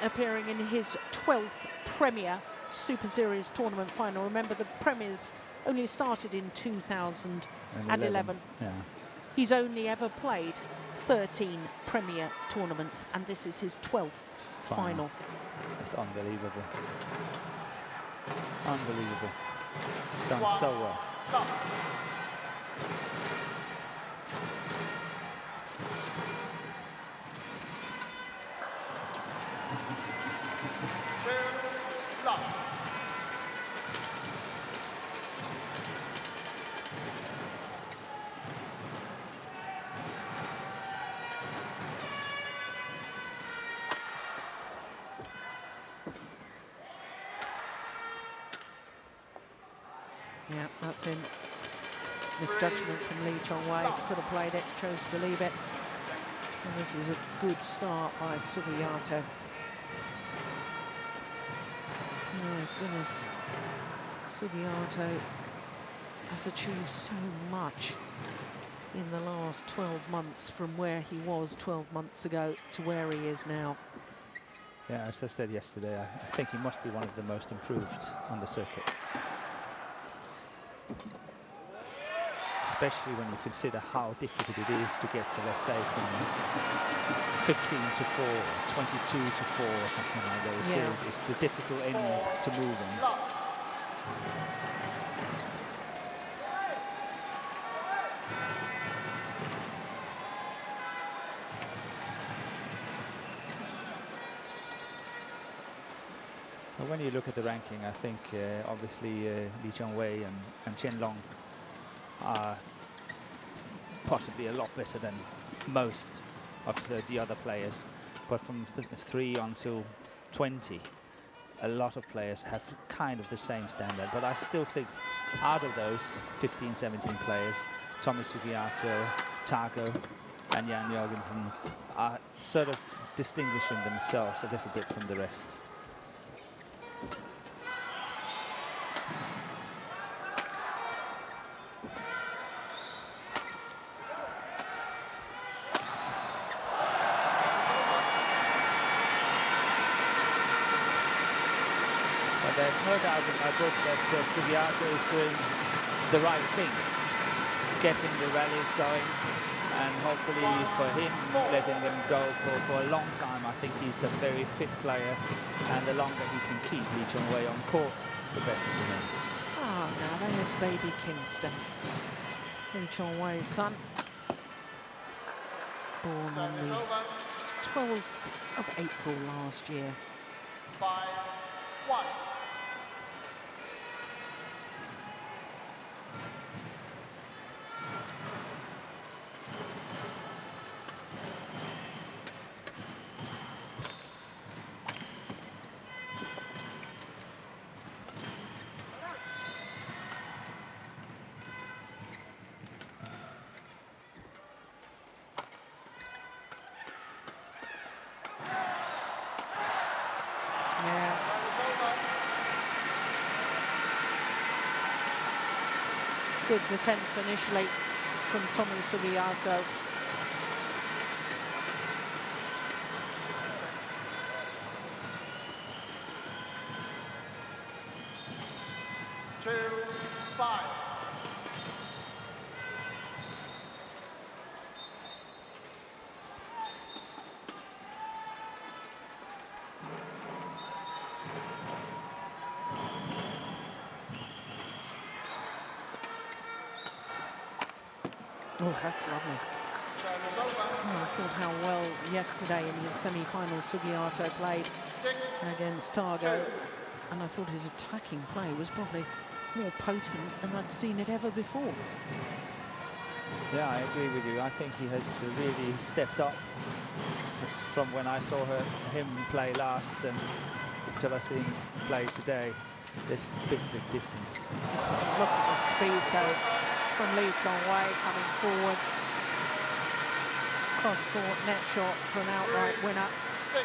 appearing in his 12th Premier Super Series tournament final. Remember, the Premiers only started in 2011. Yeah. He's only ever played 13 Premier tournaments, and this is his 12th final. That's unbelievable. Unbelievable. He's done so well. Stop. 2 love. Yeah, that's in. Misjudgment from Lee Chong Wei. Could have played it, chose to leave it. And this is a good start by Sugiarto. My goodness. Sugiarto has achieved so much in the last 12 months from where he was 12 months ago to where he is now. Yeah, as I said yesterday, I think he must be one of the most improved on the circuit. Especially when you consider how difficult it is to get to, let's say, from 15 to 4, 22 to 4, or something like that. Yeah. It's the difficult end to move in. But when you look at the ranking, I think obviously Lee Chong Wei and Chen Long are possibly a lot better than most of the other players. But from 3 until 20, a lot of players have kind of the same standard. But I still think out of those 15, 17 players, Tommy Sugiarto, Targo and Jan Jorgensen are sort of distinguishing themselves a little bit from the rest. there's no doubt in my book that Sugiarto is doing the right thing, getting the rallies going, and hopefully for him, letting them go for a long time. I think he's a very fit player, and the longer he can keep Lee Chong-wei on court, the better for him. Oh, now there's baby Kingston, Lee Chong-wei's son, born on the 12th of April last year. 5-1. Yeah. Good defence initially from Tommy Sugiarto. Two, 5. Oh, that's lovely. Service over. Oh, I thought how well yesterday in his semi-final Sugiarto played 6, against Targo, 2. and I thought his attacking play was probably more potent than I'd seen it ever before. Yeah, I agree with you. I think he has really stepped up from when I saw him play last and until I see him play today. There's a big difference. Look at the speed though from Lee Chong-wei coming forward. Cross-court net shot for an outright winner. 6.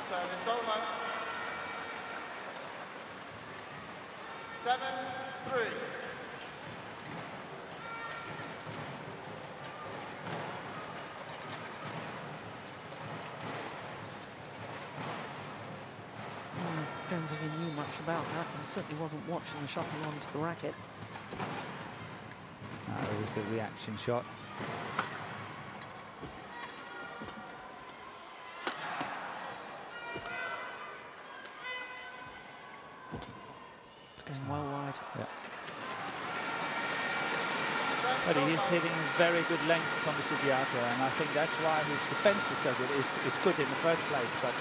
Service over. 7-3. Don't think he knew much about that, and certainly wasn't watching the shot onto the racket. It was a reaction shot. It's going well wide. Yeah. But he is hitting very good length from the Sugiarto, and I think that's why his defence is so good. It's good in the first place, but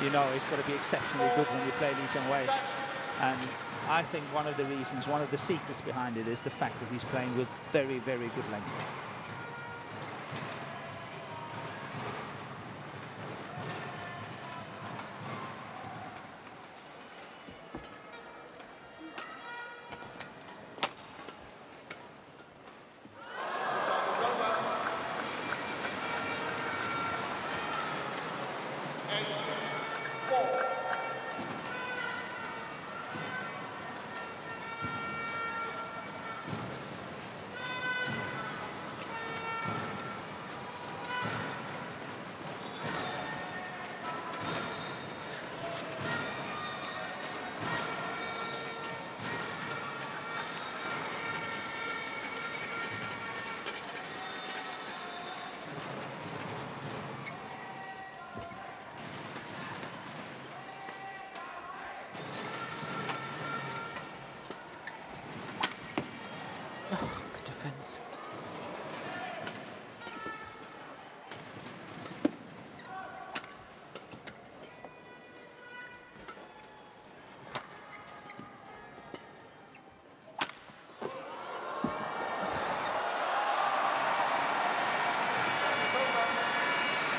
you know it's got to be exceptionally good when you play Lee Chong-wei. And I think one of the reasons, one of the secrets behind it is the fact that he's playing with very, very good length. Service over. 8-4. Oh, good defence.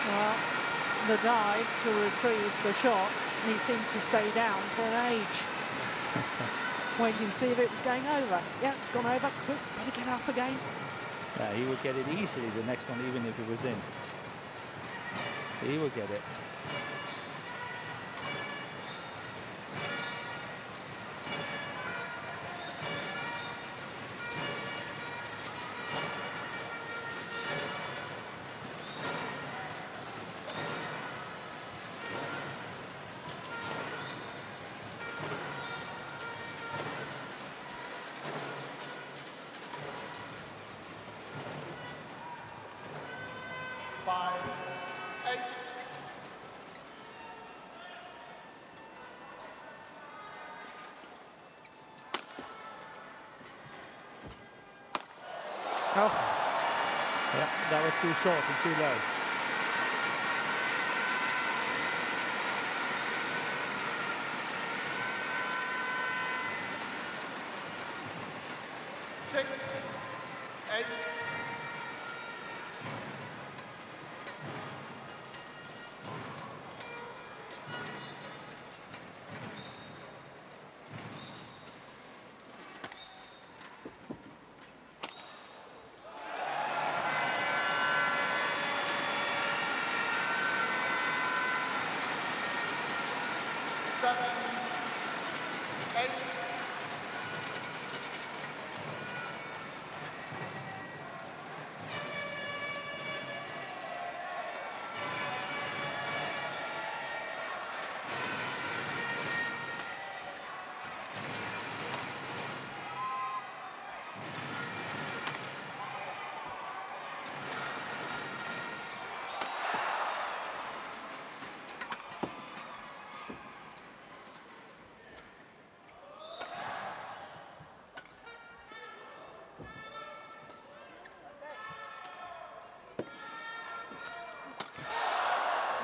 Well, the dive to retrieve the shots, he seemed to stay down for an age. Waiting to see if it was going over. Yeah, it's gone over. Quick, better get up again. He would get it easily, the next one, even if it was in. He would get it. Oh, Yeah, that was too short and too low.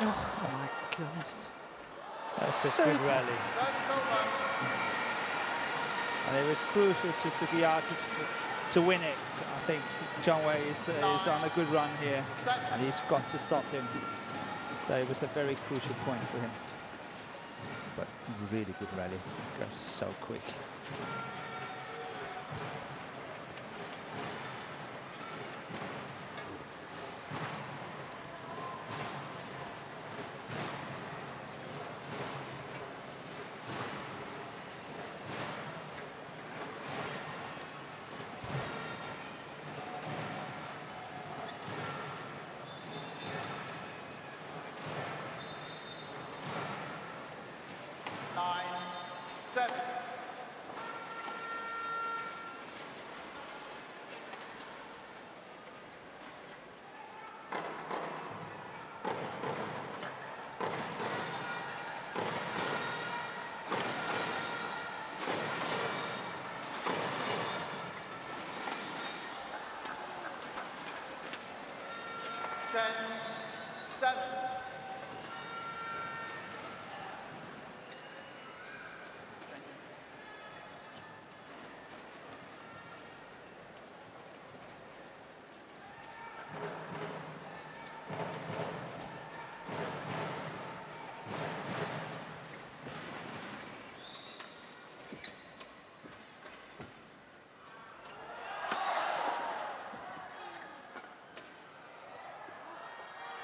oh my goodness. That's So a good rally. And it was crucial to Sugiyata to win it. I think Zhang Wei is on a good run here, and he's got to stop him. So it was a very crucial point for him. But really good rally. Goes so quick.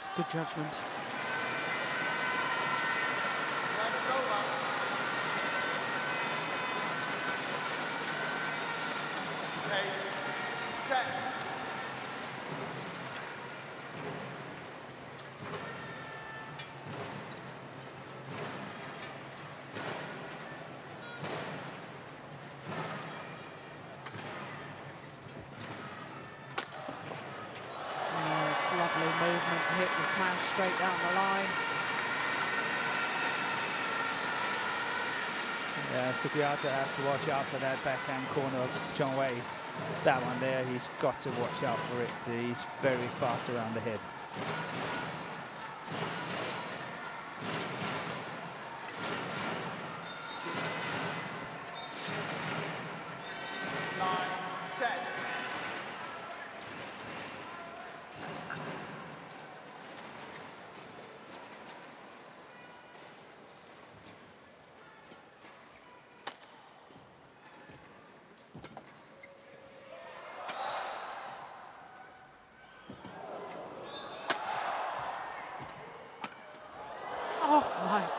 it's good judgment. Lovely movement to hit the smash straight down the line. Yeah, Sugiyata has to watch out for that backhand corner of Zhang Wei's. That one there, he's got to watch out for it. He's very fast around the head.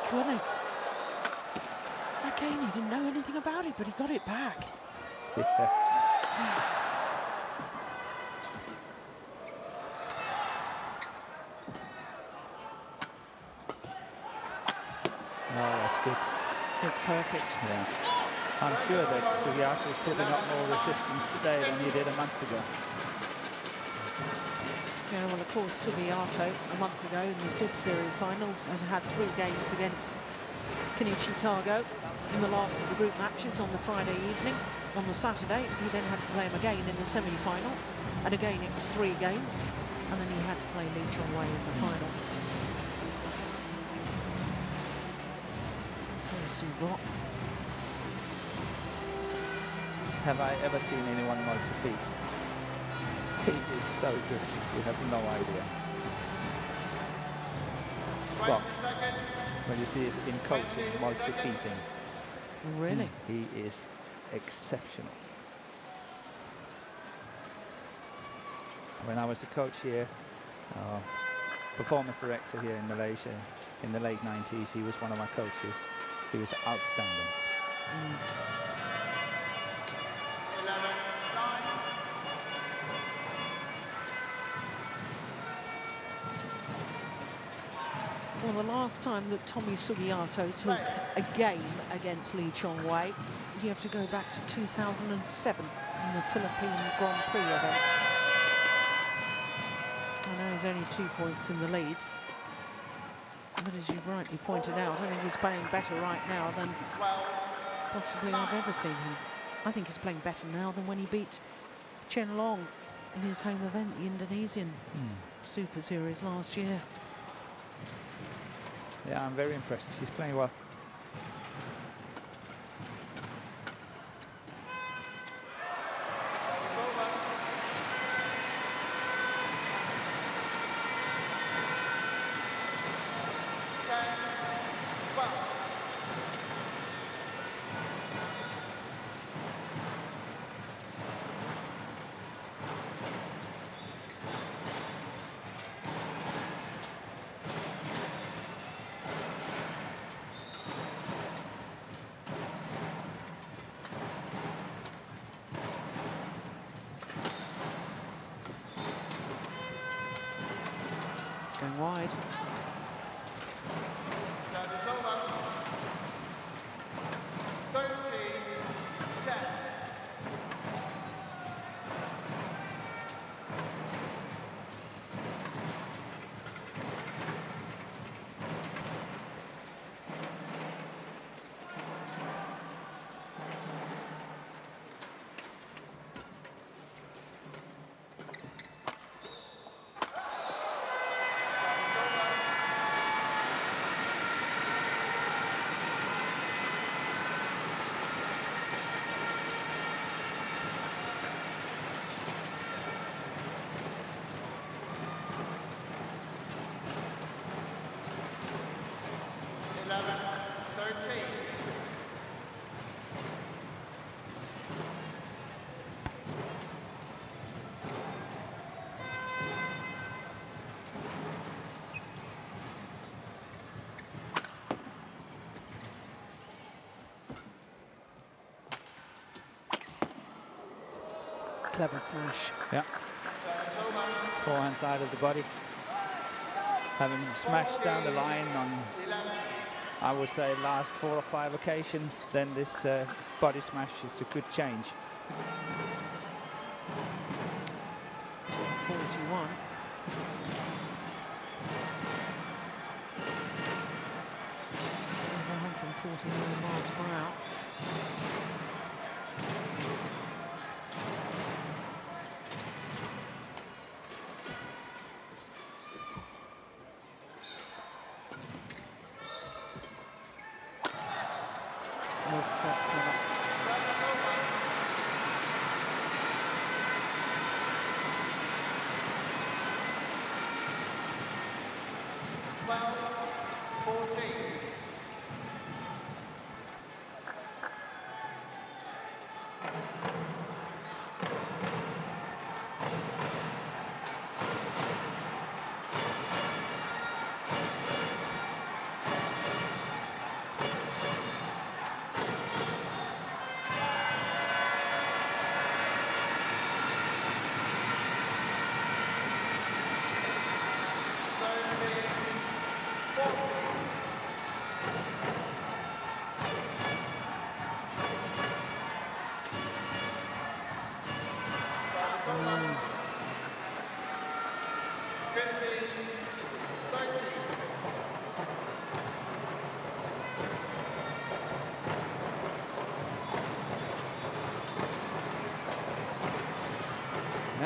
goodness. Again, he didn't know anything about it, but he got it back. Yeah. Oh, that's good. That's perfect. Yeah. I'm sure that Sugiyato is putting up more resistance today than he did a month ago. Yeah, well, of course, Sugiyato a month ago in the Super Series finals had 3 games against Kenichi Tago in the last of the group matches on the Friday evening. On the Saturday, he then had to play him again in the semi-final, and again it was 3 games, and then he had to play Lee Chong-wei in the final. Rock. Have I ever seen anyone multi-feet? He is so good, you have no idea. Well, when you see it in coaching, multi-feeting. Really? He is exceptional. When I was a coach here, performance director here in Malaysia in the late 90s, he was one of my coaches. He was outstanding. 11-9. Well, the last time that Tommy Sugiyato took a game against Lee Chong-wei, you have to go back to 2007 in the Philippine Grand Prix event. I know he's only 2 points in the lead. But as you rightly pointed out, I think he's playing better right now than possibly I've ever seen him. I think he's playing better now than when he beat Chen Long in his home event, the Indonesian Super Series last year. Yeah, I'm very impressed. He's playing well. Going wide. Service over. 13-10. Clever smash. Yeah. Forehand side of the body. Having smashed down the line on, I would say, last 4 or 5 occasions, then this body smash is a good change. 41. Still 149 miles per hour.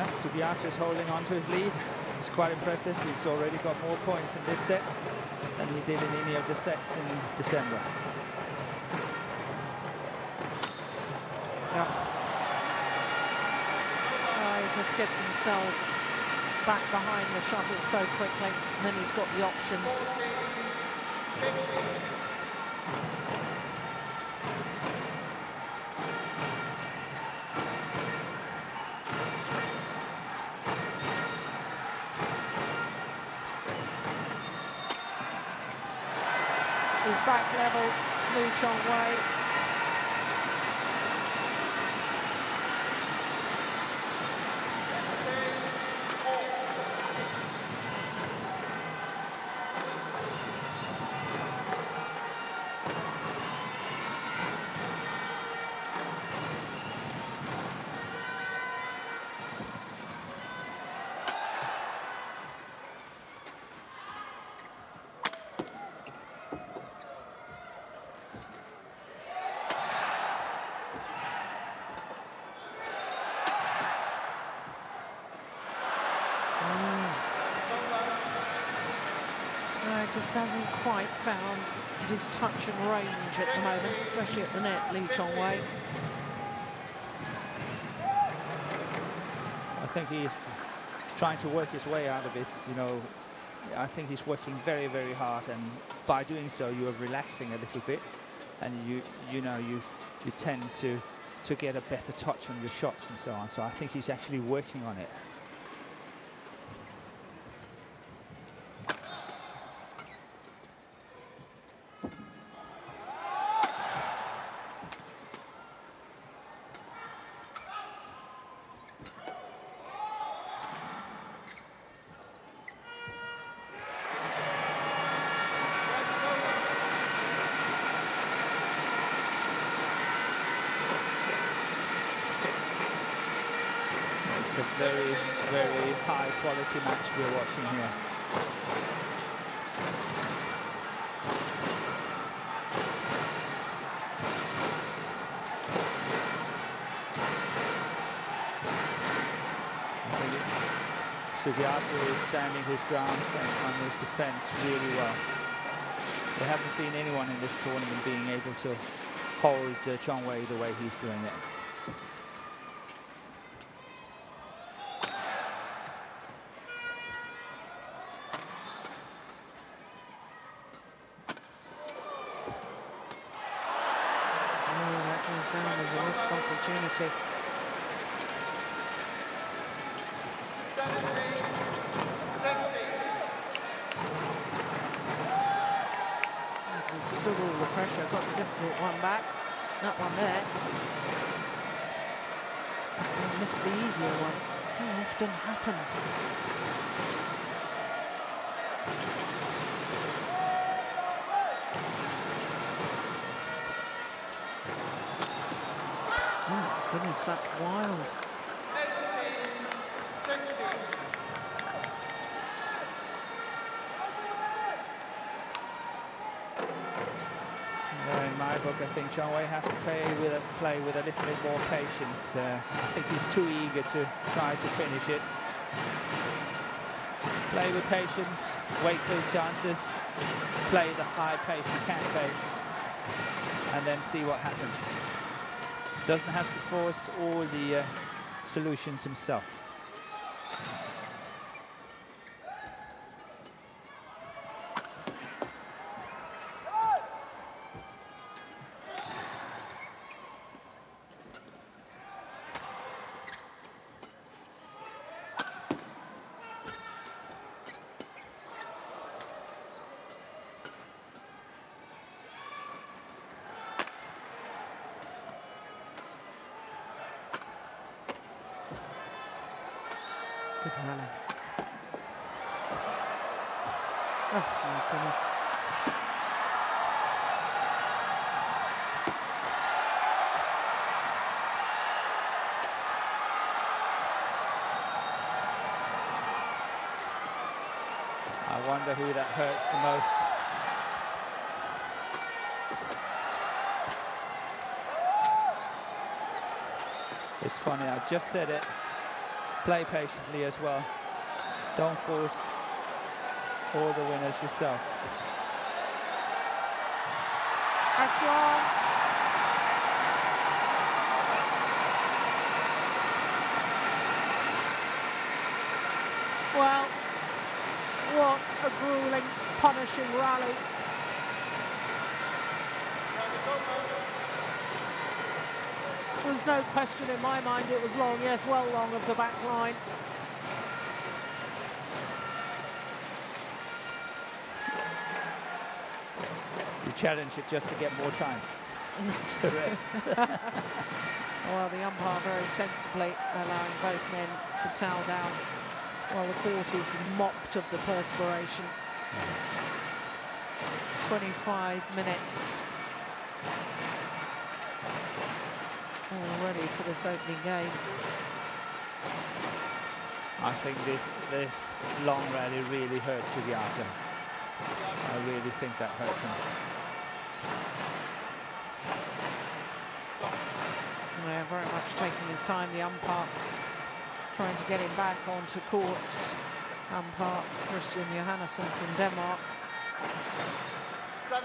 Yeah, Subiato is holding on to his lead. It's quite impressive. He's already got more points in this set than he did in any of the sets in December. Yeah. He just gets himself back behind the shuttle so quickly, and then he's got the options. His back level, Liu Chongwei. Just hasn't quite found his touch and range at the moment, especially at the net, Liu Chongwei. I think he's trying to work his way out of it, you know. I think he's working very, very hard, and by doing so, you are relaxing a little bit, and you tend to get a better touch on your shots and so on. So I think he's actually working on it. It's a very, very high quality match we're watching here. Subiato is standing his ground on his defense really well. We haven't seen anyone in this tournament being able to hold Chongwei the way he's doing it. There's a missed opportunity. 17, 16. Stood all the pressure, got the difficult one back. That one there. And missed the easier one. So often happens. Oh, goodness, that's wild. 18, 16. In my book, I think Chongwei has to play with a little bit more patience. I think he's too eager to try to finish it. Play with patience, wait for his chances, play the high pace he can play, and then see what happens. Doesn't have to force all the solutions himself. Good rally. Oh my goodness. I wonder who that hurts the most. It's funny, I just said it. play patiently as well. Don't force all the winners yourself. That's long. Well, what a grueling, punishing rally. There's no question in my mind it was long, yes, well long of the back line. You challenge it just to get more time to rest. Well, the umpire very sensibly allowing both men to towel down while the court is mopped of the perspiration. 25 minutes already for this opening game. I think this long rally really hurts Sugiata. I really think that hurts him. Yeah, very much taking his time, the umpire, trying to get him back onto court. Umpire Christian Johannesson from Denmark. 17-18.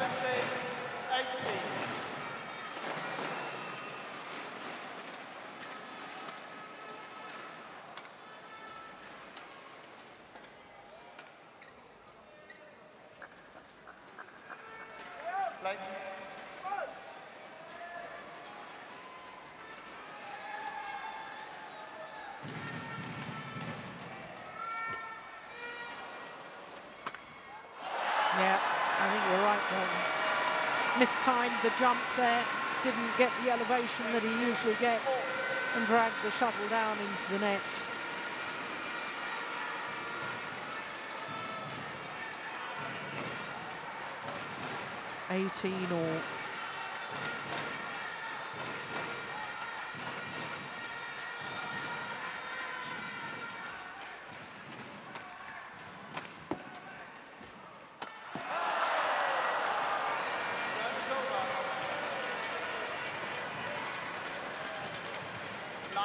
Play. Yeah, I think you're right, mistimed the jump there, didn't get the elevation that he usually gets, and dragged the shuttle down into the net. $18 all. Service over. 19-18.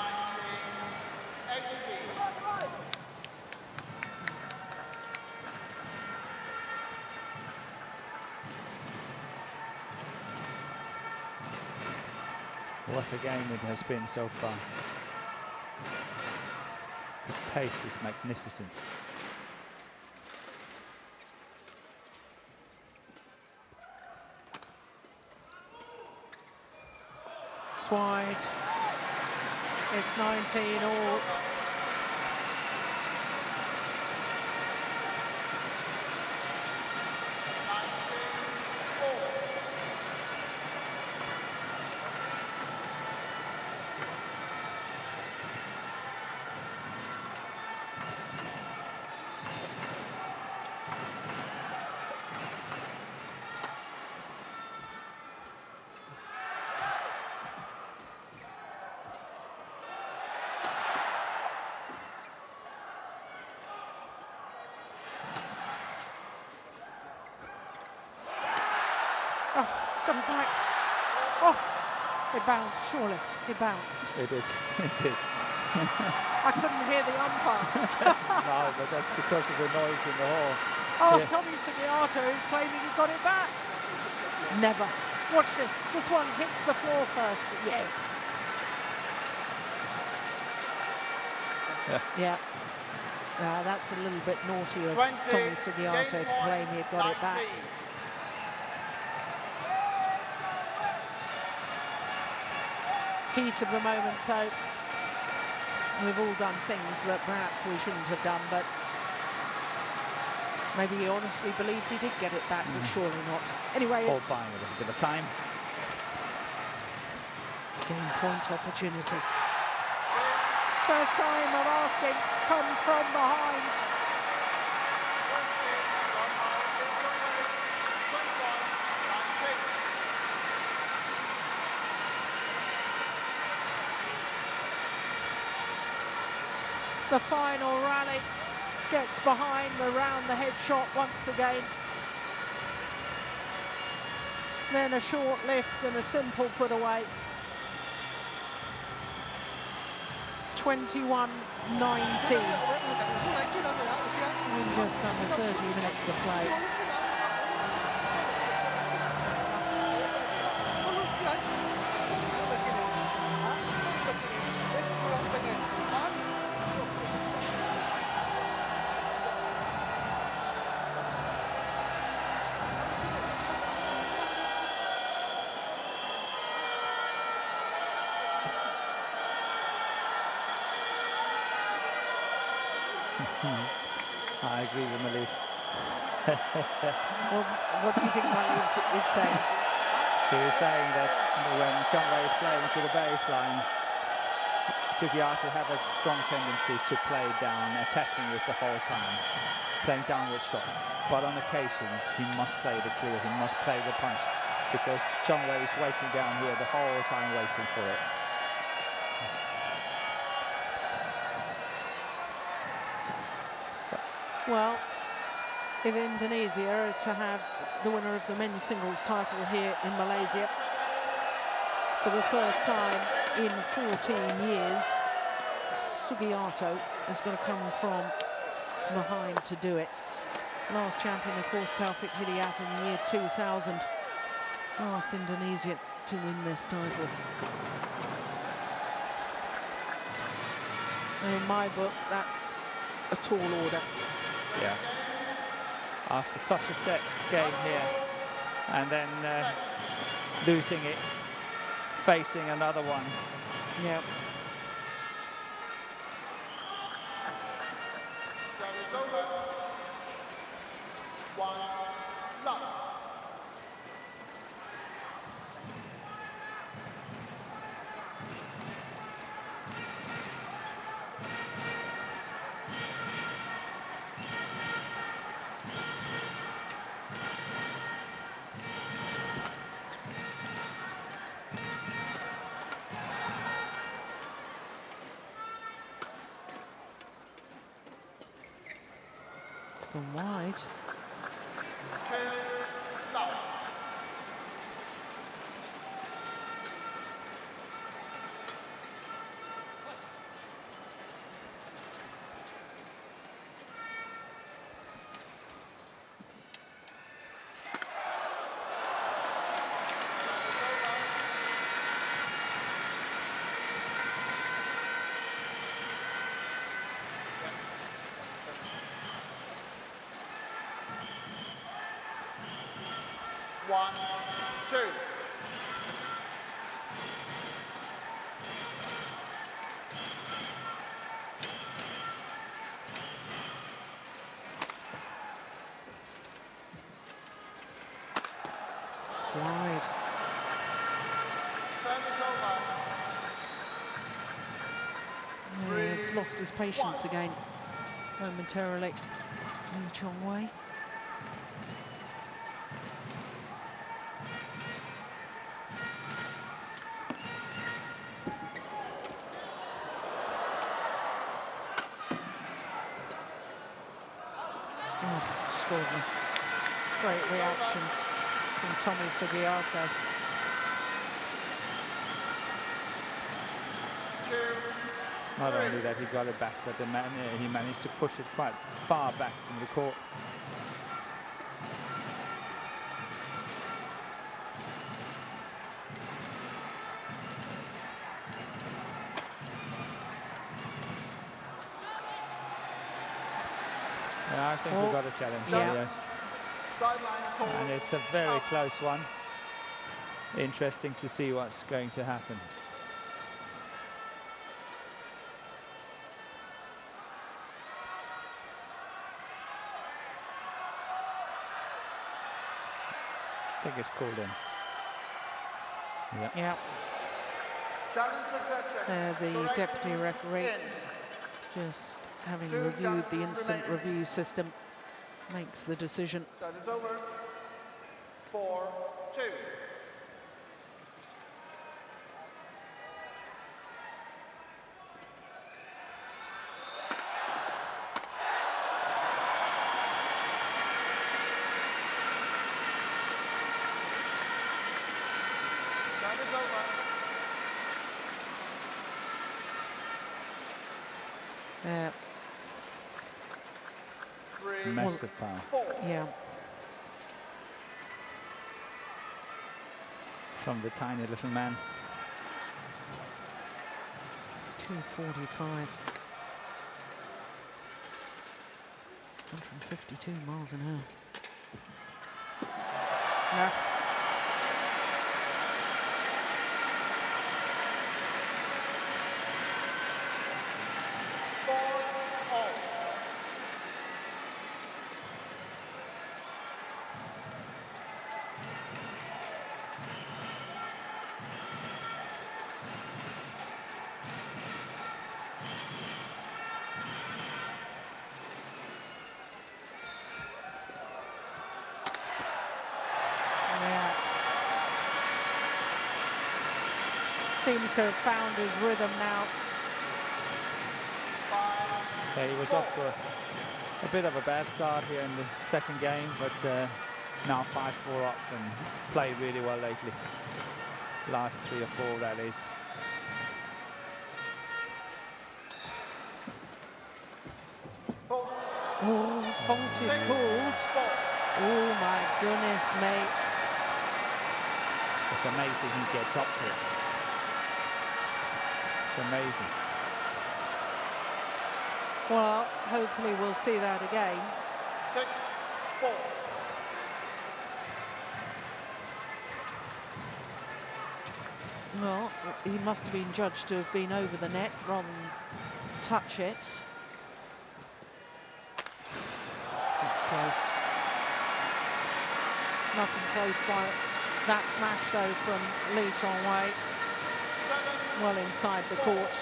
What a game it has been so far. The pace is magnificent. It's wide. It's 19 all. Oh, it's got it back. Oh, it bounced, surely. It bounced. It did. It did. I couldn't hear the umpire. No, but that's because of the noise in the hall. Oh, Yeah. Tommy Sugiato is claiming he got it back. Never. Watch this. This one hits the floor first. Yes. Yeah. That's a little bit naughty of 20, Tommy Sugiato to game claim he had got it back. 19. Heat of the moment, though. We've all done things that perhaps we shouldn't have done, but maybe he honestly believed he did get it back, but surely not. Anyway, All it's buying a little bit of time. game point opportunity. First time of asking comes from behind. The final rally gets behind the round the head shot once again. Then a short lift and a simple put away. 21-19. In just under 30 minutes of play. I agree with Malif. Well, what do you think Malif is saying? He was saying that when Chong Wei is playing to the baseline, Sugiyato have a strong tendency to play down, attacking it the whole time, playing downward shots. But on occasions, he must play the clear, he must play the punch, because Chong Wei is waiting down here the whole time, waiting for it. Well, if Indonesia are to have the winner of the men's singles title here in Malaysia for the first time in 14 years, Sugiyato is going to come from behind to do it. Last champion, of course, Taufik Hidayat in the year 2000. Last Indonesian to win this title. And in my book, that's a tall order. Yeah. After such a set game here, and then losing it, facing another one. Yeah. Service over. 1 love. Gone wide. 2 love. One, two. It's wide. Service over. Yeah, it's lost his patience again momentarily. Lee Chong Wei. Oh, extraordinary. Great reactions from Tommy Sugiyato. It's not only that he got it back, but he managed to push it quite far back from the court. Yeah, I think we got a challenge here, yes. And it's a very close one. Interesting to see what's going to happen. I think it's called in. Yeah. Challenge accepted. The deputy referee, just having reviewed the instant review system, makes the decision. Service over. 4-2. Service over. Yeah. Massive power. Yeah. From the tiny little man. 245. 152 miles an hour. No. Seems to have found his rhythm now. Yeah, he was off for a bit of a bad start here in the second game, but now 5-4 up and played really well lately. Last 3 or 4, that is. Oh, false is called. Oh my goodness, mate. It's amazing he gets up to it. It's amazing. Well, hopefully we'll see that again. 6-4. Well, he must have been judged to have been over the net rather than touch it. It's close. Nothing close by that smash though from Lee Chong-wei. Well inside the court.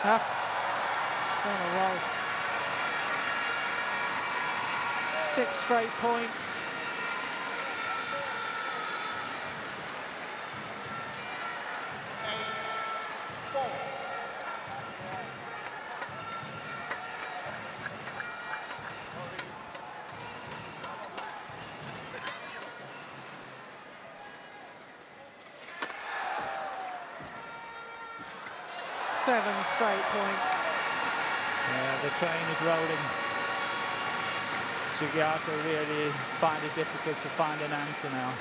It's on a roll. 6 straight points. Seven straight points. Yeah, the train is rolling. Sugiyato really find it difficult to find an answer now.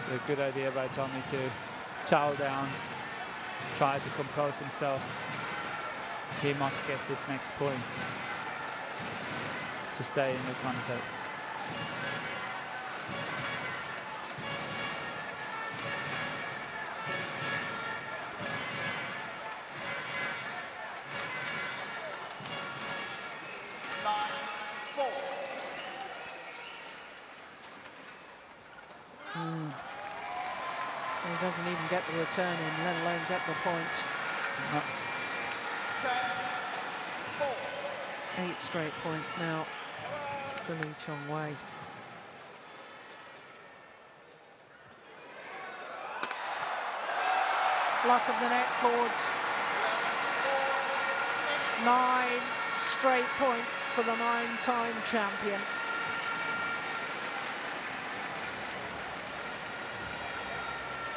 So a good idea by Tommy to chow down, try to compose himself. He must get this next point to stay in the contest. He doesn't even get the return in, let alone get the point. No. 8 straight points now to Lee Chong-wei. Luck of the net cords. 9 straight points for the 9-time champion.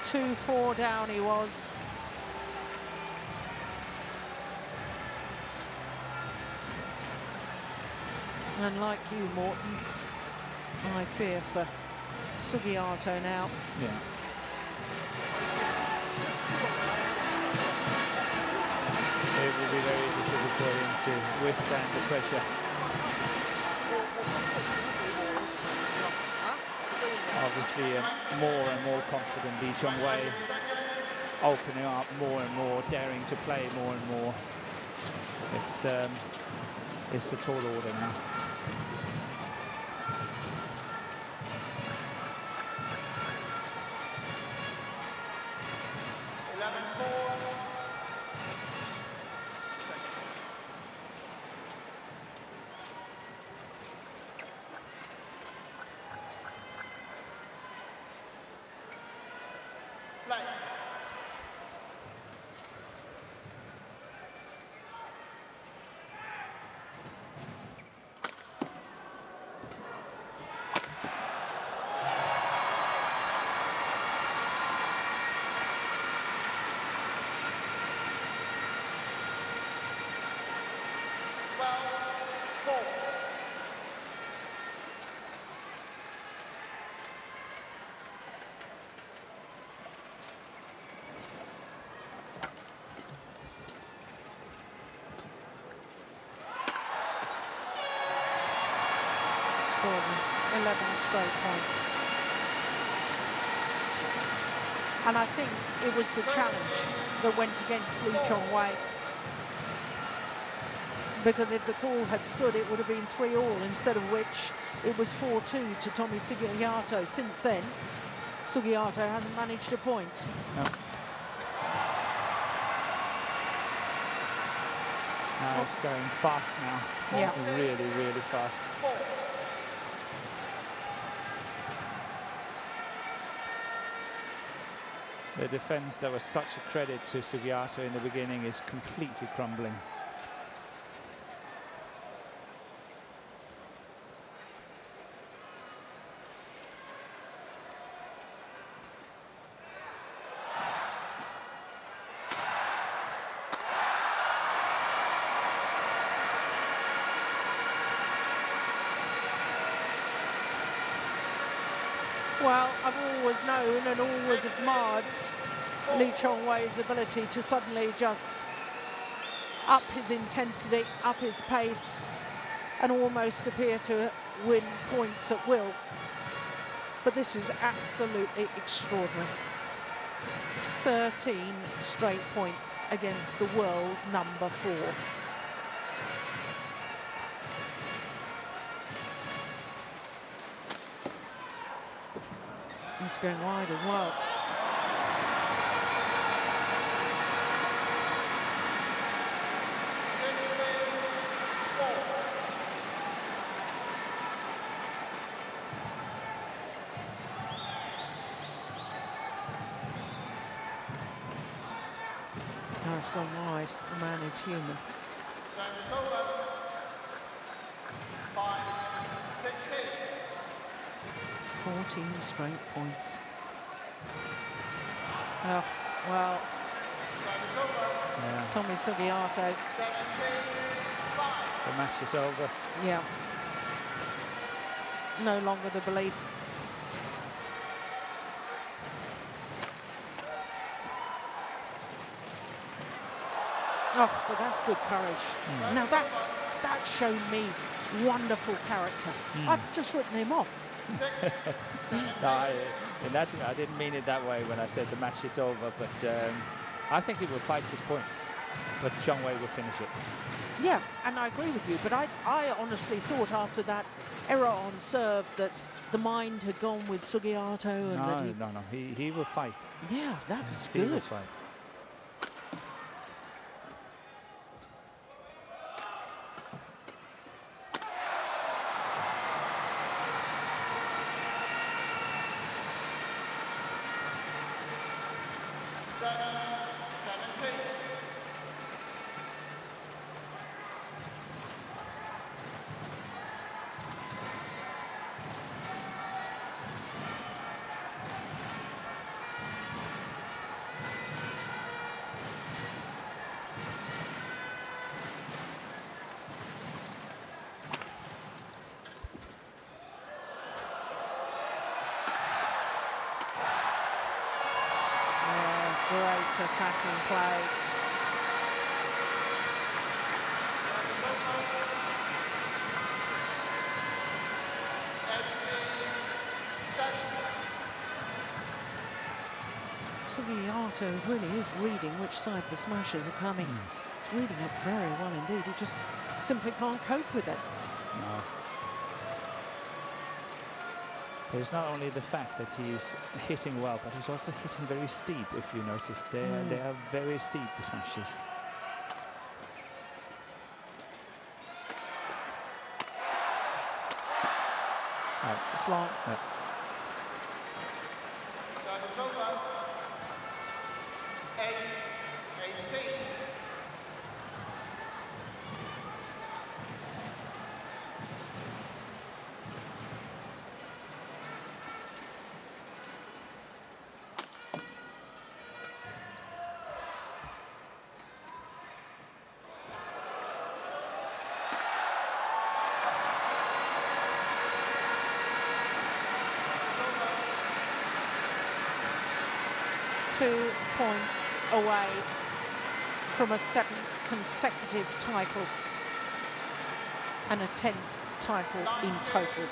Two, 4 down he was. And like you, Morton, I fear for Sugiyato now. Yeah. It will be very difficult for him to withstand the pressure. Obviously, more and more confident Lee Chong-wei, opening up more and more, daring to play more and more. It's a tall order now. play. Extraordinary. 11 straight points. And I think it was the challenge that went against Lee Chong-wei. Because if the call had stood, it would have been 3-all, instead of which it was 4-2 to Tommy Sugiyato. Since then, Sugiyato hasn't managed a point. No. Now it's going fast now. Yeah. Really, really fast. The defense that was such a credit to Sugiyato in the beginning is completely crumbling. Well, I've always known and always admired Lee Chong-wei's ability to suddenly just up his intensity, up his pace, and almost appear to win points at will. But this is absolutely extraordinary. 13 straight points against the world number 4. He's going wide as well. Now it's gone wide. The man is human. Service over. 5-16. 14 straight points. Oh, well, Service over. Yeah. Tommy Sugiyato. 17-5. The match is over. Yeah. No longer the belief. Oh, but that's good courage. Now that's shown me wonderful character. I've just written him off. 6-17. No, I didn't mean it that way when I said the match is over, but I think he will fight his points, but Chong-wei will finish it. Yeah, and I agree with you, but I honestly thought after that error on serve that the mind had gone with Sugiyato and that he... No, he will fight. Yeah, that was He will good. fight. Great attacking play. Sugiyato really is reading which side the smashes are coming. He's reading it very well indeed. He just simply can't cope with it. No. There's not only the fact that he's hitting well, but he's also hitting very steep, if you notice. They are very steep, the smashes. Slant. Service over. 8-18. Two points away from a 7th consecutive title and a 10th title in total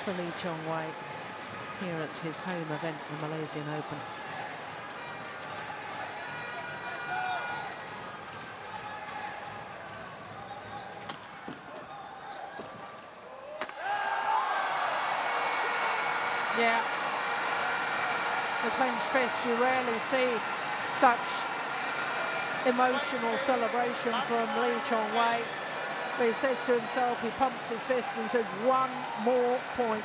for Lee Chong-wei here at his home event, the Malaysian Open. Yeah. The clenched fist, you rarely see such emotional celebration from Lee Chong-wei. But he says to himself, he pumps his fist and he says, one more point.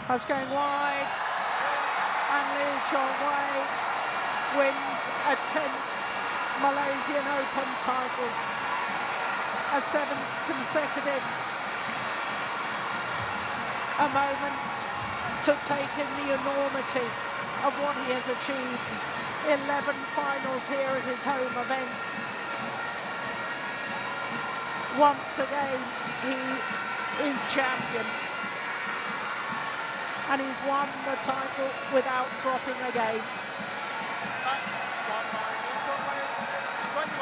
That's going wide, and Lee Chong-wei wins a 10th Malaysian Open title, a 7th consecutive, a moment to take in the enormity of what he has achieved. 11 finals here at his home event. Once again, he is champion. And he's won the title without dropping a game.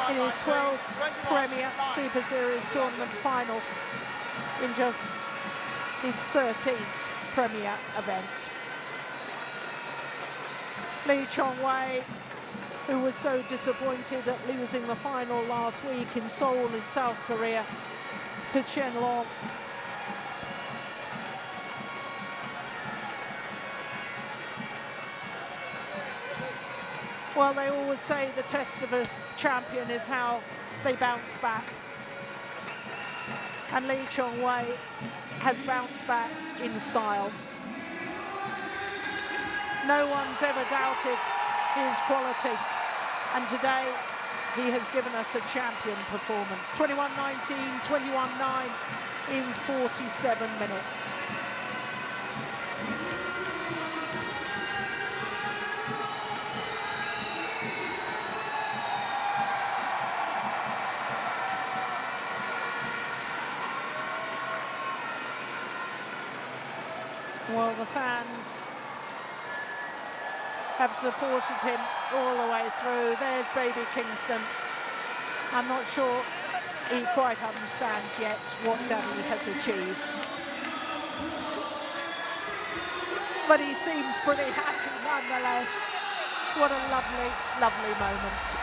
In his 12th Premier Super Series tournament final, in just his 13th Premier event. Lee Chong-wei, who was so disappointed at losing the final last week in Seoul in South Korea to Chen Long, well, they always say the test of a champion is how they bounce back. And Lee Chong-wei has bounced back in style. No one's ever doubted his quality. And today, he has given us a champion performance. 21-19, 21-9 in 47 minutes. Well, the fans have supported him all the way through. There's baby Kingston. I'm not sure he quite understands yet what Daddy has achieved. But he seems pretty happy nonetheless. What a lovely, lovely moment.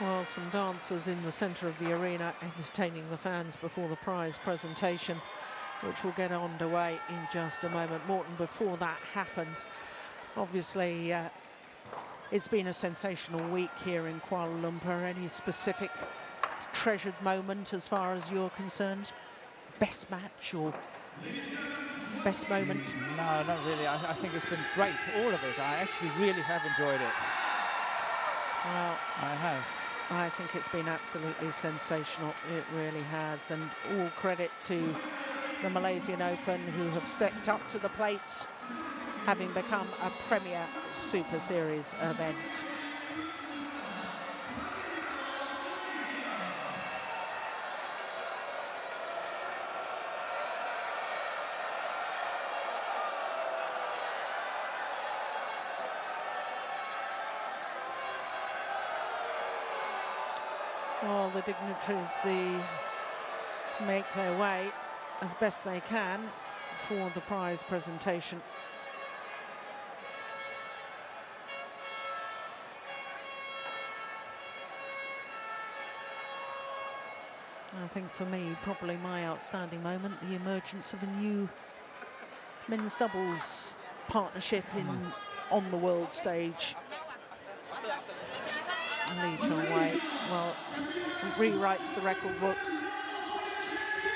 Well, some dancers in the centre of the arena entertaining the fans before the prize presentation, which will get underway in just a moment. Morton, before that happens, obviously it's been a sensational week here in Kuala Lumpur. Any specific treasured moment as far as you're concerned? Best match or best moment? No, not really. I think it's been great, all of it. I actually really have enjoyed it. Well, I have. I think it's been absolutely sensational. It really has. And all credit to the Malaysian Open, who have stepped up to the plate, having become a premier Super Series event. Well, the dignitaries, make their way as best they can for the prize presentation. I think for me, probably my outstanding moment, the emergence of a new men's doubles partnership on the world stage. Lee Chong-wei, well, rewrites the record books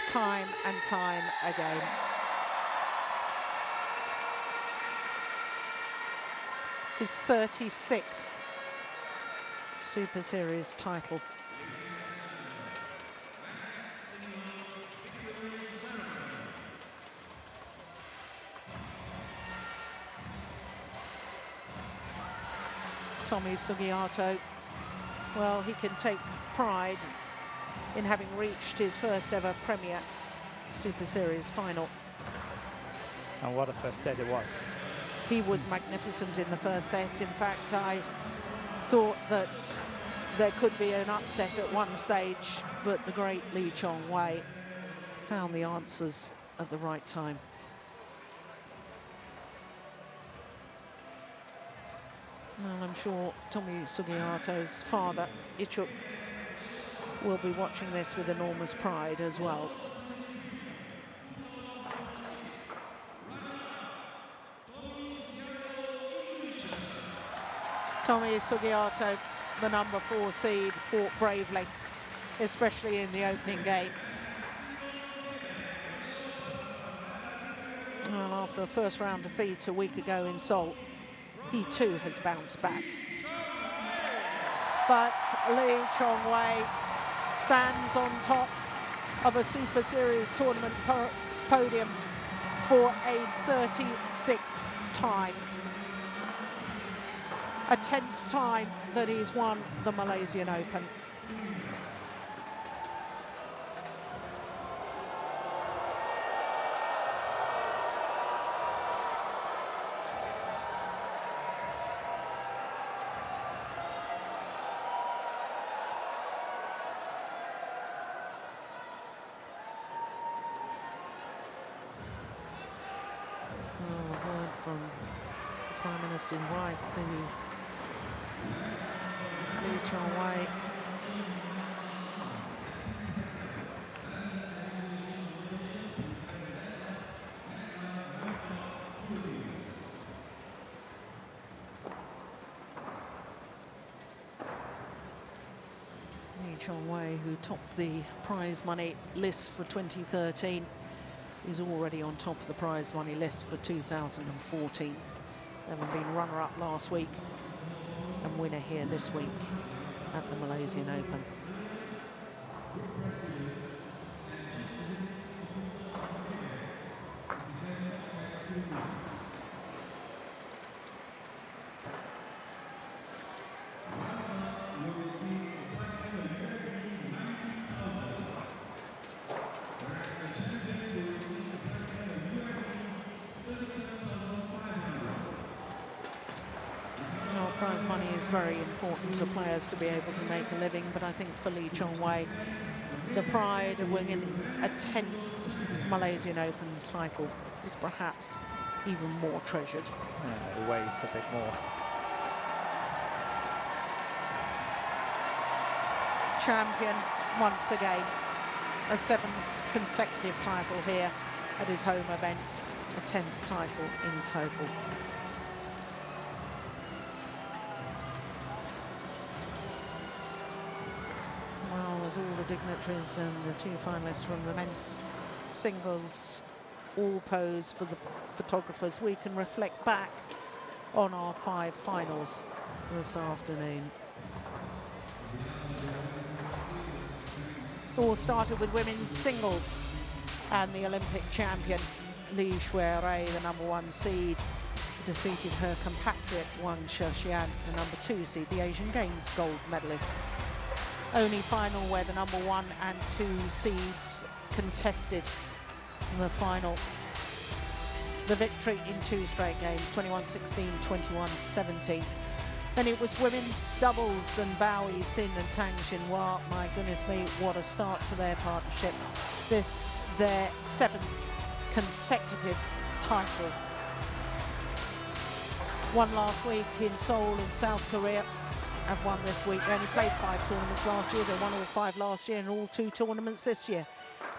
time and time again. His 36th Super Series title. Tommy Sugiarto, well, he can take pride in having reached his first ever Premier Super Series final. And what a first set it was. He was magnificent in the first set. In fact, I thought that there could be an upset at one stage, but the great Lee Chong-wei found the answers at the right time. Well, I'm sure Tommy Sugiarto's father, Ichuk, will be watching this with enormous pride as well. Tommy Sugiarto, the number 4 seed, fought bravely, especially in the opening game. Well, after a first round defeat a week ago in Seoul, he too has bounced back. But Lee Chong-wei stands on top of a Super Series tournament podium for a 36th time. A 10th time that he's won the Malaysian Open. From the Prime Minister's wife, Lee Chong-wei. Lee Chong-wei, who topped the prize money list for 2013, is already on top of the prize money list for 2014. Having been runner-up last week and winner here this week at the Malaysian Open. Prize money is very important to players to be able to make a living, but I think for Lee Chong-wei, the pride of winning a 10th Malaysian Open title is perhaps even more treasured. Yeah, it weighs a bit more. champion once again. A 7th consecutive title here at his home event, a 10th title in total. Well, as all the dignitaries and the 2 finalists from the men's singles all pose for the photographers, we can reflect back on our 5 finals this afternoon. All started with women's singles, and the Olympic champion Li Shuirui, the #1 seed, defeated her compatriot Wang Shixian, the #2 seed, the Asian Games gold medalist. Only final where the #1 and 2 seeds contested the final. The victory in 2 straight games, 21-16, 21-17. Then it was women's doubles, and Bao Yixin and Tang Xinhua. My goodness me, what a start to their partnership. This, their 7th consecutive title. Won last week in Seoul in South Korea. Have won this week. They only played 5 tournaments last year. They won all 5 last year and all 2 tournaments this year.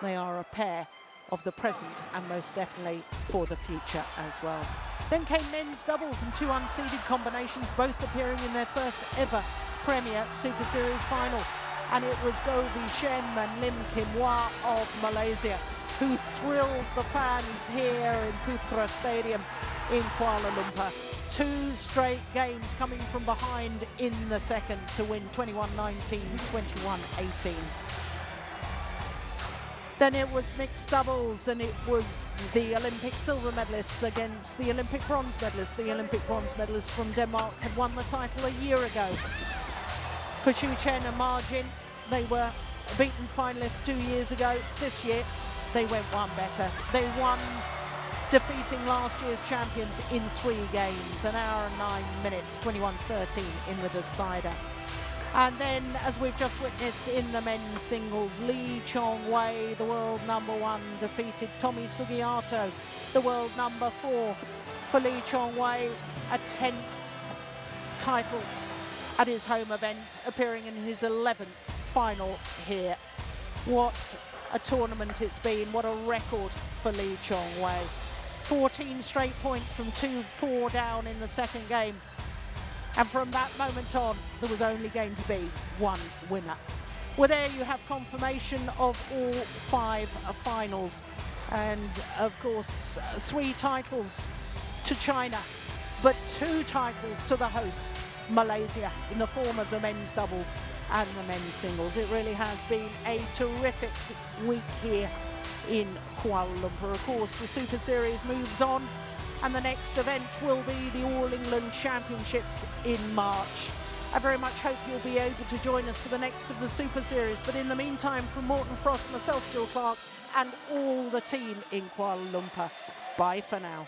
They are a pair of the present and most definitely for the future as well. Then came men's doubles and 2 unseeded combinations, both appearing in their first ever Premier Super Series final. And it was Goh Vi Shen and Lim Kim Hwa of Malaysia who thrilled the fans here in Putra Stadium in Kuala Lumpur. 2 straight games coming from behind in the second to win 21-19, 21-18. Then it was mixed doubles, and it was the Olympic silver medalists against the Olympic bronze medalists. The Olympic bronze medalists from Denmark had won the title a year ago. For Chu Chen and Ma Jin, they were beaten finalists 2 years ago. This year, they went one better. They won, defeating last year's champions in 3 games, 1 hour and 9 minutes, 21-13 in the decider. And then, as we've just witnessed in the men's singles, Lee Chong-wei, the world #1, defeated Tommy Sugiyato, the world #4. For Lee Chong-wei, a 10th title at his home event, appearing in his 11th final here. What a tournament it's been, what a record for Lee Chong-wei. 14 straight points from 2-4 down in the second game. And from that moment on, there was only going to be one winner. Well, there you have confirmation of all 5 finals. And of course, 3 titles to China, but 2 titles to the hosts, Malaysia, in the form of the men's doubles and the men's singles. It really has been a terrific week here in Kuala Lumpur. Of course, the Super Series moves on, and the next event will be the All England Championships in March. I very much hope you'll be able to join us for the next of the Super Series. But in the meantime, from Morton Frost, myself, Jill Clark, and all the team in Kuala Lumpur, bye for now.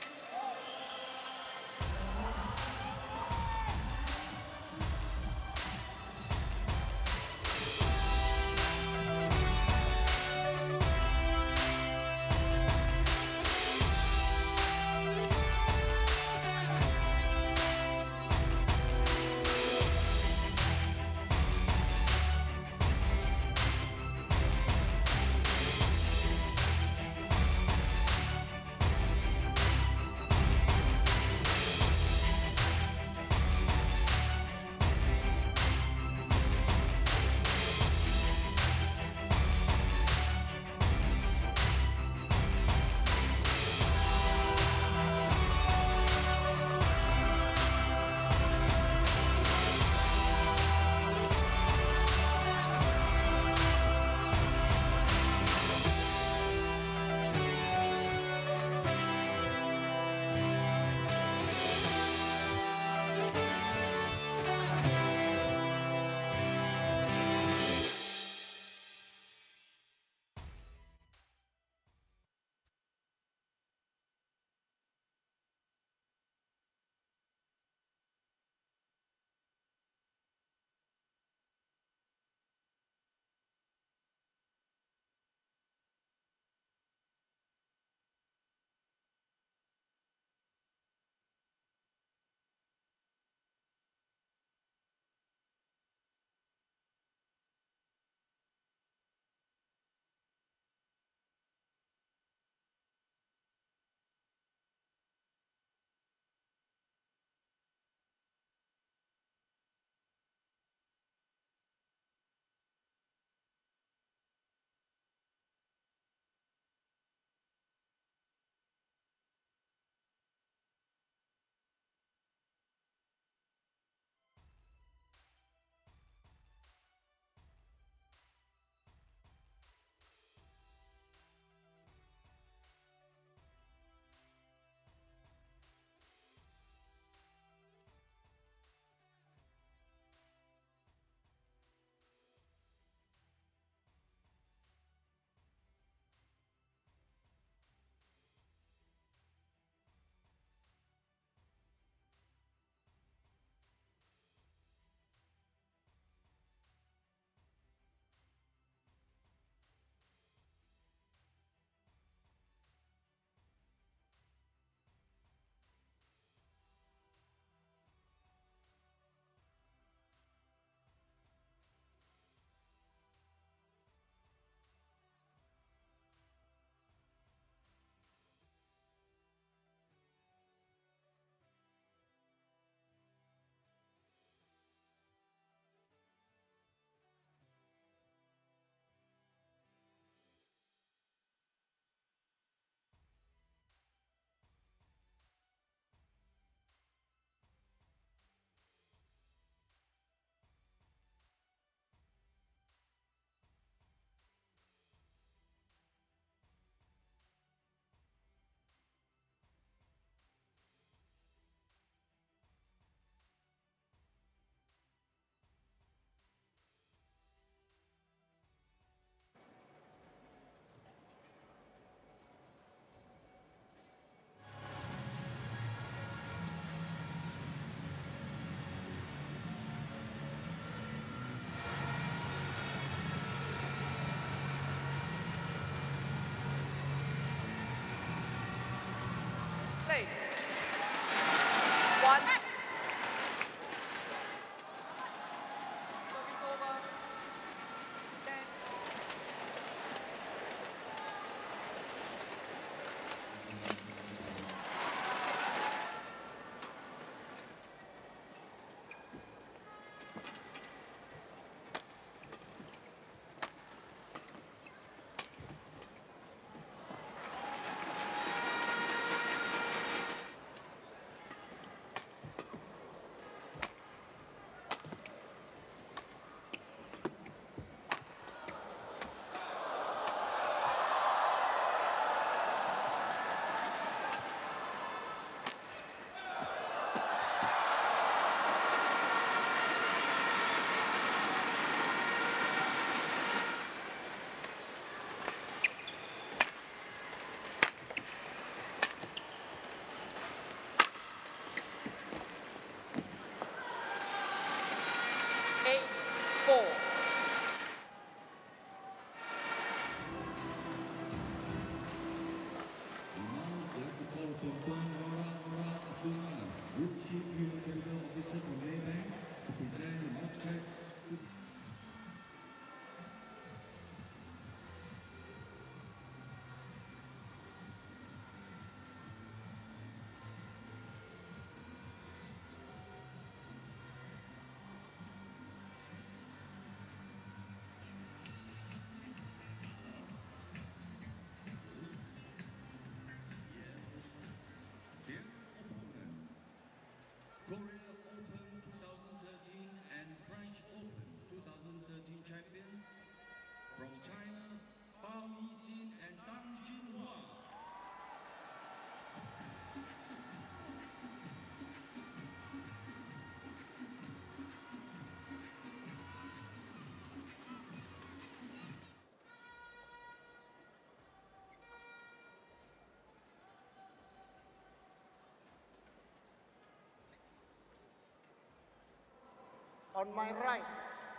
On my right,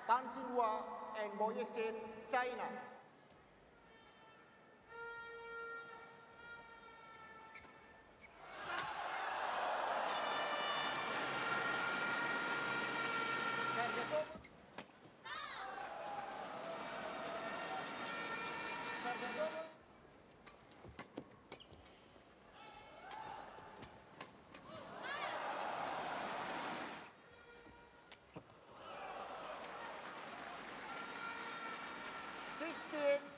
Tan Sinhua and Boyek Sen, China. Service over. Service over. Sixteen.